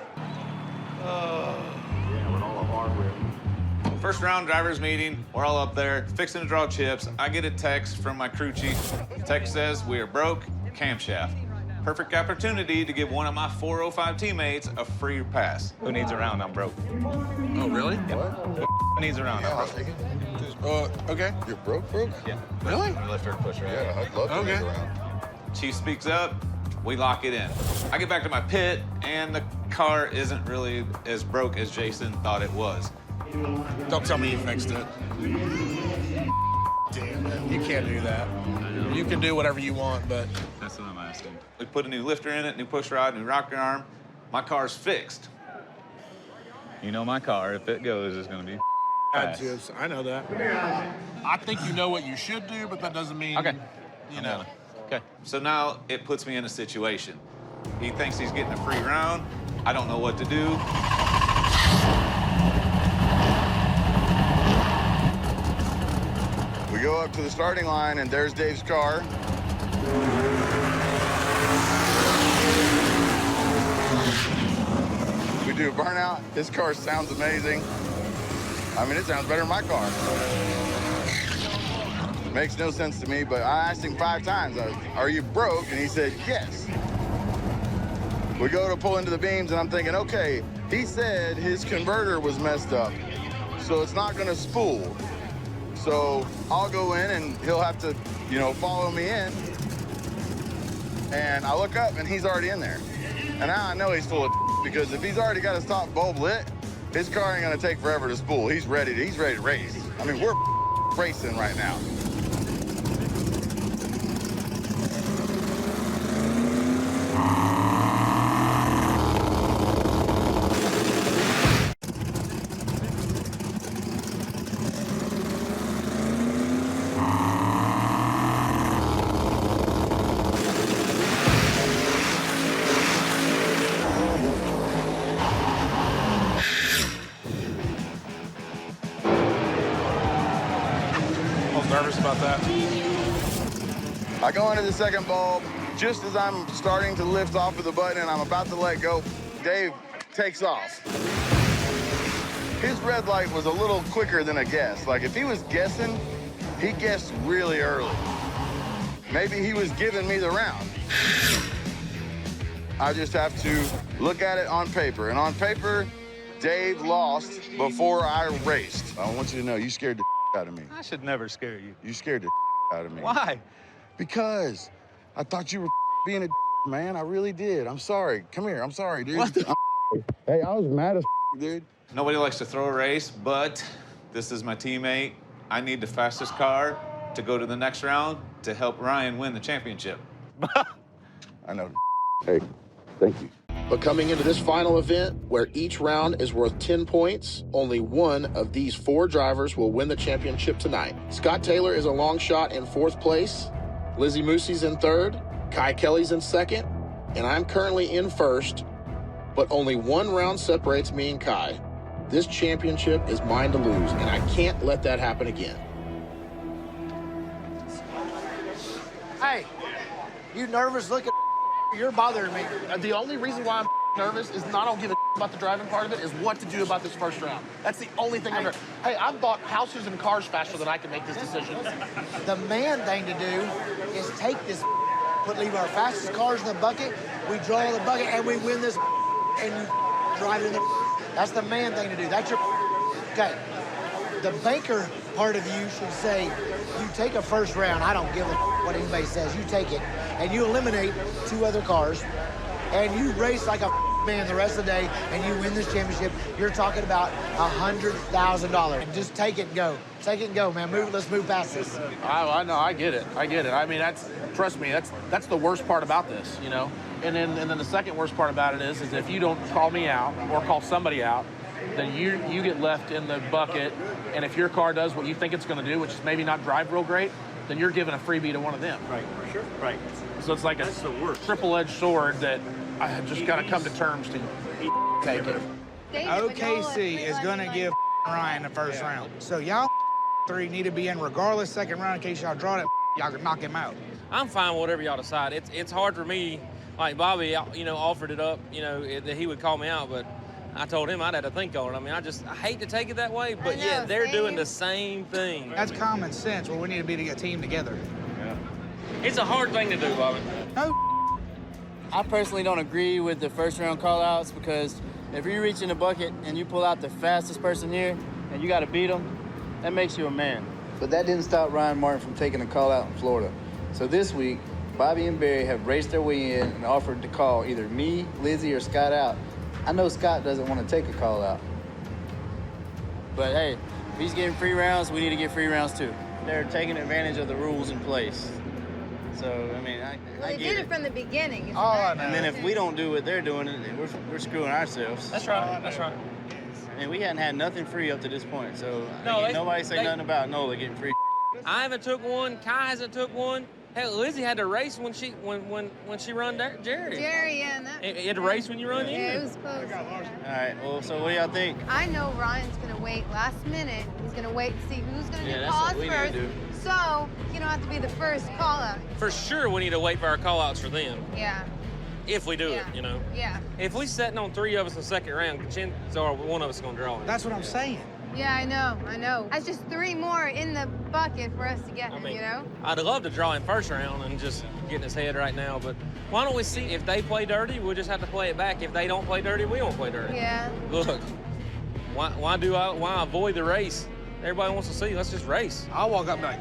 First round drivers meeting. We're all up there fixing to draw chips. I get a text from my crew chief. Text says we are broke. Camshaft. Perfect opportunity to give one of my 405 teammates a free pass. Who needs a round? I'm broke. Oh, really? Yep. Who needs a round? Yeah, I'm I'll broke. take it. Okay. You're broke? Yeah. Really? Lifter pusher. Yeah, I'd love to make a round. Chief speaks up. We lock it in. I get back to my pit, and the car isn't really as broke as Jason thought it was. Don't tell me you fixed it. Damn it. You can't do that. You can do whatever you want, but... That's what I'm asking. We put a new lifter in it, new push rod, new rocker arm. My car's fixed. You know my car, if it goes, it's gonna be fast. I know that. I think you know what you should do, but that doesn't mean... Okay. You know. Okay. So now it puts me in a situation. He thinks he's getting a free round. I don't know what to do. We go up to the starting line, and there's Dave's car. We do a burnout. His car sounds amazing. I mean, it sounds better than my car. Makes no sense to me, but I asked him 5 times, are you broke? And he said, yes. We go to pull into the beams, and I'm thinking, okay, he said his converter was messed up, so it's not gonna spool. So I'll go in, and he'll have to, you know, follow me in. And I look up, and he's already in there. And now I know he's full of because if he's already got his top bulb lit, his car ain't gonna take forever to spool. He's ready to race. I mean, we're racing right now. Nervous about that. I go into the second bulb. Just as I'm starting to lift off of the button and I'm about to let go, Dave takes off. His red light was a little quicker than a guess. Like, if he was guessing, he guessed really early. Maybe he was giving me the round. I just have to look at it on paper. And on paper, Dave lost before I raced. I want you to know, you scared the out of me. I should never scare you. You scared the out of me. Why? Because I thought you were being a man. I really did. I'm sorry. Come here. I'm sorry, dude. Hey, I was mad as dude. Nobody likes to throw a race, but this is my teammate. I need the fastest car to go to the next round to help Ryan win the championship. I know. Hey, thank you. But coming into this final event, where each round is worth 10 points, only one of these 4 drivers will win the championship tonight. Scott Taylor is a long shot in 4th place, Lizzie Moosey's in 3rd, Kai Kelly's in 2nd, and I'm currently in 1st, but only 1 round separates me and Kai. This championship is mine to lose, and I can't let that happen again. Hey, you nervous looking? You're bothering me. The only reason why I'm nervous is not I don't give a about the driving part of it, is what to do about this first round. That's the only thing I'm nervous. Hey, I've bought houses and cars faster than I can make this decision. The man thing to do is take this, leave our fastest cars in the bucket, we draw the bucket, and we win this, and you drive it in the. That's the man thing to do. That's your. Okay. The banker part of you should say, you take a first round, I don't give a what anybody says, you take it, and you eliminate 2 other cars, and you race like a man the rest of the day, and you win this championship. You're talking about $100,000. Just take it and go. Take it and go, man. Let's move past this. I know, I get it. I mean, trust me, that's the worst part about this, you know? And then the second worst part about it is if you don't call me out or call somebody out, then you get left in the bucket, and if your car does what you think it's going to do, which is maybe not drive real great, then you're giving a freebie to one of them. Right, sure. Right. So it's like a triple-edged sword that I just got to come to terms to take it. OKC is going to give Ryan the first round. So y'all 3 need to be in regardless second round in case y'all draw it. Y'all can knock him out. I'm fine with whatever y'all decide. It's hard for me. Like Bobby, offered it up, that he would call me out, but I told him I'd have to think on it. I mean, I hate to take it that way, but yeah, they're doing the same thing. That's common sense. Well, we need to be a team together. Yeah. It's a hard thing to do, Bobby. No. I personally don't agree with the first round call-outs because if you reach in the bucket and you pull out the fastest person here and you got to beat them, that makes you a man. But that didn't stop Ryan Martin from taking a call-out in Florida. So this week, Bobby and Barry have raced their way in and offered to call either me, Lizzie, or Scott out. I know Scott doesn't want to take a call out. But hey, if he's getting free rounds, we need to get free rounds too. They're taking advantage of the rules in place. So, I mean, I they get did it from the beginning. Oh, I know. And then if we don't do what they're doing, we're screwing ourselves. That's right, that's right. And we hadn't had nothing free up to this point, so nobody say nothing about Nola getting free. I haven't took one, Kai hasn't took one. Hell, Lizzie had to race when she run Jerry. Jerry, yeah. You had to race when you run in. Yeah, it was close. All right, well, so what do y'all think? I know Ryan's going to wait last minute. He's going to wait to see who's going to do that's calls what we first. need to do. So, you don't have to be the first call out. For sure, we need to wait for our call-outs for them. Yeah. If we do it, Yeah. If we setting on 3 of us in the second round, chances are one of us is going to draw it. That's what I'm saying. Yeah, I know. That's just 3 more in the bucket for us to get him, I'd love to draw in first round and just get in his head right now, but why don't we see if they play dirty, we'll just have to play it back. If they don't play dirty, we won't play dirty. Yeah. Look, why avoid the race? Everybody wants to see, let's just race. I'll walk up like,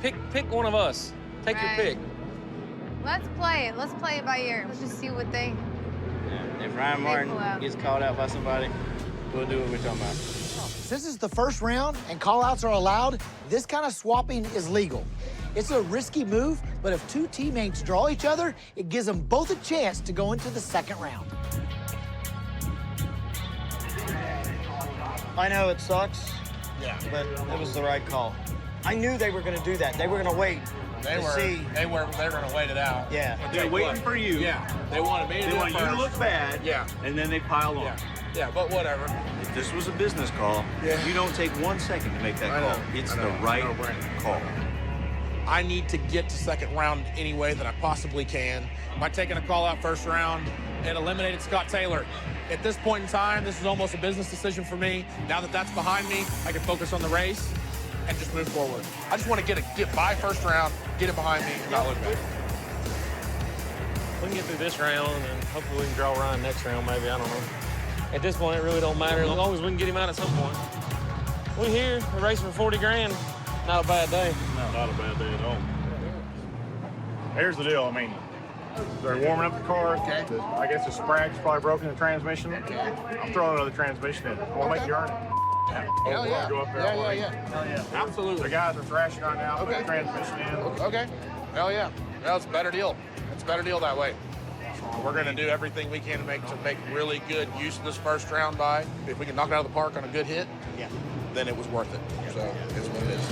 pick one of us. Take your pick. Let's play it. Let's play it by ear. Let's just see what they... Yeah. If Ryan Martin gets called out by somebody, we'll do what we're talking about. Since it's the first round and call-outs are allowed, this kind of swapping is legal. It's a risky move, but if two teammates draw each other, it gives them both a chance to go into the second round. I know it sucks, but it was the right call. I knew they were going to do that. They were going to wait. They were going to wait it out. Yeah. They're waiting for you. Yeah. They wanted me to do it want you to first. look bad. Yeah. And then they pile on. Yeah, but whatever. If this was a business call, you don't take 1 second to make that call. It's the right call. I need to get to second round any way that I possibly can. By taking a call out first round, it eliminated Scott Taylor. At this point in time, this is almost a business decision for me. Now that that's behind me, I can focus on the race and just move forward. I just want to get by first round, get it behind me, and not look back. We can get through this round, and hopefully we can draw Ryan next round, maybe. I don't know. At this point, it really don't matter, as long as we can get him out at some point. We here, we're racing for 40 grand. Not a bad day. No, not a bad day at all. Here's the deal. I mean, they're warming up the car. Okay. I guess the sprag's probably broken the transmission. Okay. I'm throwing another transmission in. I want to make you earn it. Hell yeah. Go up there. Hell yeah. Absolutely. The guys are thrashing right now. Okay. Put the transmission in. Okay. Hell yeah. No, it's a better deal. It's a better deal that way. We're going to do everything we can to make really good use of this first round by. If we can knock it out of the park on a good hit, then it was worth it. So it's what it is.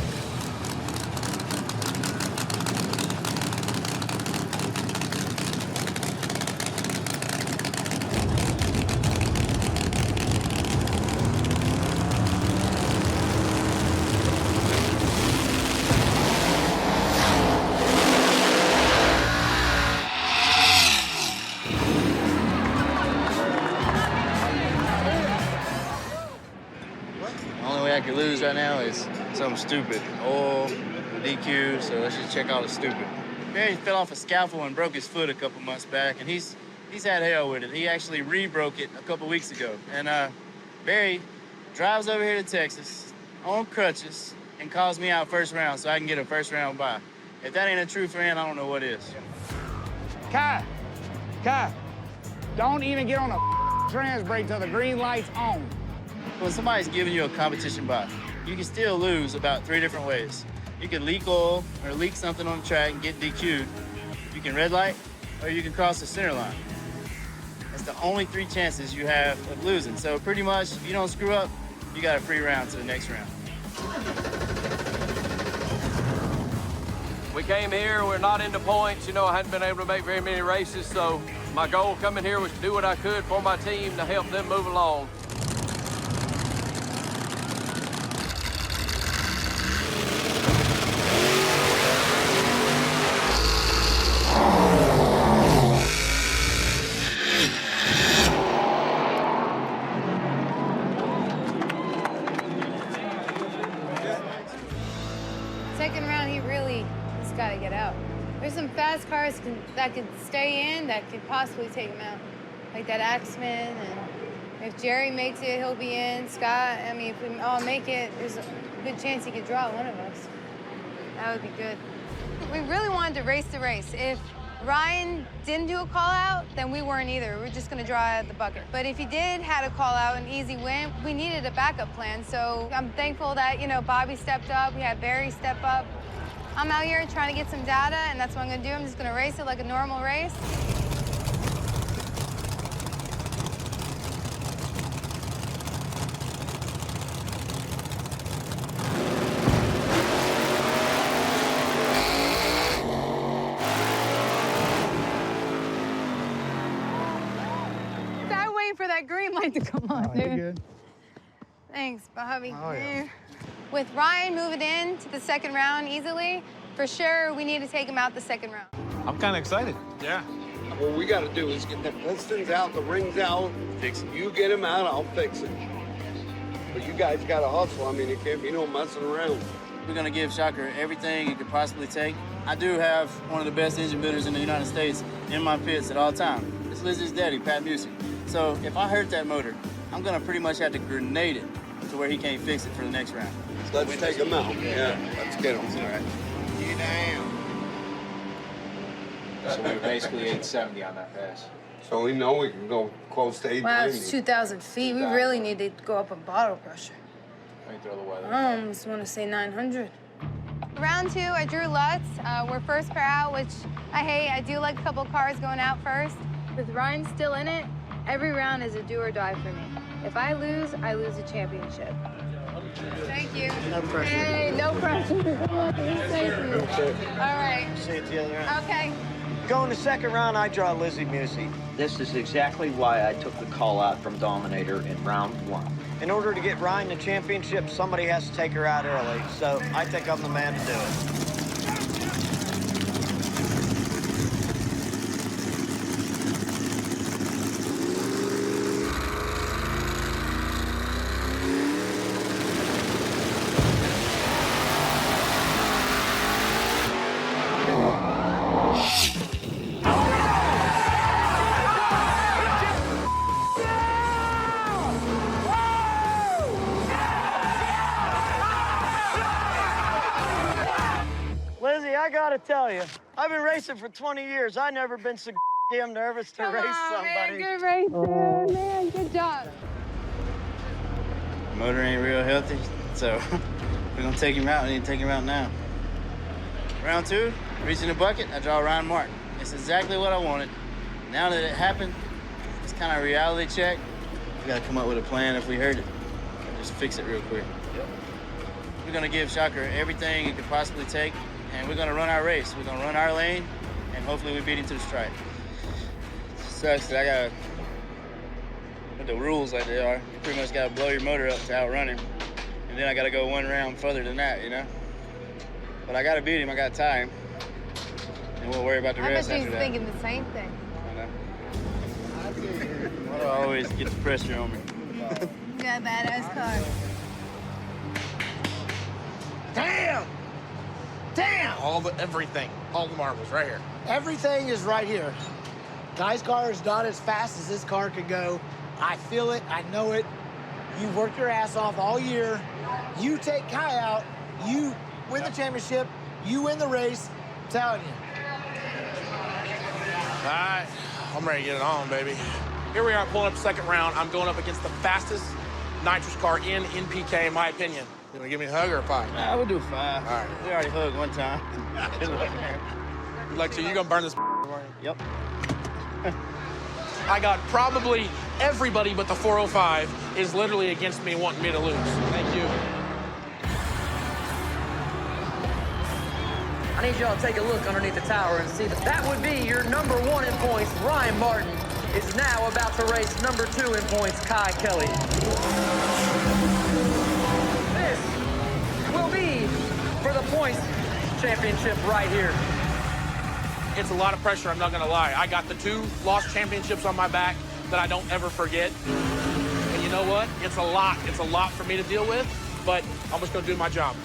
I could lose right now is something stupid. Oil, DQ, so let's just check all the stupid. Barry fell off a scaffold and broke his foot a couple months back, and he's had hell with it. He actually re-broke it a couple weeks ago. And Barry drives over here to Texas on crutches and calls me out first round so I can get a first round bye. If that ain't a true friend, I don't know what is. Kai, don't even get on a trans brake till the green light's on. When somebody's giving you a competition bye, you can still lose about 3 different ways. You can leak oil or leak something on the track and get DQ'd. You can red light, or you can cross the center line. That's the only 3 chances you have of losing. So pretty much, if you don't screw up, you got a free round to the next round. We came here, we're not into points. You know, I hadn't been able to make very many races, so my goal coming here was to do what I could for my team to help them move along. Second round, he really just got to get out. There's some fast cars that could stay in that could possibly take him out, like that Axeman. And if Jerry makes it, he'll be in. Scott, I mean, if we all make it, there's a good chance he could draw one of us. That would be good. We really wanted to race the race. If Ryan didn't do a call out, then we weren't either. We were just gonna draw at the bucket. But if he did had a call out, an easy win, we needed a backup plan. So I'm thankful that, you know, Bobby stepped up, we had Barry step up. I'm out here trying to get some data, and that's what I'm gonna do. I'm just gonna race it like a normal race. For that green light to come on, dude. Good. Thanks, Bobby. Oh, yeah. With Ryan moving in to the second round easily, for sure we need to take him out the second round. I'm kind of excited. Yeah. What we got to do is get the pistons out, the rings out. Fix it. You get them out, I'll fix it. But you guys got to hustle. I mean, it can't be no messing around. We're gonna give Shocker everything it could possibly take. I do have one of the best engine builders in the United States in my pits at all times. It's Lizzie's daddy, Pat Busey. So if I hurt that motor, I'm gonna pretty much have to grenade it to where he can't fix it for the next round. Let's take him out. Yeah, let's get him. All right. Get down. So we were basically 870 on that pass. So we know we can go close to 890. Wow, it's 2,000 feet. We really need to go up on bottle pressure. Let me throw the weather. I almost want to say 900. Round 2, I drew Lutz. We're first pair out, which I hate. I do like a couple cars going out first. With Ryan still in it, every round is a do or die for me. If I lose a championship. Thank you. No pressure. Hey, no pressure. Thank you. All right. See you at the other round. Okay. Going to second round, I draw Lizzie Musi. This is exactly why I took the call out from Dominator in round 1. In order to get Ryan the championship, somebody has to take her out early. So I think I'm the man to do it. Lizzie, I gotta tell you, I've been racing for 20 years. I've never been so damn nervous to race somebody. Man, good race, dude. Man, good job. Motor ain't real healthy, so we're gonna take him out. We need to take him out now. Round 2, reaching the bucket, I draw Ryan Martin. It's exactly what I wanted. Now that it happened, it's kind of a reality check. We gotta come up with a plan if we heard it. Just fix it real quick. We're gonna give Shocker everything he could possibly take, and we're gonna run our race. We're gonna run our lane, and hopefully we beat him to the stripe. Sucks that I gotta, with the rules like they are, you pretty much gotta blow your motor up to outrun him. And then I gotta go one round further than that, you know? But I gotta beat him, I gotta tie him. And we'll worry about the rest after that. I bet he's thinking the same thing. Why do I always get the pressure on me? You got a badass car. Damn! Damn! Everything, all the marbles right here. Everything is right here. Guy's car is not as fast as this car could go. I feel it, I know it. You worked your ass off all year. You take Kai out, you win the championship, you win the race. I'm telling you. All right, I'm ready to get it on, baby. Here we are pulling up the second round. I'm going up against the fastest nitrous car in NPK, in my opinion. You wanna give me a hug or a 5? Nah, we'll do 5. All right. We already hugged one time. You'd like to, you gonna burn this? Yep. I got probably everybody but the 405 is literally against me wanting me to lose. Thank you. I need y'all to take a look underneath the tower and see that would be your number 1 in points. Ryan Martin is now about to race number 2 in points, Kai Kelly. This will be for the points championship right here. It's a lot of pressure, I'm not gonna lie. I got the 2 lost championships on my back that I don't ever forget. And you know what? It's a lot. It's a lot for me to deal with, but I'm just gonna do my job.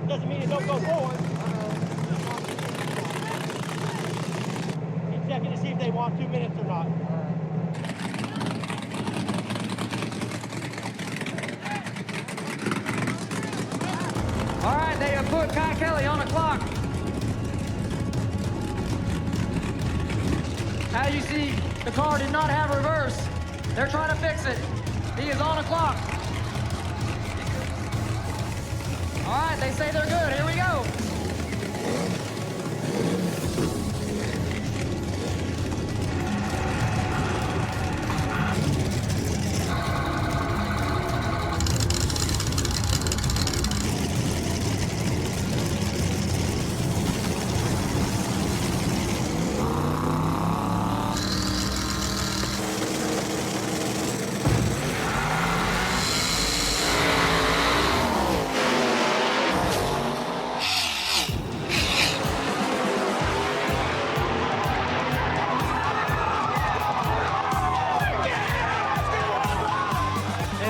Doesn't mean it don't go forward. Keep checking to see if they want 2 minutes or not. All right, they have put Kai Kelly on the clock. As you see, the car did not have reverse. They're trying to fix it. He is on the clock. All right, they say they're good. Here we go.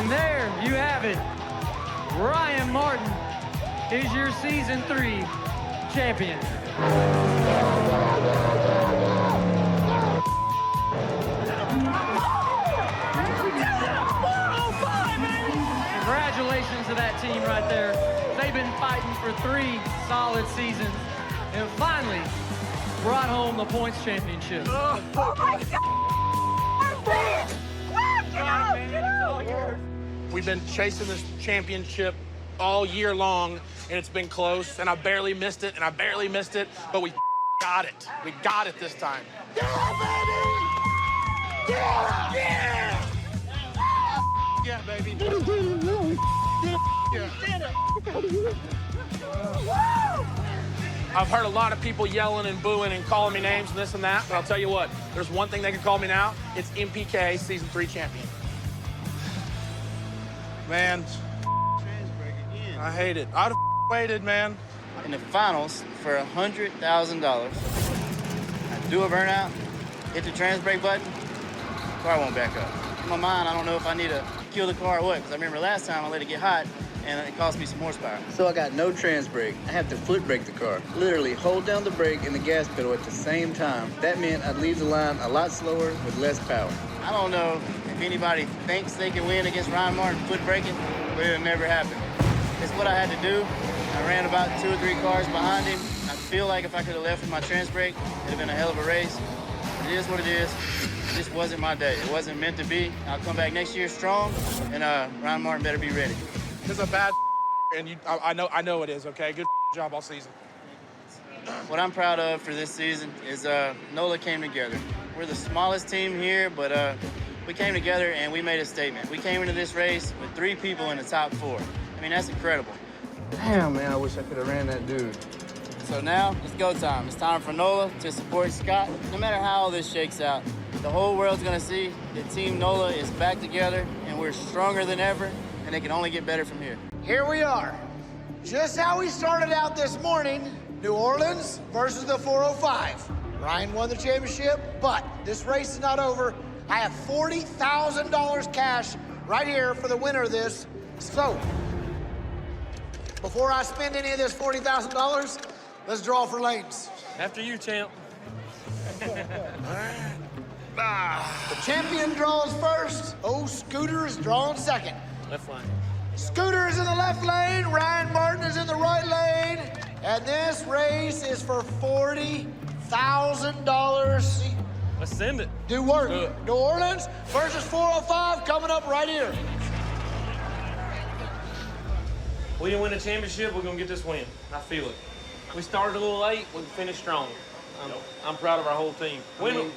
And there you have it. Ryan Martin is your Season 3 champion. Congratulations to that team right there. They've been fighting for 3 solid seasons and finally brought home the points championship. Oh my God! Get out! We've been chasing this championship all year long, and it's been close, and I barely missed it, and I barely missed it, but we got it. We got it this time. Yeah, baby! Yeah! Yeah, baby. I've heard a lot of people yelling and booing and calling me names and this and that, but I'll tell you what, there's one thing they can call me now. It's MPK Season 3 champion. Man, I hate it. I'd have waited, man. In the finals for $100,000, I do a burnout, hit the trans brake button, car won't back up. In my mind, I don't know if I need to kill the car or what, because I remember last time I let it get hot and it cost me some horsepower. So I got no trans brake. I have to foot brake the car. Literally hold down the brake and the gas pedal at the same time. That meant I'd leave the line a lot slower with less power. I don't know if anybody thinks they can win against Ryan Martin foot braking, but it'll never happen. It's what I had to do. I ran about 2 or 3 cars behind him. I feel like if I could have left with my trans brake, it'd have been a hell of a race. It is what it is. This wasn't my day. It wasn't meant to be. I'll come back next year strong, and Ryan Martin better be ready. This is a bad and I know it is, okay? Good job all season. What I'm proud of for this season is NOLA came together. We're the smallest team here, but we came together and we made a statement. We came into this race with 3 people in the top 4. I mean, that's incredible. Damn, man, I wish I could have ran that dude. So now, it's go time. It's time for NOLA to support Scott. No matter how all this shakes out, the whole world's gonna see that Team NOLA is back together and we're stronger than ever, and it can only get better from here. Here we are. Just how we started out this morning, New Orleans versus the 405. Ryan won the championship, but this race is not over. I have $40,000 cash right here for the winner of this. So, before I spend any of this $40,000, let's draw for lanes. After you, champ. The champion draws first. Oh, Scooter is drawing second. Left line. Scooter is in the left lane. Ryan Martin is in the right lane. And this race is for $40,000. Let's send it. Do work. New Orleans versus 405 coming up right here. We didn't win the championship, we're gonna get this win. I feel it. We started a little late, we finished strong. I'm proud of our whole team. Win,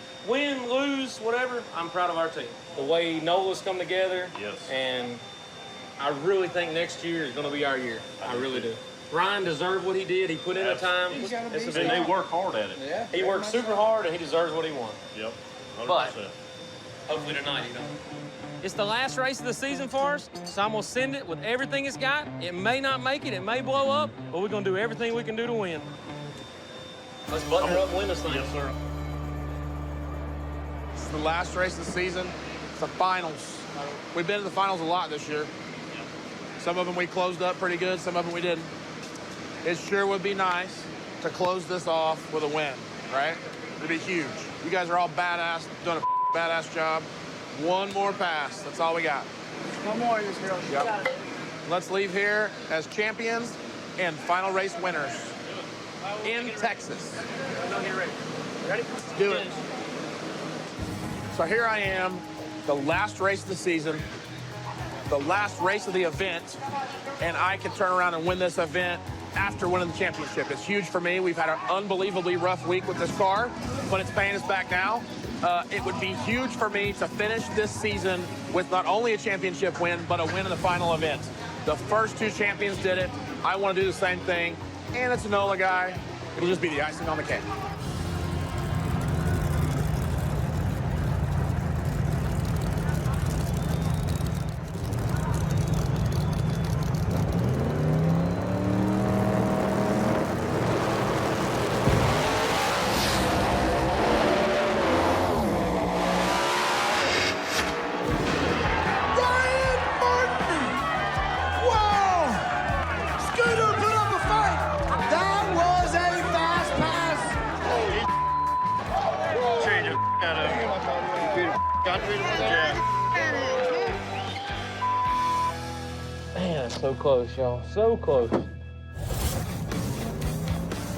lose, whatever, I'm proud of our team. The way NOLA's come together, and I really think next year is gonna be our year. I really do. Ryan deserved what he did. He put in the time. And they work hard at it. Yeah. He worked super hard, and he deserves what he won. Yep, 100%. But hopefully tonight he don't. It's the last race of the season for us, so I'm gonna send it with everything it's got. It may not make it, it may blow up, but we're gonna do everything we can do to win. Let's button her up and win this thing. Yes, sir. This is the last race of the season. It's the finals. We've been to the finals a lot this year. Some of them we closed up pretty good, some of them we didn't. It sure would be nice to close this off with a win, right? It'd be huge. You guys are all badass, doing a badass job. One more pass, that's all we got. One more in this girl. Yep. Let's leave here as champions and final race winners in Texas. Ready? Let's do it. So here I am, the last race of the season, the last race of the event, and I can turn around and win this event after winning the championship. It's huge for me. We've had an unbelievably rough week with this car, but it's paying us back now. It would be huge for me to finish this season with not only a championship win, but a win in the final event. The first 2 champions did it. I want to do the same thing, and it's a NOLA guy. It'll just be the icing on the cake. Ryan Martin So close, y'all. So close.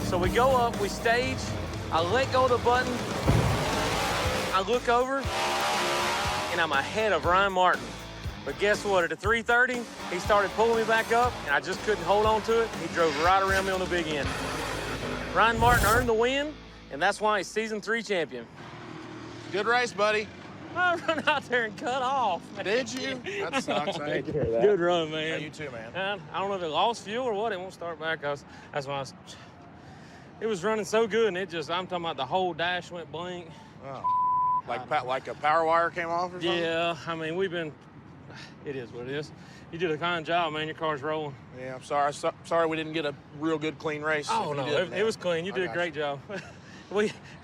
So we go up, we stage. I let go of the button. I look over, and I'm ahead of Ryan Martin. But guess what? At the 3:30, he started pulling me back up, and I just couldn't hold on to it. He drove right around me on the big end. Ryan Martin earned the win, and that's why he's season 3 champion. Good race, buddy. I run out there and cut off. Did you? That sucks. I hate to hear that. Good run, man. Yeah, you too, man. I don't know if it lost fuel or what. It won't start back. That's why it was running so good, and I'm talking about the whole dash went blank. Oh. Like a power wire came off or something? Yeah, I mean, it is what it is. You did a kind job, man. Your car's rolling. Yeah, I'm sorry. Sorry we didn't get a real good, clean race. Oh, no, it was clean. You did a great job.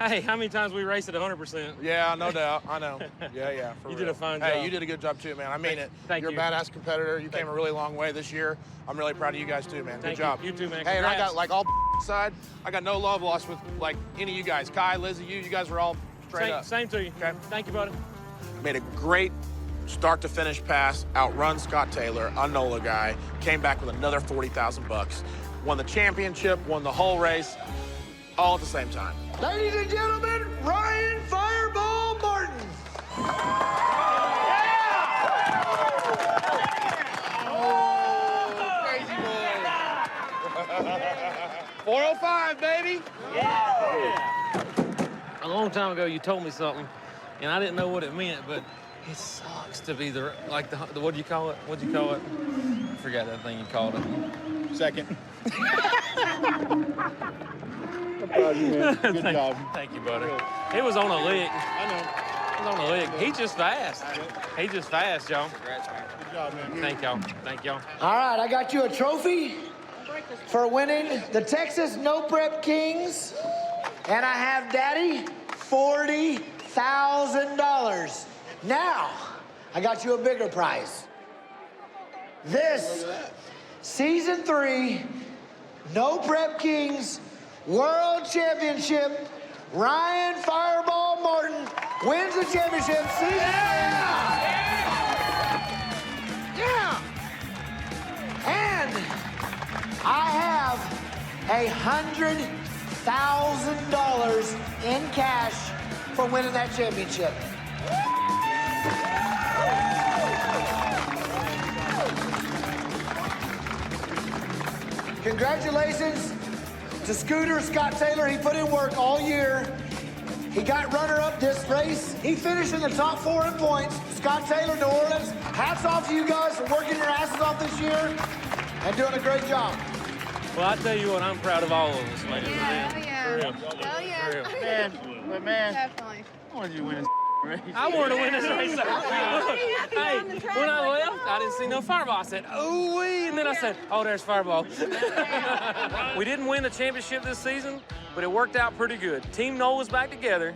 Hey, how many times we raced at 100%? Yeah, no doubt. I know. Yeah, for You real. did a fine job. Hey, you did a good job too, man. I mean it. Thank You're you. a badass competitor. You came a really long way this year. I'm really proud of you guys too, man. Thank Good job. you. You too, man. Hey, and I Congrats. got like all side. I got no love lost with like any of you guys. Kai, Lizzie, you guys were all straight up. Same to you. Okay. Thank you, buddy. Made a great start to finish pass, outrun Scott Taylor, a NOLA guy, came back with another 40,000 bucks, won the championship, won the whole race, all at the same time. Ladies and gentlemen, Ryan Fireball Martin. Crazy boy. 405, baby. A long time ago, you told me something, and I didn't know what it meant, but it sucks to be the what do you call it? What'd you call it? I forgot that thing you called it. Second. Good job. Thank you, buddy. It was on a lick. I know. It was on a lick. He's just fast. He's just fast, y'all. Good job, man. Thank y'all. Thank y'all. All right, I got you a trophy for winning the Texas No Prep Kings, and I have Daddy $40,000. Now, I got you a bigger prize. This Season 3 No Prep Kings World Championship, Ryan Fireball Martin wins the championship. Season 3. Yeah! And I have $100,000 in cash for winning that championship. Congratulations to Scooter Scott Taylor. He put in work all year. He got runner-up this race. He finished in the top 4 in points. Scott Taylor, New Orleans, hats off to you guys for working your asses off this year and doing a great job. Well, I tell you what, I'm proud of all of us, ladies. Yeah, For yeah. real. Hell yeah. For real. Man, Definitely. I wanted you to win this race. I wanted to win this race. Hey, when I left, I didn't see no Fireball. I said, oh, wee. And then I said, oh, there's Fireball. We didn't win the championship this season, but it worked out pretty good. Team NOLA's back together,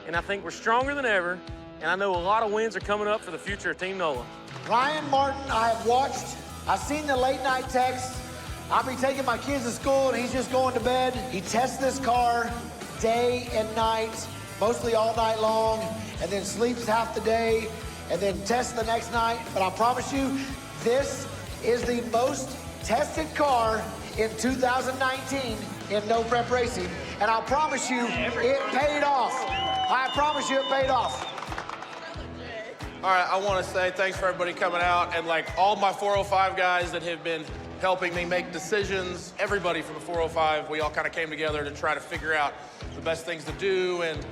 and I think we're stronger than ever. And I know a lot of wins are coming up for the future of Team NOLA. Ryan Martin, I have watched. I've seen the late night texts. I'll be taking my kids to school, and he's just going to bed. He tests this car day and night, mostly all night long, and then sleeps half the day, and then tests the next night. But I promise you, this is the most tested car in 2019 in no prep racing. And I promise you, it paid off. I promise you it paid off. All right, I want to say thanks for everybody coming out, and like all my 405 guys that have been helping me make decisions, everybody from the 405, we all kind of came together to try to figure out the best things to do, and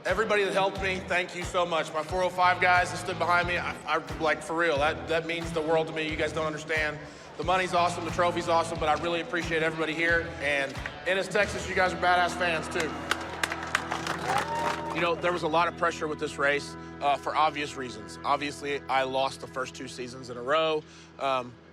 everybody that helped me, thank you so much. My 405 guys that stood behind me, I like, for real, that means the world to me. You guys don't understand. The money's awesome, the trophy's awesome, but I really appreciate everybody here, and Ennis, Texas, you guys are badass fans too. You know, there was a lot of pressure with this race for obvious reasons. Obviously, I lost the first 2 seasons in a row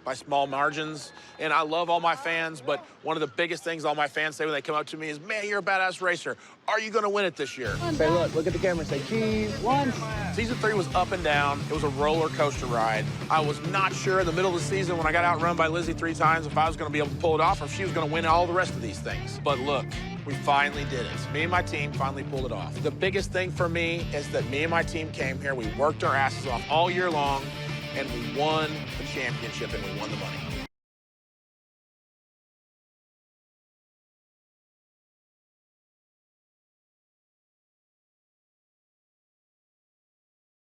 by small margins, and I love all my fans, but one of the biggest things all my fans say when they come up to me is, man, you're a badass racer. Are you gonna win it this year? Say, look at the camera, say cheese, one. Season 3 was up and down. It was a roller coaster ride. I was not sure in the middle of the season when I got outrun by Lizzie 3 times if I was gonna be able to pull it off or if she was gonna win all the rest of these things. But look, we finally did it. Me and my team finally pulled it off. The biggest thing for me is that me and my team came here, we worked our asses off all year long, and we won the championship and we won the money.